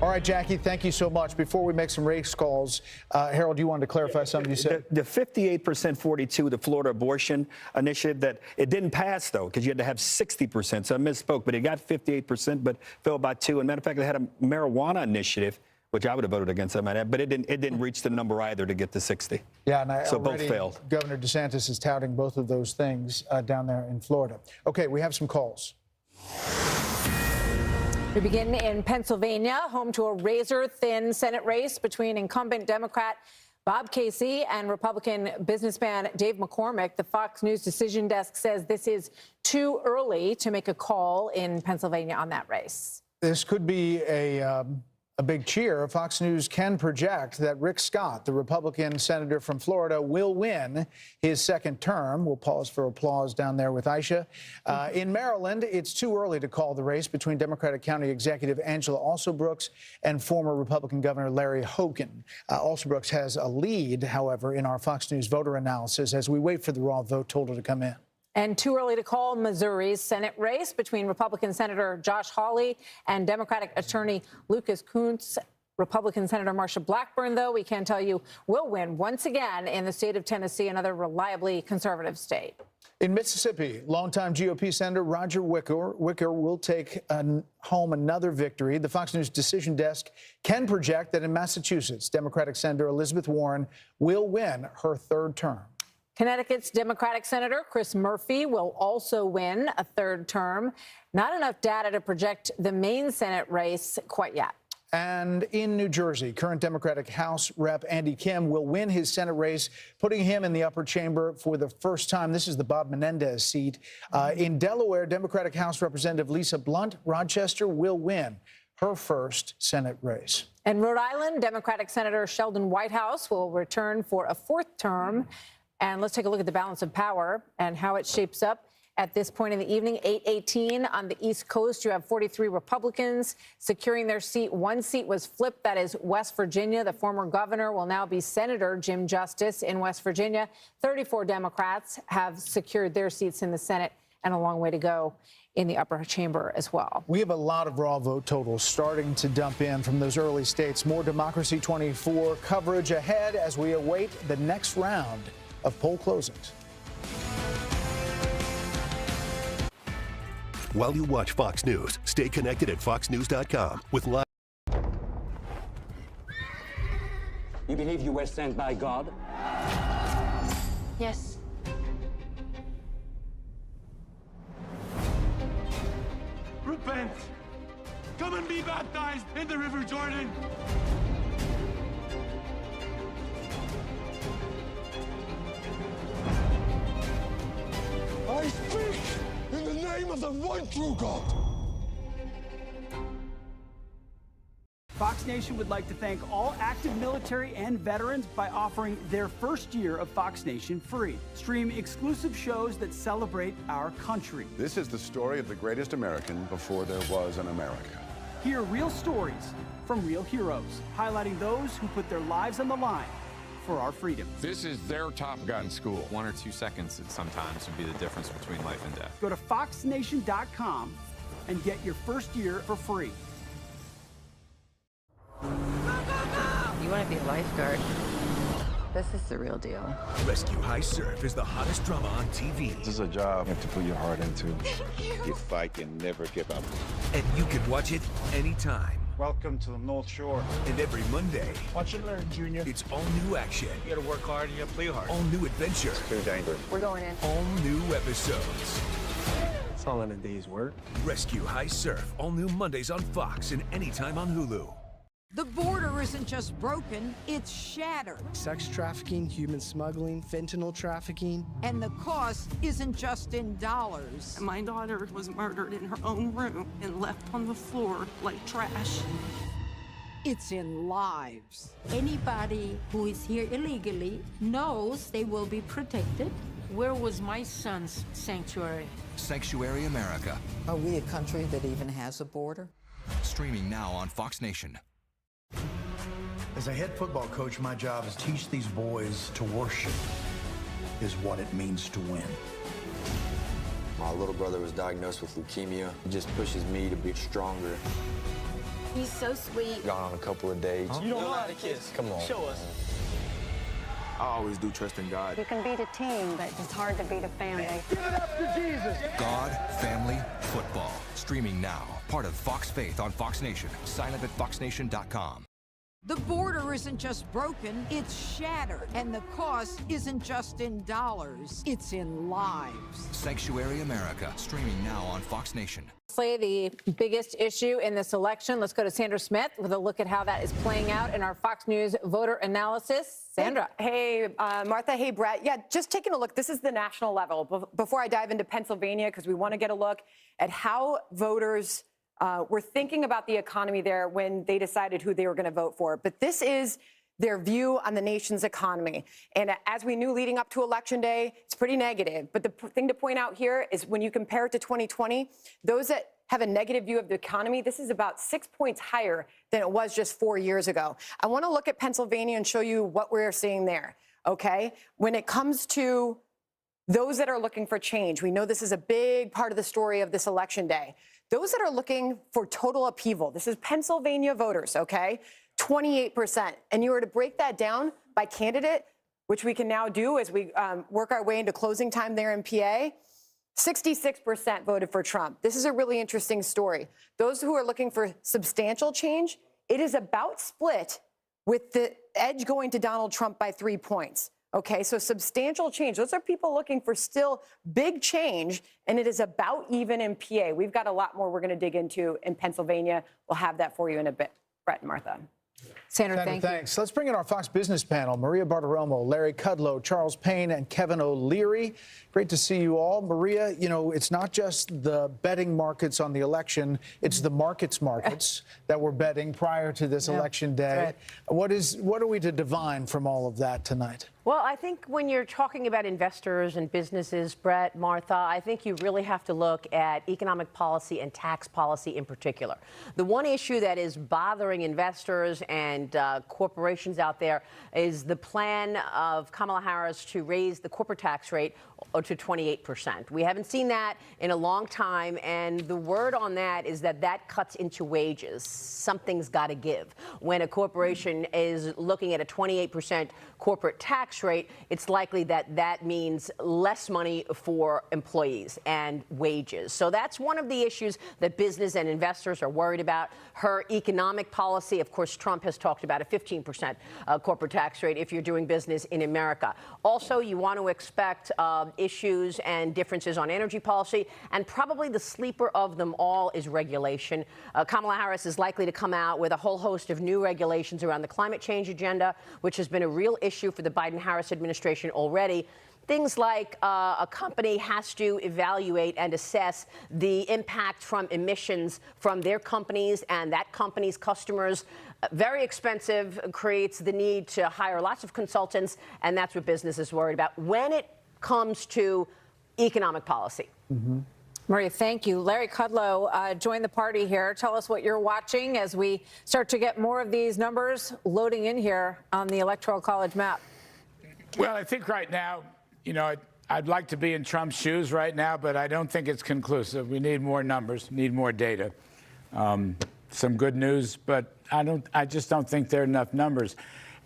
All right, Jackie, thank you so much. Before we make some race calls, Harold, you wanted to clarify something you said? The 58% 42, the Florida abortion initiative, that it didn't pass, though, because you had to have 60%. So I misspoke, but it got 58%, but fell by 2. And matter of fact, they had a marijuana initiative, which I would have voted against, but it didn't reach the number either to get to 60. Yeah, and so both failed. Governor DeSantis is touting both of those things down there in Florida. Okay, we have some calls. We begin in Pennsylvania, home to a razor-thin Senate race between incumbent Democrat Bob Casey and Republican businessman Dave McCormick. The Fox News decision desk says this is too early to make a call in Pennsylvania on that race. This could be a big cheer. Fox News can project that Rick Scott, the Republican senator from Florida, will win his second term. We'll pause for applause down there with Aisha. In Maryland, it's too early to call the race between Democratic County Executive Angela Alsobrooks and former Republican Governor Larry Hogan. Alsobrooks has a lead, however, in our Fox News voter analysis as we wait for the raw vote total to come in. And too early to call Missouri's Senate race between Republican Senator Josh Hawley and Democratic Attorney Lucas Kunce. Republican Senator Marsha Blackburn, though, we can tell you, will win once again in the state of Tennessee, another reliably conservative state. In Mississippi, longtime GOP Senator Roger Wicker will take home another victory. The Fox News decision desk can project that in Massachusetts, Democratic Senator Elizabeth Warren will win her third term. Connecticut's Democratic Senator Chris Murphy will also win a third term. Not enough data to project the main Senate race quite yet. And in New Jersey, current Democratic House Rep Andy Kim will win his Senate race, putting him in the upper chamber for the first time. This is the Bob Menendez seat. In Delaware, Democratic House Representative Lisa Blunt Rochester will win her first Senate race. In Rhode Island, Democratic Senator Sheldon Whitehouse will return for a fourth term. And let's take a look at the balance of power and how it shapes up at this point in the evening. 8:18 on the East Coast. You have 43 Republicans securing their seat. One seat was flipped. That is West Virginia. The former governor will now be Senator Jim Justice in West Virginia. 34 Democrats have secured their seats in the Senate, and a long way to go in the upper chamber as well. We have a lot of raw vote totals starting to dump in from those early states. More Democracy 24 coverage ahead as we await the next round of poll closings. While you watch Fox News, stay connected at foxnews.com with live. You believe you were sent by God? Yes. Repent! Come and be baptized in the River Jordan! I speak in the name of the one true God. Fox Nation would like to thank all active military and veterans by offering their first year of Fox Nation free. Stream exclusive shows that celebrate our country. This is the story of the greatest American before there was an America. Hear real stories from real heroes, highlighting those who put their lives on the line for our freedom. This is their Top Gun school. 1 or 2 seconds sometimes would be the difference between life and death. Go to foxnation.com and get your first year for free. You want to be a lifeguard? This is the real deal. Rescue High Surf is the hottest drama on TV. This is a job you have to put your heart into. You fight and never give up. And you can watch it anytime. Welcome to the North Shore. And every Monday, Watch and learn, Junior. it's all new action. You gotta work hard and you gotta play hard. All new adventure. It's too dangerous. We're going in. All new episodes. It's all in a day's work. Rescue High Surf. All new Mondays on Fox and anytime on Hulu. The border isn't just broken, it's shattered. Sex trafficking, human smuggling, fentanyl trafficking. And the cost isn't just in dollars. My daughter was murdered in her own room and left on the floor like trash. It's in lives. Anybody who is here illegally knows they will be protected. Where was my son's sanctuary? Sanctuary America. Are we a country that even has a border? Streaming now on Fox Nation. As a head football coach, my job is teach these boys to worship is what it means to win. My little brother was diagnosed with leukemia. It just pushes me to be stronger. He's so sweet. Gone on a couple of dates. You don't know how to kiss. Come on. Show us. I always do trust in God. You can beat a team, but it's hard to beat a family. Give it up to Jesus. God, family, football. Streaming now. Part of Fox Faith on Fox Nation. Sign up at foxnation.com. The border isn't just broken, it's shattered. And the cost isn't just in dollars, it's in lives. Sanctuary America. Streaming now on Fox Nation. The biggest issue in this election. Let's go to Sandra Smith with a look at how that is playing out in our Fox News voter analysis. Sandra. Hey, Martha. Hey, Brett. Yeah, just taking a look. This is the national level. Before I dive into Pennsylvania, because we want to get a look at how voters were thinking about the economy there when they decided who they were going to vote for. But this is their view on the nation's economy. And as we knew leading up to Election Day, it's pretty negative. But the thing to point out here is when you compare it to 2020, those that have a negative view of the economy, this is about 6 points higher than it was just 4 years ago. I want to look at Pennsylvania and show you what we're seeing there, okay? When it comes to those that are looking for change, we know this is a big part of the story of this Election Day. Those that are looking for total upheaval, this is Pennsylvania voters, okay? 28%. And you were to break that down by candidate, which we can now do as we work our way into closing time there in PA, 66% voted for Trump. This is a really interesting story. Those who are looking for substantial change, it is about split with the edge going to Donald Trump by 3 points. Okay, so substantial change. Those are people looking for still big change, and it is about even in PA. We've got a lot more we're going to dig into in Pennsylvania. We'll have that for you in a bit. Brett and Martha. Sandra, thanks. Let's bring in our Fox Business panel. Maria Bartiromo, Larry Kudlow, Charles Payne, and Kevin O'Leary. Great to see you all. Maria, you know, it's not just the betting markets on the election, it's the markets that were betting prior to this election day. Right. What are we to divine from all of that tonight? Well, I think when you're talking about investors and businesses, Brett, Martha, I think you really have to look at economic policy and tax policy in particular. The one issue that is bothering investors and corporations out there is the plan of Kamala Harris to raise the corporate tax rate to 28%. We haven't seen that in a long time, and the word on that is that that cuts into wages. Something's got to give. When a corporation is looking at a 28% corporate tax rate, it's likely that that means less money for employees and wages. So that's one of the issues that business and investors are worried about. Her economic policy, of course, Trump has talked about a 15% corporate tax rate if you're doing business in America. Also, you want to expect issues and differences on energy policy, and probably the sleeper of them all is regulation. Kamala Harris is likely to come out with a whole host of new regulations around the climate change agenda, which has been a real issue for the Biden-Harris administration already. Things like a company has to evaluate and assess the impact from emissions from their companies and that company's customers. Very expensive, creates the need to hire lots of consultants, and that's what business is worried about when it comes to economic policy. Maria, thank you. Larry Kudlow joined the party here. Tell us what you're watching as we start to get more of these numbers loading in here on the Electoral College map. Well, I think right now, you know, I'd like to be in Trump's shoes right now, but I don't think it's conclusive. We need more numbers, need more data. Some good news, but I just don't think there are enough numbers.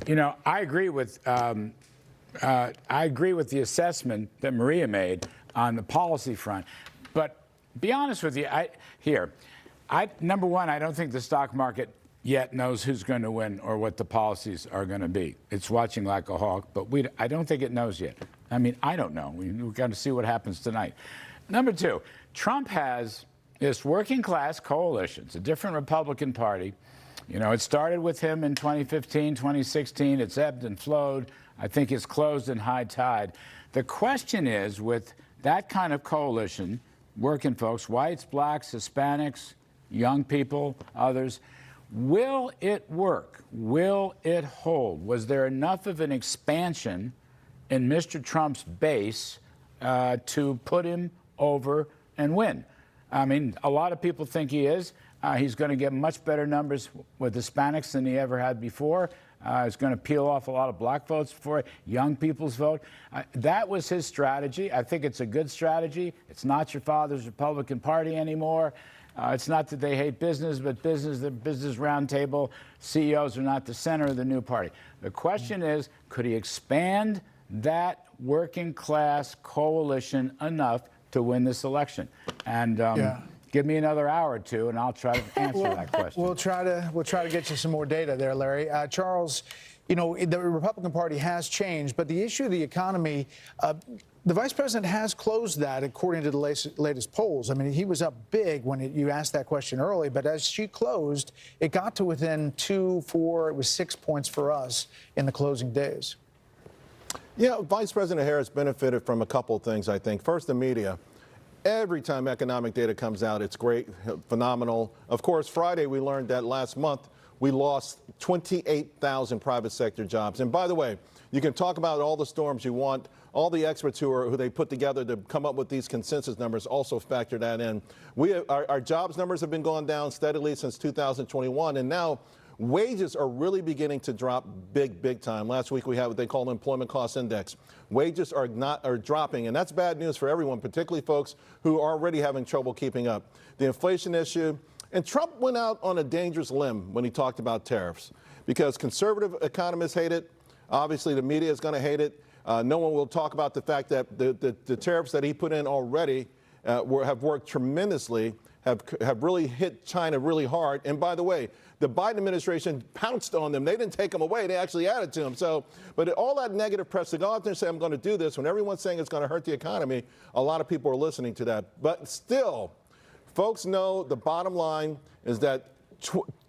You know, I agree with the assessment that Maria made on the policy front. But be honest with you, number one, I don't think the stock market yet knows who's going to win or what the policies are going to be. It's watching like a hawk, but I don't think it knows yet. I mean, I don't know. We've got to see what happens tonight. Number two, Trump has this working class coalition. It's a different Republican Party. You know, it started with him in 2015, 2016. It's ebbed and flowed. I think it's closed in high tide. The question is, with that kind of coalition, working folks, whites, blacks, Hispanics, young people, others, will it work? Will it hold? Was there enough of an expansion in Mr. Trump's base to put him over and win? I mean, a lot of people think he is. He's going to get much better numbers with Hispanics than he ever had before. He's going to peel off a lot of black votes for it, young people's vote. That was his strategy. I think it's a good strategy. It's not your father's Republican Party anymore. It's not that they hate business, but the business roundtable CEOs are not the center of the new party. The question is, could he expand that working class coalition enough to win this election? And give me another hour or two, and I'll try to answer that question. We'll try to get you some more data there, Larry. Charles, you know, the Republican Party has changed, but the issue of the economy, the vice president has closed that according to the latest polls. I mean, he was up big when you asked that question early, but as she closed, it got to within 2, 4, it was 6 points for us in the closing days. Yeah, Vice President Harris benefited from a couple of things, I think. First, the media. Every time economic data comes out, it's great, phenomenal. Of course, Friday, we learned that last month we lost 28,000 private sector jobs. And by the way, you can talk about all the storms you want. All the experts who they put together to come up with these consensus numbers also factor that in. Our jobs numbers have been going down steadily since 2021, and now wages are really beginning to drop big time. Last week we had what they call the employment cost index. Wages are dropping, and that's bad news for everyone, particularly folks who are already having trouble keeping up. The inflation issue, and Trump went out on a dangerous limb when he talked about tariffs, because conservative economists hate it. Obviously, the media is going to hate it. No one will talk about the fact that the tariffs that he put in already have worked tremendously, have really hit China really hard. And by the way, the Biden administration pounced on them. They didn't take them away. They actually added to them. So, but all that negative press to go out there and say, I'm going to do this, when everyone's saying it's going to hurt the economy, a lot of people are listening to that. But still, folks know the bottom line is that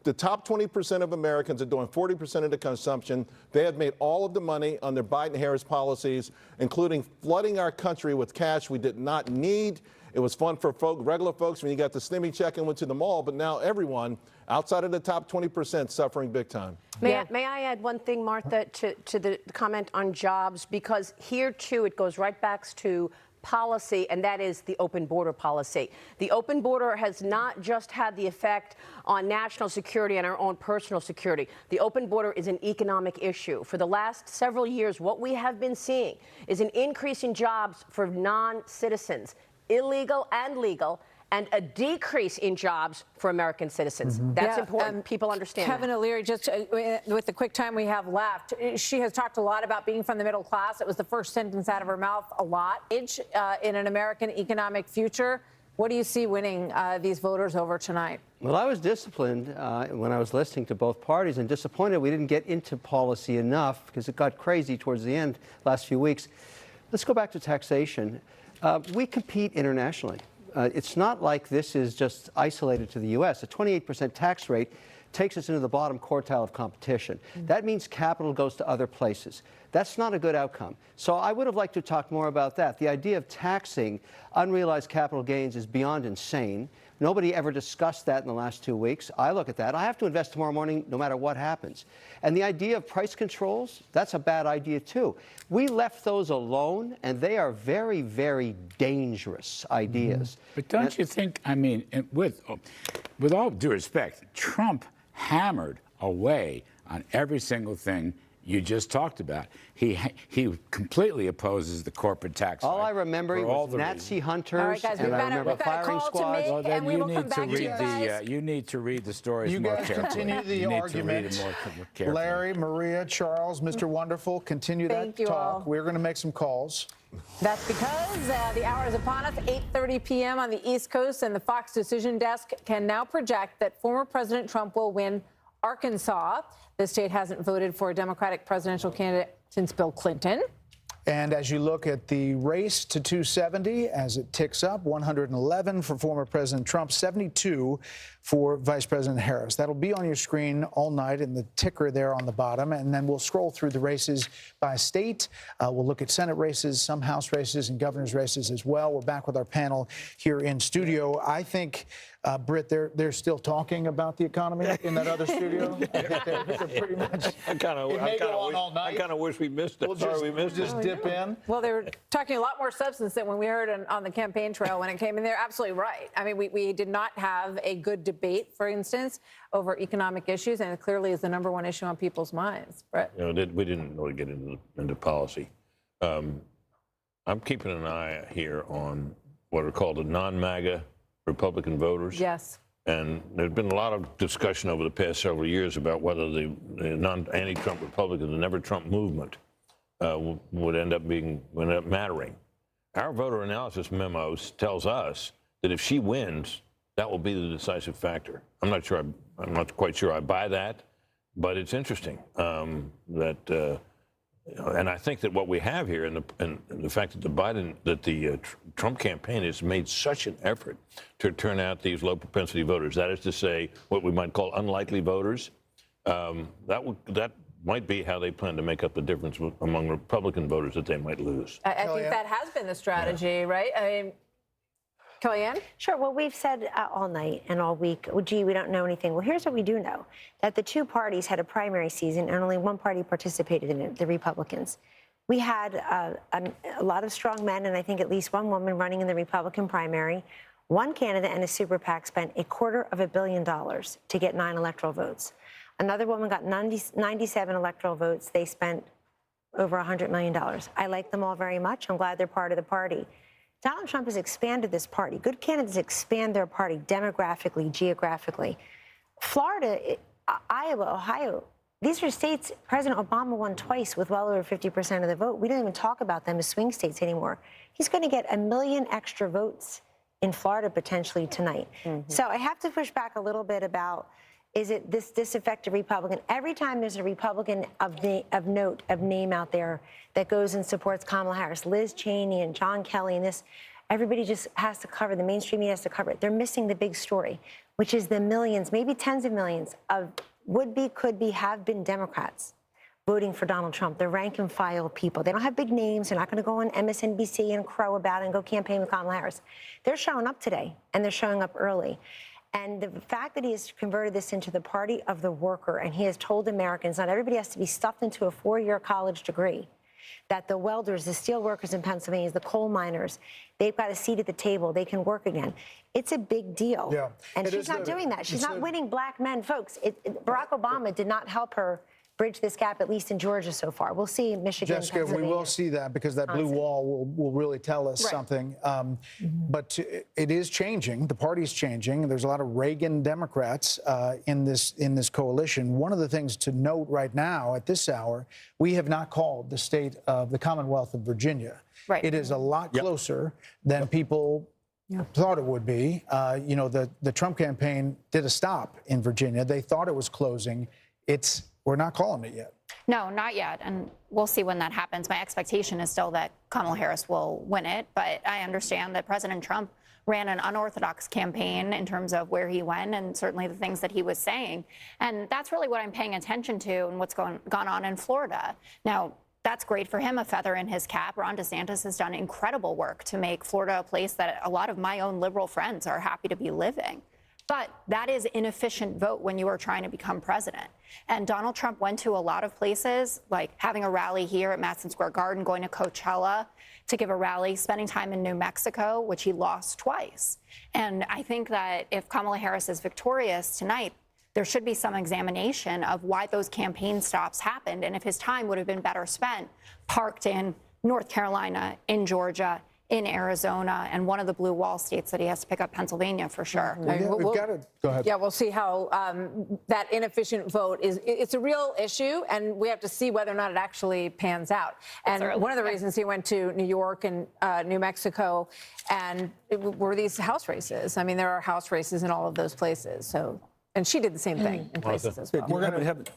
the top 20% of Americans are doing 40% of the consumption. They have made all of the money on their Biden-Harris policies, including flooding our country with cash we did not need. It was fun for regular folks when you got the SNME check and went to the mall, but now everyone outside of the top 20% suffering big time. May I add one thing, Martha, to the comment on jobs? Because here, too, it goes right back to policy, and that is the open border policy. The open border has not just had the effect on national security and our own personal security. The open border is an economic issue. For the last several years, what we have been seeing is an increase in jobs for non-citizens, illegal and legal, and a decrease in jobs for American citizens. That's important. People understand Kevin that. O'Leary, just with the quick time we have left, she has talked a lot about being from the middle class. It was the first sentence out of her mouth a lot. In an American economic future, what do you see winning these voters over tonight? Well, I was disciplined when I was listening to both parties, and disappointed we didn't get into policy enough because it got crazy towards the end last few weeks. Let's go back to taxation. We compete internationally. It's not like this is just isolated to the U.S. A 28% tax rate takes us into the bottom quartile of competition. That means capital goes to other places. That's not a good outcome. So I would have liked to talk more about that. The idea of taxing unrealized capital gains is beyond insane. Nobody ever discussed that in the last 2 weeks. I look at that. I have to invest tomorrow morning no matter what happens. And the idea of price controls, that's a bad idea too. We left those alone, and they are very, very dangerous ideas. But don't you think, I mean, with all due respect, Trump hammered away on every single thing you just talked about. He completely opposes the corporate tax. All I remember was Nazi hunters. All right, guys, and I remember firing squads. Well, then you need to read you need to read the stories more carefully. You guys continue the argument. Larry, Maria, Charles, Mr. Wonderful, continue that talk. We're going to make some calls. That's because the hour is upon us, 8:30 p.m. on the East Coast, and the Fox Decision Desk can now project that former President Trump will win Arkansas. The state hasn't voted for a Democratic presidential candidate since Bill Clinton. And as you look at the race to 270, as it ticks up, 111 for former President Trump, 72 for Vice President Harris. That'll be on your screen all night in the ticker there on the bottom. And then we'll scroll through the races by state. We'll look at Senate races, some House races, and governor's races as well. We're back with our panel here in studio. I think, Britt, they're still talking about the economy in that other studio. they're pretty much. I kind of wish we missed it. We'll just dip in. Well, they were talking a lot more substance than when we heard on the campaign trail when it came in. They're absolutely right. I mean, we did not have a good debate, for instance, over economic issues, and it clearly is the #1 issue on people's minds. Brett. You know, we didn't really get into policy. I'm keeping an eye here on what are called the non-MAGA Republican voters. Yes. And there's been a lot of discussion over the past several years about whether the anti-Trump Republican, the Never Trump movement, would end up mattering. Our voter analysis memo tells us that if she wins, that will be the decisive factor. I'm not quite sure I buy that, but it's interesting and I think that what we have here, and the fact that the Trump campaign has made such an effort to turn out these low propensity voters, that is to say, what we might call unlikely voters, that might be how they plan to make up the difference among Republican voters that they might lose. I think that has been the strategy, right? I mean, Kellyanne? Sure. Well, we've said all night and all week, oh, gee, we don't know anything. Well, here's what we do know, that the two parties had a primary season and only one party participated in it, the Republicans. We had a lot of strong men and I think at least one woman running in the Republican primary. One candidate and a super PAC spent $250 million to get 9 electoral votes. Another woman got 97 electoral votes. They spent over $100 million. I like them all very much. I'm glad they're part of the party. Donald Trump has expanded this party. Good candidates expand their party demographically, geographically. Florida, Iowa, Ohio, these are states President Obama won twice with well over 50% of the vote. We don't even talk about them as swing states anymore. He's going to get 1 million extra votes in Florida potentially tonight. So I have to push back a little bit about, is it this disaffected Republican? Every time there's a Republican of note, of name out there that goes and supports Kamala Harris, Liz Cheney and John Kelly and this, everybody just has to cover, the mainstream media has to cover it. They're missing the big story, which is the millions, maybe tens of millions of would-be, could-be, have-been Democrats voting for Donald Trump. They're rank and file people. They don't have big names. They're not going to go on MSNBC and crow about it and go campaign with Kamala Harris. They're showing up today, and they're showing up early. And the fact that he has converted this into the party of the worker, and he has told Americans not everybody has to be stuffed into a 4-year college degree, that the welders, the steel workers in Pennsylvania, the coal miners, they've got a seat at the table. They can work again. It's a big deal. Yeah. And she's not doing that. She's not winning black men. Folks, Barack Obama did not help her bridge this gap, at least in Georgia so far. We'll see in Michigan, Jessica, we will see that because that blue wall will really tell us something. But it is changing. The party's changing. There's a lot of Reagan Democrats in this coalition. One of the things to note right now at this hour, we have not called the state of the Commonwealth of Virginia. Right. It is a lot closer than people thought it would be. You know, the Trump campaign did a stop in Virginia. They thought it was closing. We're not calling it yet. No, not yet. And we'll see when that happens. My expectation is still that Kamala Harris will win it. But I understand that President Trump ran an unorthodox campaign in terms of where he went and certainly the things that he was saying. And that's really what I'm paying attention to and what's gone on in Florida. Now, that's great for him, a feather in his cap. Ron DeSantis has done incredible work to make Florida a place that a lot of my own liberal friends are happy to be living. But that is inefficient vote when you are trying to become president. And Donald Trump went to a lot of places, like having a rally here at Madison Square Garden, going to Coachella to give a rally, spending time in New Mexico, which he lost twice. And I think that if Kamala Harris is victorious tonight, there should be some examination of why those campaign stops happened and if his time would have been better spent parked in North Carolina, in Georgia, in Arizona, and one of the blue wall states that he has to pick up, Pennsylvania, for sure. We've got to go ahead. Yeah, we'll see how that inefficient vote it's a real issue, and we have to see whether or not it actually pans out. And one of the reasons he went to New York and New Mexico and were these House races. I mean, there are House races in all of those places. So. And she did the same thing in places as well.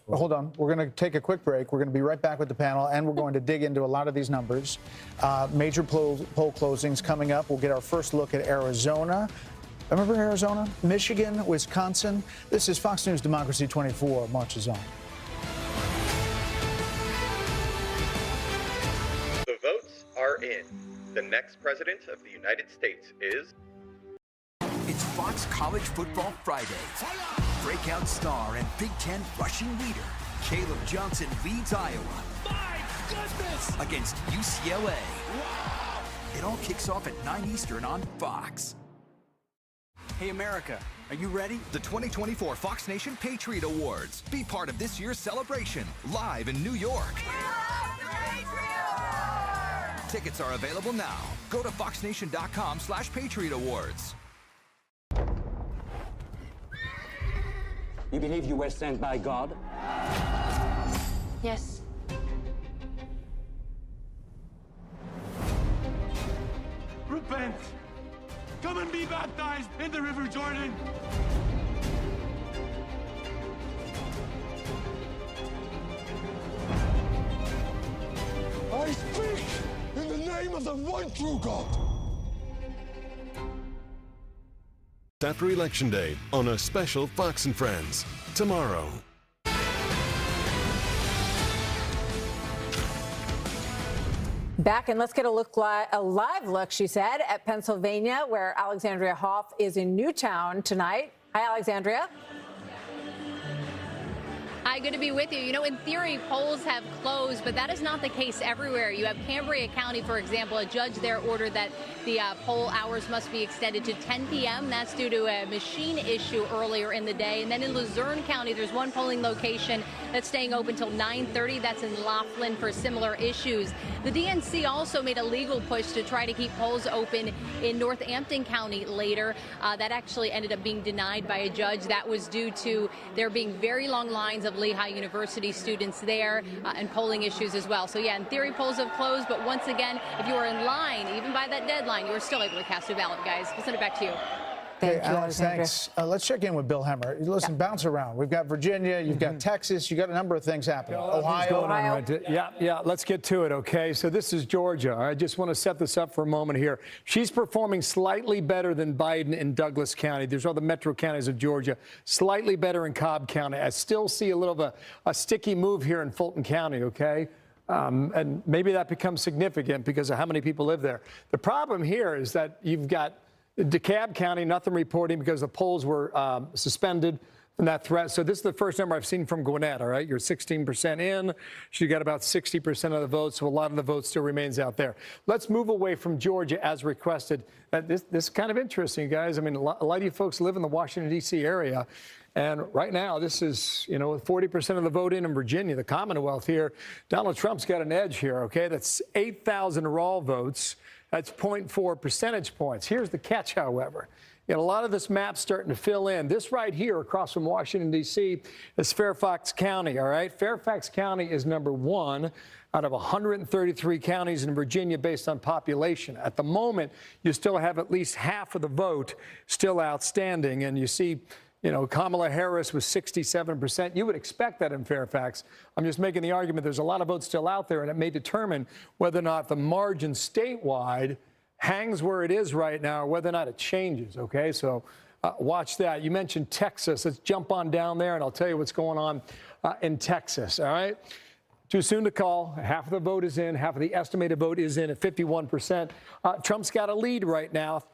Hold on. We're going to take a quick break. We're going to be right back with the panel, and we're going to dig into a lot of these numbers. Major poll closings coming up. We'll get our first look at Arizona. Remember Arizona? Michigan, Wisconsin. This is Fox News Democracy 24 marches on. The votes are in. The next president of the United States is... It's Fox College Football Friday. Breakout star and Big Ten rushing leader, Caleb Johnson leads Iowa. My goodness! Against UCLA. Wow! It all kicks off at 9 Eastern on Fox. Hey, America, are you ready? The 2024 Fox Nation Patriot Awards. Be part of this year's celebration, live in New York. Tickets are available now. Go to foxnation.com/Patriot Awards. You believe you were sent by God? Yes. Repent! Come and be baptized in the River Jordan! I speak in the name of the one true God! After Election Day on a special Fox and Friends tomorrow. Back, and let's get a live look, she said, at Pennsylvania, where Alexandria Hoff is in Newtown tonight. Hi, Alexandria. Hi, good to be with you. You know, in theory, polls have closed, but that is not the case everywhere. You have Cambria County, for example, a judge there ordered that the poll hours must be extended to 10 p.m. That's due to a machine issue earlier in the day. And then in Luzerne County, there's one polling location that's staying open till 9:30. That's in Laughlin for similar issues. The DNC also made a legal push to try to keep polls open in Northampton County later. That actually ended up being denied by a judge. That was due to there being very long lines of Lehigh University students there and polling issues as well. So yeah, in theory, polls have closed, but once again, if you are in line, even by that deadline, you are still able to cast a ballot, guys. We'll send it back to you. Hey, Alex, thanks. Let's check in with Bill Hemmer. Listen, bounce around. We've got Virginia, you've got Texas, you've got a number of things happening. Ohio. Yeah, let's get to it, okay? So this is Georgia. I just want to set this up for a moment here. She's performing slightly better than Biden in Douglas County. There's all the metro counties of Georgia. Slightly better in Cobb County. I still see a little of a sticky move here in Fulton County, okay? And maybe that becomes significant because of how many people live there. The problem here is that you've got DeKalb County, nothing reporting because the polls were suspended from that threat. So this is the first number I've seen from Gwinnett, all right? You're 16% in. She got about 60% of the votes, so a lot of the vote still remains out there. Let's move away from Georgia as requested. This is kind of interesting, guys. I mean, a lot of you folks live in the Washington, D.C. area. And right now, this is, you know, with 40% of the vote in Virginia, the Commonwealth here, Donald Trump's got an edge here, okay? That's 8,000 raw votes. That's 0.4 percentage points. Here's the catch, however. You know, a lot of this map's starting to fill in. This right here across from Washington, D.C. is Fairfax County, all right? Fairfax County is number 1 out of 133 counties in Virginia based on population. At the moment, you still have at least half of the vote still outstanding. And you see, you know, Kamala Harris was 67%. You would expect that in Fairfax. I'm just making the argument there's a lot of votes still out there, and it may determine whether or not the margin statewide hangs where it is right now or whether or not it changes, okay? So watch that. You mentioned Texas. Let's jump on down there, and I'll tell you what's going on in Texas, all right? Too soon to call. Half of the vote is in. Half of the estimated vote is in at 51%. Trump's got a lead right now.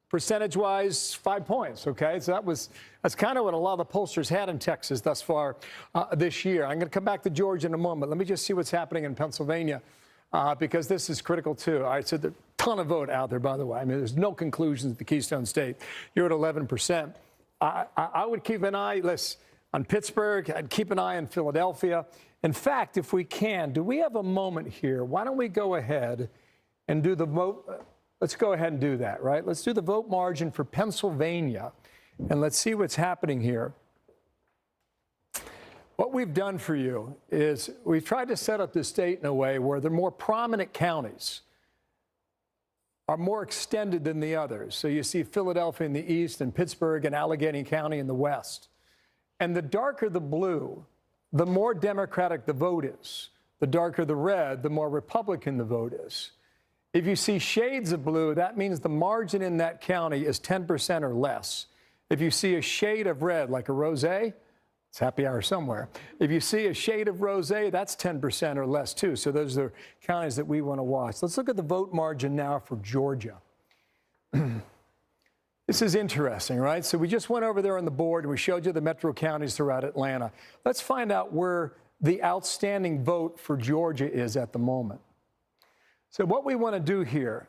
Percentage-wise, 5 points, okay? So that's kind of what a lot of the pollsters had in Texas thus far this year. I'm going to come back to Georgia in a moment. Let me just see what's happening in Pennsylvania because this is critical, too. All right, so there's a ton of vote out there, by the way. I mean, there's no conclusions at the Keystone State. You're at 11%. I would keep an eye on Pittsburgh. I'd keep an eye on Philadelphia. In fact, if we can, do we have a moment here? Why don't we go ahead and do the vote? Let's go ahead and do that, right? Let's do the vote margin for Pennsylvania, and let's see what's happening here. What we've done for you is we've tried to set up the state in a way where the more prominent counties are more extended than the others. So you see Philadelphia in the east and Pittsburgh and Allegheny County in the west. And the darker the blue, the more Democratic the vote is. The darker the red, the more Republican the vote is. If you see shades of blue, that means the margin in that county is 10% or less. If you see a shade of red, like a rosé, it's happy hour somewhere. If you see a shade of rosé, that's 10% or less, too. So those are counties that we want to watch. Let's look at the vote margin now for Georgia. This is interesting, right? So we just went over there on the board, and we showed you the metro counties throughout Atlanta. Let's find out where the outstanding vote for Georgia is at the moment. So what we want to do here,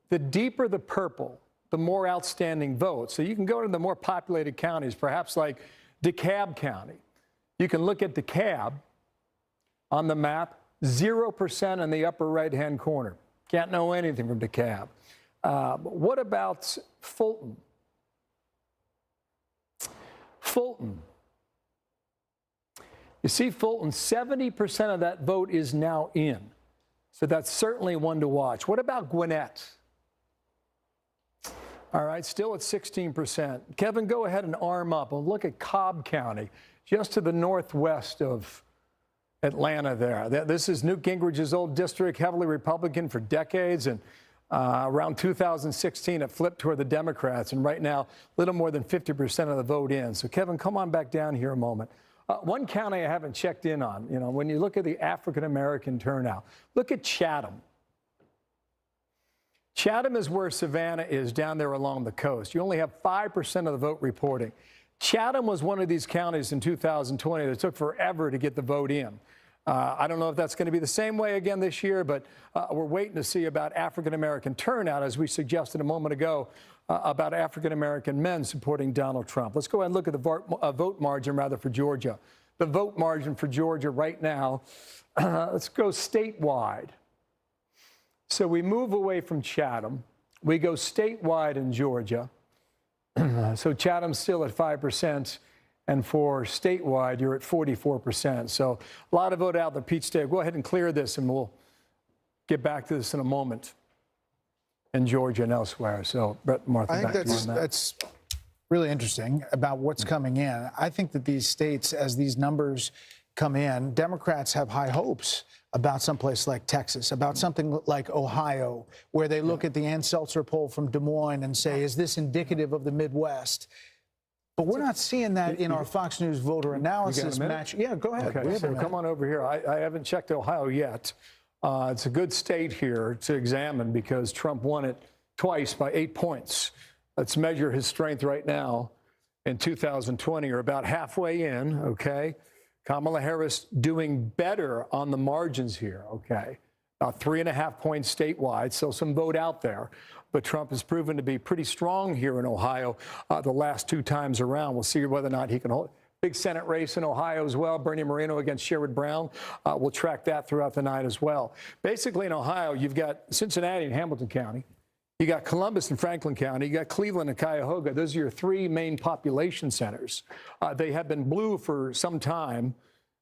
the deeper the purple, the more outstanding votes. So you can go to the more populated counties, perhaps like DeKalb County. You can look at DeKalb on the map, 0% in the upper right-hand corner. Can't know anything from DeKalb. What about Fulton? Fulton, You see, Fulton, 70% of that vote is now in. So that's certainly one to watch. What about Gwinnett? All right, still at 16%. Kevin, go ahead and arm up and look at Cobb County, just to the northwest of Atlanta there. This is Newt Gingrich's old district, heavily Republican for decades. And around 2016, it flipped toward the Democrats. And right now, a little more than 50% of the vote in. So, Kevin, come on back down here a moment. One county I haven't checked in on, you know, when you look at the African-American turnout, look at Chatham. Chatham is where Savannah is, down there along the coast. You only have 5% of the vote reporting. Chatham was one of these counties in 2020 that took forever to get the vote in. I don't know if that's going to be the same way again this year, but we're waiting to see about African-American turnout, as we suggested a moment ago, about African-American men supporting Donald Trump. Let's go ahead and look at the vote margin, rather, for Georgia. The vote margin for Georgia right now, let's go statewide. So we move away from Chatham. We go statewide in Georgia. So Chatham's still at 5%. And for statewide, you're at 44%. So a lot of vote out there. Pete Stay, go ahead and clear this, and we'll get back to this in a moment in Georgia and elsewhere. So, Brett, Martha, I think back to you on that. that's really interesting about what's coming in. I think that these states, as these numbers come in, Democrats have high hopes about someplace like Texas, about something like Ohio, where they look at the Ann Seltzer poll from Des Moines and say, is this indicative of the Midwest? But we're not seeing that in our Fox News voter analysis match. Yeah, go ahead. Okay, so come on over here. I haven't checked Ohio yet. It's a good state here to examine because Trump won it twice by 8 points. Let's measure his strength right now in 2020, or about halfway in, okay? Kamala Harris doing better on the margins here, okay? About 3.5 points statewide, so some vote out there. But Trump has proven to be pretty strong here in Ohio the last 2 times around. We'll see whether or not he can hold. Big Senate race in Ohio as well. Bernie Moreno against Sherrod Brown. We'll track that throughout the night as well. Basically in Ohio, you've got Cincinnati and Hamilton County. You got Columbus and Franklin County. You got Cleveland and Cuyahoga. Those are your 3 main population centers. They have been blue for some time.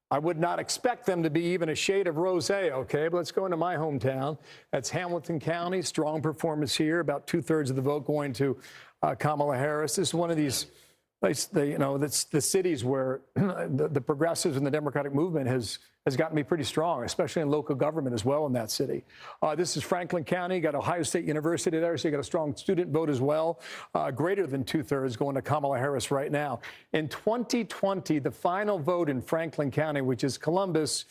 I would not expect them to be even a shade of rosé, okay? But let's go into my hometown. That's Hamilton County. Strong performance here. About 2/3 of the vote going to Kamala Harris. This is one of these places, that's the cities where the progressives and the Democratic movement has gotten to be pretty strong, especially in local government as well in that city. This is Franklin County. You got Ohio State University there, so you got a strong student vote as well. Greater than 2/3 going to Kamala Harris right now. In 2020, the final vote in Franklin County, which is Columbus,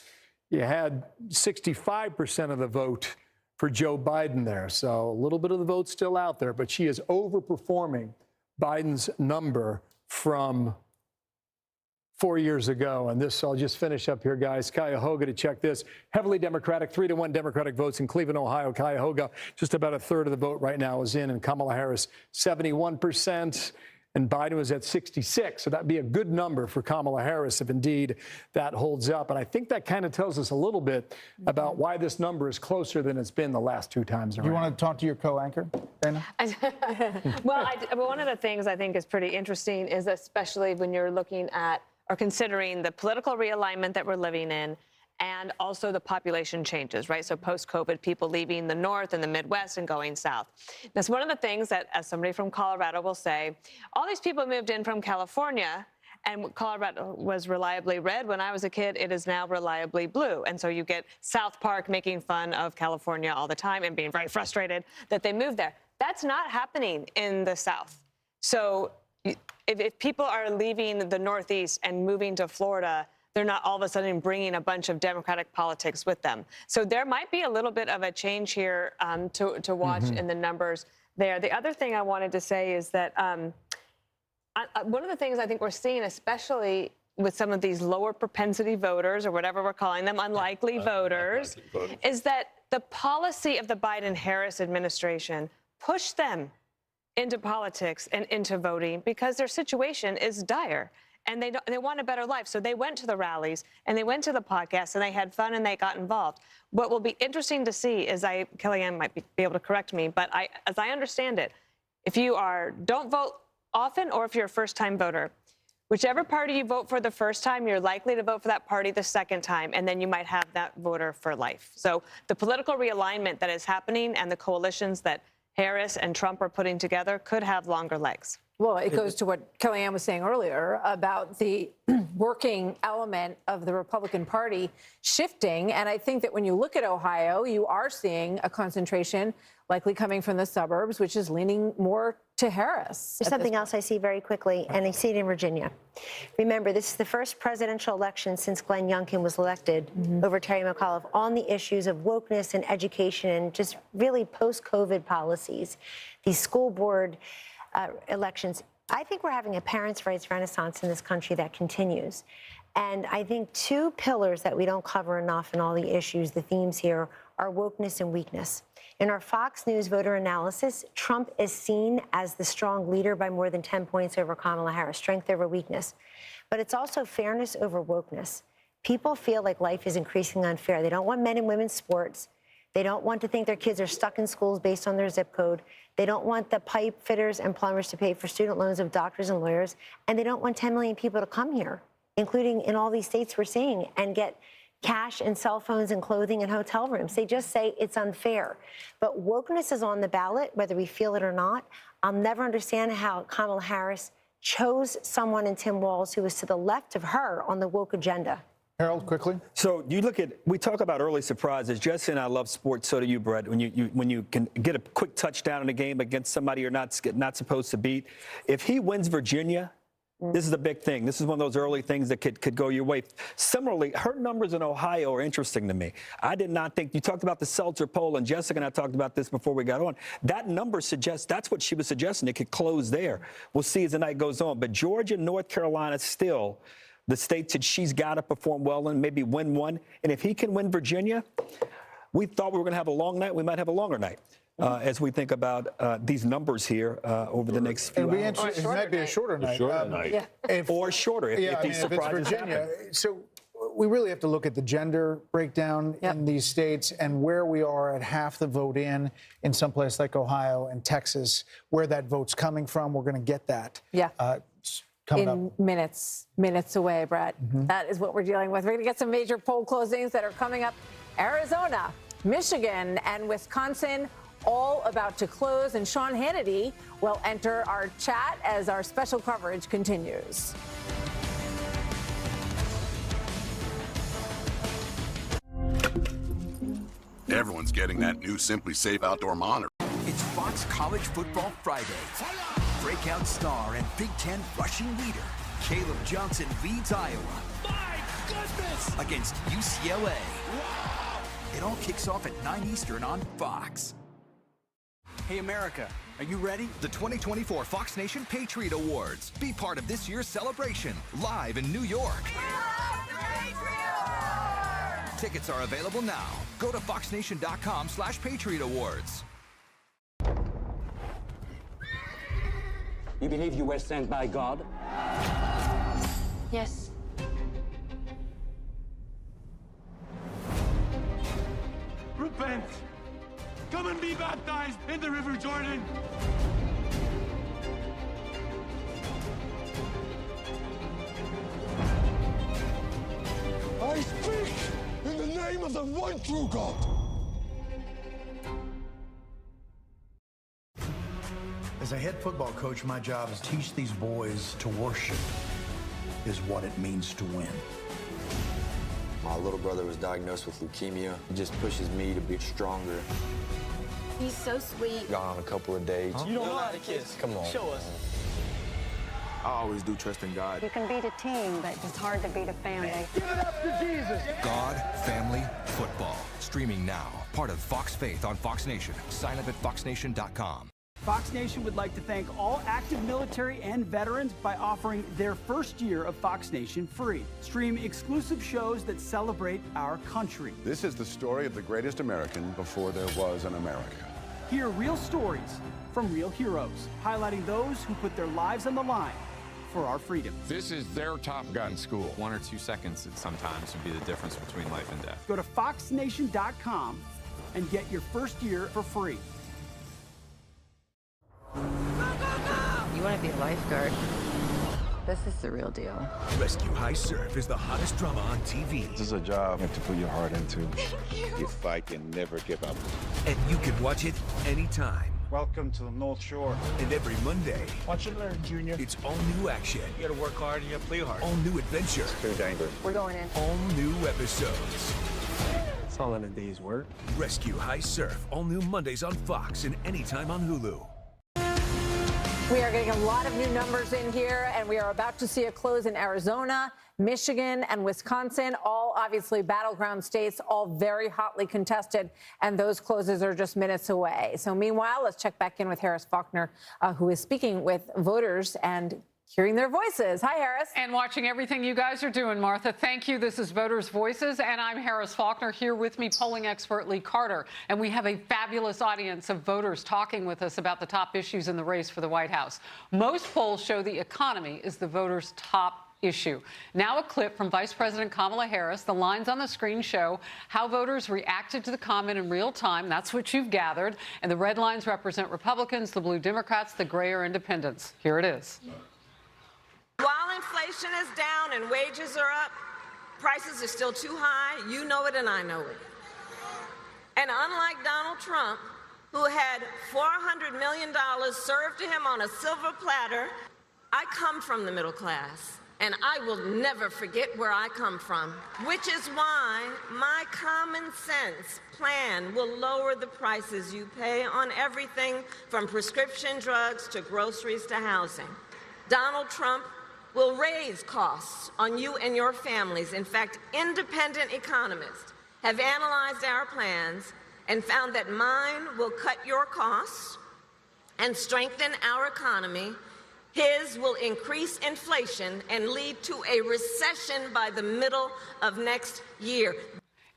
you had 65% of the vote for Joe Biden there. So a little bit of the vote still out there, but she is overperforming Biden's number from 4 years ago. And this, I'll just finish up here, guys. Cuyahoga, to check this. Heavily Democratic, 3-1 Democratic votes in Cleveland, Ohio. Cuyahoga, just about 1/3 of the vote right now is in. And Kamala Harris, 71%. And Biden was at 66. So that'd be a good number for Kamala Harris if indeed that holds up. And I think that kind of tells us a little bit about why this number is closer than it's been the last 2 times around. You want to talk to your co-anchor, Dana? Well, one of the things I think is pretty interesting is, especially when you're looking at or considering the political realignment that we're living in, and also the population changes, right? So post-COVID, people leaving the North and the Midwest and going South. That's one of the things that, as somebody from Colorado will say, all these people moved in from California, and Colorado was reliably red. When I was a kid, it is now reliably blue. And so you get South Park making fun of California all the time and being very frustrated that they moved there. That's not happening in the South. So if people are leaving the Northeast and moving to Florida, they're not all of a sudden bringing a bunch of Democratic politics with them. So there might be a little bit of a change here to watch in the numbers there. The other thing I wanted to say is that one of the things I think we're seeing, especially with some of these lower propensity voters, or whatever we're calling them, unlikely voters, is that the policy of the Biden-Harris administration pushed them into politics and into voting because their situation is dire. And they want a better life. So they went to the rallies and they went to the podcasts and they had fun and they got involved. What will be interesting to see is, Kellyanne might be able to correct me, but as I understand it, if you don't vote often, or if you're a first-time voter, Whichever party you vote for the first time, you're likely to vote for that party the second time, and then you might have that voter for life. So the political realignment that is happening and the coalitions that Harris and Trump are putting together could have longer legs. Well, it goes to what Kellyanne was saying earlier about the working element of the Republican Party shifting. And I think that when you look at Ohio, you are seeing a concentration likely coming from the suburbs, which is leaning more to Harris. There's something else I see very quickly, and I see it in Virginia. Remember, this is the first presidential election since Glenn Youngkin was elected over Terry McAuliffe on the issues of wokeness and education and just really post-COVID policies. These school board elections. I think we're having a parents' rights renaissance in this country that continues. And I think two pillars that we don't cover enough in all the issues, the themes here, are wokeness and weakness. In our Fox News voter analysis, Trump is seen as the strong leader by more than 10 points over Kamala Harris, strength over weakness. But it's also fairness over wokeness. People feel like life is increasingly unfair. They don't want men and women's sports. They don't want to think their kids are stuck in schools based on their zip code. They don't want the pipe fitters and plumbers to pay for student loans of doctors and lawyers. And they don't want 10 million people to come here, including in all these states we're seeing, and get cash and cell phones and clothing and hotel rooms. They just say it's unfair. But wokeness is on the ballot, whether we feel it or not. I'll never understand how Kamala Harris chose someone in Tim Walz who was to the left of her on the woke agenda. Harold, quickly. So you look at, we talk about early surprises. Jesse and I love sports, so do you, Brett. When you can get a quick touchdown in a game against somebody you're not supposed to beat. If he wins Virginia, this is a big thing. This is one of those early things that could go your way. Similarly, her numbers in Ohio are interesting to me. I did not think, you talked about the Seltzer poll, and Jessica and I talked about this before we got on. That number suggests, that's what she was suggesting, it could close there. We'll see as the night goes on. But Georgia, North Carolina still the states that she's got to perform well in, maybe win one. And if he can win Virginia, we thought we were going to have a long night. We might have a longer night. As we think about these numbers here over the next few hours. It might be a shorter night. Or shorter if it's Virginia. So we really have to look at the gender breakdown in these states and where we are at half the vote in some place like Ohio and Texas, where that vote's coming from. We're going to get that. Coming up. Minutes away, Brett. That is what we're dealing with. We're going to get some major poll closings that are coming up. Arizona, Michigan, and Wisconsin all about to close. And Sean Hannity will enter our chat as our special coverage continues. Everyone's getting that new Simply Safe outdoor monitor. It's Fox College Football Friday. Breakout star and Big Ten rushing leader, Caleb Johnson leads Iowa. My goodness! Against UCLA. Wow! It all kicks off at 9 Eastern on Fox. Hey, America, are you ready? The 2024 Fox Nation Patriot Awards. Be part of this year's celebration, live in New York. Tickets are available now. Go to foxnation.com/Patriot Awards. You believe you were sent by God? Yes. Repent! Come and be baptized in the River Jordan! I speak in the name of the one true God! As a head football coach, my job is to teach these boys to worship is what it means to win. My little brother was diagnosed with leukemia. It just pushes me to be stronger. He's so sweet. Gone on a couple of dates. You don't know how to kiss. Come on. Show us. I always do trust in God. You can beat a team, but it's hard to beat a family. Give it up to Jesus. God, Family, Football. Streaming now. Part of Fox Faith on Fox Nation. Sign up at foxnation.com. Fox Nation would like to thank all active military and veterans by offering their first year of Fox Nation free. Stream exclusive shows that celebrate our country. This is the story of the greatest American before there was an America. Hear real stories from real heroes, highlighting those who put their lives on the line for our freedom. This is their Top Gun school. 1 or 2 seconds sometimes would be the difference between life and death. Go to foxnation.com and get your first year for free. You want to be a lifeguard? This is the real deal. Rescue High Surf is the hottest drama on TV. This is a job you have to put your heart into. You fight and never give up. And you can watch it anytime. Welcome to the North Shore. And every Monday, Watch and learn, Junior. it's all new action. You gotta work hard and you gotta play hard. All new adventure. Too dangerous. We're going in. All new episodes. It's all in a day's work. Rescue High Surf. All new Mondays on Fox and anytime on Hulu. We are getting a lot of new numbers in here, and we are about to see a close in Arizona, Michigan, and Wisconsin, all obviously battleground states, all very hotly contested, and those closes are just minutes away. So meanwhile, let's check back in with Harris Faulkner, who is speaking with voters and hearing their voices. Hi, Harris. And watching everything you guys are doing, Martha. Thank you. This is Voters' Voices, and I'm Harris Faulkner, here with me, polling expert Lee Carter. And we have a fabulous audience of voters talking with us about the top issues in the race for the White House. Most polls show the economy is the voters' top issue. Now a clip from Vice President Kamala Harris. The lines on the screen show how voters reacted to the comment in real time. That's what you've gathered. And the red lines represent Republicans, the blue Democrats, the gray are independents. Here it is. While inflation is down and wages are up, prices are still too high. You know it and I know it. And unlike Donald Trump, who had $400 million served to him on a silver platter, I come from the middle class. And I will never forget where I come from, which is why my common sense plan will lower the prices you pay on everything from prescription drugs to groceries to housing. Donald Trump will raise costs on you and your families. In fact, independent economists have analyzed our plans and found that mine will cut your costs and strengthen our economy. His will increase inflation and lead to a recession by the middle of next year.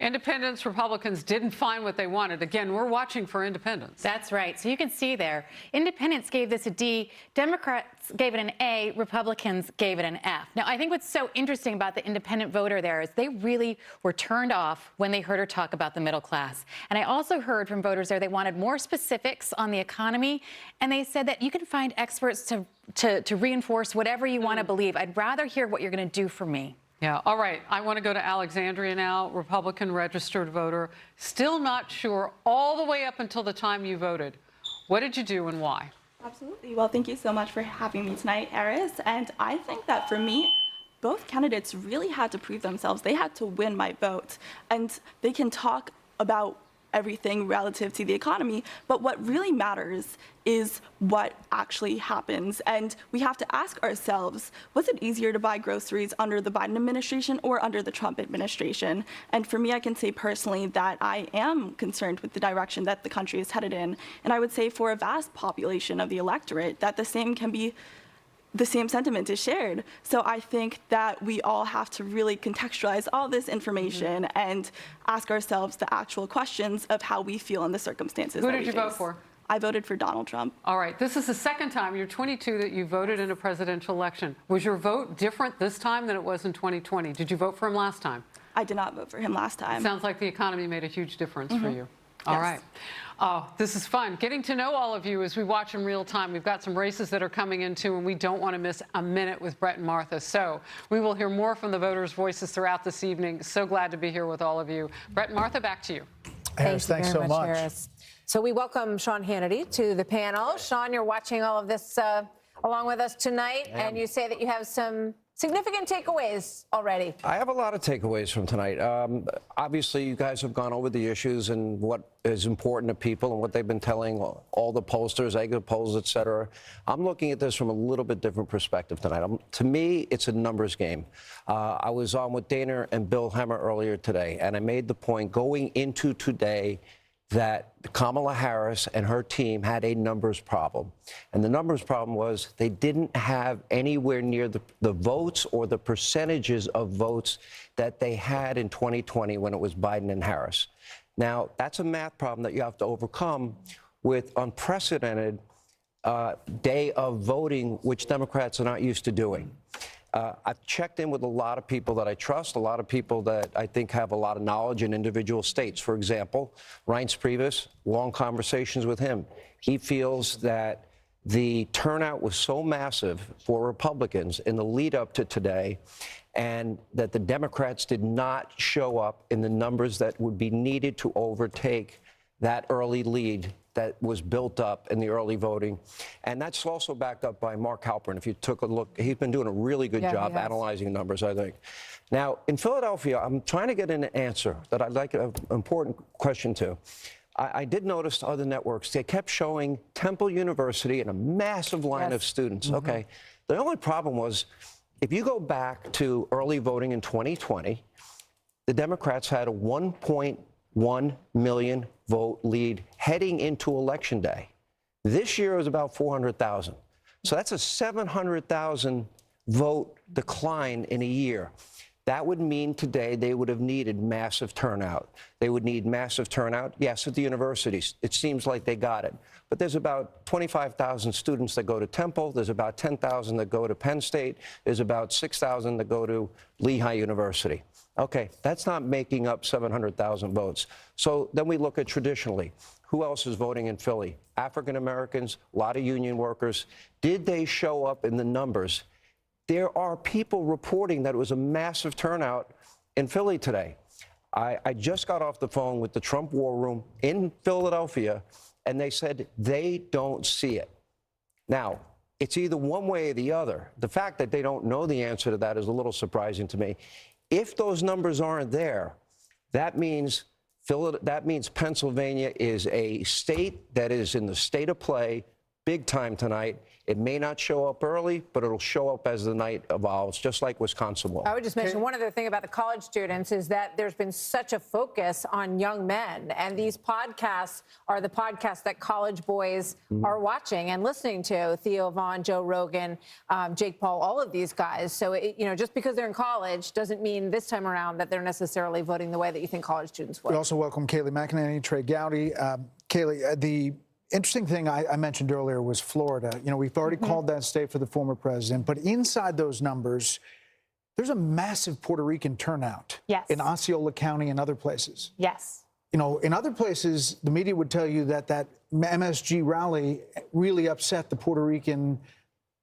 Independents, Republicans didn't find what they wanted. Again, we're watching for independents. That's right. So you can see there, independents gave this a D, Democrats gave it an A, Republicans gave it an F. Now, I think what's so interesting about the independent voter there is they really were turned off when they heard her talk about the middle class. And I also heard from voters there they wanted more specifics on the economy, and they said that you can find experts to reinforce whatever you want to believe. I'd rather hear what you're going to do for me. Yeah, all right. I want to go to Alexandria now, Republican registered voter. Still not sure all the way up until the time you voted. What did you do and why? Absolutely. Well, thank you so much for having me tonight, Harris. And I think that for me, both candidates really had to prove themselves. They had to win my vote. And they can talk about everything relative to the economy, but what really matters is what actually happens. And we have to ask ourselves, was it easier to buy groceries under the Biden administration or under the Trump administration? And for me, I can say personally that I am concerned with the direction that the country is headed in. And I would say for a vast population of the electorate that the same sentiment is shared. So I think that we all have to really contextualize all this information and ask ourselves the actual questions of how we feel in the circumstances. Who did you vote for? I voted for Donald Trump. All right. This is the second time, you're 22, that you voted in a presidential election. Was your vote different this time than it was in 2020? Did you vote for him last time? I did not vote for him last time. It sounds like the economy made a huge difference for you. All right. Oh, this is fun. Getting to know all of you as we watch in real time. We've got some races that are coming into, and we don't want to miss a minute with Brett and Martha. So we will hear more from the voters' voices throughout this evening. So glad to be here with all of you. Brett and Martha, back to you. Harris, thanks so much. Harris. So we welcome Sean Hannity to the panel. Sean, you're watching all of this along with us tonight, and you say that you have some significant takeaways already. I have a lot of takeaways from tonight. Obviously, you guys have gone over the issues and what is important to people and what they've been telling all the pollsters, exit polls, et cetera. I'm looking at this from a little bit different perspective tonight. To me, it's a numbers game. I was on with Dana and Bill Hemmer earlier today, and I made the point going into today that Kamala Harris and her team had a numbers problem. And the numbers problem was they didn't have anywhere near the votes or the percentages of votes that they had in 2020 when it was Biden and Harris. Now, that's a math problem that you have to overcome with unprecedented day of voting, which Democrats are not used to doing. I've checked in with a lot of people that I trust, a lot of people that I think have a lot of knowledge in individual states. For example, Reince Priebus, long conversations with him. He feels that the turnout was so massive for Republicans in the lead up to today, and that the Democrats did not show up in the numbers that would be needed to overtake that early lead that was built up in the early voting. And that's also backed up by Mark Halperin. If you took a look, he's been doing a really good job analyzing numbers, I think. Now, in Philadelphia, I'm trying to get an answer that I'd like an important question to. I did notice other networks, they kept showing Temple University and a massive line of students. Okay. The only problem was, if you go back to early voting in 2020, the Democrats had a 1.1 million vote lead heading into Election Day. This year it was about 400,000. So that's a 700,000 vote decline in a year. That would mean today they would have needed massive turnout. They would need massive turnout, yes, at the universities. It seems like they got it. But there's about 25,000 students that go to Temple. There's about 10,000 that go to Penn State. There's about 6,000 that go to Lehigh University. Okay, that's not making up 700,000 votes. So then we look at traditionally, who else is voting in Philly? African Americans, a lot of union workers. Did they show up in the numbers? There are people reporting that it was a massive turnout in Philly today. I just got off the phone with the Trump War Room in Philadelphia, and they said they don't see it. Now, it's either one way or the other. The fact that they don't know the answer to that is a little surprising to me. If those numbers aren't there, that means Pennsylvania is a state that is in the state of play big time tonight. It may not show up early, but it'll show up as the night evolves, just like Wisconsin will. I would just mention one other thing about the college students is that there's been such a focus on young men. And these podcasts are the podcasts that college boys are watching and listening to. Theo Vaughn, Joe Rogan, Jake Paul, all of these guys. So, just because they're in college doesn't mean this time around that they're necessarily voting the way that you think college students would. We also welcome Kayleigh McEnany, Trey Gowdy. Kayleigh, the interesting thing I mentioned earlier was Florida. We've already called that state for the former president, but inside those numbers, there's a massive Puerto Rican turnout in Osceola County and other places. Yes. In other places, the media would tell you that MSG rally really upset the Puerto Rican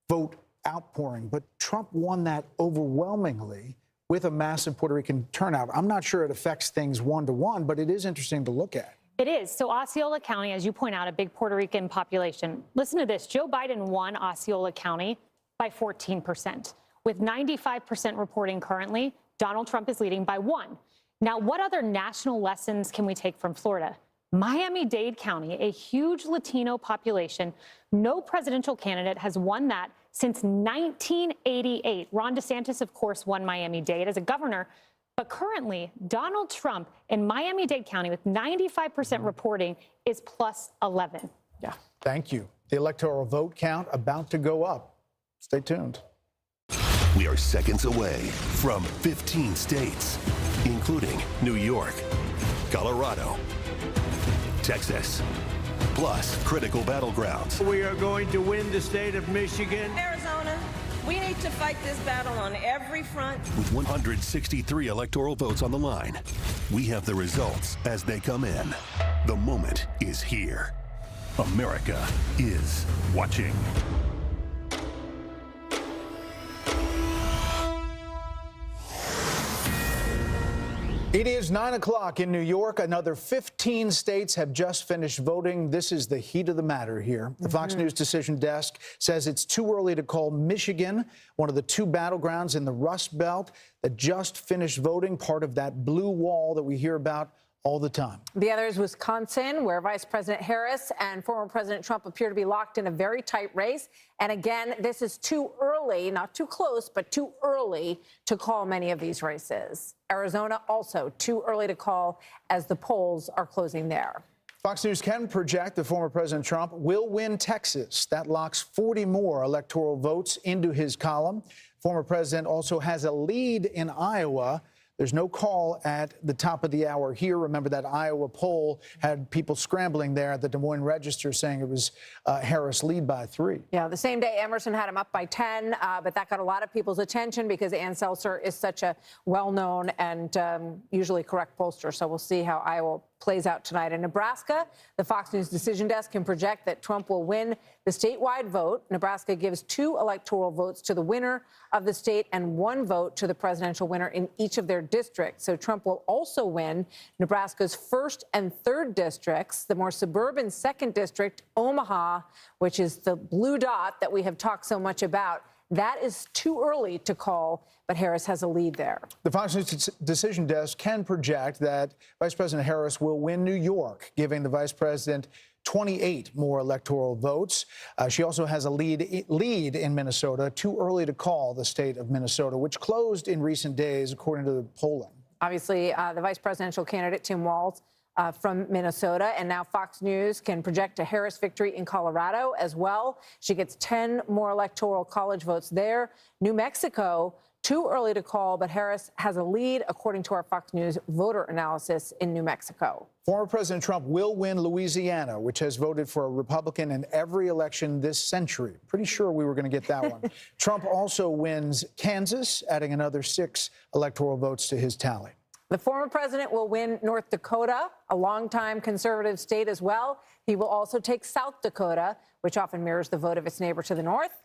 vote outpouring, but Trump won that overwhelmingly with a massive Puerto Rican turnout. I'm not sure it affects things one-to-one, but it is interesting to look at. It is. So Osceola County, as you point out, a big Puerto Rican population. Listen to this. Joe Biden won Osceola County by 14%. With 95% reporting currently, Donald Trump is leading by 1. Now, what other national lessons can we take from Florida? Miami-Dade County, a huge Latino population. No presidential candidate has won that since 1988. Ron DeSantis, of course, won Miami-Dade as a governor. But currently, Donald Trump in Miami-Dade County with 95% reporting is plus 11. Yeah. Thank you. The electoral vote count about to go up. Stay tuned. We are seconds away from 15 states, including New York, Colorado, Texas, plus critical battlegrounds. We are going to win the state of Michigan. Arizona, we need to fight this battle on every front. With 163 electoral votes on the line, we have the results as they come in. The moment is here. America is watching. It is 9 o'clock in New York. Another 15 states have just finished voting. This is the heat of the matter here. The Fox News decision desk says it's too early to call Michigan one of the 2 battlegrounds in the Rust Belt that just finished voting, part of that blue wall that we hear about all the time. The other is Wisconsin, where Vice President Harris and former President Trump appear to be locked in a very tight race. And again, this is too early, not too close, but too early to call many of these races. Arizona also too early to call as the polls are closing there. Fox News can project that former President Trump will win Texas. That locks 40 more electoral votes into his column. Former president also has a lead in Iowa. There's no call at the top of the hour here. Remember that Iowa poll had people scrambling there at the Des Moines Register saying it was Harris lead by 3. Yeah, the same day Emerson had him up by 10, but that got a lot of people's attention because Ann Seltzer is such a well-known and usually correct pollster. So we'll see how Iowa plays out tonight. In Nebraska, the Fox News decision desk can project that Trump will win the statewide vote. Nebraska gives 2 electoral votes to the winner of the state and 1 vote to the presidential winner in each of their districts. So Trump will also win Nebraska's 1st and 3rd districts, the more suburban 2nd district, Omaha, which is the blue dot that we have talked so much about. That is too early to call, but Harris has a lead there. The Fox News decision desk can project that Vice President Harris will win New York, giving the vice president 28 more electoral votes. She also has a lead in Minnesota. Too early to call the state of Minnesota, which closed in recent days, according to the polling. Obviously, the vice presidential candidate, Tim Walz, from Minnesota, and now Fox News can project a Harris victory in Colorado as well. She gets 10 more electoral college votes there. New Mexico, too early to call, but Harris has a lead, according to our Fox News voter analysis in New Mexico. Former President Trump will win Louisiana, which has voted for a Republican in every election this century. Pretty sure we were going to get that one. Trump also wins Kansas, adding another 6 electoral votes to his tally. The former president will win North Dakota, a longtime conservative state as well. He will also take South Dakota, which often mirrors the vote of its neighbor to the north.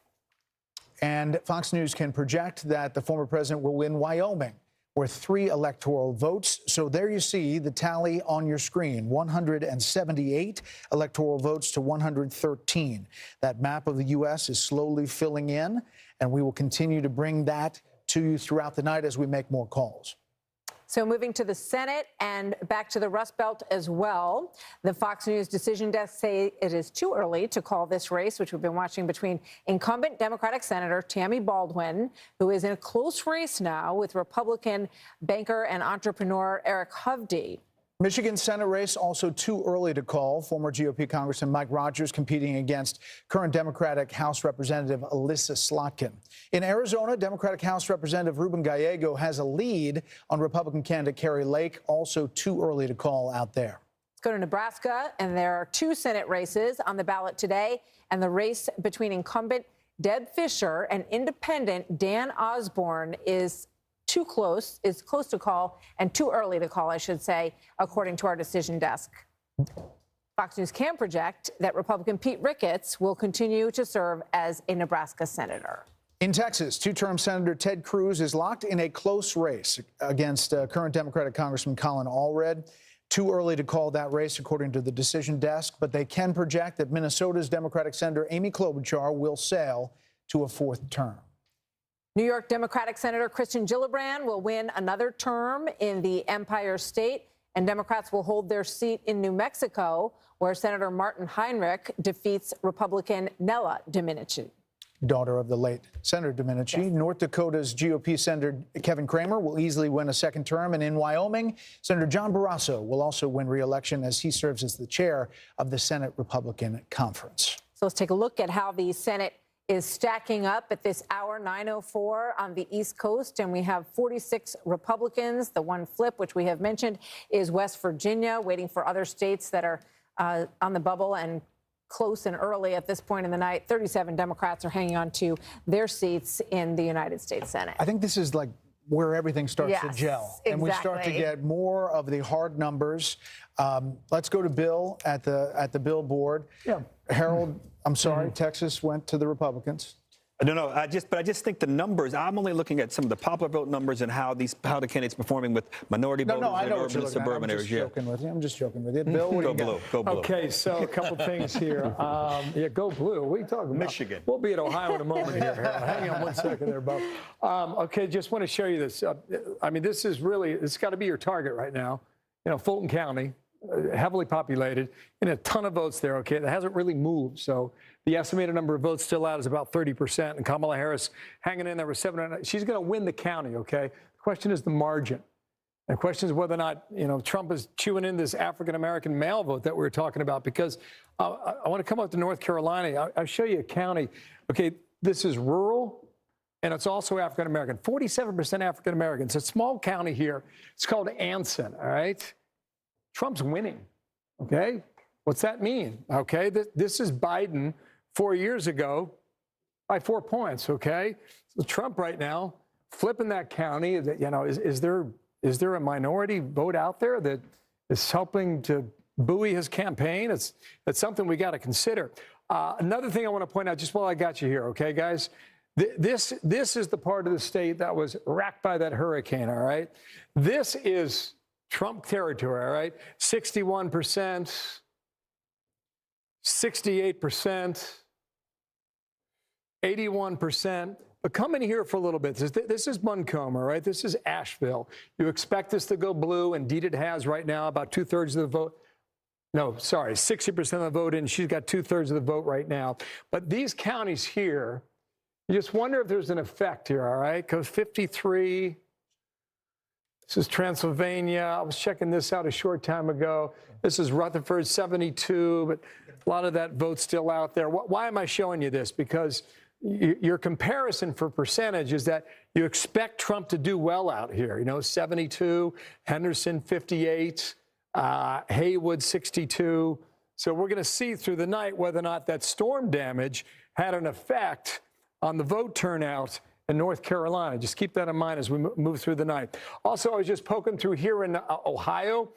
And Fox News can project that the former president will win Wyoming, with 3 electoral votes. So there you see the tally on your screen, 178 electoral votes to 113. That map of the U.S. is slowly filling in, and we will continue to bring that to you throughout the night as we make more calls. So moving to the Senate and back to the Rust Belt as well. The Fox News decision desk say it is too early to call this race, which we've been watching between incumbent Democratic Senator Tammy Baldwin, who is in a close race now with Republican banker and entrepreneur Eric Hovde. Michigan Senate race also too early to call. Former GOP Congressman Mike Rogers competing against current Democratic House Representative Alyssa Slotkin. In Arizona, Democratic House Representative Ruben Gallego has a lead on Republican candidate Carrie Lake. Also too early to call out there. Let's go to Nebraska, and there are 2 Senate races on the ballot today, and the race between incumbent Deb Fischer and independent Dan Osborne is close to call, and too early to call, I should say, according to our decision desk. Fox News can project that Republican Pete Ricketts will continue to serve as a Nebraska senator. In Texas, 2-term Senator Ted Cruz is locked in a close race against current Democratic Congressman Colin Allred. Too early to call that race, according to the decision desk, but they can project that Minnesota's Democratic Senator Amy Klobuchar will sail to a 4th term. New York Democratic Senator Kristen Gillibrand will win another term in the Empire State, and Democrats will hold their seat in New Mexico, where Senator Martin Heinrich defeats Republican Nella Domenici. Daughter of the late Senator Domenici. Yes. North Dakota's GOP Senator Kevin Cramer will easily win a 2nd term. And in Wyoming, Senator John Barrasso will also win re-election as he serves as the chair of the Senate Republican Conference. So let's take a look at how the Senate is stacking up at this hour, 9:04 on the East Coast, and we have 46 Republicans. The one flip, which we have mentioned, is West Virginia, waiting for other states that are on the bubble and close and early at this point in the night. 37 Democrats are hanging on to their seats in the United States Senate. I think this is like where everything starts to gel. Exactly. And we start to get more of the hard numbers. Let's go to Bill at the Bill board. Yeah. Harold, I'm sorry, Texas went to the Republicans. No, I just think the numbers. I'm only looking at some of the popular vote numbers and how the candidates performing with minority voters in urban and suburban areas. I'm just joking with you. Bill, what do you got? Go blue. Okay, so a couple things here. Yeah, go blue. What are you talking about? Michigan. We'll be at Ohio in a moment here. Hang on 1 second there, Bob. Okay, just want to show you this. I mean, this is really, it's got to be your target right now. You know, Fulton County, heavily populated, and a ton of votes there, okay? That hasn't really moved. So the estimated number of votes still out is about 30%, and Kamala Harris hanging in there with 7. She's going to win the county, okay? The question is the margin. The question is whether or not, you know, Trump is chewing in this African-American male vote that we were talking about, because I want to come up to North Carolina. I'll show you a county. Okay, this is rural, and it's also African-American. 47% African-American. It's a small county here. It's called Anson, all right? Trump's winning, okay? What's that mean? Okay, this is Biden 4 years ago by 4 points, okay? So Trump right now flipping that county. You know, is there a minority vote out there that is helping to buoy his campaign. It's something we got to consider. Another thing I want to point out, just while I got you here, okay, guys? This is the part of the state that was racked by that hurricane, all right? This is Trump territory, all right? 61%, 68%, 81%. But come in here for a little bit. This is Buncombe, all right? This is Asheville. You expect this to go blue. Indeed, it has right now, about 2/3 of the vote. No, sorry, 60% of the vote in. She's got 2/3 of the vote right now. But these counties here, you just wonder if there's an effect here, all right? Because 53, this is Transylvania. I was checking this out a short time ago. This is Rutherford, 72, but a lot of that vote's still out there. Why am I showing you this? Because your comparison for percentage is that you expect Trump to do well out here. You know, 72, Henderson, 58, Haywood, 62. So we're going to see through the night whether or not that storm damage had an effect on the vote turnout in North Carolina. Just keep that in mind as we move through the night. Also, I was just poking through here in Ohio.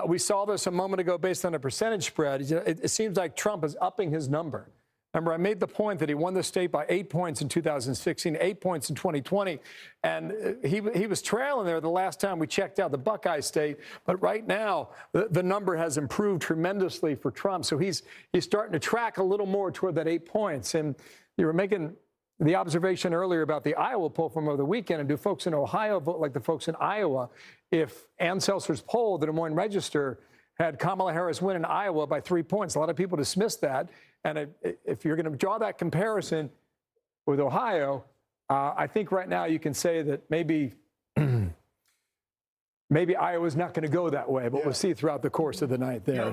We saw this a moment ago based on a percentage spread. It seems like Trump is upping his number. Remember, I made the point that he won the state by 8 points in 2016, 8 points in 2020, and he was trailing there the last time we checked out the Buckeye State. But right now, the number has improved tremendously for Trump. So he's starting to track a little more toward that 8 points. And you were making the observation earlier about the Iowa poll from over the weekend, and do folks in Ohio vote like the folks in Iowa? If Ann Seltzer's poll, the Des Moines Register, had Kamala Harris win in Iowa by 3 points, a lot of people dismissed that. And if you're going to draw that comparison with Ohio, I think right now you can say that maybe Iowa's not going to go that way, but we'll see throughout the course of the night there.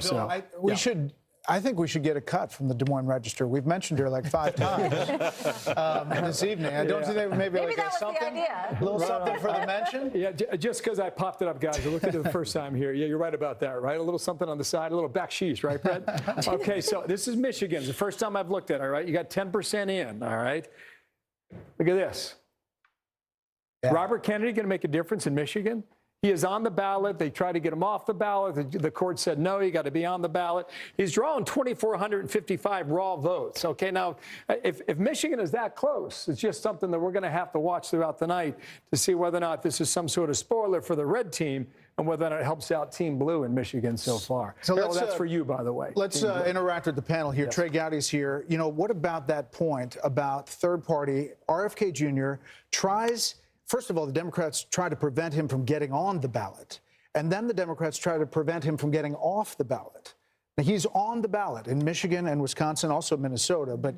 I think we should get a cut from the Des Moines Register. We've mentioned her like 5 times this evening. I don't think they maybe like that was the idea. A little something for the mention. Yeah, just because I popped it up, guys. I looked at it the first time here. Yeah, you're right about that, right? A little something on the side, a little backsheesh, right, Brett? Okay, so this is Michigan. It's the first time I've looked at it, all right? You got 10% in, all right? Look at this. Yeah. Robert Kennedy going to make a difference in Michigan? He is on the ballot. They tried to get him off the ballot. The court said, no, you got to be on the ballot. He's drawing 2,455 raw votes. Okay, now, if Michigan is that close, it's just something that we're going to have to watch throughout the night to see whether or not this is some sort of spoiler for the red team and whether or not it helps out Team Blue in Michigan so far. So that's for you, by the way. Let's interact with the panel here. Yes. Trey Gowdy's here. You know, what about that point about third party? RFK Jr. tries... First of all, the Democrats try to prevent him from getting on the ballot. And then the Democrats try to prevent him from getting off the ballot. Now, he's on the ballot in Michigan and Wisconsin, also Minnesota. But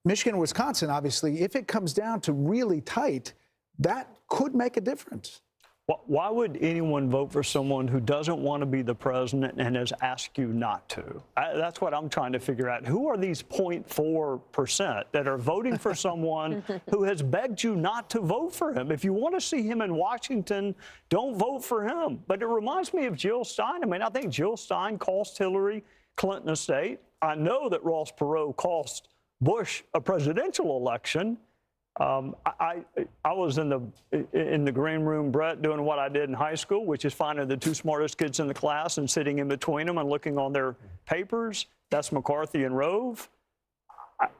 Michigan and Wisconsin, obviously, if it comes down to really tight, that could make a difference. Why would anyone vote for someone who doesn't want to be the president and has asked you not to? That's what I'm trying to figure out. Who are these 0.4% that are voting for someone who has begged you not to vote for him? If you want to see him in Washington, don't vote for him. But it reminds me of Jill Stein. I mean, I think Jill Stein cost Hillary Clinton a state. I know that Ross Perot cost Bush a presidential election. I was in the green room, Brett, doing what I did in high school, which is finding the 2 smartest kids in the class and sitting in between them and looking on their papers. That's McCarthy and Rove.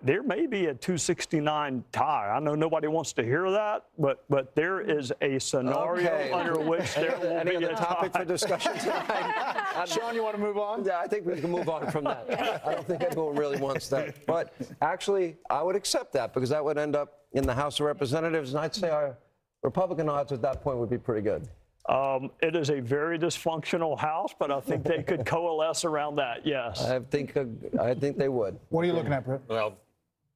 There may be a 269 tie. I know nobody wants to hear that, but there is a scenario under which there will be a topic for discussion tonight. Sean, you want to move on? Yeah, I think we can move on from that. I don't think anyone really wants that. But actually, I would accept that because that would end up in the House of Representatives, and I'd say our Republican odds at that point would be pretty good. It is a very dysfunctional House, but I think they could coalesce around that, yes. I think they would. What are you looking at, Brett? Well,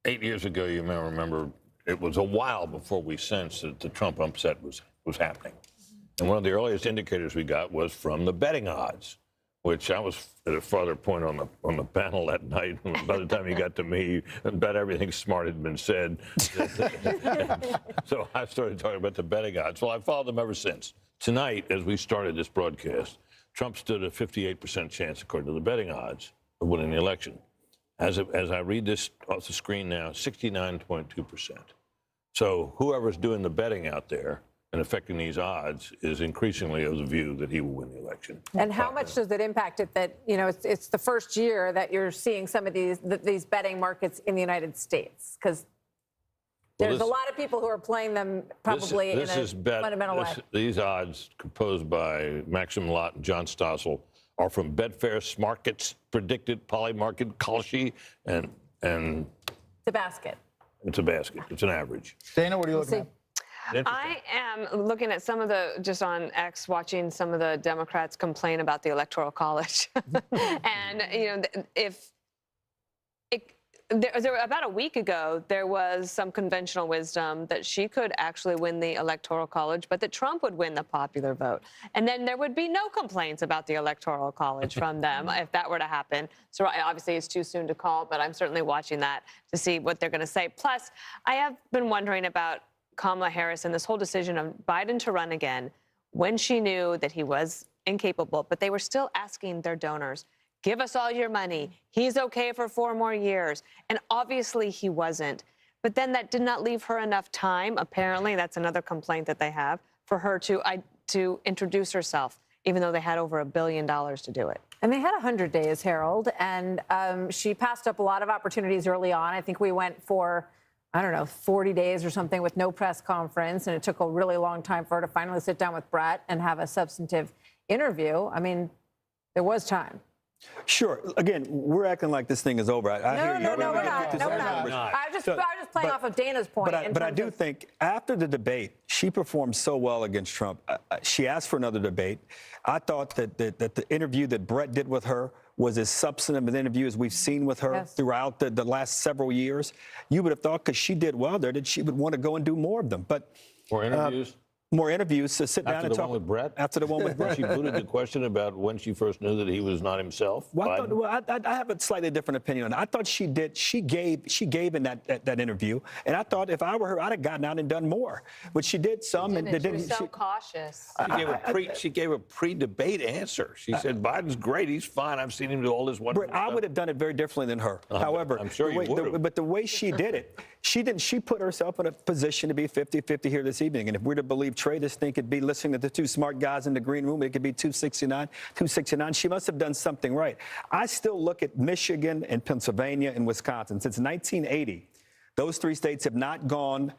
8 years ago, you may remember, it was a while before we sensed that the Trump upset was happening. And one of the earliest indicators we got was from the betting odds, which I was at a farther point on the panel that night. By the time you got to me, about everything smart had been said. So I started talking about the betting odds. Well, I've followed them ever since. Tonight, as we started this broadcast, Trump stood a 58% chance, according to the betting odds, of winning the election. As I read this off the screen now, 69.2%. So whoever's doing the betting out there and affecting these odds is increasingly of the view that he will win the election. And how much does it impact it that, you know, it's the first year that you're seeing some of these betting markets in the United States? Because there's a lot of people who are playing them probably in a fundamental way. These odds proposed by Maxim Lott and John Stossel are from Betfair, Smarkets, Predicted, Polymarket, Kalshi, and It's a basket. it's a basket. It's an average. Dana, what are you looking at? I am looking at some of the, just on X, watching some of the Democrats complain about the Electoral College. And, you know, about a week ago, there was some conventional wisdom that she could actually win the Electoral College, but that Trump would win the popular vote. And then there would be no complaints about the Electoral College from them if that were to happen. So obviously it's too soon to call, but I'm certainly watching that to see what they're going to say. Plus, I have been wondering about Kamala Harris and this whole decision of Biden to run again when she knew that he was incapable, but they were still asking their donors, give us all your money. He's okay for 4 more years. And obviously he wasn't. But then that did not leave her enough time, apparently, that's another complaint that they have, for her to introduce herself, even though they had over $1 billion to do it. And they had 100 days, Harold, and she passed up a lot of opportunities early on. I think we went for, I don't know, 40 days or something with no press conference, and it took a really long time for her to finally sit down with Brett and have a substantive interview. I mean, there was time. Sure. Again, we're acting like this thing is over. I hear you. No, we're not. I was just playing off of Dana's point. But I do think after the debate, she performed so well against Trump. She asked for another debate. I thought that the interview that Brett did with her was as substantive an interview as we've seen with her throughout the last several years. You would have thought, because she did well there, that she would want to go and do more of them. But more interviews? More interviews to sit down and talk. After the one with Brett? After the one with Brett. She booted the question about when she first knew that he was not himself. Well, I have a slightly different opinion on it. I thought she did. She gave in that interview, and I thought if I were her, I'd have gotten out and done more. But she did some, and She was so cautious. She gave a pre-debate answer. She said, Biden's great. He's fine. I've seen him do all this wonderful Brett, I would have done it very differently than her. However, I'm sure you would have. But the way she did it, she put herself in a position to be 50-50 here this evening. And if we're to believe Trey, this thing could be listening to the two smart guys in the green room. It could be 269. She must have done something right. I still look at Michigan and Pennsylvania and Wisconsin. Since 1980, those 3 states have not gone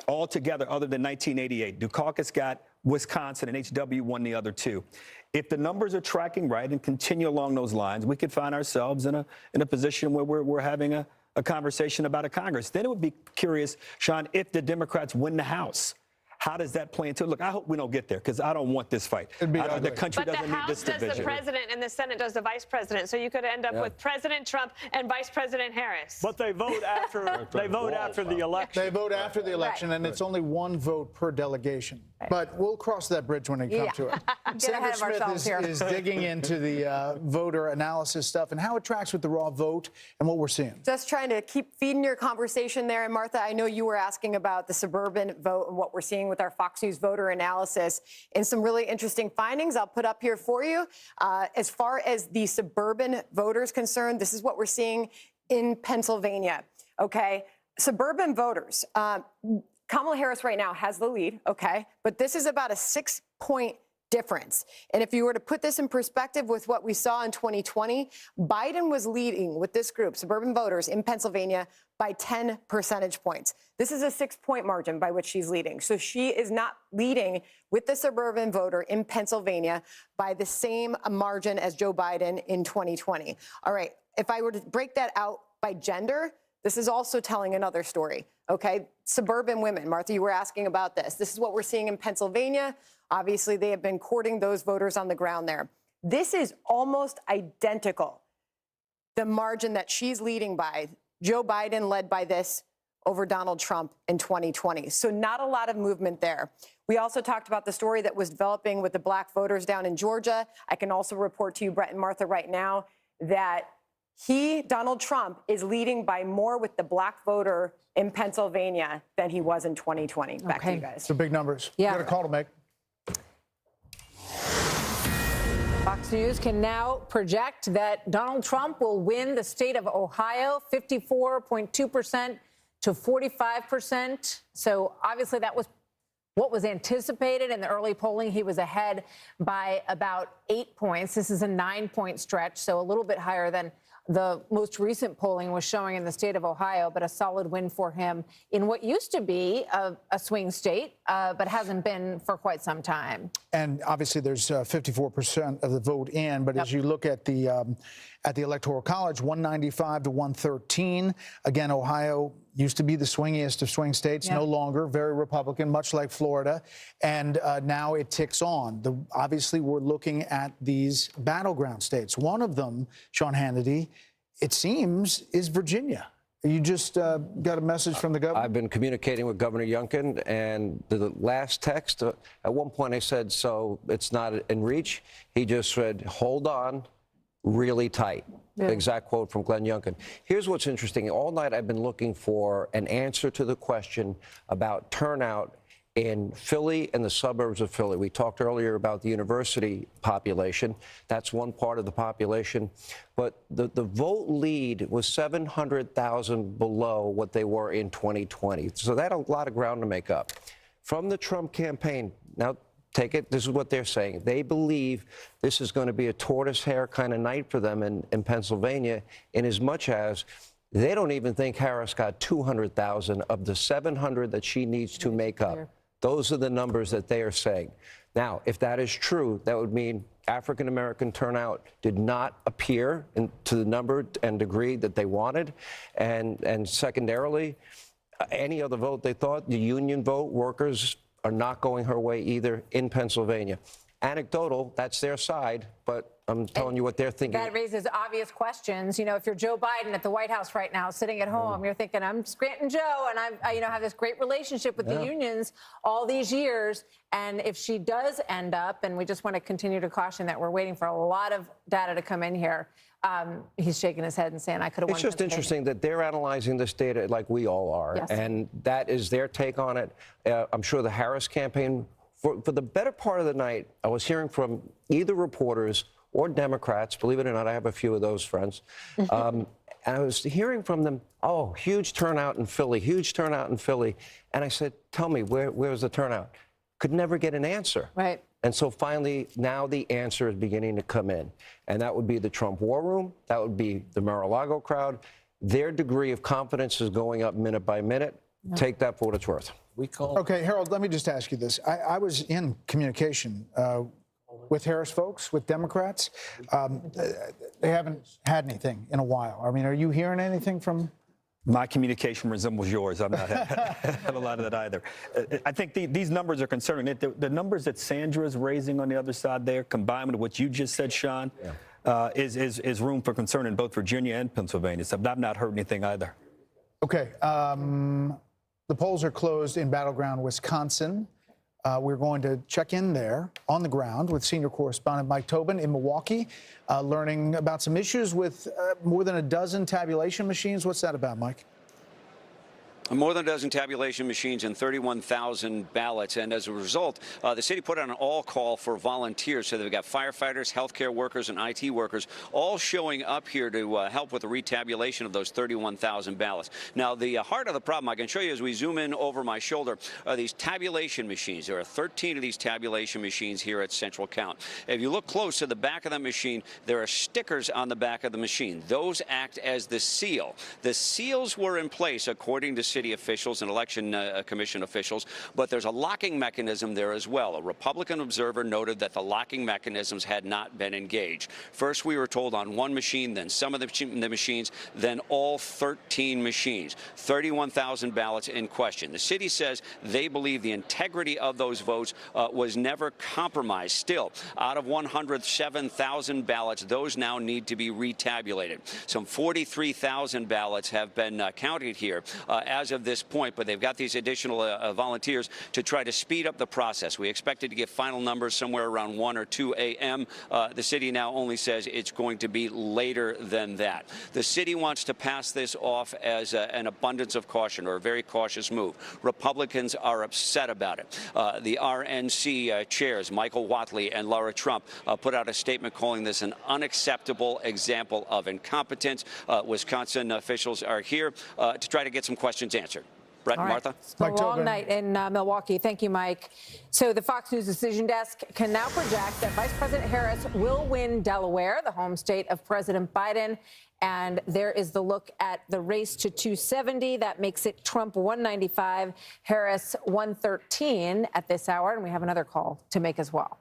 all together other than 1988. Dukakis got Wisconsin, and HW won the other 2. If the numbers are tracking right and continue along those lines, we could find ourselves in a position where we're having a conversation about a Congress. Then it would be curious, Sean, if the Democrats win the House. How does that play into it? Look, I hope we don't get there, because I don't want this fight. The country doesn't need this division. But the House does the president and the Senate does the vice president. So you could end up with President Trump and Vice President Harris. But they vote after the election. They vote after the election, and it's only 1 vote per delegation. But we'll cross that bridge when we come to it. Sandra Smith is digging into the voter analysis stuff and how it tracks with the raw vote and what we're seeing. Just trying to keep feeding your conversation there. And Martha, I know you were asking about the suburban vote and what we're seeing with our Fox News voter analysis and some really interesting findings I'll put up here for you. As far as the suburban voters concerned, this is what we're seeing in Pennsylvania. Okay, suburban voters. Kamala Harris right now has the lead, okay? But this is about a 6-point difference. And if you were to put this in perspective with what we saw in 2020, Biden was leading with this group, suburban voters in Pennsylvania, by 10 percentage points. This is a 6-point margin by which she's leading. So she is not leading with the suburban voter in Pennsylvania by the same margin as Joe Biden in 2020. All right, if I were to break that out by gender, this is also telling another story, okay? Suburban women, Martha, you were asking about this. This is what we're seeing in Pennsylvania. Obviously, they have been courting those voters on the ground there. This is almost identical, the margin that she's leading by. Joe Biden led by this over Donald Trump in 2020. So not a lot of movement there. We also talked about the story that was developing with the black voters down in Georgia. I can also report to you, Brett and Martha, right now, that Donald Trump, is leading by more with the black voter in Pennsylvania than he was in 2020. Back to you guys. So big numbers. Yeah. You got a call to make. Fox News can now project that Donald Trump will win the state of Ohio 54.2% to 45%. So obviously that was what was anticipated in the early polling. He was ahead by about 8 points. This is a 9-point stretch, so a little bit higher than the most recent polling was showing in the state of Ohio, but a solid win for him in what used to be a swing state, but hasn't been for quite some time. And obviously, there's 54% of the vote in. But as you look at the Electoral College, 195 to 113. Again, Ohio used to be the swingiest of swing states, no longer, very Republican, much like Florida. And now it ticks on. Obviously, we're looking at these battleground states. One of them, Sean Hannity, it seems, is Virginia. You just got a message from the governor? I've been communicating with Governor Youngkin, and the last text, at one point I said, so it's not in reach. He just said, hold on, really tight. Yeah. Exact quote from Glenn Youngkin. Here's what's interesting. All night I've been looking for an answer to the question about turnout in Philly and the suburbs of Philly. We talked earlier about the university population. That's one part of the population. But the vote lead was 700,000 below what they were in 2020. So that had a lot of ground to make up. From the Trump campaign, now take it, this is what they're saying. They believe this is going to be a tortoise hare kind of night for them in Pennsylvania, in as much as they don't even think Harris got 200,000 of the 700 that she needs to make up. Those are the numbers that they are saying. Now, if that is true, that would mean African-American turnout did not appear to the number and degree that they wanted. And secondarily, any other vote they thought, the union vote, workers are not going her way either in Pennsylvania. Anecdotal, that's their side, but I'm telling you what they're thinking. That raises obvious questions. You know, if you're Joe Biden at the White House right now, sitting at home, you're thinking, I'm Scranton Joe, and I have this great relationship with the unions all these years. And if she does end up, and we just want to continue to caution that we're waiting for a lot of data to come in here, he's shaking his head and saying, I could have won. It's just interesting that they're analyzing this data like we all are. Yes. And that is their take on it. I'm sure the Harris campaign, for the better part of the night, I was hearing from either reporters or Democrats. Believe it or not, I have a few of those friends. And I was hearing from them, oh, huge turnout in Philly, huge turnout in Philly. And I said, tell me, where was the turnout? Could never get an answer. Right. And so finally, now the answer is beginning to come in. And that would be the Trump war room. That would be the Mar-a-Lago crowd. Their degree of confidence is going up minute by minute. Yeah. Take that for what it's worth. Okay, Harold, let me just ask you this. I was in communication with Harris folks, with Democrats. They haven't had anything in a while. I mean, are you hearing anything from? My communication resembles yours. I'm not have a lot of that either. I think these numbers are concerning. The numbers that Sandra's raising on the other side there, combined with what you just said, Sean, is room for concern in both Virginia and Pennsylvania. So I've not heard anything either. Okay. The polls are closed in battleground Wisconsin. We're going to check in there on the ground with senior correspondent Mike Tobin in Milwaukee, learning about some issues with more than a dozen tabulation machines. What's that about, Mike? More than a dozen tabulation machines and 31,000 ballots. And as a result, the city put out an all-call for volunteers. So they've got firefighters, healthcare workers, and IT workers all showing up here to help with the retabulation of those 31,000 ballots. Now, the heart of the problem, I can show you as we zoom in over my shoulder, are these tabulation machines. There are 13 of these tabulation machines here at Central Count. If you look close to the back of the machine, there are stickers on the back of the machine. Those act as the seal. The seals were in place, according to city officials and election commission officials, but there's a locking mechanism there as well. A Republican observer noted that the locking mechanisms had not been engaged. First, we were told on one machine, then some of the machines, then all 13 machines. 31,000 ballots in question. The city says they believe the integrity of those votes was never compromised. Still, out of 107,000 ballots, those now need to be retabulated. Some 43,000 ballots have been counted here as of this point, but they've got these additional volunteers to try to speed up the process. We expected to get final numbers somewhere around 1 or 2 a.m. The city now only says it's going to be later than that. The city wants to pass this off as an abundance of caution, or a very cautious move. Republicans are upset about it. The RNC chairs, Michael Whatley and Laura Trump, put out a statement calling this an unacceptable example of incompetence. Wisconsin officials are here to try to get some questions answered. Brett and All right. Martha. It's been a long night in Milwaukee. Thank you, Mike. So the Fox News Decision Desk can now project that Vice President Harris will win Delaware, the home state of President Biden. And there is the look at the race to 270. That makes it Trump 195, Harris 113 at this hour. And we have another call to make as well.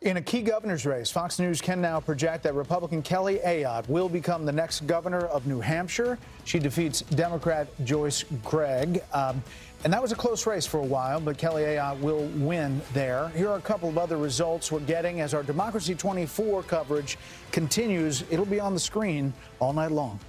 In a key governor's race, Fox News can now project that Republican Kelly Ayotte will become the next governor of New Hampshire. She defeats Democrat Joyce Gregg. And that was a close race for a while, but Kelly Ayotte will win there. Here are a couple of other results we're getting as our Democracy 24 coverage continues. It'll be on the screen all night long.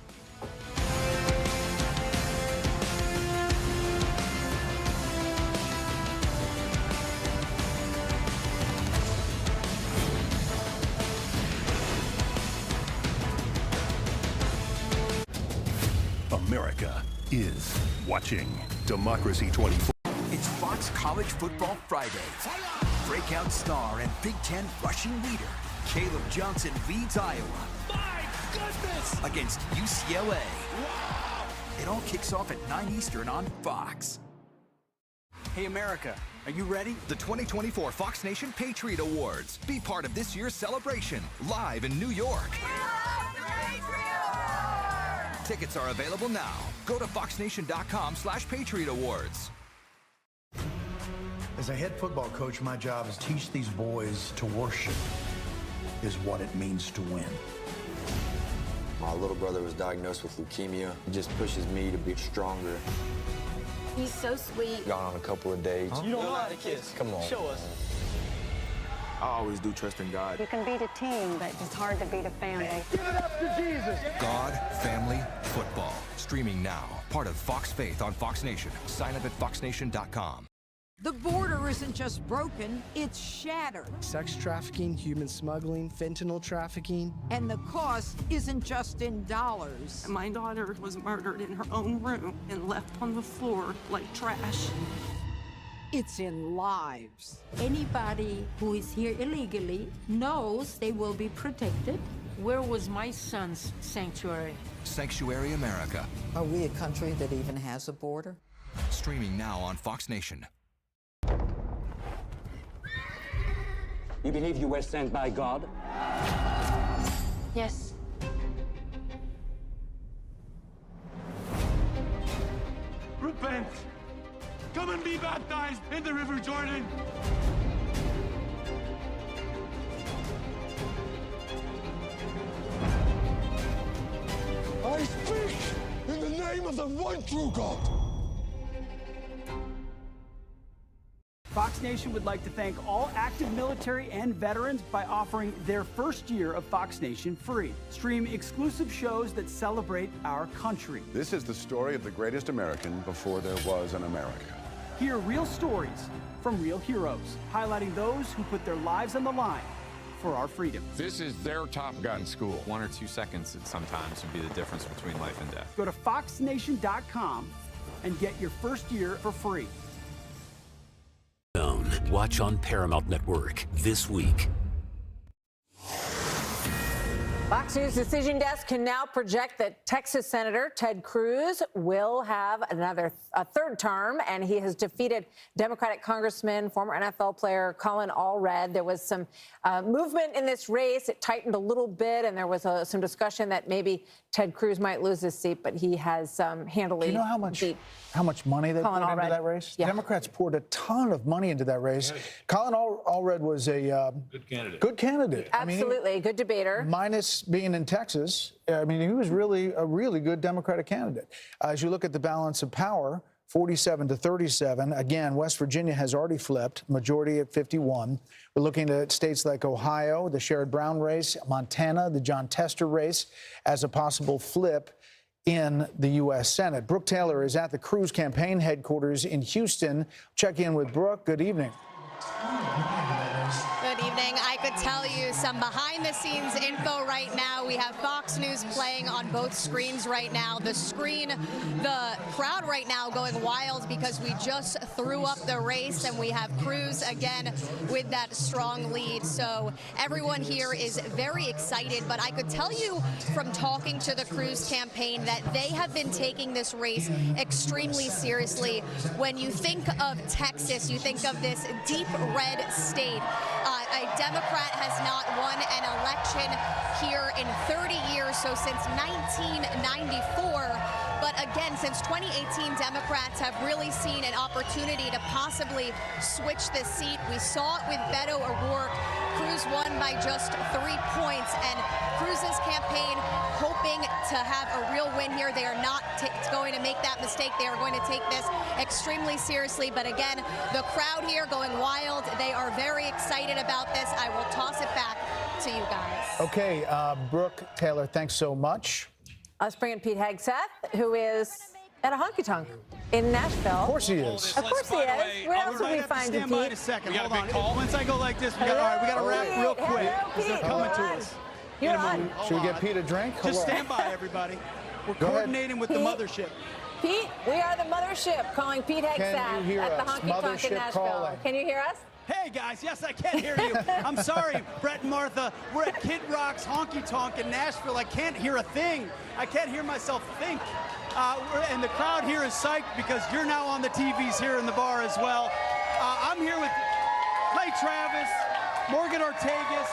America is watching Democracy 24. It's Fox College Football Friday. Breakout star and Big Ten rushing leader, Caleb Johnson leads Iowa. My goodness! Against UCLA. Wow! It all kicks off at 9 Eastern on Fox. Hey, America, are you ready? The 2024 Fox Nation Patriot Awards. Be part of this year's celebration, live in New York. Tickets are available now. Go to foxnation.com/Patriot Awards. As a head football coach, my job is to teach these boys to worship is what it means to win. My little brother was diagnosed with leukemia. It just pushes me to be stronger. He's so sweet. Gone on a couple of dates. You don't know how to kiss. Come on. Show us. I always do trust in God. You can beat a team, but it's hard to beat a family. Give it up to Jesus. God, family, football. Streaming now. Part of Fox Faith on Fox Nation. Sign up at foxnation.com. The border isn't just broken, it's shattered. Sex trafficking, human smuggling, fentanyl trafficking. And the cost isn't just in dollars. My daughter was murdered in her own room and left on the floor like trash. It's in lives. Anybody who is here illegally knows they will be protected. Where was my son's sanctuary? Sanctuary America. Are we a country that even has a border? Streaming now on Fox Nation. You believe you were sent by God? Yes. Repent! Come and be baptized in the River Jordan! I speak in the name of the one true God. Fox Nation would like to thank all active military and veterans by offering their first year of Fox Nation free. Stream exclusive shows that celebrate our country. This is the story of the greatest American before there was an America. Hear real stories from real heroes, highlighting those who put their lives on the line for our freedom. This is their Top Gun school. 1 or 2 seconds sometimes would be the difference between life and death. Go to foxnation.com and get your first year for free. Watch on Paramount Network this week. Fox News Decision Desk can now project that Texas Senator Ted Cruz will have a third term, and he has defeated Democratic Congressman, former NFL player Colin Allred. There was some movement in this race. It tightened a little bit, and there was some discussion that maybe Ted Cruz might lose his seat, but he has handily. Do you know how much money they Colin poured into Allred. that race? Yeah. Democrats poured a ton of money into that race. Colin Allred was a good candidate. Good candidate. Absolutely, good debater. Minus being in Texas, I mean, he was really a really good Democratic candidate. As you look at the balance of power, 47 to 37. Again, West Virginia has already flipped, majority at 51. We're looking at states like Ohio, the Sherrod Brown race, Montana, the John Tester race, as a possible flip in the U.S. Senate. Brooke Taylor is at the Cruz campaign headquarters in Houston. Check in with Brooke. Good evening. Good evening. I could tell you some behind-the-scenes info right now. We have Fox News playing on both screens right now. The crowd right now going wild because we just threw up the race, and we have Cruz again with that strong lead. So everyone here is very excited, but I could tell you from talking to the Cruz campaign that they have been taking this race extremely seriously. When you think of Texas, you think of this deep red state. A Democrat has not won an election here in 30 years, so since 1994. But again, since 2018, Democrats have really seen an opportunity to possibly switch this seat. We saw it with Beto O'Rourke. Cruz won by just 3 points, and Cruz's campaign hoping to have a real win here. They are not going to make that mistake. They are going to take this extremely seriously. But again, the crowd here going wild. They are very excited about this. I will toss it back to you guys. Okay, Brooke, Taylor, thanks so much. Let's bring in Pete Hegseth, who is at a honky-tonk in Nashville. Of course he is. Of course he is. Where else would we find you, Stand by in a Pete? second. Hold on. Once I go like this, we got to wrap real quick. Hello, They're coming to us. You're on. Should we get Pete a drink? Just stand by, everybody. We're coordinating with the mothership. Pete, we are the mothership calling Pete Hegseth Can you hear at the us? honky-tonk in Mothership Nashville. calling. Can you hear us? Hey guys, yes I can hear you. I'm sorry, Brett and Martha. We're at Kid Rock's Honky Tonk in Nashville. I can't hear a thing. I can't hear myself think. And the crowd here is psyched because you're now on the TVs here in the bar as well. I'm here with Clay Travis, Morgan Ortegas,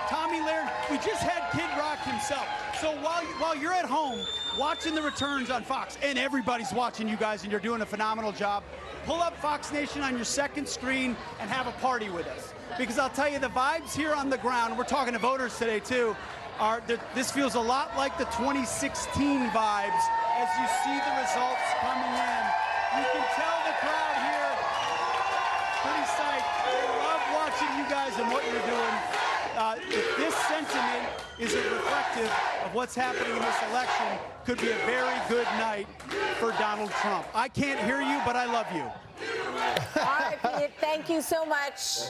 Tommy Laird. We just had Kid Rock himself. So while you're at home watching the returns on Fox, and everybody's watching you guys, and you're doing a phenomenal job, pull up Fox Nation on your second screen and have a party with us. Because I'll tell you, the vibes here on the ground, we're talking to voters today too, this feels a lot like the 2016 vibes as you see the results coming in. You can tell the crowd here, pretty psyched. They love watching you guys and what you're doing. If this sentiment is reflective of what's happening in this election, could be a very good night for Donald Trump. I can't hear you, but I love you. All right, Pete, thank you so much.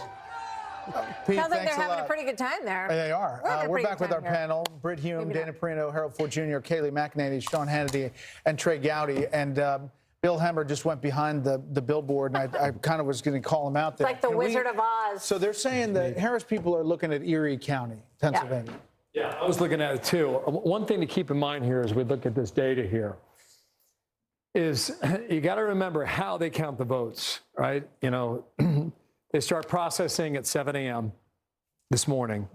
Pete, Sounds like thanks they're having a lot. pretty good time there. They are. We're back with our panel. Britt Hume, Maybe Dana not. Perino, Harold Ford Jr., Kayleigh McEnany, Sean Hannity, and Trey Gowdy. And Bill Hemmer just went behind the billboard, and I kind of was going to call him out there. It's like the Wizard of Oz. So they're saying that Harris people are looking at Erie County, Pennsylvania. Yeah, I was looking at it too. One thing to keep in mind here as we look at this data here is you got to remember how they count the votes, right? You know, they start processing at 7 a.m. this morning.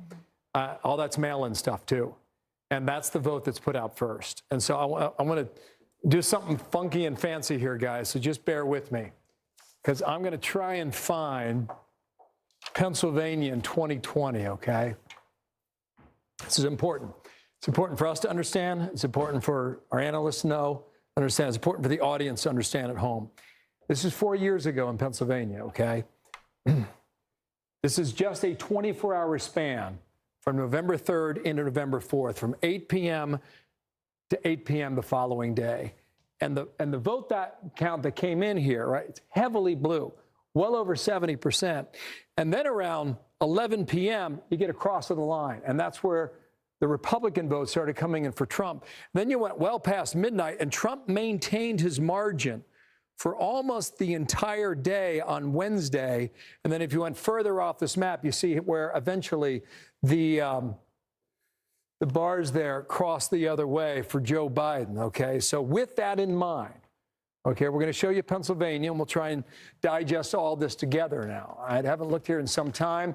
All that's mail-in stuff too. And that's the vote that's put out first. And so I want to do something funky and fancy here, guys. So just bear with me, because I'm going to try and find Pennsylvania in 2020, okay? This is important. It's important for us to understand. It's important for our analysts to know, understand. It's important for the audience to understand at home. This is 4 years ago in Pennsylvania, okay? This is just a 24-hour span from November 3rd into November 4th, from 8 p.m. to 8 p.m. the following day. And the vote count that came in here, right, it's heavily blue, well over 70%. And then around 11 p.m., you get across the line. And that's where the Republican vote started coming in for Trump. Then you went well past midnight, and Trump maintained his margin for almost the entire day on Wednesday. And then if you went further off this map, you see where eventually the bars there cross the other way for Joe Biden, okay? So with that in mind, okay, we're going to show you Pennsylvania, and we'll try and digest all this together now. I haven't looked here in some time.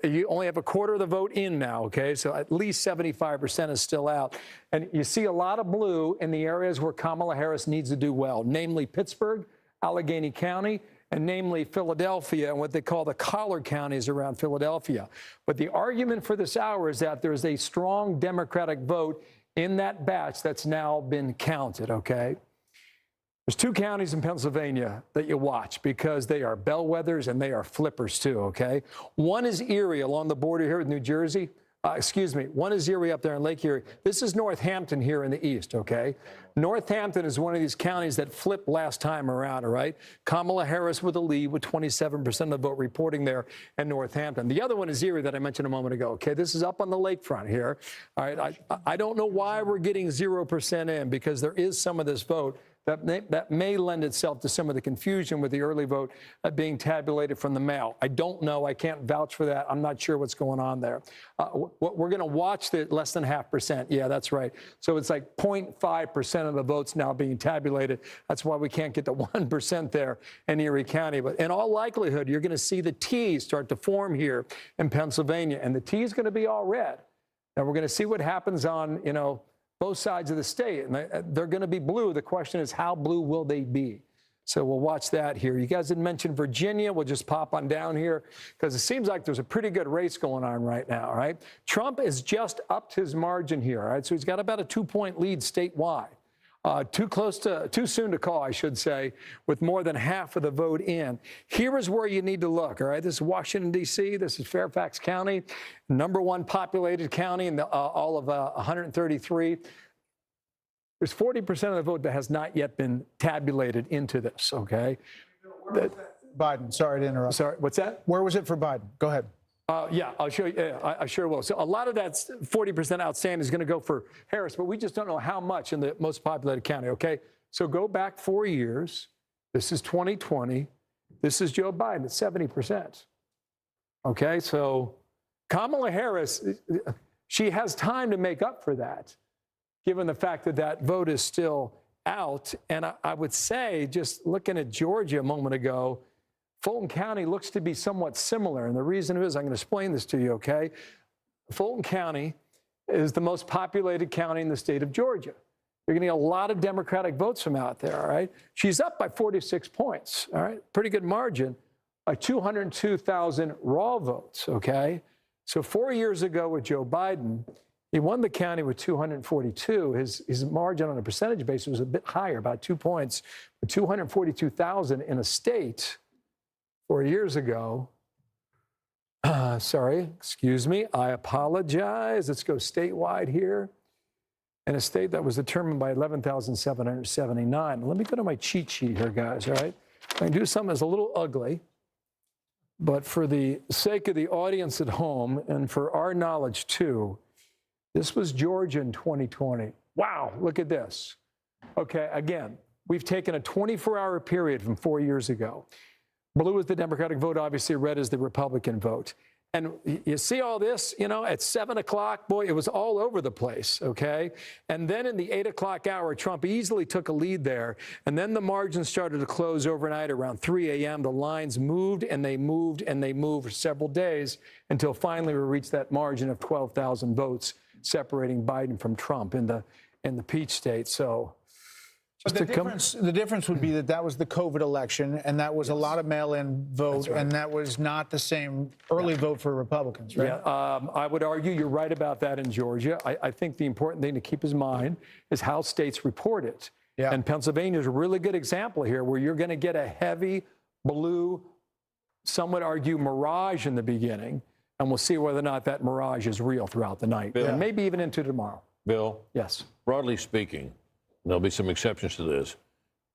You only have a quarter of the vote in now, okay? So at least 75% is still out. And you see a lot of blue in the areas where Kamala Harris needs to do well, namely Pittsburgh, Allegheny County, and namely Philadelphia and what they call the collar counties around Philadelphia. But the argument for this hour is that there's a strong Democratic vote in that batch that's now been counted, okay? There's 2 counties in Pennsylvania that you watch because they are bellwethers and they are flippers too, okay? One is Erie along the border here with New Jersey. excuse me, one is Erie up there in Lake Erie. This is Northampton here in the east, okay? Northampton is one of these counties that flipped last time around, all right? Kamala Harris with a lead with 27% of the vote reporting there in Northampton. The other one is Erie that I mentioned a moment ago, okay? This is up on the lakefront here, all right? I don't know why we're getting 0% in, because there is some of this vote that may lend itself to some of the confusion with the early vote being tabulated from the mail. I don't know. I can't vouch for that. I'm not sure what's going on there. We're going to watch the less than 0.5%. Yeah, that's right. So it's like 0.5% of the votes now being tabulated. That's why we can't get to 1% there in Erie County. But in all likelihood, you're going to see the T start to form here in Pennsylvania, and the T is going to be all red. Now we're going to see what happens on, both sides of the state, and they're going to be blue. The question is, how blue will they be? So we'll watch that here. You guys didn't mention Virginia. We'll just pop on down here because it seems like there's a pretty good race going on right now, all right? Trump has just upped his margin here, all right? So he's got about a 2-point lead statewide. Too soon to call, I should say, with more than half of the vote in. Here is where you need to look, all right? This is Washington, D.C. This is Fairfax County, #1 populated county in all of 133. There's 40% of the vote that has not yet been tabulated into this, okay? Biden, sorry to interrupt. Sorry, what's that? Where was it for Biden? Go ahead. Yeah, I'll show you. Yeah, I sure will. So a lot of that 40% outstanding is going to go for Harris, but we just don't know how much in the most populated county, okay? So go back 4 years. This is 2020. This is Joe Biden at 70%. Okay, so Kamala Harris, she has time to make up for that, given the fact that that vote is still out. And I would say, just looking at Georgia a moment ago, Fulton County looks to be somewhat similar. And the reason is, I'm going to explain this to you, okay? Fulton County is the most populated county in the state of Georgia. You're getting a lot of Democratic votes from out there, all right? She's up by 46 points, all right? Pretty good margin, by 202,000 raw votes, okay? So 4 years ago with Joe Biden, he won the county with 242. His margin on a percentage basis was a bit higher, about 2 points, but 242,000 in a state 4 years ago. Sorry, excuse me. I apologize. Let's go statewide here. In a state that was determined by 11,779. Let me go to my cheat sheet here, guys, all right? I can do something that's a little ugly, but for the sake of the audience at home and for our knowledge too, this was Georgia in 2020. Wow, look at this. Okay, again, we've taken a 24-hour period from 4 years ago. Blue is the Democratic vote, obviously red is the Republican vote. And you see all this, at 7 o'clock, boy, it was all over the place, okay? And then in the 8 o'clock hour, Trump easily took a lead there. And then the margins started to close overnight around 3 a.m. The lines moved and they moved and they moved for several days until finally we reached that margin of 12,000 votes separating Biden from Trump in the Peach State. So but the difference would be that was the COVID election, and that was a lot of mail-in vote, right. And that was not the same early vote for Republicans, right? Yeah, I would argue you're right about that in Georgia. I think the important thing to keep in mind is how states report it. Yeah. And Pennsylvania is a really good example here, where you're going to get a heavy blue, some would argue mirage in the beginning, and we'll see whether or not that mirage is real throughout the night, and maybe even into tomorrow. Bill? Yes. Broadly speaking, there'll be some exceptions to this.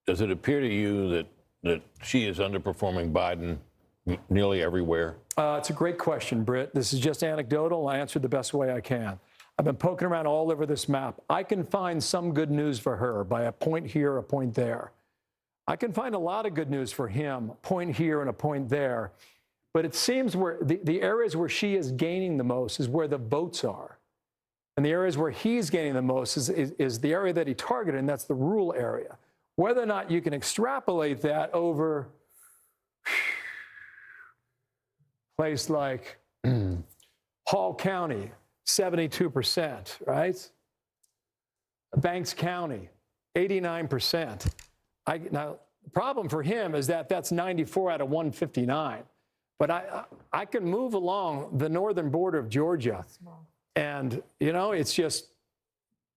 Does it appear to you that she is underperforming Biden nearly everywhere? It's a great question, Britt. This is just anecdotal. I answered the best way I can. I've been poking around all over this map. I can find some good news for her by a point here, a point there. I can find a lot of good news for him, a point here and a point there. But it seems where the areas where she is gaining the most is where the votes are. And the areas where he's gaining the most is the area that he targeted, and that's the rural area. Whether or not you can extrapolate that over a place like Hall County, 72%, right? Banks County, 89%. Now, the problem for him is that that's 94 out of 159. But I can move along the northern border of Georgia. And, it's just,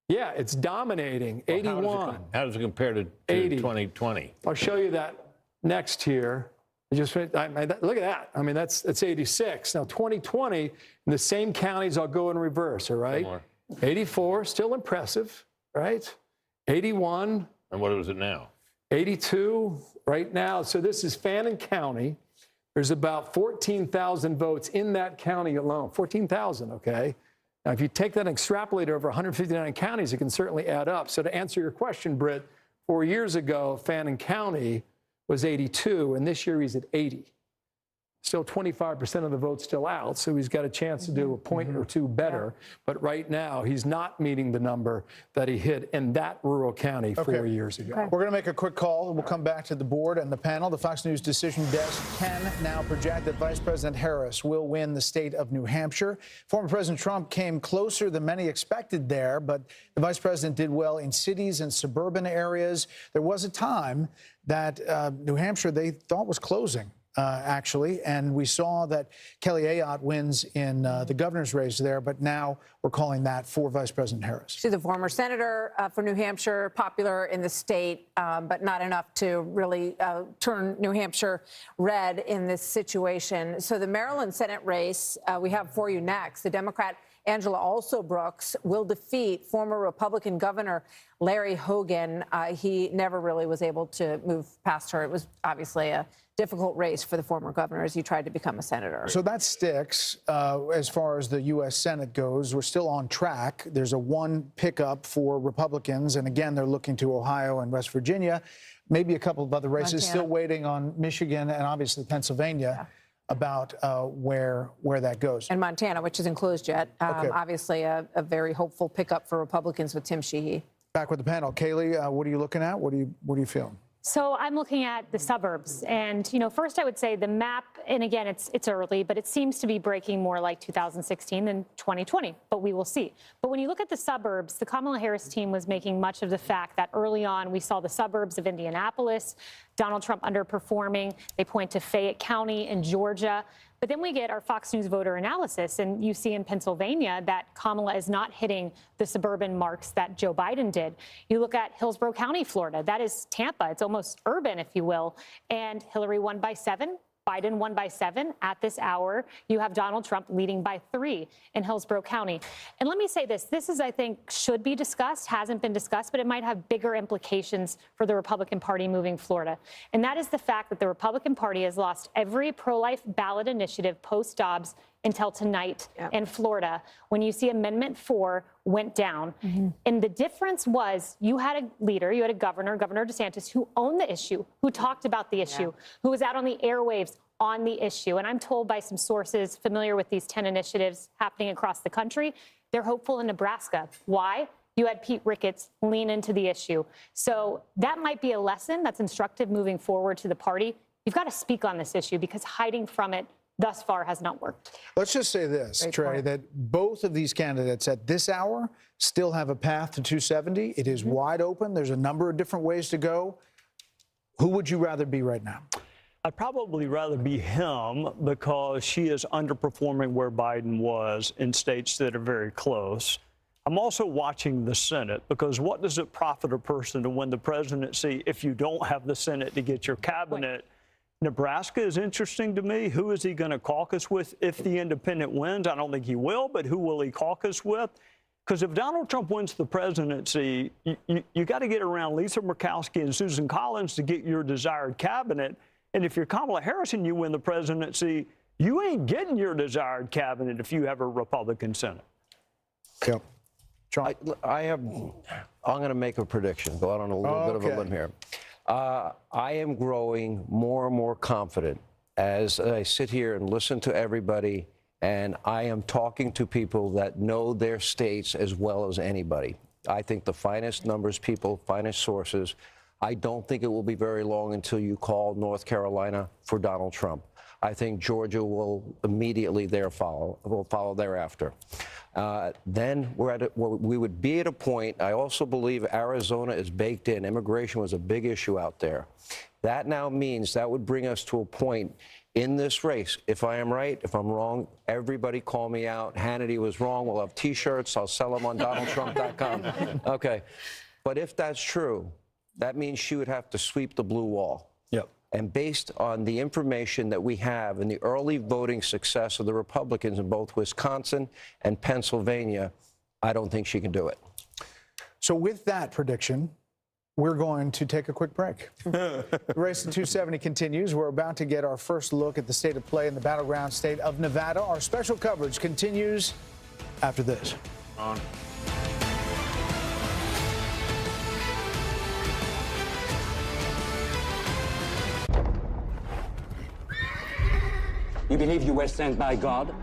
it's dominating, 81. How does it compare to 2020? I'll show you that next here. Look at that. I mean, that's 86. Now, 2020, in the same counties, I'll go in reverse, all right? 84, still impressive, right? 81. And what is it now? 82 right now. So this is Fannin County. There's about 14,000 votes in that county alone. 14,000, okay? Now, if you take that and extrapolate over 159 counties, it can certainly add up. So to answer your question, Britt, 4 years ago, Fannin County was 82, and this year he's at 80. Still 25% of the votes still out, so he's got a chance to do a point or two better. But right now, he's not meeting the number that he hit in that rural county 4 years ago. We're going to make a quick call. We'll come back to the board and the panel. The Fox News decision desk can now project that Vice President Harris will win the state of New Hampshire. Former President Trump came closer than many expected there, but the vice president did well in cities and suburban areas. There was a time that New Hampshire they thought was closing. Actually, and we saw that Kelly Ayotte wins in the governor's race there, but now we're calling that for Vice President Harris. She's a former senator for New Hampshire, popular in the state, but not enough to really turn New Hampshire red in this situation. So the Maryland Senate race we have for you next. The Democrat Angela Brooks will defeat former Republican Governor Larry Hogan. He never really was able to move past her. It was obviously a difficult race for the former governor as he tried to become a senator. So that sticks as far as the U.S. Senate goes. We're still on track. There's a one pickup for Republicans, and again, they're looking to Ohio and West Virginia. Maybe a couple of other races. Montana. Still waiting on Michigan and obviously Pennsylvania. About where that goes. And Montana, which isn't closed yet. Obviously, a very hopeful pickup for Republicans with Tim Sheehy. Back with the panel. Kaylee, what are you looking at? What are you feeling? So I'm looking at the suburbs. And, first I would say the map, and again, it's early, but it seems to be breaking more like 2016 than 2020, but we will see. But when you look at the suburbs, the Kamala Harris team was making much of the fact that early on we saw the suburbs of Indianapolis, Donald Trump underperforming. They point to Fayette County in Georgia. But then we get our Fox News voter analysis, and you see in Pennsylvania that Kamala is not hitting the suburban marks that Joe Biden did. You look at Hillsborough County, Florida. That is Tampa. It's almost urban, if you will. And Hillary won by 7. Biden won by 7 at this hour. You have Donald Trump leading by 3 in Hillsborough County. And let me say this. This is, I think, should be discussed, hasn't been discussed, but it might have bigger implications for the Republican Party moving Florida. And that is the fact that the Republican Party has lost every pro-life ballot initiative post-Dobbs until tonight in Florida, when you see Amendment 4 went down. And the difference was you had a leader, you had a governor, Governor DeSantis, who owned the issue, who talked about the issue, who was out on the airwaves on the issue. And I'm told by some sources familiar with these 10 initiatives happening across the country, they're hopeful in Nebraska. Why? You had Pete Ricketts lean into the issue. So that might be a lesson that's instructive moving forward to the party. You've got to speak on this issue because hiding from it thus far has not worked. Let's just say this, Trey, that both of these candidates at this hour still have a path to 270. It is wide open. There's a number of different ways to go. Who would you rather be right now? I'd probably rather be him because she is underperforming where Biden was in states that are very close. I'm also watching the Senate because what does it profit a person to win the presidency if you don't have the Senate to get your cabinet? Nebraska is interesting to me. Who is he going to caucus with if the independent wins? I don't think he will, but who will he caucus with? Because if Donald Trump wins the presidency, you got to get around Lisa Murkowski and Susan Collins to get your desired cabinet. And if you're Kamala Harris and you win the presidency, you ain't getting your desired cabinet if you have a Republican Senate. Yep. I'm going to make a prediction, go out on a little bit of a limb here. I am growing more and more confident as I sit here and listen to everybody, and I am talking to people that know their states as well as anybody. I think the finest numbers people, finest sources. I don't think it will be very long until you call North Carolina for Donald Trump. I think Georgia will immediately follow thereafter. Then we would be at a point. I also believe Arizona is baked in. Immigration was a big issue out there. That now means that would bring us to a point in this race. If I am right, if I'm wrong, everybody call me out. Hannity was wrong. We'll have T-shirts. I'll sell them on DonaldTrump.com. Okay. But if that's true, that means she would have to sweep the blue wall. Yep. And based on the information that we have and the early voting success of the Republicans in both Wisconsin and Pennsylvania, I don't think she can do it. So with that prediction, we're going to take a quick break. The race to 270 continues. We're about to get our first look at the state of play in the battleground state of Nevada. Our special coverage continues after this. On. You believe you were sent by God?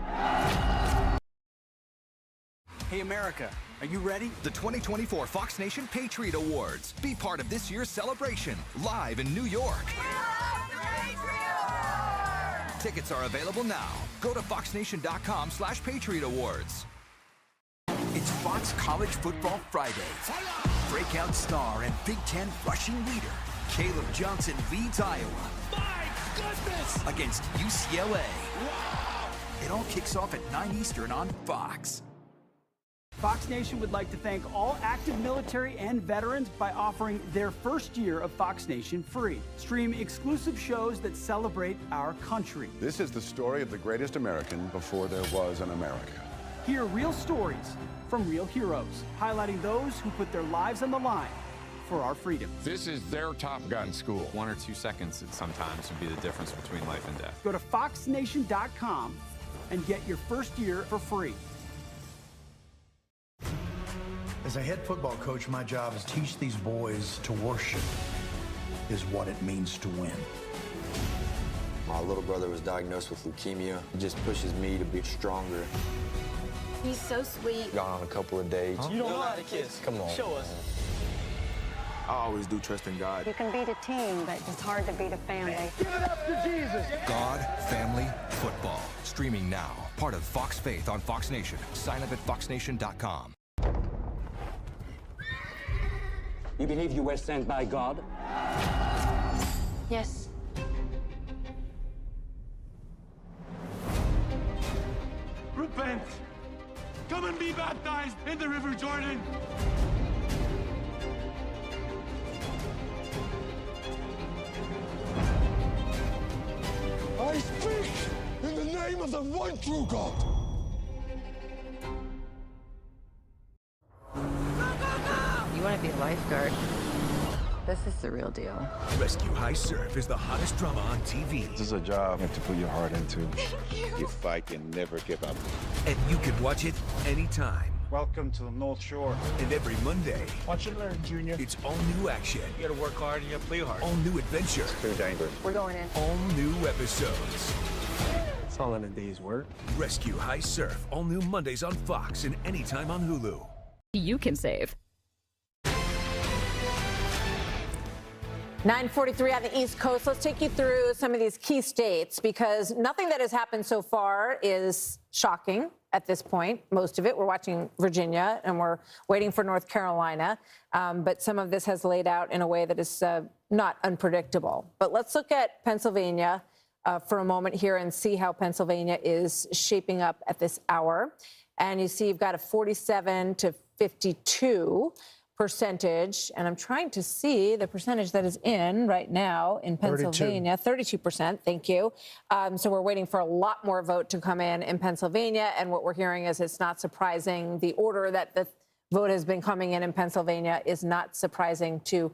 Hey, America, are you ready? The 2024 Fox Nation Patriot Awards. Be part of this year's celebration, live in New York. Tickets are available now. Go to foxnation.com/Patriot Awards. It's Fox College Football Friday. Breakout star and Big Ten rushing leader, Caleb Johnson leads Iowa. My goodness! Against UCLA. Wow! It all kicks off at 9 Eastern on Fox. Fox Nation would like to thank all active military and veterans by offering their first year of Fox Nation free. Stream exclusive shows that celebrate our country. This is the story of the greatest American before there was an America. Hear real stories from real heroes, highlighting those who put their lives on the line for our freedom. This is their Top Gun school. 1 or 2 seconds sometimes would be the difference between life and death. Go to foxnation.com and get your first year for free. As a head football coach, my job is to teach these boys to worship is what it means to win. My little brother was diagnosed with leukemia. It just pushes me to be stronger. He's so sweet. Gone on a couple of dates. You don't know how to kiss. Come on. Show us. I always do trust in God. You can beat a team, but it's hard to beat a family. Give it up to Jesus. God, family, football. Streaming now. Part of Fox Faith on Fox Nation. Sign up at foxnation.com. You believe you were sent by God? Yes. Repent! Come and be baptized in the River Jordan! I speak in the name of the one true God. You want to be a lifeguard? This is the real deal. Rescue High Surf is the hottest drama on TV. This is a job you have to put your heart into. You fight and never give up. And you can watch it anytime. Welcome to the North Shore. And every Monday, Watch and learn, Junior. it's all new action. You gotta work hard and you gotta play hard. All new adventure. Too dangerous. We're going in. All new episodes. It's all in a day's work. Rescue High Surf. All new Mondays on Fox and anytime on Hulu. You can save. 9:43 on the East Coast. Let's take you through some of these key states because nothing that has happened so far is shocking at this point. Most of it. We're watching Virginia and we're waiting for North Carolina. But some of this has laid out in a way that is not unpredictable. But let's look at Pennsylvania for a moment here and see how Pennsylvania is shaping up at this hour. And you see you've got a 47 to 52 percentage, and I'm trying to see the percentage that is in right now in Pennsylvania, 32%, thank you. So we're waiting for a lot more vote to come in Pennsylvania, and what we're hearing is it's not surprising. The order that the vote has been coming in Pennsylvania is not surprising to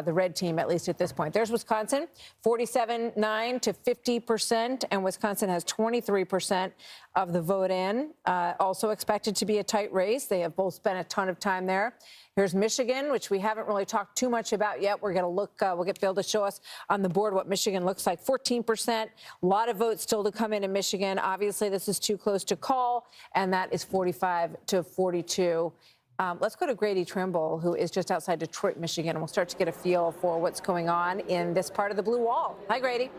the red team, at least at this point. There's Wisconsin, 47.9 to 50%, and Wisconsin has 23% of the vote in. Also expected to be a tight race. They have both spent a ton of time there. Here's Michigan, which we haven't really talked too much about yet. We're going to look, we'll get Bill to show us on the board what Michigan looks like. 14%, a lot of votes still to come in Michigan. Obviously, this is too close to call, and that is 45 to 42. Let's go to Grady Trimble, who is just outside Detroit, Michigan, and we'll start to get a feel for what's going on in this part of the Blue Wall. Hi, Grady.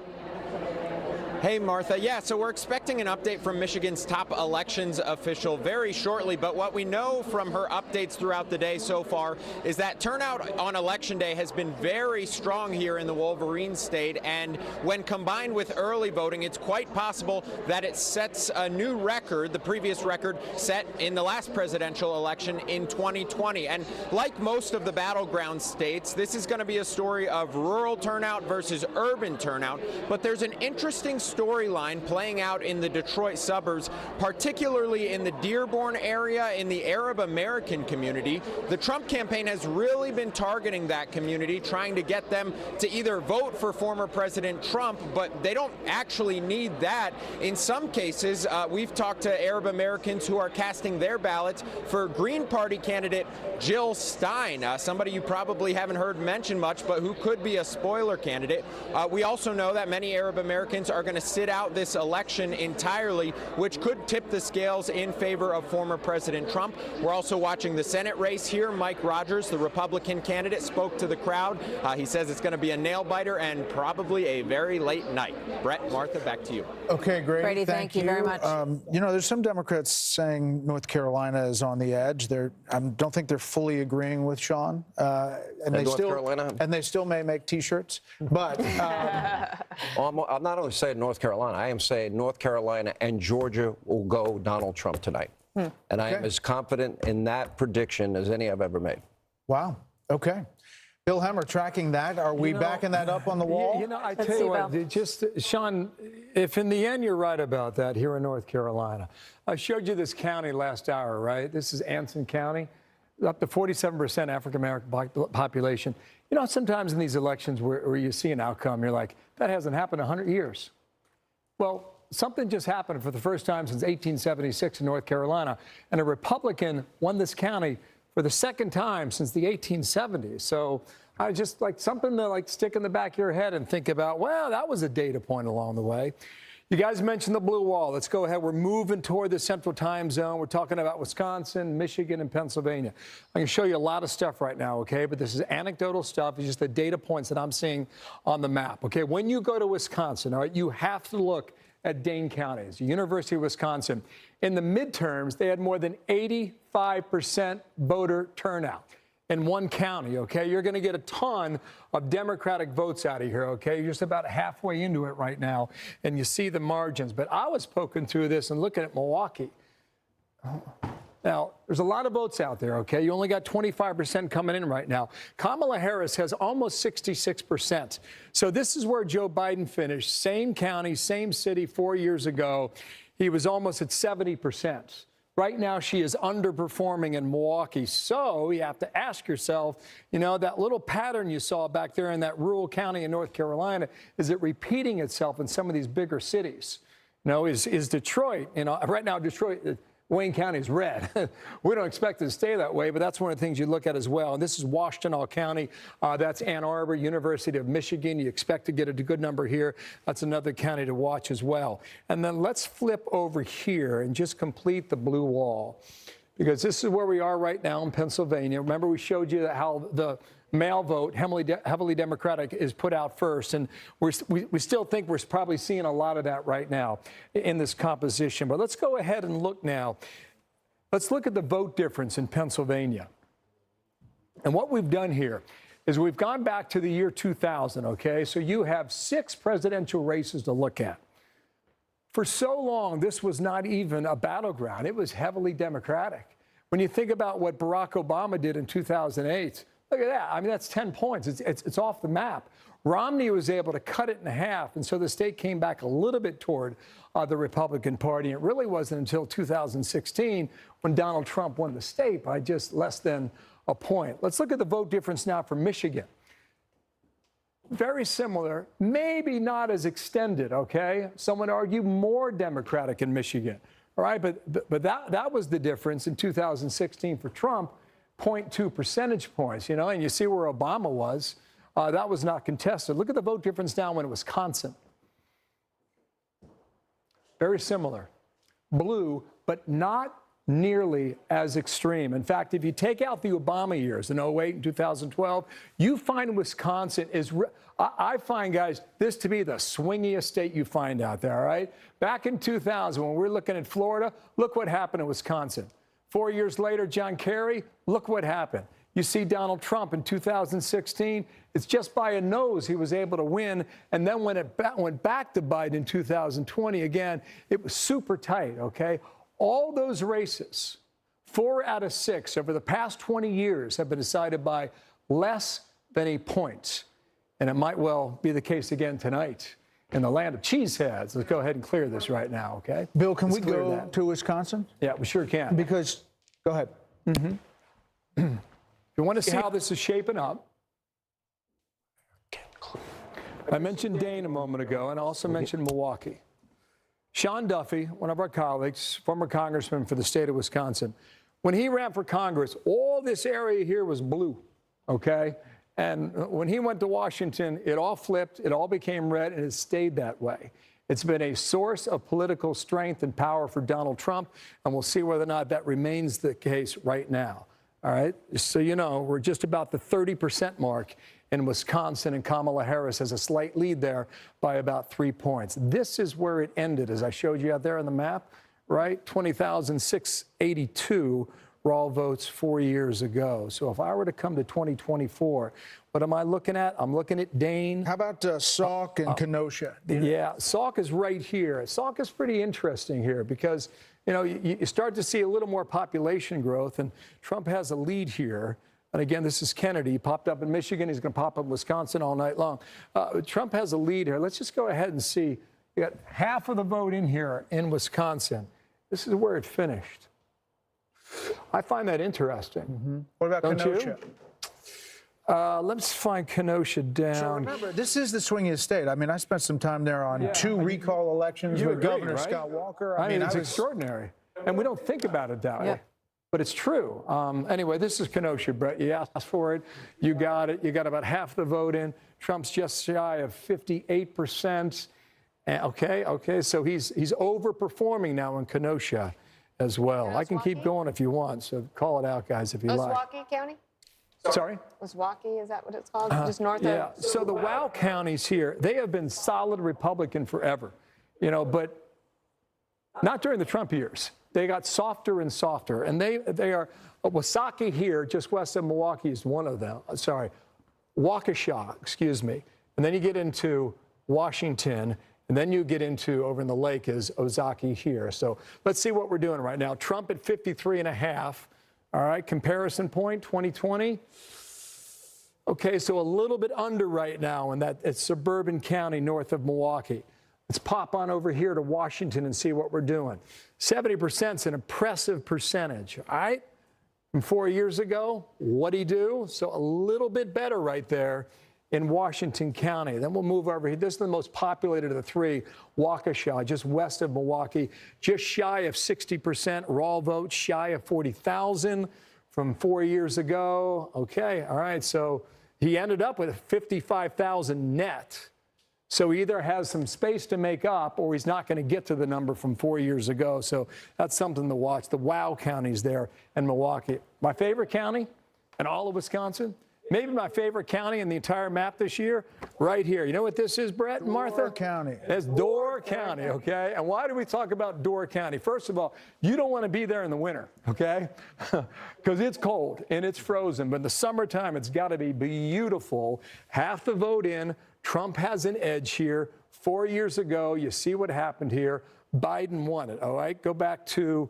Hey, Martha. Yeah, so we're expecting an update from Michigan's top elections official very shortly, but what we know from her updates throughout the day so far is that turnout on Election Day has been very strong here in the Wolverine state, and when combined with early voting, it's quite possible that it sets a new record, the previous record set in the last presidential election in 2020. And like most of the battleground states, this is going to be a story of rural turnout versus urban turnout, but there's an interesting storyline playing out in the Detroit suburbs, particularly in the Dearborn area, in the Arab American community. The Trump campaign has really been targeting that community, trying to get them to either vote for former President Trump, but they don't actually need that. In some cases, we've talked to Arab Americans who are casting their ballots for Green Party candidate Jill Stein, somebody you probably haven't heard mentioned much, but who could be a spoiler candidate. We also know that many Arab Americans are going to sit out this election entirely, which could tip the scales in favor of former President Trump. We're also watching the Senate race here. Mike Rogers, the Republican candidate, spoke to the crowd. He says it's going to be a nail-biter and probably a very late night. Brett, Martha, back to you. Okay, Grady, thank you very much. You know, there's some Democrats saying North Carolina is on the edge. I don't think they're fully agreeing with Sean, and they still may make T-shirts. But well, I'm not only saying North Carolina, I am saying North Carolina and Georgia will go Donald Trump tonight. And I am as confident in that prediction as any I've ever made. Wow. Okay. Bill Hemmer, tracking that. Are we backing that up on the wall? You know, I tell you what, Sean, if in the end you're right about that here in North Carolina, I showed you this county last hour, right? This is Anson County, up to 47% African-American population. You know, sometimes in these elections where you see an outcome, you're like, that hasn't happened in 100 years. Well, something just happened for the first time since 1876 in North Carolina, and a Republican won this county for the second time since the 1870s. So I just like something to stick in the back of your head and think about, well, that was a data point along the way. You guys mentioned the blue wall. Let's go ahead. We're moving toward the central time zone. We're talking about Wisconsin, Michigan, and Pennsylvania. I can show you a lot of stuff right now, okay? But this is anecdotal stuff. It's just the data points that I'm seeing on the map, okay? When you go to Wisconsin, all right, you have to look at Dane County, the University of Wisconsin. In the midterms, they had more than 85% voter turnout in one county, okay? You're going to get a ton of Democratic votes out of here, okay? You're just about halfway into it right now, and you see the margins. But I was poking through this and looking at Milwaukee. Now, there's a lot of votes out there, okay? You only got 25% coming in right now. Kamala Harris has almost 66%. So this is where Joe Biden finished. Same county, same city 4 years ago. He was almost at 70%. Right now, she is underperforming in Milwaukee. So you have to ask yourself, you know, that little pattern you saw back there in that rural county in North Carolina, is it repeating itself in some of these bigger cities? You know, is Detroit, you know, right now Detroit, Wayne County is red. We don't expect it to stay that way, but that's one of the things you look at as well. And this is Washtenaw County. That's Ann Arbor, University of Michigan. You expect to get a good number here. That's another county to watch as well. And then let's flip over here and just complete the blue wall, because this is where we are right now in Pennsylvania. Remember, we showed you how the mail vote, heavily Democratic, is put out first. And we still think we're probably seeing a lot of that right now in this composition. But let's go ahead and look now. Let's look at the vote difference in Pennsylvania. And what we've done here is we've gone back to the year 2000, okay? So you have 6 presidential races to look at. For so long, this was not even a battleground. It was heavily Democratic. When you think about what Barack Obama did in 2008, look at that. I mean, that's 10 points. It's off the map. Romney was able to cut it in half, and so the state came back a little bit toward the Republican Party. It really wasn't until 2016 when Donald Trump won the state by just less than a point. Let's look at the vote difference now for Michigan. Very similar, maybe not as extended, okay? Some would argue more Democratic in Michigan, all right? But that was the difference in 2016 for Trump. 0.2 percentage points, you know, and you see where Obama was. That was not contested. Look at the vote difference down in Wisconsin. Very similar. Blue, but not nearly as extreme. In fact, if you take out the Obama years in 08 and 2012, you find Wisconsin is, I find, guys, this to be the swingiest state you find out there, all right? Back in 2000, when we're looking at Florida, look what happened in Wisconsin. 4 years later, John Kerry, look what happened. You see Donald Trump in 2016, it's just by a nose he was able to win. And then when it went back to Biden in 2020, again, it was super tight, okay? All those races, 4 out of 6 over the past 20 years have been decided by less than a point. And it might well be the case again tonight in the land of cheeseheads. Let's go ahead and clear this right now, okay? Bill, can we go to Wisconsin? Yeah, we sure can. Because, go ahead. If you want to see how this is shaping up, I mentioned Dane a moment ago, and I also mentioned Milwaukee. Sean Duffy, one of our colleagues, former congressman for the state of Wisconsin, when he ran for Congress, all this area here was blue, okay? And when he went to Washington, it all flipped, it all became red, and it stayed that way. It's been a source of political strength and power for Donald Trump, and we'll see whether or not that remains the case right now. All right, just so you know, we're just about the 30% mark in Wisconsin, and Kamala Harris has a slight lead there by about 3 points. This is where it ended, as I showed you out there on the map, right? 20,682 raw votes 4 years ago. So if I were to come to 2024, what am I looking at? I'm looking at Dane. How about Sauk and Kenosha? Yeah, Sauk is right here. Sauk is pretty interesting here because, you know, you start to see a little more population growth, and Trump has a lead here. And again, this is Kennedy. He popped up in Michigan. He's going to pop up in Wisconsin all night long. Trump has a lead here. Let's just go ahead and see. You got half of the vote in here in Wisconsin. This is where it finished. I find that interesting. What about Don't Kenosha? Let's find Kenosha down. So remember, this is the swingiest state. I mean, I spent some time there on 2 recall elections You with agree, Governor right? Scott Walker. I mean, it's extraordinary. And we don't think about it that way. But it's true. Anyway, this is Kenosha, Brett. You asked for it. You got it. You got about half the vote in. Trump's just shy of 58%. Okay, so he's overperforming now in Kenosha as well. I can keep going if you want, so call it out, guys, if you like. Milwaukee County? Sorry? Milwaukee, is that what it's called? Just north Yeah, of? so the WOW counties here, they have been solid Republican forever, you know, but not during the Trump years. They got softer and softer, and they are, Wasaki here, just west of Milwaukee is one of them. Sorry, Waukesha, excuse me. And then you get into Washington, and then you get into, over in the lake is Ozaki here. So let's see what we're doing right now. Trump at 53.5. All right, comparison point, 2020. Okay, so a little bit under right now in that it's suburban county north of Milwaukee. Let's pop on over here to Washington and see what we're doing. 70% is an impressive percentage, all right? From 4 years ago, what'd he do? So a little bit better right there in Washington County. Then we'll move over here. This is the most populated of the 3, Waukesha, just west of Milwaukee, just shy of 60% raw votes, shy of 40,000 from 4 years ago. Okay, all right, so he ended up with 55,000 net. So he either has some space to make up or he's not going to get to the number from 4 years ago. So that's something to watch. The WOW counties there in Milwaukee. My favorite county in all of Wisconsin, maybe my favorite county in the entire map this year, right here. You know what this is, Brett and Martha? Door County. It's Door County, okay? And why do we talk about Door County? First of all, you don't want to be there in the winter, okay? Because it's cold and it's frozen. But in the summertime, it's got to be beautiful. Half the vote in. Trump has an edge here. 4 years ago, you see what happened here. Biden won it, all right? Go back to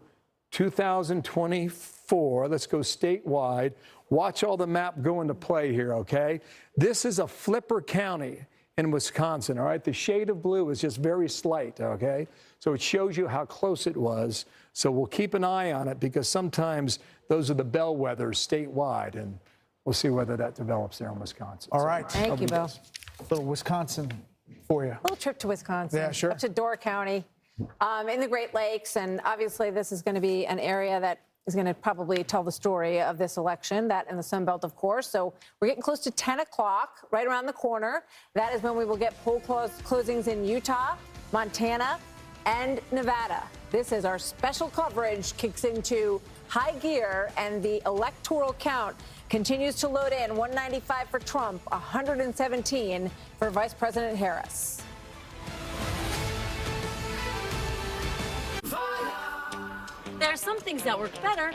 2024. Let's go statewide. Watch all the map go into play here, okay? This is a flipper county in Wisconsin, all right? The shade of blue is just very slight, okay? So it shows you how close it was. So we'll keep an eye on it because sometimes those are the bellwethers statewide, and we'll see whether that develops there in Wisconsin. All right. Thank you, Bill. Little Wisconsin for you. Little trip to Wisconsin. Yeah, sure. Up to Door County in the Great Lakes. And obviously, this is going to be an area that is going to probably tell the story of this election, that in the Sun Belt, of course. So we're getting close to 10 o'clock, right around the corner. That is when we will get poll closings in Utah, Montana, and Nevada. This is our special coverage kicks into high gear, and the electoral count continues to load in. 195 for Trump, 117 for Vice President Harris. There are some things that work better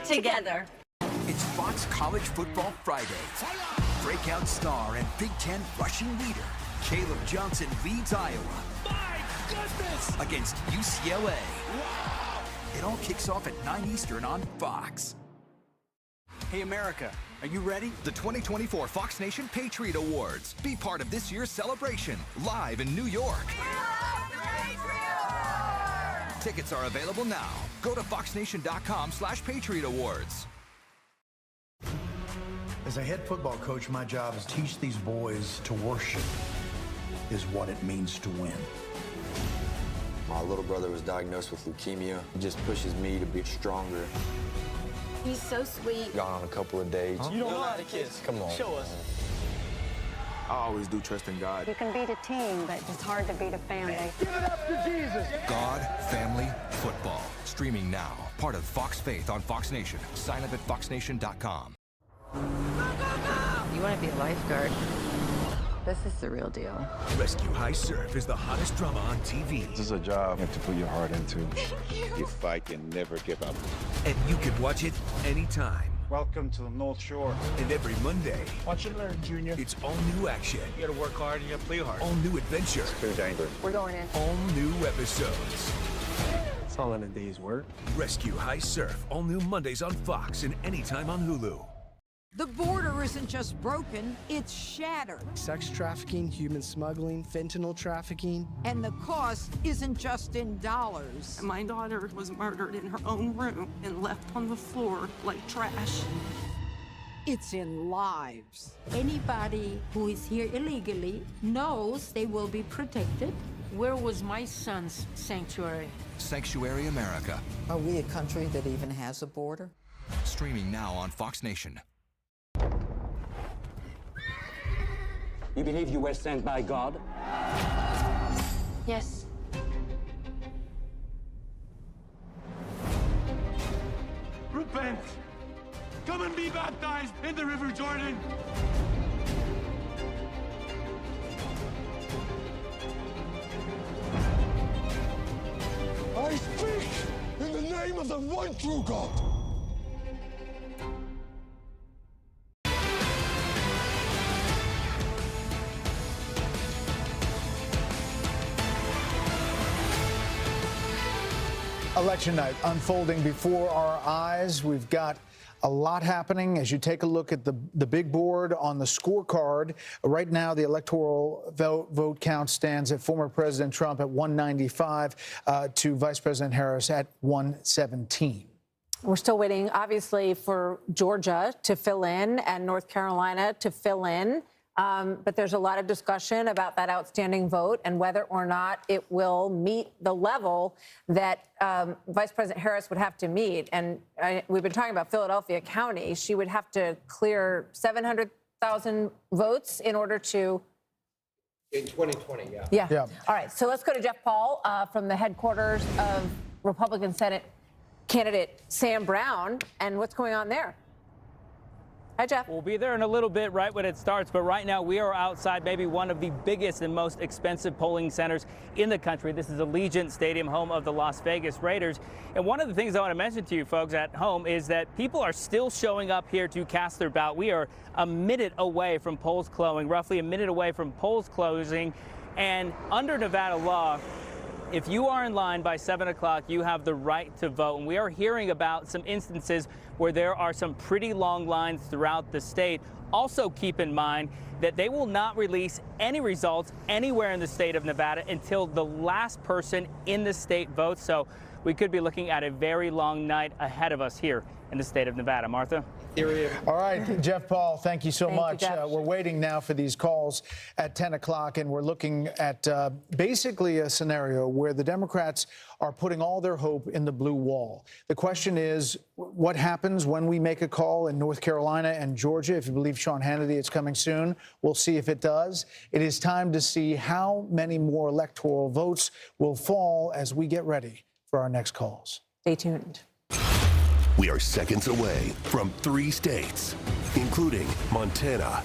together. It's Fox College Football Friday. Breakout star and Big Ten rushing leader Caleb Johnson leads Iowa. My goodness! Against UCLA. Wow! It all kicks off at 9 Eastern on Fox. Hey, America, are you ready? The 2024 Fox Nation Patriot Awards. Be part of this year's celebration, live in New York. Tickets are available now. Go to foxnation.com/Patriot Awards. As a head football coach, my job is to teach these boys to worship is what it means to win. My little brother was diagnosed with leukemia. It just pushes me to be stronger. He's so sweet. Gone on a couple of days. You don't know how to kiss. Come on. Show us. I always do trust in God. You can beat a team, but it's hard to beat a family. Give it up to Jesus. God, family, football. Streaming now. Part of Fox Faith on Fox Nation. Sign up at foxnation.com. You want to be a lifeguard. This is the real deal. Rescue High Surf is the hottest drama on TV. This is a job you have to put your heart into. You fight and never give up. And you can watch it anytime. Welcome to the North Shore. And every Monday, Watch and learn, Junior. it's all new action. You gotta work hard and you gotta play hard. All new adventure. Too dangerous. We're going in. All new episodes. It's all in a day's work. Rescue High Surf. All new Mondays on Fox and anytime on Hulu. The border isn't just broken, it's shattered. Sex trafficking, human smuggling, fentanyl trafficking. And the cost isn't just in dollars. My daughter was murdered in her own room and left on the floor like trash. It's in lives. Anybody who is here illegally knows they will be protected. Where was my son's sanctuary? Sanctuary America. Are we a country that even has a border? Streaming now on Fox Nation. You believe you were sent by God? Yes. Repent! Come and be baptized in the River Jordan! I speak in the name of the one true God. Election night unfolding before our eyes. We've got a lot happening. As you take a look at the big board on the scorecard, right now the electoral vote count stands at former President Trump at 195 to Vice President Harris at 117. We're still waiting, obviously, for Georgia to fill in and North Carolina to fill in. But there's a lot of discussion about that outstanding vote and whether or not it will meet the level that Vice President Harris would have to meet. And we've been talking about Philadelphia County. She would have to clear 700,000 votes in order to... In 2020, Yeah. All right. So let's go to Jeff Paul from the headquarters of Republican Senate candidate Sam Brown. And what's going on there? Hi, Jeff. We'll be there in a little bit right when it starts, but right now we are outside maybe one of the biggest and most expensive polling centers in the country. This is Allegiant Stadium, home of the Las Vegas Raiders. And one of the things I want to mention to you folks at home is that people are still showing up here to cast their ballot. We are a minute away from polls closing, roughly a minute away from polls closing. And under Nevada law, if you are in line by 7 o'clock, you have the right to vote. And we are hearing about some instances where there are some pretty long lines throughout the state. Also keep in mind that they will not release any results anywhere in the state of Nevada until the last person in the state votes. So we could be looking at a very long night ahead of us here in the state of Nevada. Martha? All right, Jeff Paul, thank you so much. We're waiting now for these calls at 10 o'clock, and we're looking at basically a scenario where the Democrats are putting all their hope in the blue wall. The question is, what happens when we make a call in North Carolina and Georgia? If you believe Sean Hannity, it's coming soon. We'll see if it does. It is time to see how many more electoral votes will fall as we get ready for our next calls. Stay tuned. We are seconds away from 3 states, including Montana,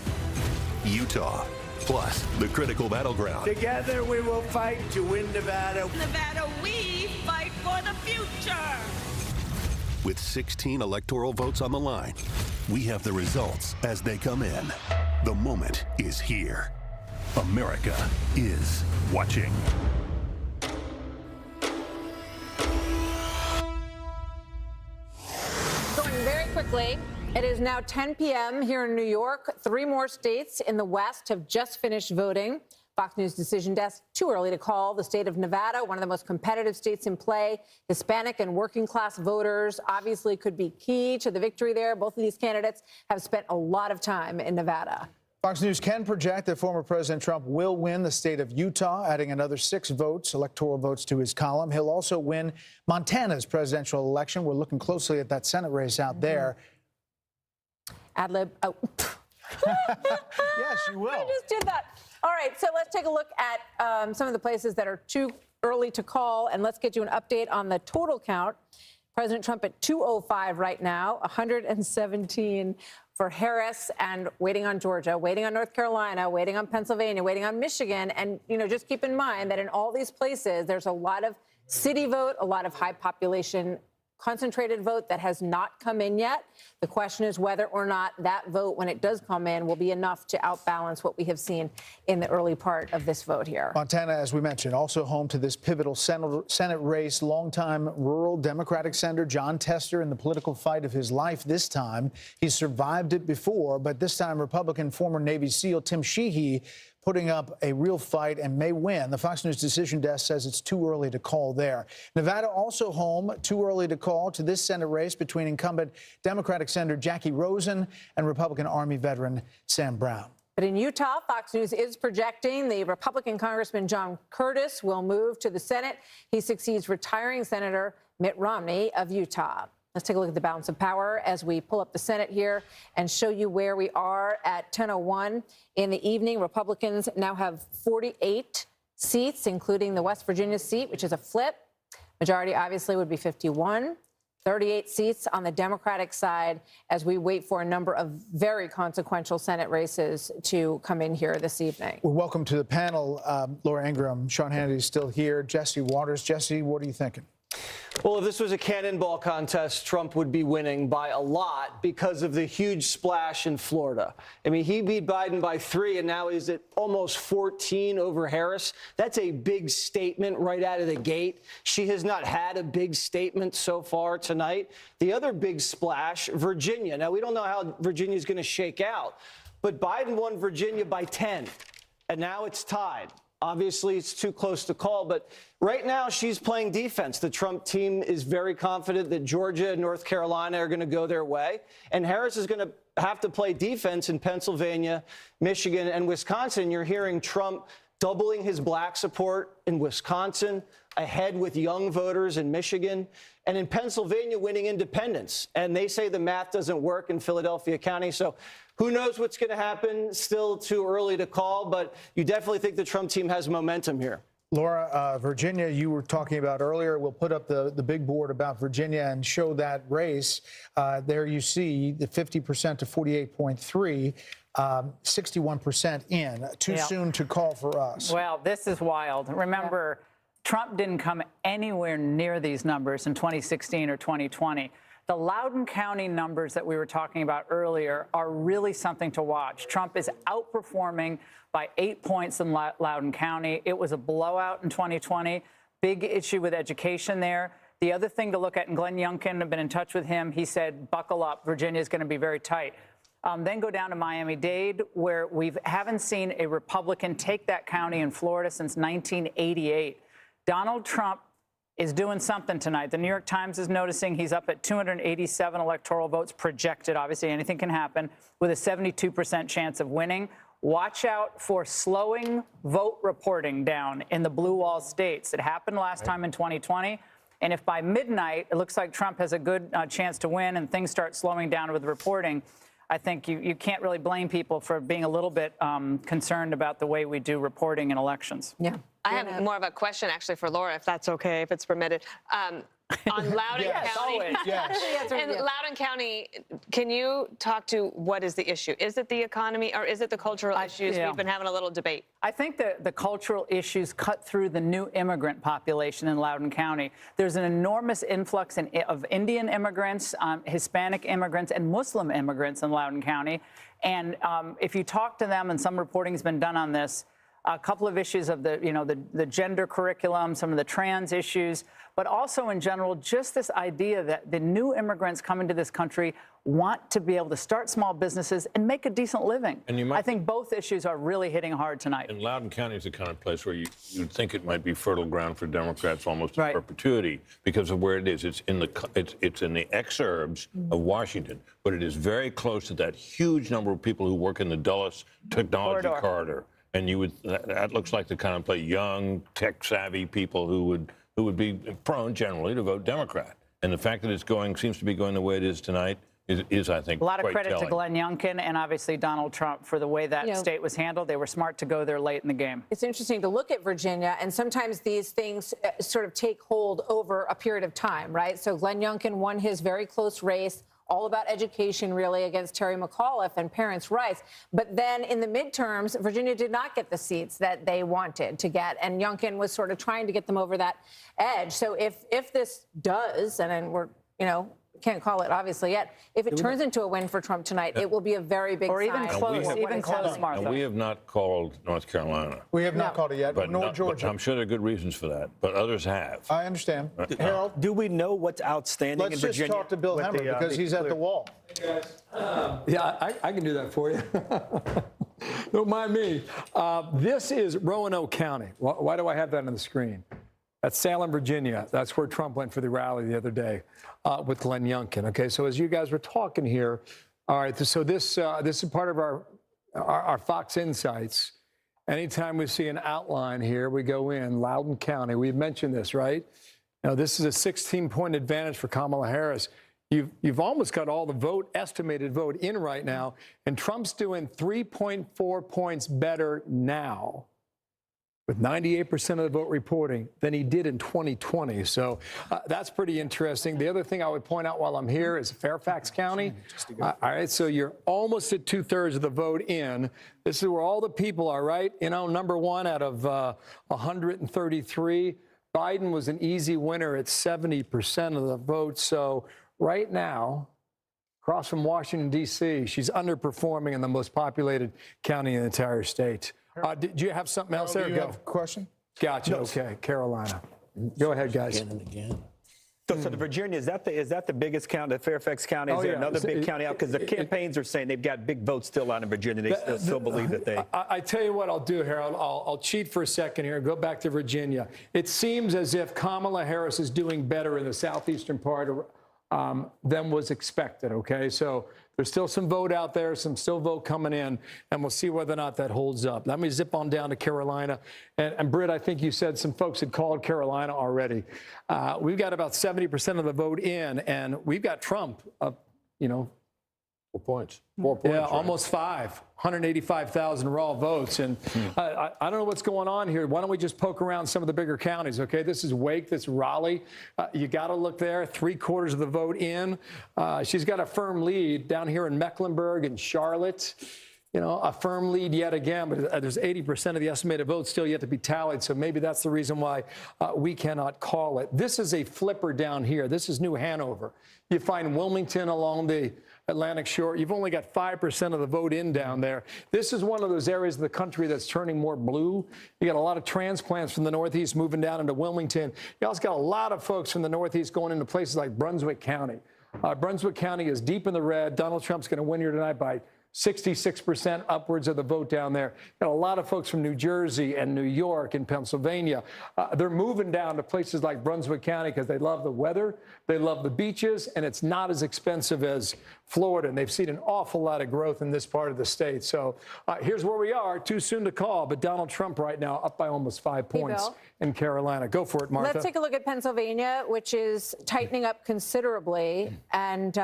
Utah, plus the critical battleground. Together we will fight to win Nevada. Nevada, we fight for the future. With 16 electoral votes on the line, we have the results as they come in. The moment is here. America is watching. Going very quickly, it is now 10 p.m. here in New York. 3 more states in the West have just finished voting. Fox News Decision Desk, too early to call. The state of Nevada, one of the most competitive states in play. Hispanic and working class voters obviously could be key to the victory there. Both of these candidates have spent a lot of time in Nevada. Fox News can project that former President Trump will win the state of Utah, adding another 6 votes, electoral votes, to his column. He'll also win Montana's presidential election. We're looking closely at that Senate race out there. Ad lib. Oh. Yes, you will. I just did that. All right, so let's take a look at some of the places that are too early to call, and let's get you an update on the total count. President Trump at 205 right now, 117 for Harris, and waiting on Georgia, waiting on North Carolina, waiting on Pennsylvania, waiting on Michigan. And, you know, just keep in mind that in all these places, there's a lot of city vote, a lot of high population concentrated vote that has not come in yet. The question is whether or not that vote, when it does come in, will be enough to outbalance what we have seen in the early part of this vote here. Montana, as we mentioned, also home to this pivotal Senate race. Longtime rural Democratic Senator John Tester in the political fight of his life this time. He's survived it before, but this time Republican former Navy SEAL Tim Sheehy putting up a real fight and may win. The Fox News Decision Desk says it's too early to call there. Nevada also home, too early to call, to this Senate race between incumbent Democratic Senator Jackie Rosen and Republican Army veteran Sam Brown. But in Utah, Fox News is projecting the Republican Congressman John Curtis will move to the Senate. He succeeds retiring Senator Mitt Romney of Utah. Let's take a look at the balance of power as we pull up the Senate here and show you where we are at 10:01 in the evening. Republicans now have 48 seats, including the West Virginia seat, which is a flip. Majority obviously would be 51. 38 seats on the Democratic side as we wait for a number of very consequential Senate races to come in here this evening. Well, welcome to the panel, Laura Ingraham. Sean Hannity is still here. Jesse Waters. Jesse, what are you thinking? Well, if this was a cannonball contest, Trump would be winning by a lot because of the huge splash in Florida. I mean, he beat Biden by 3, and now he's at almost 14 over Harris. That's a big statement right out of the gate. She has not had a big statement so far tonight. The other big splash, Virginia. Now, we don't know how Virginia is going to shake out, but Biden won Virginia by 10, and now it's tied. Obviously, it's too close to call, but right now she's playing defense. The Trump team is very confident that Georgia and North Carolina are going to go their way, and Harris is going to have to play defense in Pennsylvania, Michigan, and Wisconsin. You're hearing Trump doubling his black support in Wisconsin, ahead with young voters in Michigan, and in Pennsylvania winning independents. And they say the math doesn't work in Philadelphia County, so who knows what's going to happen? Still too early to call, but you definitely think the Trump team has momentum here. Laura, Virginia, you were talking about earlier. We'll put up the big board about Virginia and show that race. There you see the 50% to 48.3, 61% in. Too soon to call for us. Well, this is wild. Remember, Trump didn't come anywhere near these numbers in 2016 or 2020. The Loudoun County numbers that we were talking about earlier are really something to watch. Trump is outperforming by 8 points in Loudoun County. It was a blowout in 2020. Big issue with education there. The other thing to look at, and Glenn Youngkin, I've been in touch with him, he said, buckle up, Virginia is going to be very tight. Then go down to Miami-Dade, where we haven't seen a Republican take that county in Florida since 1988. Donald Trump is doing something tonight. The New York Times is noticing he's up at 287 electoral votes projected. Obviously, anything can happen, with a 72% chance of winning. Watch out for slowing vote reporting down in the blue wall states. It happened last time in 2020. And if by midnight it looks like Trump has a good chance to win and things start slowing down with reporting, I think you can't really blame people for being a little bit concerned about the way we do reporting in elections. Yeah. I have more of a question, actually, for Laura, if that's okay, if it's permitted. On Loudoun County, in Loudoun County, can you talk to what is the issue? Is it the economy or is it the cultural issues? We've been having a little debate. I think that the cultural issues cut through the new immigrant population in Loudoun County. There's an enormous influx of Indian immigrants, Hispanic immigrants, and Muslim immigrants in Loudoun County. And if you talk to them, and some reporting has been done on this, a couple of issues of the gender curriculum, some of the trans issues, but also in general, just this idea that the new immigrants coming to this country want to be able to start small businesses and make a decent living. And I think both issues are really hitting hard tonight. And Loudoun County is the kind of place where you'd think it might be fertile ground for Democrats almost in perpetuity because of where it is. It's in the exurbs of Washington, but it is very close to that huge number of people who work in the Dulles Technology Corridor. And that looks like the kind of place, young, tech-savvy people who would be prone generally to vote Democrat. And the fact that it's seems to be going the way it is tonight is I think, a lot of credit telling. to Glenn Youngkin and obviously Donald Trump for the way that state was handled. They were smart to go there late in the game. It's interesting to look at Virginia, and sometimes these things sort of take hold over a period of time, right? So Glenn Youngkin won his very close race, all about education, really, against Terry McAuliffe and parents' rights. But then in the midterms, Virginia did not get the seats that they wanted to get, and Youngkin was sort of trying to get them over that edge. So if this does, and then we're, can't call it obviously yet, if it turns into a win for Trump tonight, it will be a very big or sign. even close, Martha. And we have not called North Carolina. We have not called it yet, nor Georgia. But I'm sure there are good reasons for that, but others have. I understand. Harold? Do we know what's outstanding in Virginia? Let's just talk to Bill Hemmer because he's at the wall. Hey guys. Yeah, I can do that for you. Don't mind me. This is Roanoke County. Why do I have that on the screen? That's Salem, Virginia. That's where Trump went for the rally the other day with Glenn Youngkin. Okay, so as you guys were talking here, all right, so this is part of our Fox Insights. Anytime we see an outline here, we go in Loudoun County. We've mentioned this, right? Now, this is a 16-point advantage for Kamala Harris. You've almost got all the estimated vote in right now, and Trump's doing 3.4 points better now, with 98% of the vote reporting, than he did in 2020. So that's pretty interesting. The other thing I would point out while I'm here is Fairfax County. All right, so you're almost at 2/3 of the vote in. This is where all the people are, right? Number one out of 133. Biden was an easy winner at 70% of the vote. So right now, across from Washington, D.C., she's underperforming in the most populated county in the entire state. Did you have something else there? Do you have a question? Gotcha. Okay, Carolina. Go ahead, guys. So the Virginia, is that the biggest county, Fairfax County? Is there another big county out? Because the campaigns are saying they've got big votes still out in Virginia. They still believe that they... I tell you what I'll do, Harold. I'll cheat for a second here and go back to Virginia. It seems as if Kamala Harris is doing better in the southeastern part than was expected, okay? So there's still some vote out there, some vote coming in, and we'll see whether or not that holds up. Let me zip on down to Carolina. And Britt, I think you said some folks had called Carolina already. We've got about 70% of the vote in, and we've got Trump up, 4 points. 4 points. Yeah, right? almost 185,000 raw votes. And I don't know what's going on here. Why don't we just poke around some of the bigger counties, okay? This is Wake, this is Raleigh. You got to look there, 3/4 of the vote in. She's got a firm lead down here in Mecklenburg and Charlotte. A firm lead yet again, but there's 80% of the estimated votes still yet to be tallied, so maybe that's the reason why we cannot call it. This is a flipper down here. This is New Hanover. You find Wilmington along the Atlantic shore. You've only got 5% of the vote in down there. This is one of those areas of the country that's turning more blue. You got a lot of transplants from the Northeast moving down into Wilmington. You also got a lot of folks from the Northeast going into places like Brunswick County. Brunswick County is deep in the red. Donald Trump's going to win here tonight by 66% upwards of the vote down there. Got a lot of folks from New Jersey and New York and Pennsylvania. They're moving down to places like Brunswick County because they love the weather, they love the beaches, and it's not as expensive as Florida. And they've seen an awful lot of growth in this part of the state. So here's where we are. Too soon to call, but Donald Trump right now up by almost 5 points in Carolina. Go for it, Martha. Let's take a look at Pennsylvania, which is tightening up considerably. And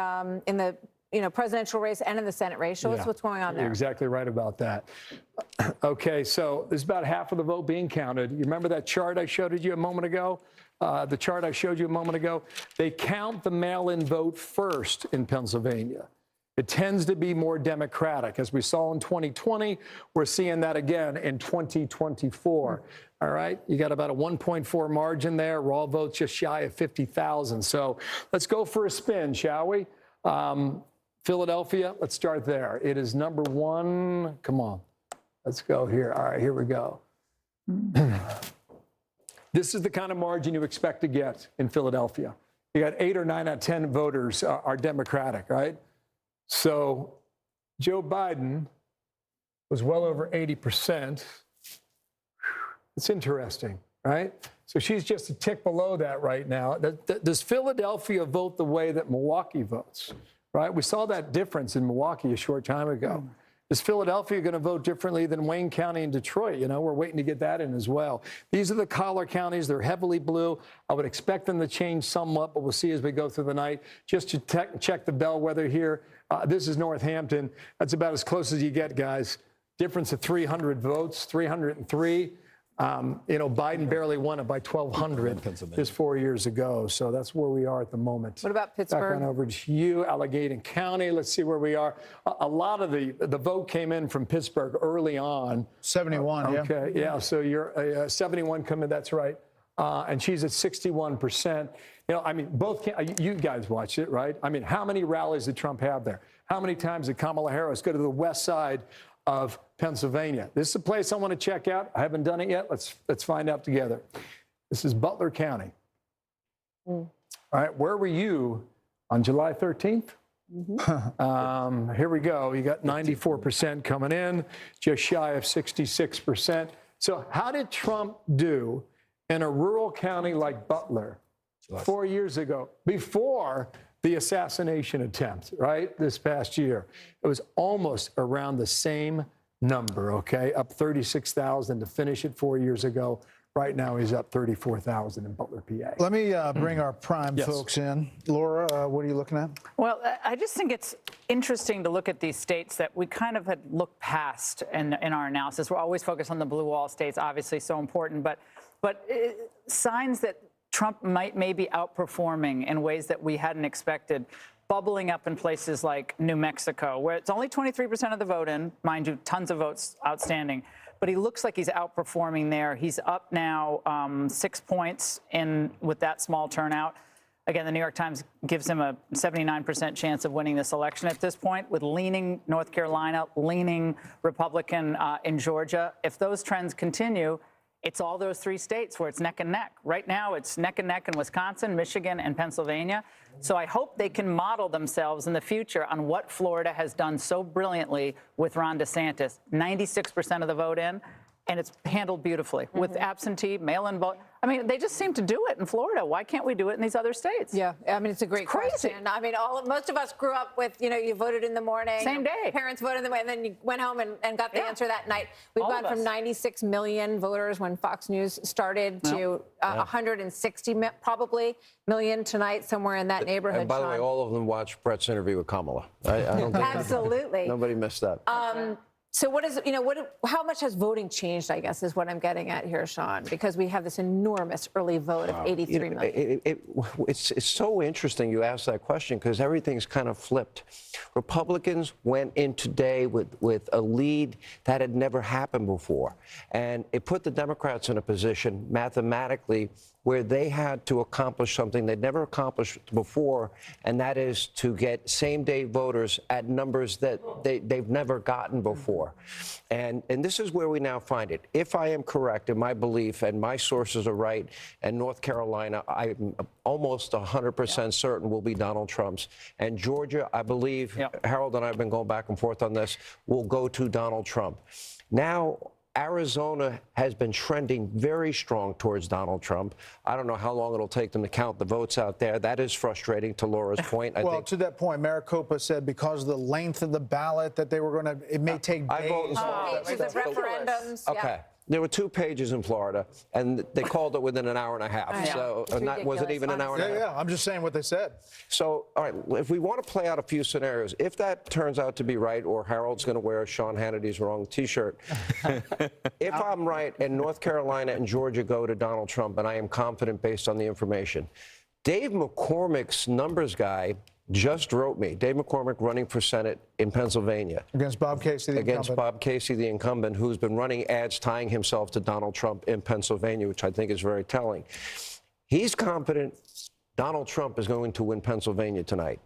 in the presidential race and in the Senate race. Show us what's going on there. You're exactly right about that. Okay, so there's about half of the vote being counted. You remember that chart I showed you a moment ago? The chart I showed you a moment ago? They count the mail-in vote first in Pennsylvania. It tends to be more Democratic. As we saw in 2020, we're seeing that again in 2024. All right, you got about a 1.4 margin there. Raw votes just shy of 50,000. So let's go for a spin, shall we? Philadelphia, let's start there. It is number one. Come on, let's go here. All right, here we go. This is the kind of margin you expect to get in Philadelphia. You got 8 or 9 out of 10 voters are Democratic, right? So Joe Biden was well over 80%. It's interesting, right? So she's just a tick below that right now. Does Philadelphia vote the way that Milwaukee votes, right? We saw that difference in Milwaukee a short time ago. Is Philadelphia going to vote differently than Wayne County and Detroit? You know, we're waiting to get that in as well. These are the collar counties. They're heavily blue. I would expect them to change somewhat, but we'll see as we go through the night. Just to check the bellwether here, this is Northampton. That's about as close as you get, guys. Difference of 300 votes, 303. Biden barely won it by 1,200 just 4 years ago. So that's where we are at the moment. What about Pittsburgh? Back on over to you, Allegheny County. Let's see where we are. A lot of the vote came in from Pittsburgh early on. 71, yeah. Okay, yeah. So you're 71 coming. That's right. And she's at 61%. Both you guys watched it, right? I mean, how many rallies did Trump have there? How many times did Kamala Harris go to the west side of Pennsylvania? This is a place I want to check out. I haven't done it yet. Let's find out together. This is Butler County. All right, where were you on July 13th? Here we go. You got 94% coming in, just shy of 66%. So how did Trump do in a rural county like Butler 4 years ago, before the assassination attempt, right, this past year? It was almost around the same number, okay, up 36,000 to finish it 4 years ago. Right now, he's up 34,000 in Butler, PA. Let me bring our prime folks in. Laura, what are you looking at? Well, I just think it's interesting to look at these states that we kind of had looked past in our analysis. We're always focused on the blue wall states, obviously so important, but signs that Trump might be outperforming in ways that we hadn't expected, bubbling up in places like New Mexico, where it's only 23% of the vote in, mind you, tons of votes outstanding, but he looks like he's outperforming there. He's up now 6 points with that small turnout. Again, the New York Times gives him a 79% chance of winning this election at this point, with leaning North Carolina, leaning Republican in Georgia. If those trends continue, it's all those 3 states where it's neck and neck. Right now, it's neck and neck in Wisconsin, Michigan, and Pennsylvania. So I hope they can model themselves in the future on what Florida has done so brilliantly with Ron DeSantis. 96% of the vote in, and it's handled beautifully with absentee, mail-in vote. I mean, they just seem to do it in Florida. Why can't we do it in these other states? Yeah, I mean, it's a great question. I mean, most of us grew up with, you voted in the morning. Same day. Parents voted in the morning, and then you went home and got the answer that night. We've gone from 96 million voters when Fox News started to 160 probably million tonight, somewhere in that neighborhood. And by the way, all of them watched Brett's interview with Kamala. I don't think absolutely nobody missed that. So how much has voting changed, I guess, is what I'm getting at here, Sean, because we have this enormous early vote of 83 million. It's so interesting you asked that question, because everything's kind of flipped. Republicans went in today with a lead that had never happened before. And it put the Democrats in a position mathematically where they had to accomplish something they'd never accomplished before, and that is to get same-day voters at numbers that they've never gotten before. And this is where we now find it. If I am correct in my belief, and my sources are right, and North Carolina, I'm almost 100% certain will be Donald Trump's. And Georgia, I believe, Harold and I have been going back and forth on this, will go to Donald Trump. Now, Arizona has been trending very strong towards Donald Trump. I don't know how long it'll take them to count the votes out there. That is frustrating, to Laura's point. I think. To that point, Maricopa said because of the length of the ballot that they were going to, it may take days. Referendums. Okay. there were 2 pages in Florida, and they called it within an hour and a half. So, was it even an hour and a half? Yeah, I'm just saying what they said. So, all right, if we want to play out a few scenarios, if that turns out to be right, or Harold's going to wear Sean Hannity's wrong T-shirt, if I'm right and North Carolina and Georgia go to Donald Trump, and I am confident based on the information, Dave McCormick's numbers guy just wrote me, Dave McCormick running for Senate in Pennsylvania. Against Bob Casey, the Against incumbent. Bob Casey, the incumbent, who's been running ads tying himself to Donald Trump in Pennsylvania, which I think is very telling. He's confident Donald Trump is going to win Pennsylvania tonight.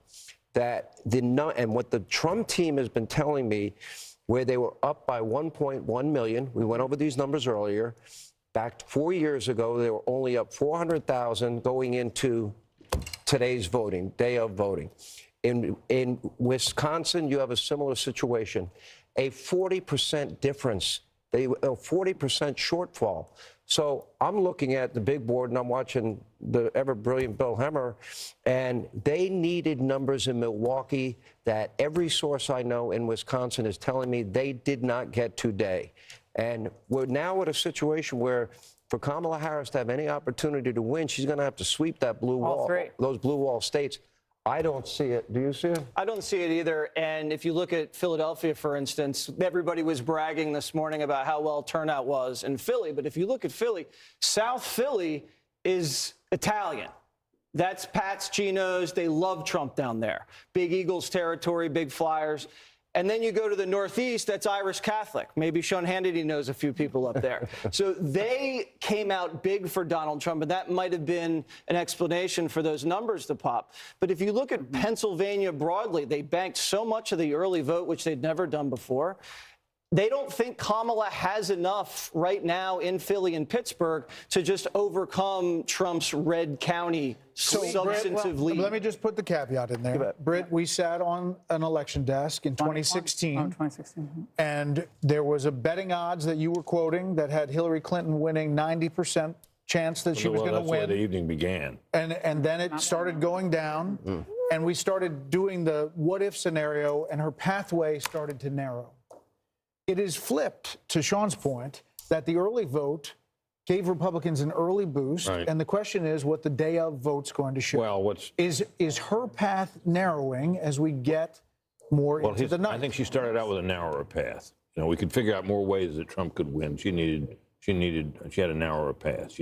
And what the Trump team has been telling me, where they were up by 1.1 million, we went over these numbers earlier, back 4 years ago, they were only up 400,000 going into today's voting, day of voting. In Wisconsin, you have a similar situation, a 40% difference, a 40% shortfall. So I'm looking at the big board and I'm watching the ever-brilliant Bill Hemmer, and they needed numbers in Milwaukee that every source I know in Wisconsin is telling me they did not get today. And we're now at a situation where for Kamala Harris to have any opportunity to win, she's going to have to sweep that blue wall, those blue wall states. I don't see it. Do you see it? I don't see it either. And if you look at Philadelphia, for instance, everybody was bragging this morning about how well turnout was in Philly. But if you look at Philly, South Philly is Italian. That's Pat's, Geno's. They love Trump down there. Big Eagles territory, big Flyers. And then you go to the Northeast, that's Irish Catholic. Maybe Sean Hannity knows a few people up there. So they came out big for Donald Trump, and that might have been an explanation for those numbers to pop. But if you look at Pennsylvania broadly, they banked so much of the early vote, which they'd never done before. They don't think Kamala has enough right now in Philly and Pittsburgh to just overcome Trump's red county substantive lead. Let me just put the caveat in there. Britt, we sat on an election desk in 2016. And there was a betting odds that you were quoting that had Hillary Clinton winning 90% chance that she was going to win. That's where the evening began. And then it started going down, and we started doing the what-if scenario, and her pathway started to narrow. It is flipped, to Sean's point, that the early vote gave Republicans an early boost, and the question is what the day of vote's going to show. Well, is her path narrowing as we get more into the night? I think she started out with a narrower path. You know, we could figure out more ways that Trump could win. She had a narrower path.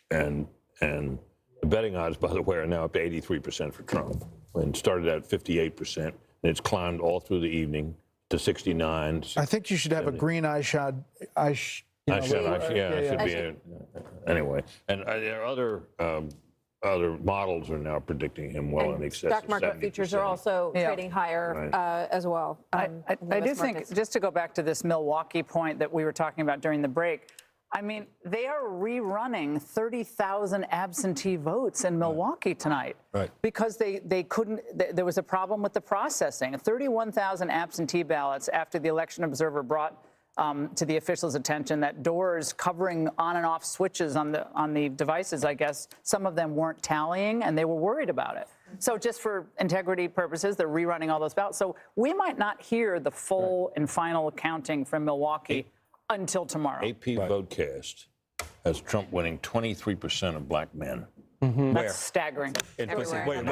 And the betting odds, by the way, are now up to 83% for Trump. And started at 58%, and it's climbed all through the evening to 69. I think you should have 70. A green eyeshade. Anyway, and there are other models are now predicting him well in excess of 70%. Stock market futures are also trading higher as well. I do think, just to go back to this Milwaukee point that we were talking about during the break, I mean, they are rerunning 30,000 absentee votes in Milwaukee tonight. Because they couldn't, there was a problem with the processing. 31,000 absentee ballots after the election observer brought to the officials' attention that doors covering on and off switches on the devices, I guess, some of them weren't tallying and they were worried about it. So just for integrity purposes, they're rerunning all those ballots. So we might not hear the full and final counting from Milwaukee until tomorrow. AP Votecast has Trump winning 23% of black men. That's staggering. Nationwide.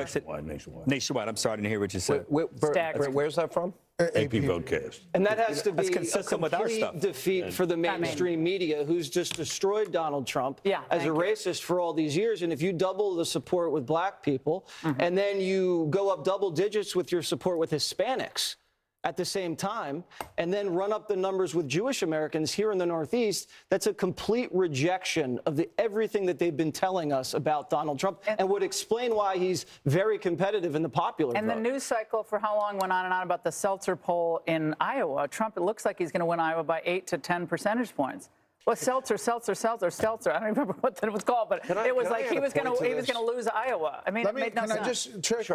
I'm sorry, I didn't hear what you said. Where's that from? AP Votecast. And that has to be consistent with our stuff. Defeat for the mainstream media, who's just destroyed Donald Trump as a racist for all these years. And if you double the support with black people, and then you go up double digits with your support with Hispanics at the same time, and then run up the numbers with Jewish Americans here in the Northeast, that's a complete rejection of everything that they've been telling us about Donald Trump, and would explain why he's very competitive in the popular vote. The news cycle for how long went on and on about the Seltzer poll in Iowa. Trump, it looks like he's going to win Iowa by 8 to 10 percentage points. Well, Seltzer. I don't remember what that was called, but it was like he was going to lose Iowa. I mean, it made no sense.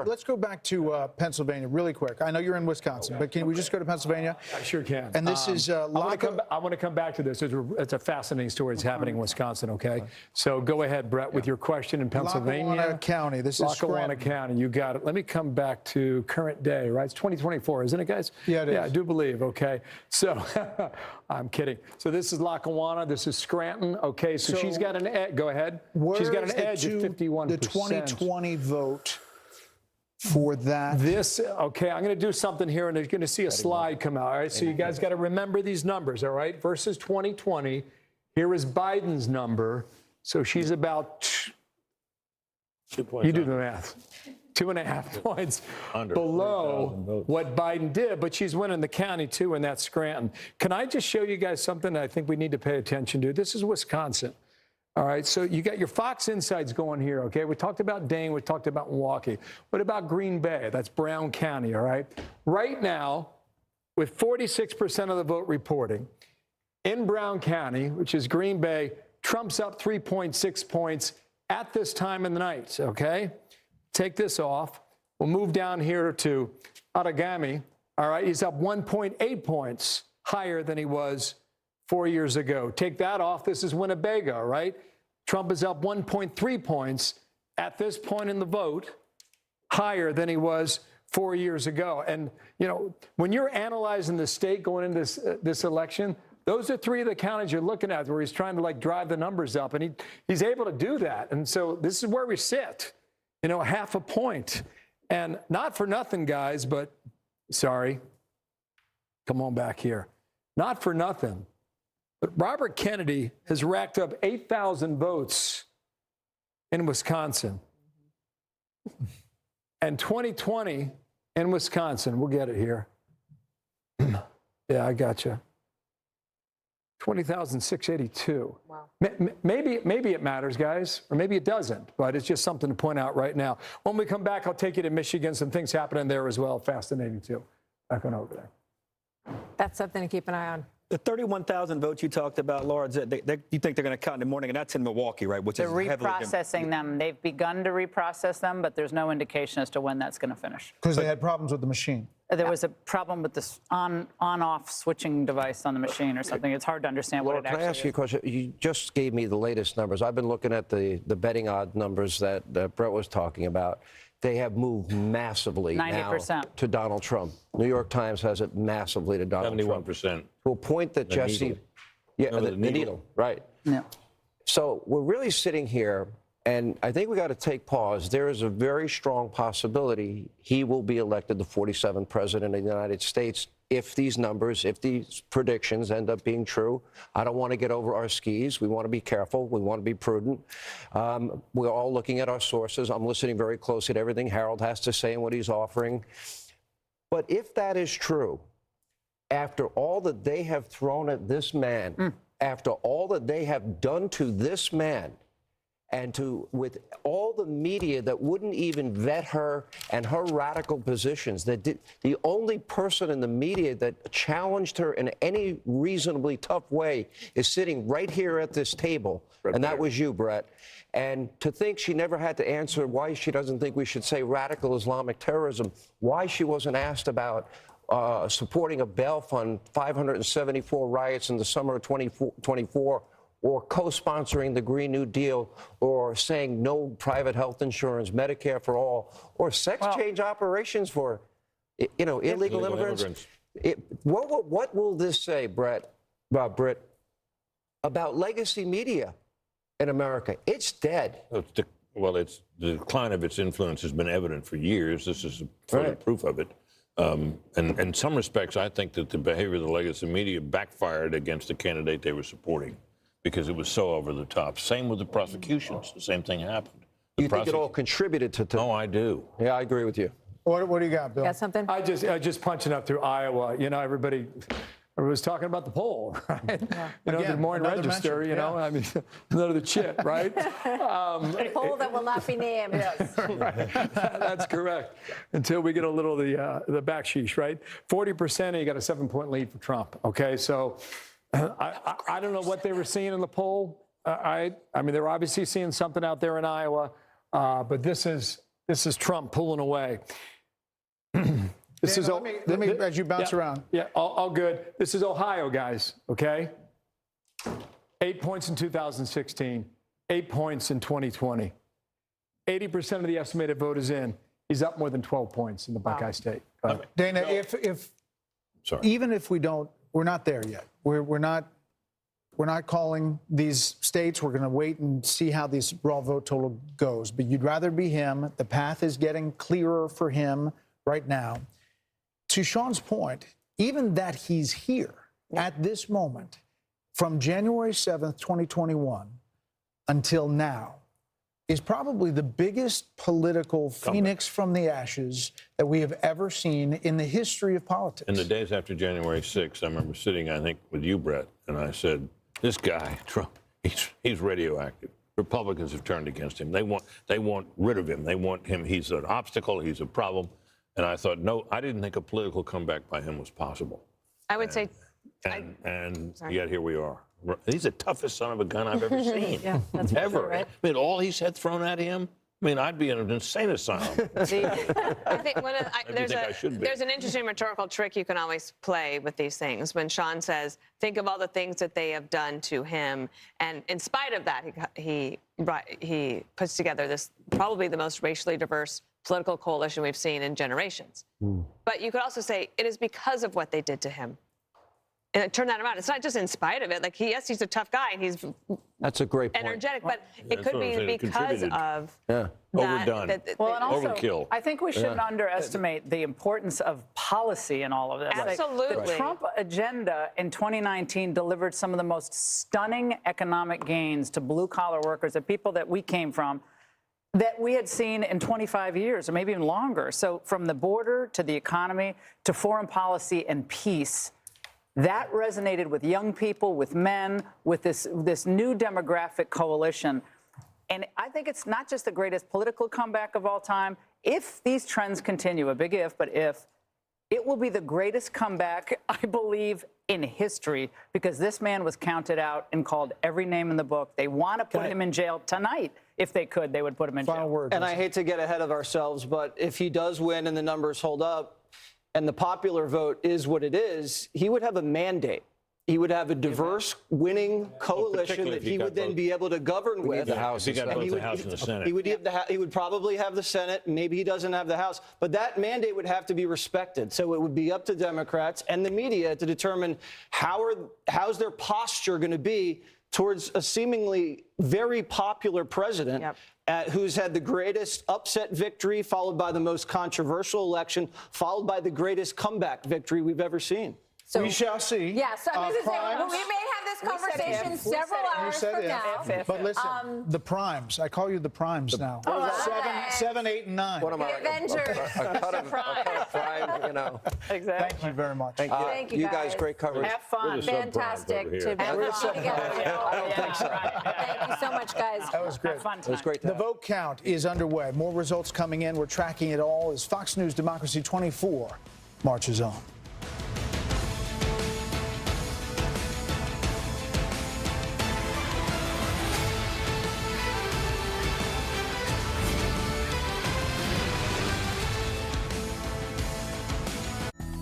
Let's go back to Pennsylvania really quick. I know you're in Wisconsin, but can we just go to Pennsylvania? I sure can. And this is I want to come back to this. It's a fascinating story. It's happening in Wisconsin. Okay, so go ahead, Brett, with your question in Pennsylvania. Lackawanna County. This is Lackawanna County. You got it. Let me come back to current day. Right, it's 2024, isn't it, guys? Yeah, it is. Yeah, I do believe. Okay, so I'm kidding. So this is Lackawanna. This is Scranton. Okay, so she's got an edge. Go ahead. She's got an edge of 51%. The 2020 vote for that. Okay, I'm going to do something here, and you're going to see a slide come out. All right, so you guys got to remember these numbers, all right? Versus 2020. Here is Biden's number. So she's about, you do the math, 2.5 points below what Biden did, but she's winning the county too, and that's Scranton. Can I just show you guys something that I think we need to pay attention to? This is Wisconsin. All right, so you got your Fox Insights going here, okay? We talked about Dane, we talked about Milwaukee. What about Green Bay? That's Brown County, all right? Right now, with 46% of the vote reporting, in Brown County, which is Green Bay, Trump's up 3.6 points at this time in the night, okay? Take this off. We'll move down here to Outagamie, all right? He's up 1.8 points higher than he was 4 years ago. Take that off. This is Winnebago, right? Trump is up 1.3 points at this point in the vote, higher than he was 4 years ago. And, you know, when you're analyzing the state going into this election, those are three of the counties you're looking at where he's trying to, like, drive the numbers up. And he's able to do that. And so this is where we sit, you know, 0.5 point. And not for nothing, guys, but sorry. Come on back here. Not for nothing. But Robert Kennedy has racked up 8,000 votes in Wisconsin. And 2020 in Wisconsin, we'll get it here. Yeah, I got you. 20,682. Wow. Maybe it matters, guys, or maybe it doesn't, but it's just something to point out right now. When we come back, I'll take you to Michigan. Some things happening there as well. Fascinating, too. Back on over there. That's something to keep an eye on. The 31,000 votes you talked about, Laura, you think they're going to count in the morning, and that's in Milwaukee, right? Which they're is heavily reprocessing them. They've begun to reprocess them, but there's no indication as to when that's going to finish. Because they had problems with the machine. There was a problem with this on-off switching device on the machine or something. It's hard to understand what it actually is. Can I ask you a question? You just gave me the latest numbers. I've been looking at the betting odd numbers that Brett was talking about. They have moved massively 90% now to Donald Trump. New York Times has it massively to Donald Trump. 71%. To a point that Jesse... Needle. Yeah, No, the needle, right. Yeah. So we're really sitting here, and I think we got to take pause. There is a very strong possibility he will be elected the 47th president of the United States if these numbers, if these predictions end up being true. I don't want to get over our skis. We want to be careful. We want to be prudent. We're all looking at our sources. I'm listening very closely to everything Harold has to say and what he's offering. But if that is true, after all that they have thrown at this man, after all that they have done to this man, and with all the media that wouldn't even vet her and her radical positions, the only person in the media that challenged her in any reasonably tough way is sitting right here at this table, and that was you, Brett. And to think she never had to answer why she doesn't think we should say radical Islamic terrorism, why she wasn't asked about supporting a bail fund, 574 riots in the summer of 2024, or co-sponsoring the Green New Deal, or saying no private health insurance, Medicare for all, or sex change operations for, you know, illegal immigrants. What will this say, Britt, about legacy media in America? It's dead. Well, the decline of its influence has been evident for years. This is further proof of it. And in some respects, I think that the behavior of the legacy media backfired against the candidate they were supporting, because it was so over the top. Same with the prosecutions. The same thing happened. You think it all contributed to? Oh, I do. Yeah, I agree with you. What do you got, Bill? Got something? I just punching up through Iowa. You know, everybody was talking about the poll, right? Yeah. You know, the Des Moines Register, you know, I mean, another chit, right? A poll that will not be named. Yes. Right. That's correct. Until we get a little of the backsheesh, right? 40%, and you got a 7-point lead for Trump. Okay, so I don't know what they were seeing in the poll. I mean, they were obviously seeing something out there in Iowa, but this is Trump pulling away. Let me as you bounce around. Yeah, all good. This is Ohio, guys, okay? 8 points in 2016, 8 points in 2020. 80% of the estimated vote is in. He's up more than 12 points in the Buckeye State. Dana, even if we don't we're not there yet. We're not calling these states. We're going to wait and see how this raw vote total goes. But you'd rather be him. The path is getting clearer for him right now. To Sean's point, even that he's here at this moment, from January 7th, 2021 until now, is probably the biggest political phoenix from the ashes that we have ever seen in the history of politics. In the days after January 6th, I remember sitting, I think, with you, Brett, and I said, this guy, Trump, he's radioactive. Republicans have turned against him. They want rid of him. They want him. He's an obstacle. He's a problem. And I thought, no, I didn't think a political comeback by him was possible. I would say... And yet here we are. He's the toughest son of a gun I've ever seen. Yeah, that's ever. True, right? I mean, all he's had thrown at him. I mean, I'd be in an insane asylum. I think there's an interesting rhetorical trick you can always play with these things. When Sean says, think of all the things that they have done to him, and in spite of that, he puts together this probably the most racially diverse political coalition we've seen in generations. But you could also say it is because of what they did to him. And turn that around. It's not just in spite of it. Like, yes, he's a tough guy and he's that's a great point. Energetic, but it could be because of overdone. Well, and also, overkill. I think we shouldn't underestimate the importance of policy in all of this. Absolutely. Like, the Trump agenda in 2019 delivered some of the most stunning economic gains to blue-collar workers, the people that we came from, that we had seen in 25 years or maybe even longer. So from the border to the economy to foreign policy and peace, that resonated with young people, with men, with this new demographic coalition. And I think it's not just the greatest political comeback of all time. If these trends continue, a big if, but if, it will be the greatest comeback, I believe, in history, because this man was counted out and called every name in the book. They want to put him in jail tonight. If they could, they would put him in jail. Final word. And I hate to get ahead of ourselves, but if he does win and the numbers hold up, and the popular vote is what it is, he would have a mandate. He would have a diverse winning coalition that he would then be able to govern with. The House. He got both the House and the Senate. He would probably have the Senate. Maybe he doesn't have the House. But that mandate would have to be respected. So it would be up to Democrats and the media to determine how's their posture going to be towards a seemingly very popular president. Who's had the greatest upset victory, followed by the most controversial election, followed by the greatest comeback victory we've ever seen. So we shall see. Yeah, so we may have this conversation several hours from now. But listen, the primes. I call you the primes now. 7, 8, and 9. What am I? Avengers. A cut of prime, you know. Exactly. Thank you very much. Thank you, you guys. Great coverage. Have fun. Fantastic to be together. I don't think so. Thank you so much, guys. That was great. Have fun It was great. The vote count is underway. More results coming in. We're tracking it all as Fox News Democracy 24 marches on.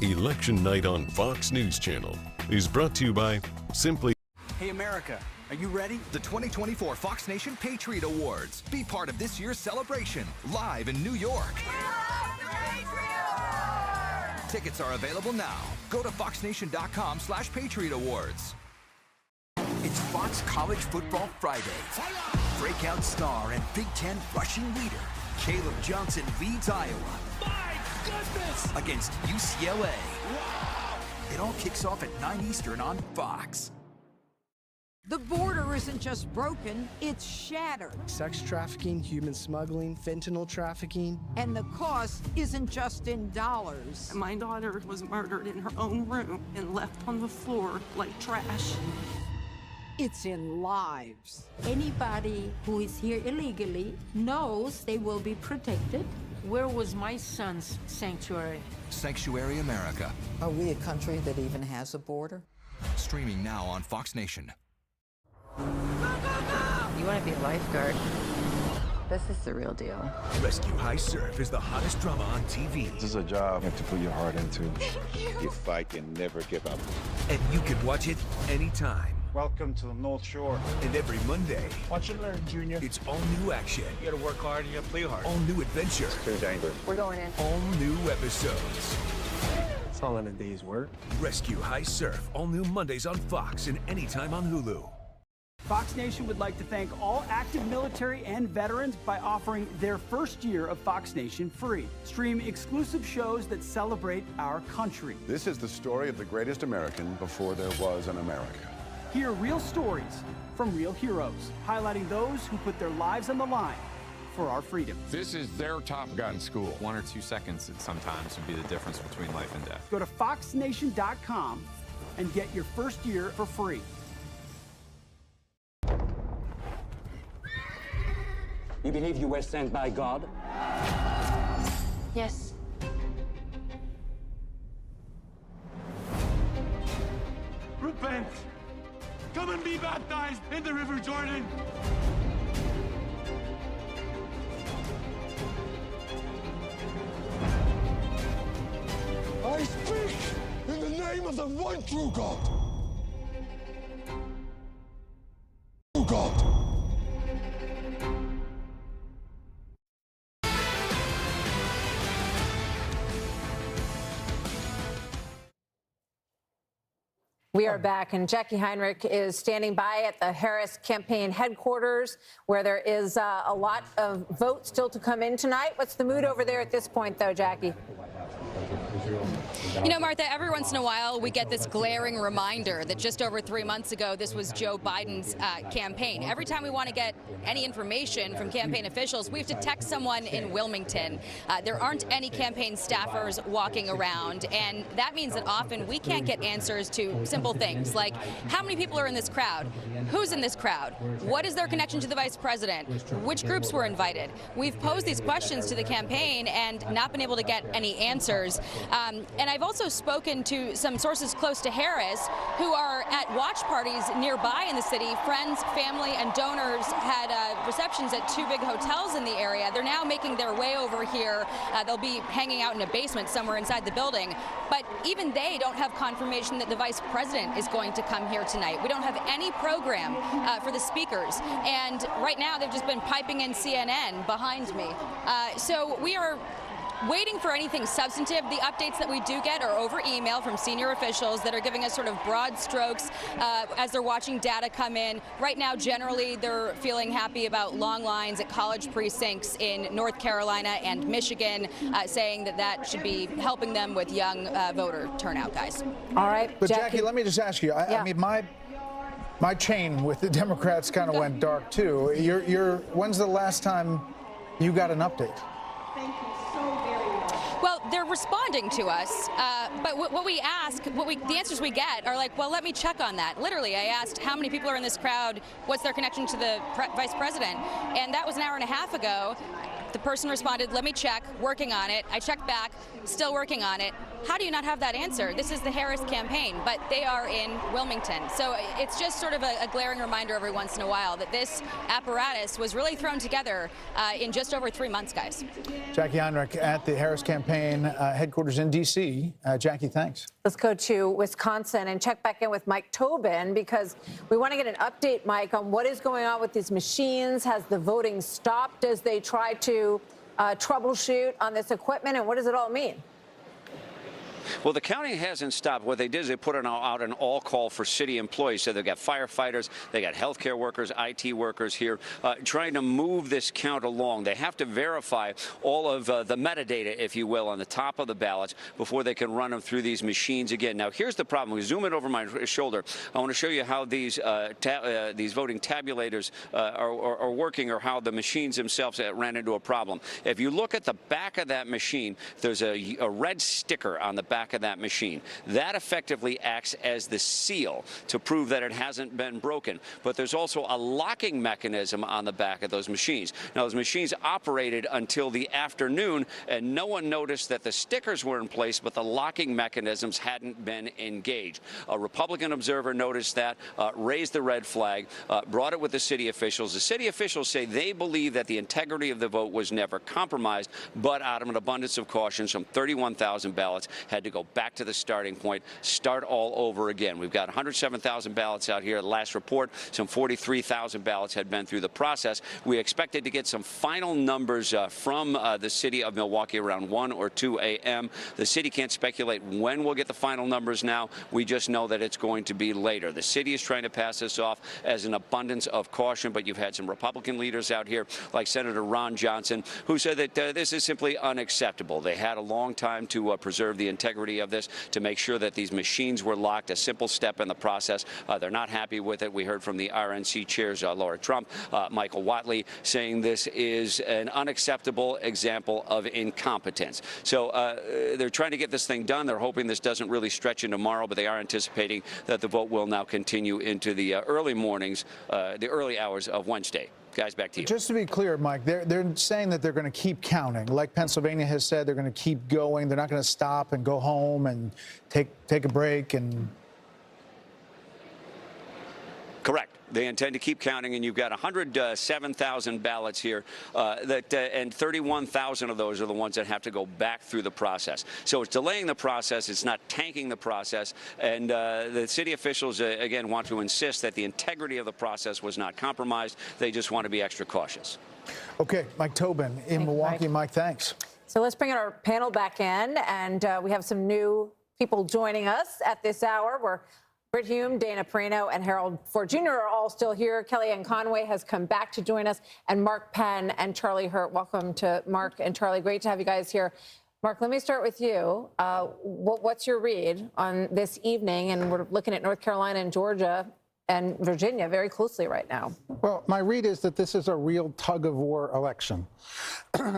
Election Night on Fox News Channel is brought to you by Simply. Hey, America, are you ready? The 2024 Fox Nation Patriot Awards. Be part of this year's celebration, live in New York. Tickets are available now. Go to foxnation.com/Patriot Awards. It's Fox College Football Friday. Breakout star and Big Ten rushing leader, Caleb Johnson leads Iowa. My goodness! Against UCLA. Wow! It all kicks off at 9 Eastern on Fox. The border isn't just broken, it's shattered. Sex trafficking, human smuggling, fentanyl trafficking. And the cost isn't just in dollars. My daughter was murdered in her own room and left on the floor like trash. It's in lives. Anybody who is here illegally knows they will be protected. Where was my son's sanctuary? Sanctuary America. Are we a country that even has a border? Streaming now on Fox Nation. You want to be a lifeguard? This is the real deal. Rescue High Surf is the hottest drama on TV. This is a job you have to put your heart into. You fight and never give up. And you can watch it anytime. Welcome to the North Shore. And every Monday, Watch and learn, Junior. it's all new action. You gotta work hard and you gotta play hard. All new adventure. Too dangerous. We're going in. All new episodes. It's all in a day's work. Rescue High Surf, all new Mondays on Fox and anytime on Hulu. Fox Nation would like to thank all active military and veterans by offering their first year of Fox Nation free. Stream exclusive shows that celebrate our country. This is the story of the greatest American before there was an America. Hear real stories from real heroes, highlighting those who put their lives on the line for our freedom. This is their Top Gun school. 1 or 2 seconds sometimes would be the difference between life and death. Go to foxnation.com and get your first year for free. You believe you were sent by God? Yes. Repent! Come and be baptized in the River Jordan! I speak in the name of the one true God. True God. We are back, and Jackie Heinrich is standing by at the Harris campaign headquarters, where there is a lot of votes still to come in tonight. What's the mood over there at this point, though, Jackie? You know, Martha, every once in a while we get this glaring reminder that just over 3 months ago this was Joe Biden's campaign. Every time we want to get any information from campaign officials, we have to text someone in Wilmington. There aren't any campaign staffers walking around, and that means that often we can't get answers to simple things like how many people are in this crowd, who's in this crowd, what is their connection to the vice president, which groups were invited. We've posed these questions to the campaign and not been able to get any answers. And I've also spoken to some sources close to Harris who are at watch parties nearby in the city. Friends, family, and donors had receptions at 2 big hotels in the area. They're now making their way over here. They'll be hanging out in a basement somewhere inside the building. But even they don't have confirmation that the vice president is going to come here tonight. We don't have any program for the speakers. And right now they've just been piping in CNN behind me. So we are waiting for anything substantive. The updates that we do get are over email from senior officials that are giving us sort of broad strokes as they're watching data come in. Right now, generally, they're feeling happy about long lines at college precincts in North Carolina and Michigan, saying that that should be helping them with young voter turnout, guys. All right, but Jackie, let me just ask you. I mean, my chain with the Democrats kind of went dark too. When's the last time you got an update? Well, they're responding to us, but what we ask, the answers we get are like, well, let me check on that. Literally, I asked how many people are in this crowd, what's their connection to the vice president, and that was an hour and a half ago. The person responded, let me check, working on it. I checked back, still working on it. How do you not have that answer? This is the Harris campaign, but they are in Wilmington. So it's just sort of a glaring reminder every once in a while that this apparatus was really thrown together in just over 3 months, guys. Jackie Heinrich at the Harris campaign headquarters in D.C. Jackie, thanks. Let's go to Wisconsin and check back in with Mike Tobin, because we want to get an update, Mike, on what is going on with these machines. Has the voting stopped as they try to troubleshoot on this equipment, and what does it all mean? Well, the counting hasn't stopped. What they did is they put out an all call for city employees. So they've got firefighters, they got healthcare workers, IT workers here trying to move this count along. They have to verify all of the metadata, if you will, on the top of the ballots before they can run them through these machines again. Now, here's the problem. We zoom in over my shoulder. I want to show you how these voting tabulators are working, or how the machines themselves ran into a problem. If you look at the back of that machine, there's a red sticker on the back of that machine. That effectively acts as the seal to prove that it hasn't been broken. But there's also a locking mechanism on the back of those machines. Now, those machines operated until the afternoon, and no one noticed that the stickers were in place, but the locking mechanisms hadn't been engaged. A Republican observer noticed that, raised the red flag, brought it with the city officials. The city officials say they believe that the integrity of the vote was never compromised, but out of an abundance of caution, some 31,000 ballots had to go back to the starting point, start all over again. We've got 107,000 ballots out here. At last report, some 43,000 ballots had been through the process. We expected to get some final numbers from the city of Milwaukee around 1 or 2 a.m. The city can't speculate when we'll get the final numbers now. We just know that it's going to be later. The city is trying to pass this off as an abundance of caution, but you've had some Republican leaders out here, like Senator Ron Johnson, who said that this is simply unacceptable. They had a long time to preserve the integrity of this, to make sure that these machines were locked, a simple step in the process. They're not happy with it. We heard from the RNC chairs, Laura Trump, Michael Whatley, saying this is an unacceptable example of incompetence. So they're trying to get this thing done. They're hoping this doesn't really stretch into tomorrow, but they are anticipating that the vote will now continue into the early mornings, the early hours of Wednesday. Guys, back to you. Just to be clear, Mike, they're saying that they're going to keep counting. Like Pennsylvania has said, they're going to keep going. They're not going to stop and go home and take a break and... Correct. They intend to keep counting, and you've got 107,000 ballots here, and 31,000 of those are the ones that have to go back through the process. So it's delaying the process. It's not tanking the process. And the city officials, again, want to insist that the integrity of the process was not compromised. They just want to be extra cautious. Okay, Mike Tobin in Milwaukee. Mike, thanks. So let's bring our panel back in, and we have some new people joining us at this hour. We're Britt Hume, Dana Perino, and Harold Ford Jr. are all still here. Kellyanne Conway has come back to join us, and Mark Penn and Charlie Hurt. Welcome to Mark and Charlie. Great to have you guys here. Mark, let me start with you. What's your read on this evening? And we're looking at North Carolina and Georgia and Virginia very closely right now. Well, my read is that this is a real tug-of-war election.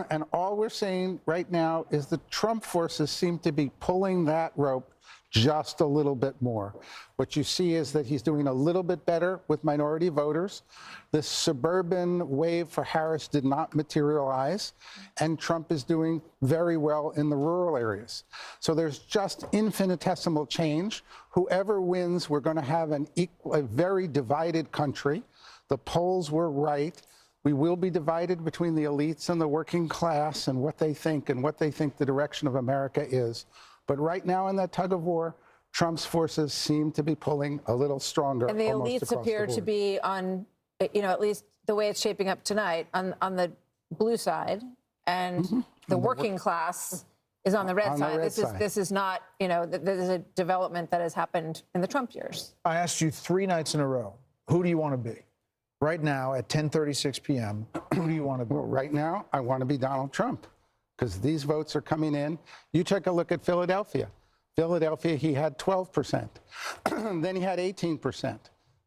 And all we're seeing right now is the Trump forces seem to be pulling that rope just a little bit more. What you see is that he's doing a little bit better with minority voters. This suburban wave for Harris did not materialize, and Trump is doing very well in the rural areas. So there's just infinitesimal change. Whoever wins, we're going to have a very divided country. The polls were right. We will be divided between the elites and the working class and what they think the direction of America is. But right now in that tug of war, Trump's forces seem to be pulling a little stronger. And the elites appear to be on, at least the way it's shaping up tonight, on the blue side, and the working class is on the red side. This is not, this is a development that has happened in the Trump years. I asked you 3 nights in a row, who do you want to be? Right now at 10:36 p.m., who do you want to be? Well, right now, I want to be Donald Trump, because these votes are coming in. You take a look at Philadelphia. Philadelphia, he had 12%. Then he had 18%,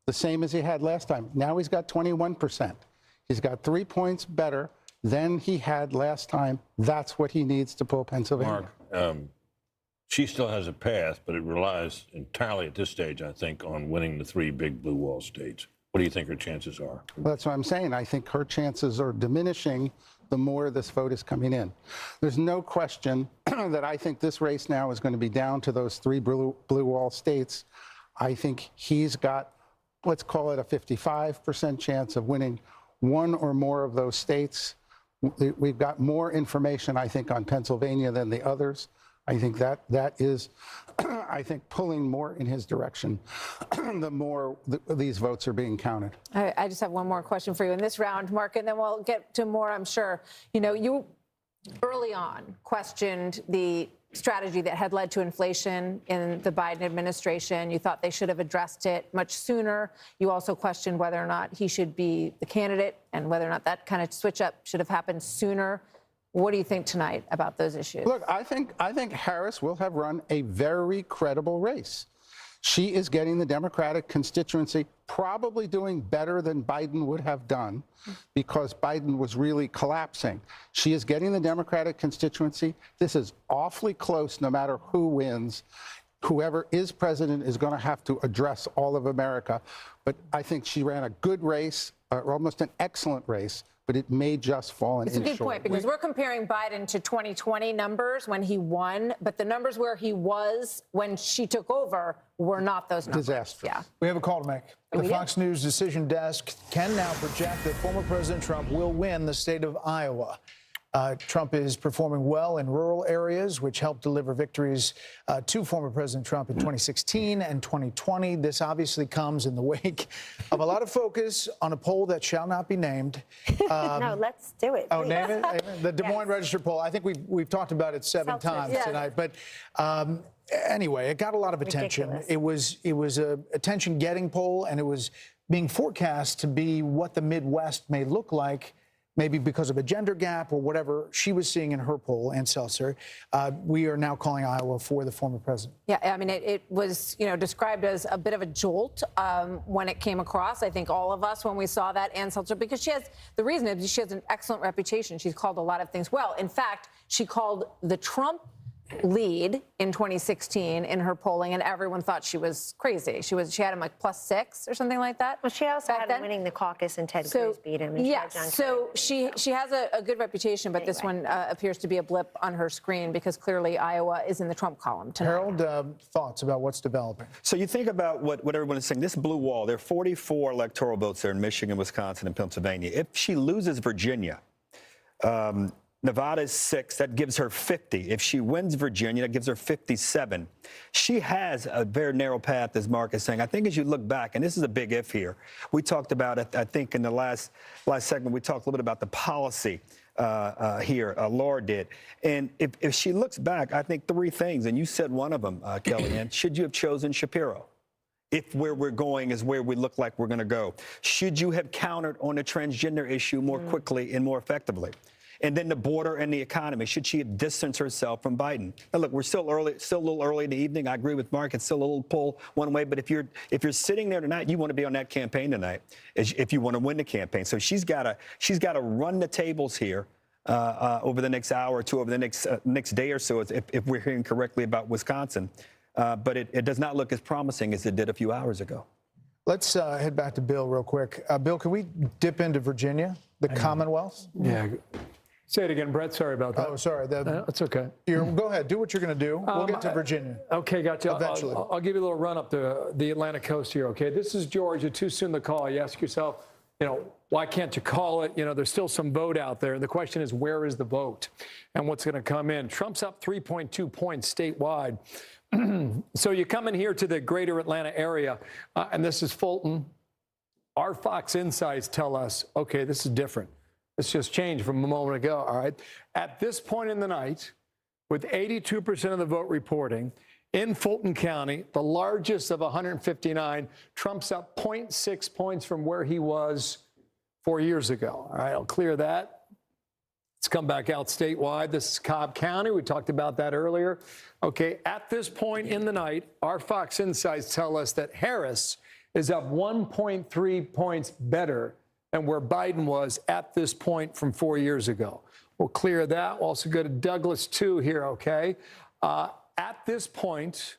the same as he had last time. Now he's got 21%. He's got 3 points better than he had last time. That's what he needs to pull Pennsylvania. Mark, she still has a path, but it relies entirely at this stage, I think, on winning the 3 big blue wall states. What do you think her chances are? Well, that's what I'm saying. I think her chances are diminishing the more this vote is coming in. There's no question that I think this race now is going to be down to those 3 blue wall states. I think he's got, let's call it a 55% chance of winning 1 or more of those states. We've got more information, I think, on Pennsylvania than the others. I think that is, I think, pulling more in his direction the more these votes are being counted. I just have one more question for you in this round, Mark, and then we'll get to more, I'm sure. You early on questioned the strategy that had led to inflation in the Biden administration. You thought they should have addressed it much sooner. You also questioned whether or not he should be the candidate and whether or not that kind of switch up should have happened sooner. What do you think tonight about those issues? Look, I think Harris will have run a very credible race. She is getting the Democratic constituency, probably doing better than Biden would have done, because Biden was really collapsing. She is getting the Democratic constituency. This is awfully close no matter who wins. Whoever is president is going to have to address all of America. But I think she ran a good race, almost an excellent race. But it may just fall in short. It's a good point, because we're comparing Biden to 2020 numbers when he won, but the numbers where he was when she took over were not those numbers. Disaster. Yeah. We have a call to make. The Fox News decision desk can now project that former President Trump will win the state of Iowa. Trump is performing well in rural areas, which helped deliver victories to former President Trump in 2016 and 2020. This obviously comes in the wake of a lot of focus on a poll that shall not be named. No, let's do it. Oh, please. name it? The Des Moines Register poll. I think we've talked about it 7 times tonight. But anyway, it got a lot of attention. Ridiculous. It was a attention-getting poll, and it was being forecast to be what the Midwest may look like, maybe because of a gender gap or whatever she was seeing in her poll, Ann Seltzer. We are now calling Iowa for the former president. Yeah, I mean, it was, described as a bit of a jolt when it came across. I think all of us, when we saw that, Ann Seltzer, because the reason is she has an excellent reputation. She's called a lot of things well. In fact, she called the Trump lead in 2016 in her polling, and everyone thought she was crazy. She had him like +6 or something like that. Well, she also had him winning the caucus, and Ted Cruz beat him. And so she has a good reputation, but this one appears to be a blip on her screen because clearly Iowa is in the Trump column tonight. Harold, thoughts about what's developing? So you think about what everyone is saying. This blue wall, there are 44 electoral votes there in Michigan, Wisconsin, and Pennsylvania. If she loses Virginia, Nevada is 6. That gives her 50. If she wins Virginia, that gives her 57. She has a very narrow path, as Mark is saying. I think as you look back, and this is a big if here, we talked about it, I think in the last segment, we talked a little bit about the policy here, Laura did. And if she looks back, I think 3 things, and you said one of them, Kellyanne, should you have chosen Shapiro? If where we're going is where we look like we're going to go. Should you have countered on the transgender issue more quickly and more effectively? And then the border and the economy. Should she have distanced herself from Biden? Now, look, we're still a little early in the evening. I agree with Mark. It's still a little pull one way. But if you're sitting there tonight, you want to be on that campaign tonight, if you want to win the campaign. So she's got to run the tables here over the next hour or two, over the next day or so, if we're hearing correctly about Wisconsin. But it does not look as promising as it did a few hours ago. Let's head back to Bill real quick. Bill, can we dip into Virginia, the Commonwealth? Yeah. Say it again, Brett. Sorry about that. Oh, sorry. That's okay. Go ahead. Do what you're going to do. We'll get to Virginia. Okay, gotcha. Eventually. I'll give you a little run up the Atlantic coast here, okay? This is Georgia. Too soon to call. You ask yourself, why can't you call it? There's still some vote out there. The question is, where is the vote and what's going to come in? Trump's up 3.2 points statewide. So you come in here to the greater Atlanta area, and this is Fulton. Our Fox Insights tell us, okay, this is different. It's just changed from a moment ago, all right? At this point in the night, with 82% of the vote reporting, in Fulton County, the largest of 159, Trump's up 0.6 points from where he was 4 years ago. All right, I'll clear that. Let's come back out statewide. This is Cobb County. We talked about that earlier. Okay, at this point in the night, our Fox Insights tell us that Harris is up 1.3 points better than where Biden was at this point from 4 years ago. We'll clear that. We'll also go to Douglas 2 here, okay? At this point,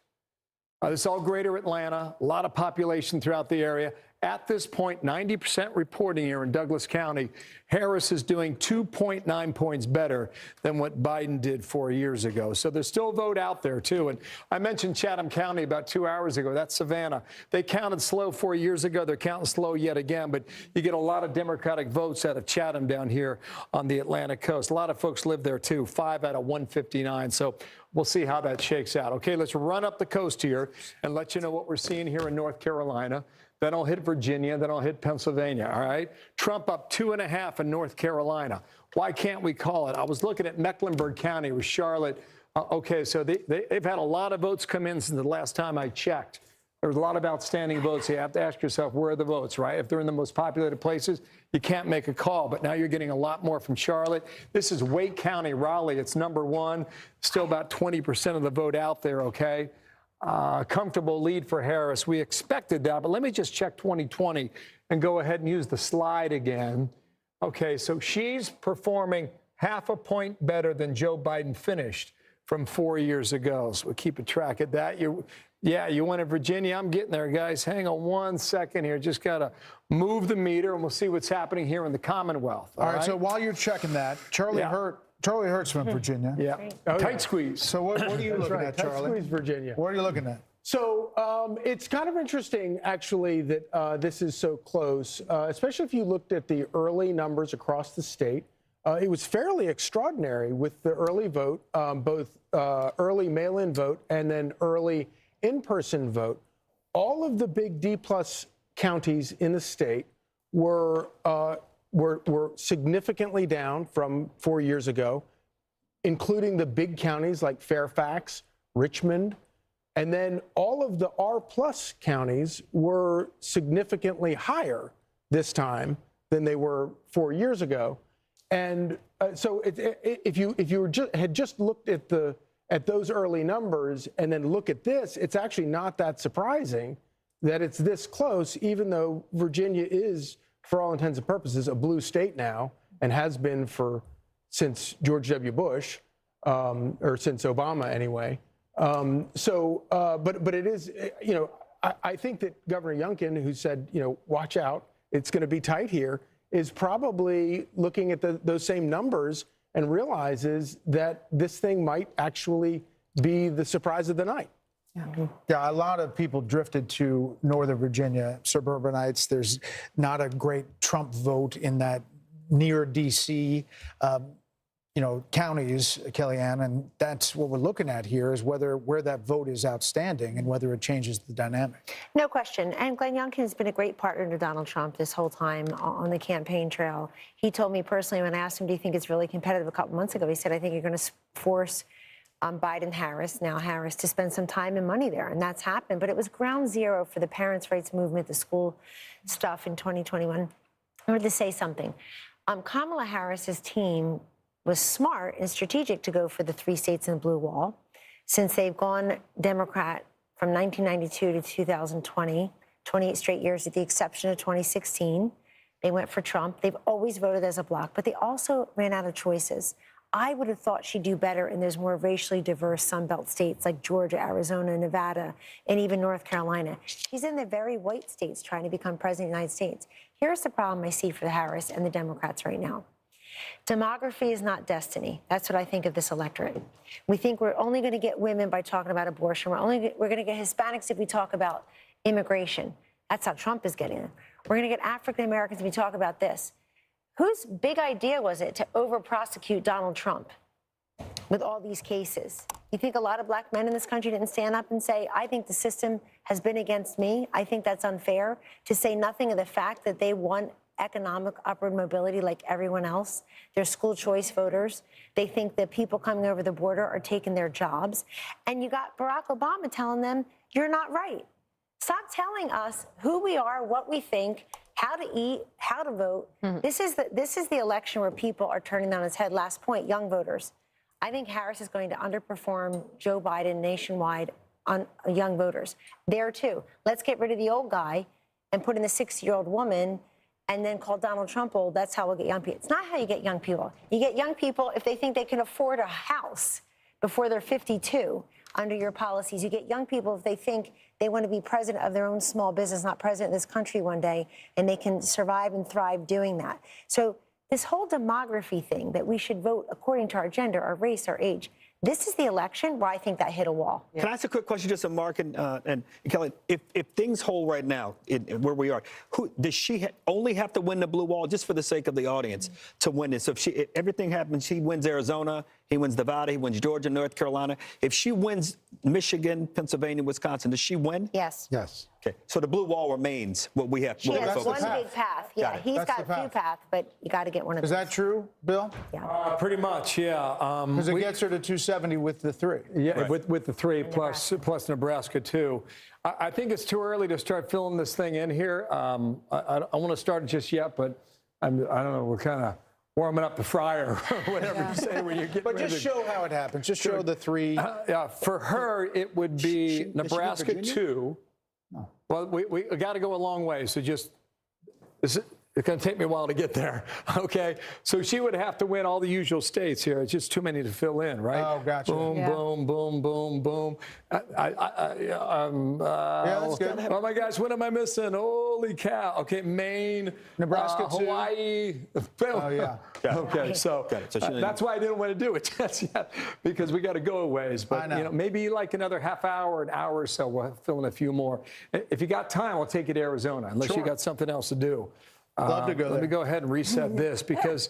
this is all greater Atlanta, a lot of population throughout the area. At this point, 90% reporting here in Douglas County, Harris is doing 2.9 points better than what Biden did 4 years ago. So there's still a vote out there, too. And I mentioned Chatham County about 2 hours ago. That's Savannah. They counted slow 4 years ago. They're counting slow yet again. But you get a lot of Democratic votes out of Chatham down here on the Atlantic coast. A lot of folks live there, too, 5 out of 159. So we'll see how that shakes out. Okay, let's run up the coast here and let you know what we're seeing here in North Carolina. Then I'll hit Virginia. Then I'll hit Pennsylvania. All right. Trump up 2.5 in North Carolina. Why can't we call it? I was looking at Mecklenburg County with Charlotte. Okay, so they've had a lot of votes come in since the last time I checked. There's a lot of outstanding votes. You have to ask yourself, where are the votes, right? If they're in the most populated places, you can't make a call. But now you're getting a lot more from Charlotte. This is Wake County, Raleigh. It's #1. Still about 20% of the vote out there, okay? Comfortable lead for Harris. We expected that, but let me just check 2020 and go ahead and use the slide again. Okay, so she's performing 0.5 point better than Joe Biden finished from 4 years ago. So we'll keep a track of that. You went to Virginia. I'm getting there, guys. Hang on 1 second here. Just got to move the meter, and we'll see what's happening here in the Commonwealth. All right, so while you're checking that, Charlie Hurt's from Virginia. Yeah. Tight squeeze. So what are you looking at, Charlie? Tight squeeze, Virginia. What are you looking at? So it's kind of interesting, actually, that this is so close, especially if you looked at the early numbers across the state. it was fairly extraordinary with the early vote, both early mail-in vote and then early in-person vote. All of the big D-plus counties in the state were significantly down from 4 years ago, including the big counties like Fairfax, Richmond, and then all of the R-plus counties were significantly higher this time than they were 4 years ago. And so if you had just looked at those early numbers and then look at this, it's actually not that surprising that it's this close, even though Virginia is, for all intents and purposes, a blue state now and has been since George W. Bush, or since Obama anyway. But it is, I think that Governor Youngkin, who said, watch out, it's going to be tight here, is probably looking at those same numbers and realizes that this thing might actually be the surprise of the night. Yeah, a lot of people drifted to Northern Virginia, suburbanites. There's not a great Trump vote in that near D.C., counties, Kellyanne, and that's what we're looking at here is where that vote is outstanding and whether it changes the dynamic. No question. And Glenn Youngkin has been a great partner to Donald Trump this whole time on the campaign trail. He told me personally when I asked him, do you think it's really competitive a couple months ago, he said, I think you're going to force Biden-Harris, now Harris, to spend some time and money there. And that's happened. But it was ground zero for the parents' rights movement, the school stuff in 2021. I wanted to say something. Kamala Harris's team was smart and strategic to go for the 3 states in the blue wall, since they've gone Democrat from 1992 to 2020, 28 straight years, with the exception of 2016. They went for Trump. They've always voted as a bloc, but they also ran out of choices. I would have thought she'd do better in those more racially diverse Sunbelt states like Georgia, Arizona, Nevada, and even North Carolina. She's in the very white states trying to become president of the United States. Here's the problem I see for the Harris and the Democrats right now. Demography is not destiny. That's what I think of this electorate. We think we're only going to get women by talking about abortion. We're going to get Hispanics if we talk about immigration. That's how Trump is getting them. We're going to get African Americans if we talk about this. Whose big idea was it to over-prosecute Donald Trump with all these cases? You think a lot of black men in this country didn't stand up and say, I think the system has been against me. I think that's unfair, to say nothing of the fact that they want economic upward mobility like everyone else. They're school choice voters. They think that people coming over the border are taking their jobs. And you got Barack Obama telling them, you're not right. Stop telling us who we are, what we think, how to eat, how to vote. This is the election where people are turning on its head. Last point, young voters. I think Harris is going to underperform Joe Biden nationwide on young voters. There, too. Let's get rid of the old guy and put in the 60-year-old woman and then call Donald Trump old. That's how we'll get young people. It's not how you get young people. You get young people if they think they can afford a house before they're 52 under your policies. You get young people if they think they want to be president of their own small business, not president of this country one day, and they can survive and thrive doing that. So this whole demography thing that we should vote according to our gender, our race, our age, this is the election where I think that hit a wall. Can I ask a quick question just to Mark and Kelly? If things hold right now where we are, does she only have to win the blue wall, just for the sake of the audience, to win this? So if everything happens, she wins Arizona, he wins Nevada, he wins Georgia, North Carolina. If she wins Michigan, Pennsylvania, Wisconsin, does she win? Yes. Yes. Okay. So the blue wall remains what we have. She has one big path. Yeah, he's got a few paths, but you got to get one of those. Is that true, Bill? Yeah. Pretty much, yeah. Because it gets her to 270 with the 3. Yeah, right. with the 3 plus Nebraska too. I think it's too early to start filling this thing in here. I want to start just yet, but I don't know. We're kind of warming up the fryer, or whatever you say when you get. But just show how it happens. Just show the 3. Yeah, for her it would be Nebraska 2. No. Well, we got to go a long way. So just it's going to take me a while to get there. Okay, so she would have to win all the usual states here. It's just too many to fill in, right? Oh, gotcha. Boom, boom, boom, boom, boom. Yeah, that's good. Oh my gosh, what am I missing? Holy cow! Okay, Maine, Nebraska, Hawaii. Oh yeah. Okay, so that's why I didn't want to do it just yet, because we got to go a ways. But maybe like another half hour, an hour or so, we'll fill in a few more. If you got time, I'll take you to Arizona, unless you got something else to do. Love to go Let there. me go ahead and reset this because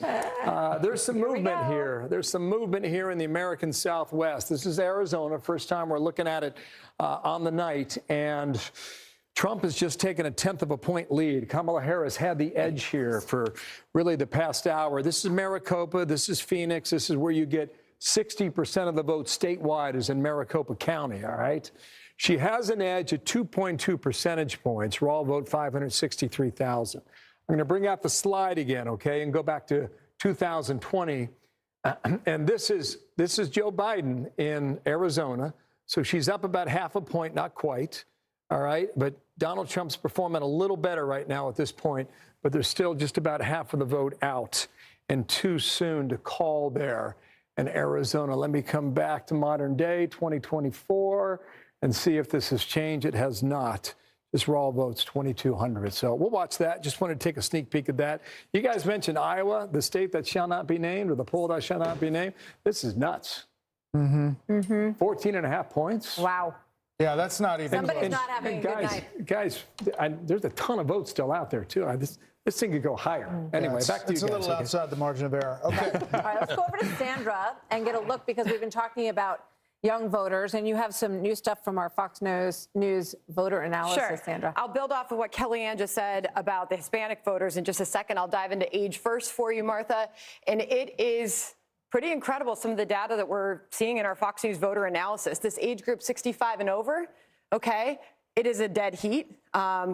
there's some movement here. There's some movement here in the American Southwest. This is Arizona. First time we're looking at it on the night. And Trump has just taken a 1/10 of a point lead. Kamala Harris had the edge here for really the past hour. This is Maricopa. This is Phoenix. This is where you get 60% of the vote statewide is in Maricopa County, all right? She has an edge at 2.2 percentage points. Raw vote 563,000. I'm going to bring out the slide again, okay, and go back to 2020. And this is Joe Biden in Arizona. So she's up about half a point, not quite, all right? But Donald Trump's performing a little better right now at this point, but there's still just about half of the vote out and too soon to call there in Arizona. Let me come back to modern day, 2024, and see if this has changed. It has not. This raw vote's 2,200. So we'll watch that. Just wanted to take a sneak peek at that. You guys mentioned Iowa, the state that shall not be named, or the poll that shall not be named. This is nuts. 14.5 points. Wow. Yeah, that's not even Somebody's close. not having a good night. Guys, there's a ton of votes still out there, too. This thing could go higher. Anyway, Yeah, back to you it's guys. a little okay? outside the margin of error. Okay. All right, let's go over to Sandra and get a look because we've been talking about young voters, and you have some new stuff from our Fox News voter analysis, Sandra. I'll build off of what Kellyanne just said about the Hispanic voters in just a second. I'll dive into age first for you, Martha. And it is pretty incredible, some of the data that we're seeing in our Fox News voter analysis. This age group 65 and over, okay, it is a dead heat.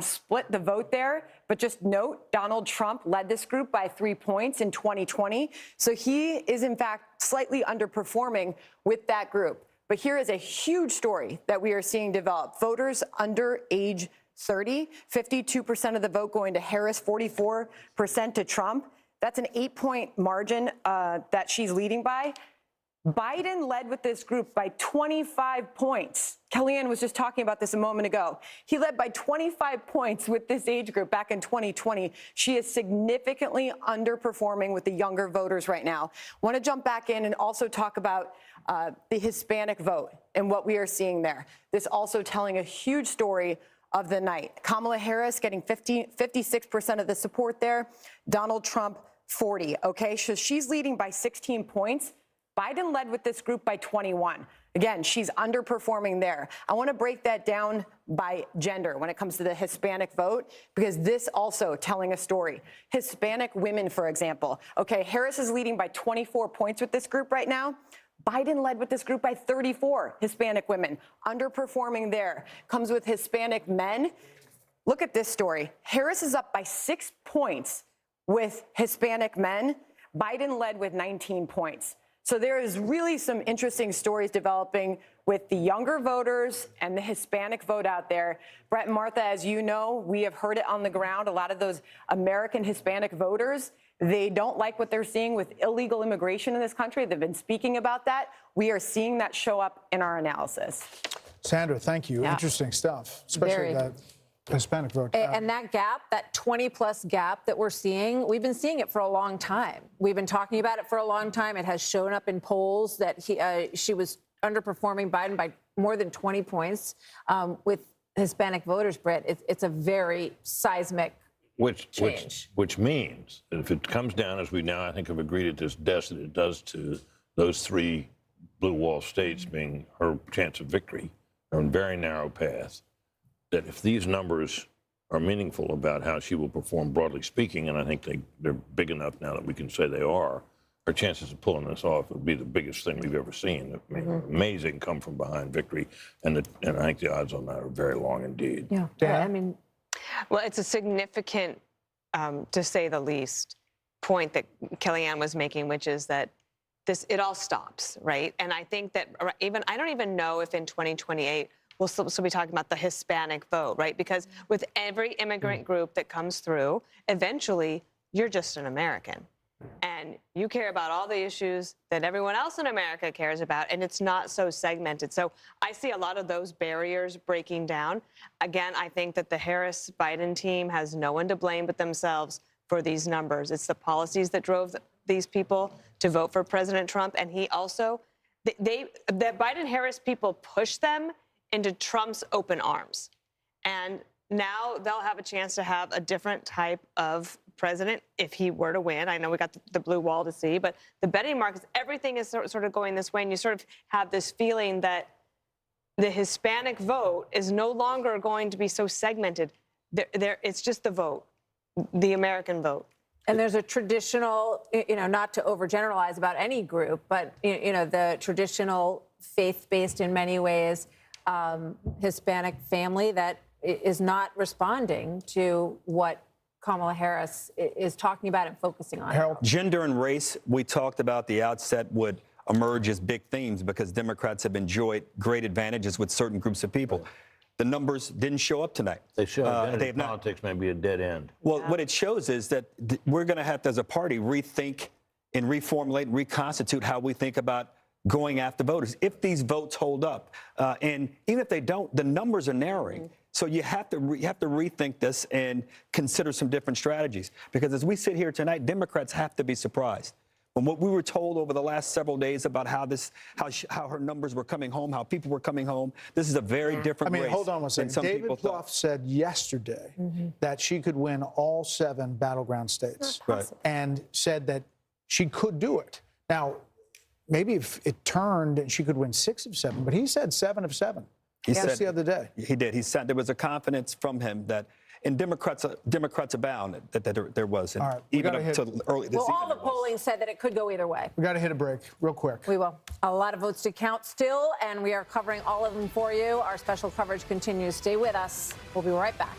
Split the vote there. But just note, Donald Trump led this group by 3 points in 2020. So he is, in fact, slightly underperforming with that group. But here is a huge story that we are seeing develop. Voters under age 30, 52% of the vote going to Harris, 44% to Trump. That's an 8-point margin that she's leading by. Biden led with this group by 25 points. Kellyanne was just talking about this a moment ago. He led by 25 points with this age group back in 2020. She is significantly underperforming with the younger voters right now. Want to jump back in and also talk about the Hispanic vote and what we are seeing there. This also telling a huge story of the night. Kamala Harris getting 56% of the support there. Donald Trump, 40. Okay, so she's leading by 16 points. Biden led with this group by 21. Again, she's underperforming there. I want to break that down by gender when it comes to the Hispanic vote, because this also telling a story. Hispanic women, for example. Okay, Harris is leading by 24 points with this group right now. Biden led with this group by 34 Hispanic women. Underperforming there. Comes with Hispanic men. Look at this story. Harris is up by 6 points with Hispanic men. Biden led with 19 points. So there is really some interesting stories developing with the younger voters and the Hispanic vote out there. Brett and Martha, as you know, we have heard it on the ground. A lot of those American Hispanic voters, they don't like what they're seeing with illegal immigration in this country. They've been speaking about that. We are seeing that show up in our analysis. Sandra, thank you. Yeah. Interesting stuff, especially Very. that Hispanic vote. And that gap, that 20-plus gap that we're seeing, we've been seeing it for a long time. We've been talking about it for a long time. It has shown up in polls that she was underperforming Biden by more than 20 points with Hispanic voters, Britt. It's a very seismic change. Which means that if it comes down, as we now, I think, have agreed at this desk, that it does to those 3 blue wall states being her chance of victory, are in very narrow path, that if these numbers are meaningful about how she will perform, broadly speaking, and I think they're big enough now that we can say they are, her chances of pulling this off would be the biggest thing we've ever seen. I mean, amazing come from behind victory, and I think the odds on that are very long indeed. Yeah, I mean, well, it's a significant, to say the least, point that Kellyanne was making, which is that it all stops, right? And I think that I don't even know if in 2028 we'll still be talking about the Hispanic vote, right? Because with every immigrant group that comes through, eventually you're just an American. And you care about all the issues that everyone else in America cares about, and it's not so segmented. So I see a lot of those barriers breaking down. Again, I think that the Harris-Biden team has no one to blame but themselves for these numbers. It's the policies that drove these people to vote for President Trump, and he also, the Biden-Harris people pushed them into Trump's open arms. And now they'll have a chance to have a different type of president if he were to win. I know we got the blue wall to see, but the betting markets, everything is sort of going this way, and you sort of have this feeling that the Hispanic vote is no longer going to be so segmented. It's just the vote, the American vote. And there's a traditional, not to overgeneralize about any group, but, the traditional faith-based in many ways Hispanic family that is not responding to what Kamala Harris is talking about and focusing on. Harold, gender and race, we talked about the outset would emerge as big themes because Democrats have enjoyed great advantages with certain groups of people. The numbers didn't show up tonight. They show that politics may be a dead end. Well, what it shows is that we're going to have to, as a party, rethink and reformulate and reconstitute how we think about going after voters. If these votes hold up, and even if they don't, the numbers are narrowing. So you have to rethink this and consider some different strategies. Because as we sit here tonight, Democrats have to be surprised. From what we were told over the last several days about how her numbers were coming home, how people were coming home, this is a very different race. Hold on one second. David Plouffe said yesterday that she could win all 7 battleground states, and said that she could do it. Now, maybe if it turned, she could win 6 of 7, but he said 7 of 7. He said the other day. He did. He said there was a confidence from him that. And Democrats abound that there was. And even up to early this evening. Well, all the polling said that it could go either way. We got to hit a break real quick. We will. A lot of votes to count still, and we are covering all of them for you. Our special coverage continues. Stay with us. We'll be right back.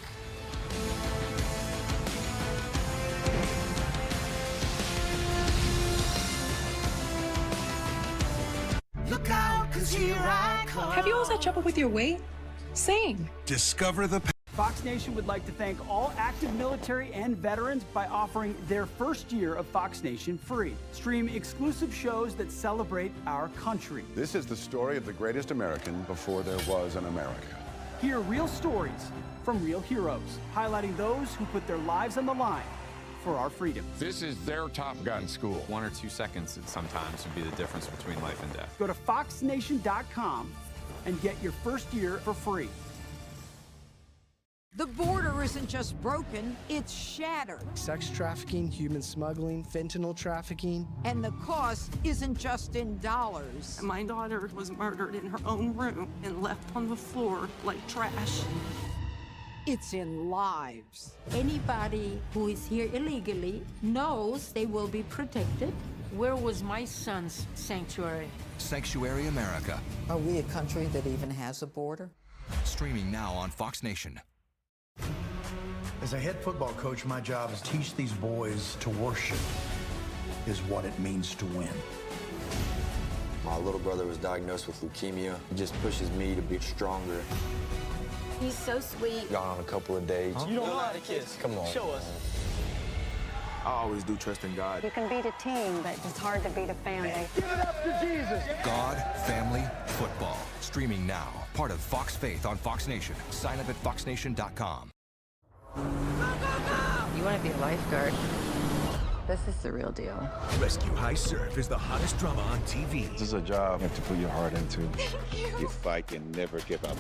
Look out, 'cause here I come. Have you always had trouble with your weight? Same. Discover the Fox Nation would like to thank all active military and veterans by offering their first year of Fox Nation free. Stream exclusive shows that celebrate our country. This is the story of the greatest American before there was an America. Hear real stories from real heroes, highlighting those who put their lives on the line for our freedom. This is their Top Gun school. 1 or 2 seconds sometimes would be the difference between life and death. Go to foxnation.com and get your first year for free. The border isn't just broken, it's shattered. Sex trafficking, human smuggling, fentanyl trafficking. And the cost isn't just in dollars. My daughter was murdered in her own room and left on the floor like trash. It's in lives. Anybody who is here illegally knows they will be protected. Where was my son's sanctuary? Sanctuary America. Are we a country that even has a border? Streaming now on Fox Nation. As a head football coach, my job is to teach these boys to worship is what it means to win. My little brother was diagnosed with leukemia. It just pushes me to be stronger. He's so sweet. Gone on a couple of dates. You don't know how to kiss. Come on. Show us. I always do trust in God. You can beat a team, but it's hard to beat a family. Give it up to Jesus. God, family, football. Streaming now. Part of Fox Faith on Fox Nation. Sign up at foxnation.com. You want to be a lifeguard? This is the real deal. Rescue High Surf is the hottest drama on TV. This is a job you have to put your heart into. Thank You fight and never give up.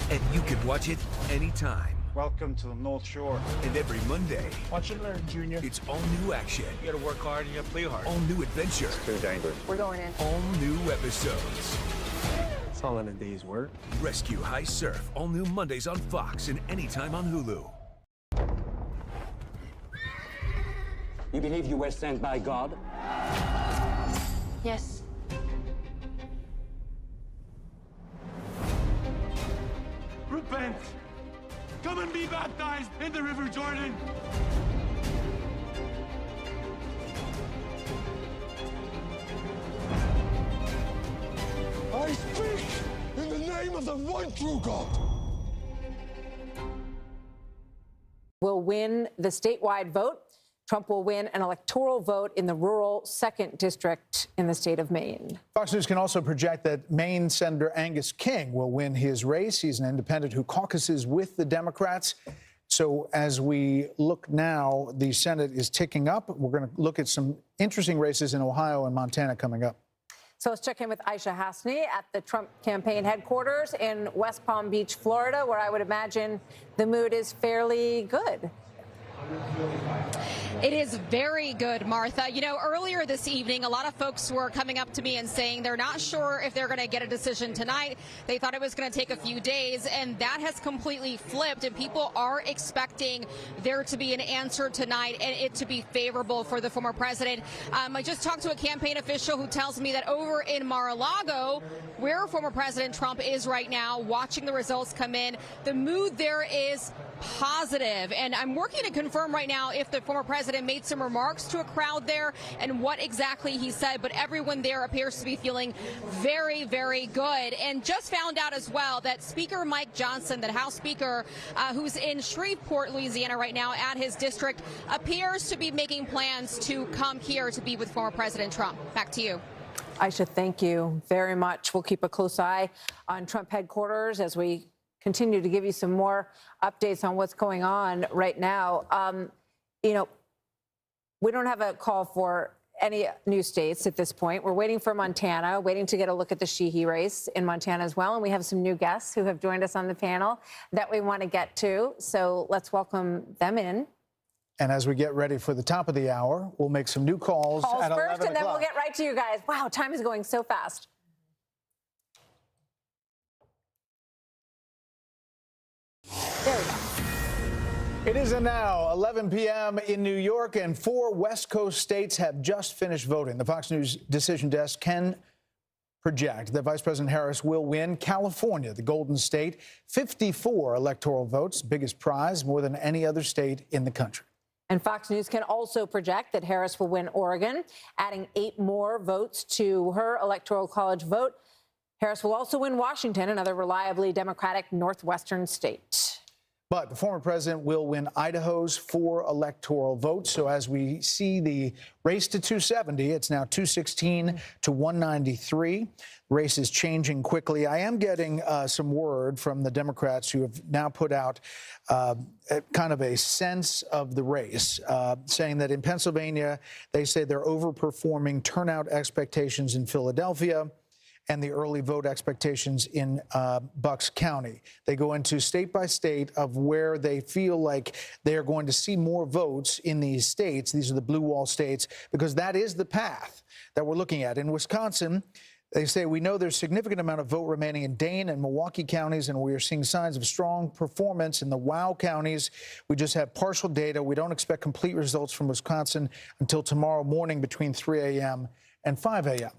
And you can watch it anytime. Welcome to the North Shore. And every Monday, Watch and learn, Junior. it's all new action. You gotta work hard and you gotta play hard. All new adventure. Too dangerous. We're going in. All new episodes. It's all in a day's work. Rescue High Surf. All new Mondays on Fox and anytime on Hulu. You believe you were sent by God? Yes. Repent! Come and be baptized in the River Jordan! I speak in the name of the one true God. Will win the statewide vote. Trump will win an electoral vote in the rural 2nd district in the state of Maine. Fox News can also project that Maine Senator Angus King will win his race. He's an independent who caucuses with the Democrats. So as we look now, the Senate is ticking up. We're going to look at some interesting races in Ohio and Montana coming up. So let's check in with Aisha Hasney at the Trump campaign headquarters in West Palm Beach, Florida, where I would imagine the mood is fairly good. It is very good, Martha. You know, earlier this evening, a lot of folks were coming up to me and saying they're not sure if they're going to get a decision tonight. They thought it was going to take a few days, and that has completely flipped, and people are expecting there to be an answer tonight and it to be favorable for the former president. I just talked to a campaign official who tells me that over in Mar-a-Lago, where former President Trump is right now, watching the results come in, the mood there is positive. And I'm working to confirm right now if the former president made some remarks to a crowd there and what exactly he said, but everyone there appears to be feeling very, very good. And just found out as well that Speaker Mike Johnson, the House Speaker, who's in Shreveport, Louisiana right now at his district, appears to be making plans to come here to be with former President Trump. Back to you. Aisha, thank you very much. We'll keep a close eye on Trump headquarters as we continue to give you some more updates on what's going on right now. You know, we don't have a call for any new states at this point. We're waiting for Montana, waiting to get a look at the Sheehy race in Montana as well. And we have some new guests who have joined us on the panel that we want to get to. So let's welcome them in. And as we get ready for the top of the hour, we'll make some new calls at 11 first, and then o'clock. we'll get right to you guys. Wow, time is going so fast. There we go. It is now 11 p.m. in New York, and 4 West Coast states have just finished voting. The Fox News decision desk can project that Vice President Harris will win California, the Golden State, 54 electoral votes, biggest prize, more than any other state in the country. And Fox News can also project that Harris will win Oregon, adding 8 more votes to her Electoral College vote. Harris will also win Washington, another reliably Democratic northwestern state. But the former president will win Idaho's 4 electoral votes. So as we see the race to 270, it's now 216 to 193. Race is changing quickly. I am getting some word from the Democrats who have now put out kind of a sense of the race, saying that in Pennsylvania, they say they're overperforming turnout expectations in Philadelphia and the early vote expectations in Bucks County. They go into state by state of where they feel like they are going to see more votes in these states. These are the blue wall states, because that is the path that we're looking at. In Wisconsin, they say, we know there's a significant amount of vote remaining in Dane and Milwaukee counties, and we are seeing signs of strong performance in the WOW counties. We just have partial data. We don't expect complete results from Wisconsin until tomorrow morning between 3 a.m. and 5 a.m.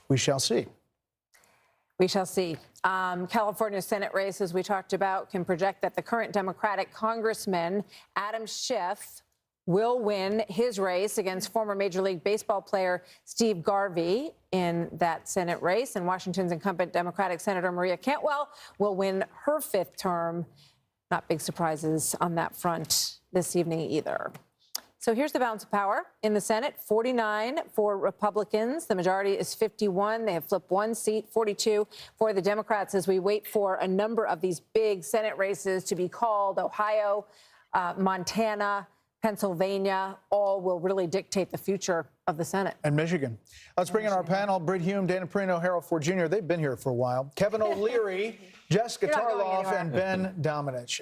We shall see. We shall see. California Senate race, as we talked about, can project that the current Democratic Congressman, Adam Schiff, will win his race against former Major League Baseball player Steve Garvey in that Senate race. And Washington's incumbent Democratic Senator Maria Cantwell will win her 5th term. Not big surprises on that front this evening either. So here's the balance of power in the Senate: 49 for Republicans. The majority is 51. They have flipped 1 seat, 42 for the Democrats, as we wait for a number of these big Senate races to be called. Ohio, Montana, Pennsylvania, all will really dictate the future of the Senate. And Michigan. Let's bring in our panel: Britt Hume, Dana Perino, Harold Ford Jr. They've been here for a while. Kevin O'Leary, Jessica Tarloff, and Ben Domenech.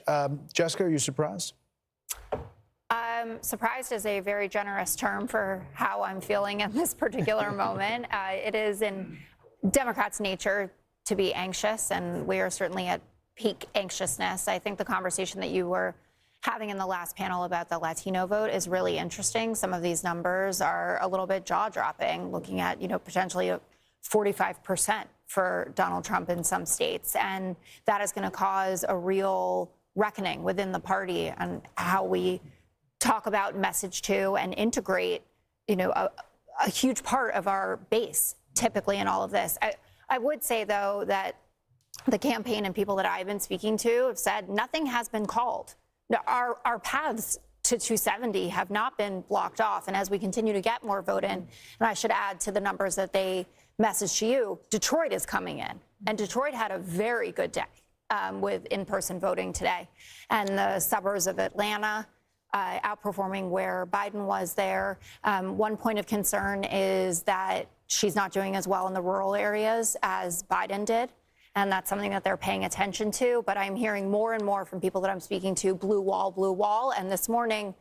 Jessica, are you surprised? Surprised is a very generous term for how I'm feeling in this particular moment. It is in Democrats' nature to be anxious, and we are certainly at peak anxiousness. I think the conversation that you were having in the last panel about the Latino vote is really interesting. Some of these numbers are a little bit jaw-dropping, looking at, potentially 45% for Donald Trump in some states. And that is going to cause a real reckoning within the party on how we talk about, message to, and integrate, a huge part of our base typically in all of this. I would say, though, that the campaign and people that I've been speaking to have said nothing has been called. Our paths to 270 have not been blocked off. And as we continue to get more vote in, and I should add to the numbers that they messaged to you, Detroit is coming in. And Detroit had a very good day with in-person voting today. And the suburbs of Atlanta outperforming where Biden was there. One point of concern is that she's not doing as well in the rural areas as Biden did. And that's something that they're paying attention to. But I'm hearing more and more from people that I'm speaking to, blue wall, blue wall. And this morning,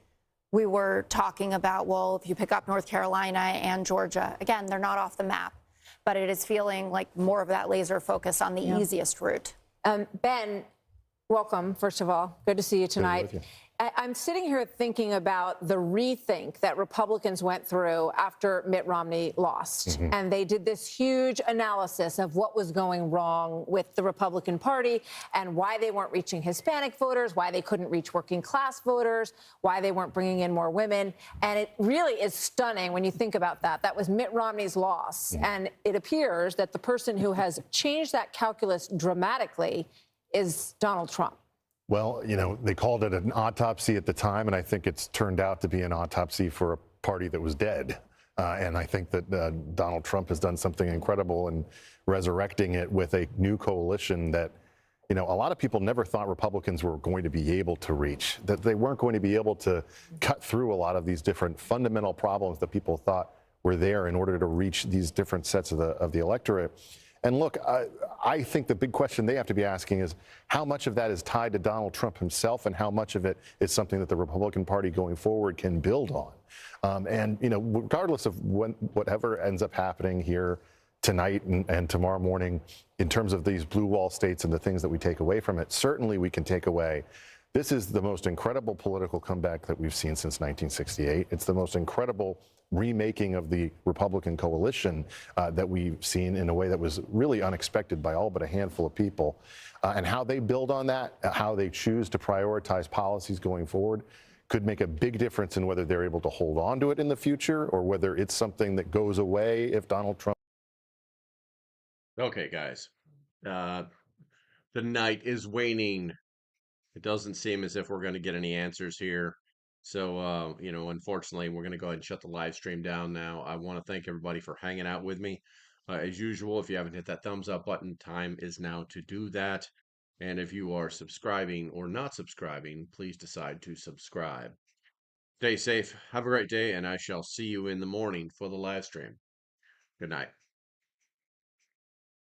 we were talking about, well, if you pick up North Carolina and Georgia, again, they're not off the map, but it is feeling like more of that laser focus on the easiest route. Ben, welcome, first of all. Good to see you tonight. I'm sitting here thinking about the rethink that Republicans went through after Mitt Romney lost. And they did this huge analysis of what was going wrong with the Republican Party and why they weren't reaching Hispanic voters, why they couldn't reach working class voters, why they weren't bringing in more women. And it really is stunning when you think about that. That was Mitt Romney's loss. And it appears that the person who has changed that calculus dramatically is Donald Trump. Well, you know, they called it an autopsy at the time, and I think it's turned out to be an autopsy for a party that was dead. And I think that Donald Trump has done something incredible in resurrecting it with a new coalition that, you know, a lot of people never thought Republicans were going to be able to reach, that they weren't going to be able to cut through a lot of these different fundamental problems that people thought were there in order to reach these different sets of the electorate. And look, I think the big question they have to be asking is how much of that is tied to Donald Trump himself and how much of it is something that the Republican Party going forward can build on. And, you know, regardless of whatever ends up happening here tonight and tomorrow morning in terms of these blue wall states and the things that we take away from it, certainly we can take away this is the most incredible political comeback that we've seen since 1968. It's the most incredible remaking of the Republican coalition that we've seen in a way that was really unexpected by all but a handful of people. And how they build on that, how they choose to prioritize policies going forward, could make a big difference in whether they're able to hold on to it in the future or whether it's something that goes away if Donald Trump. Okay, guys. The night is waning. It doesn't seem as if we're going to get any answers here. So, you know, unfortunately, we're going to go ahead and shut the live stream down now. I want to thank everybody for hanging out with me. As usual, if you haven't hit that thumbs up button, time is now to do that. And if you are subscribing or not subscribing, please decide to subscribe. Stay safe. Have a great day, and I shall see you in the morning for the live stream. Good night.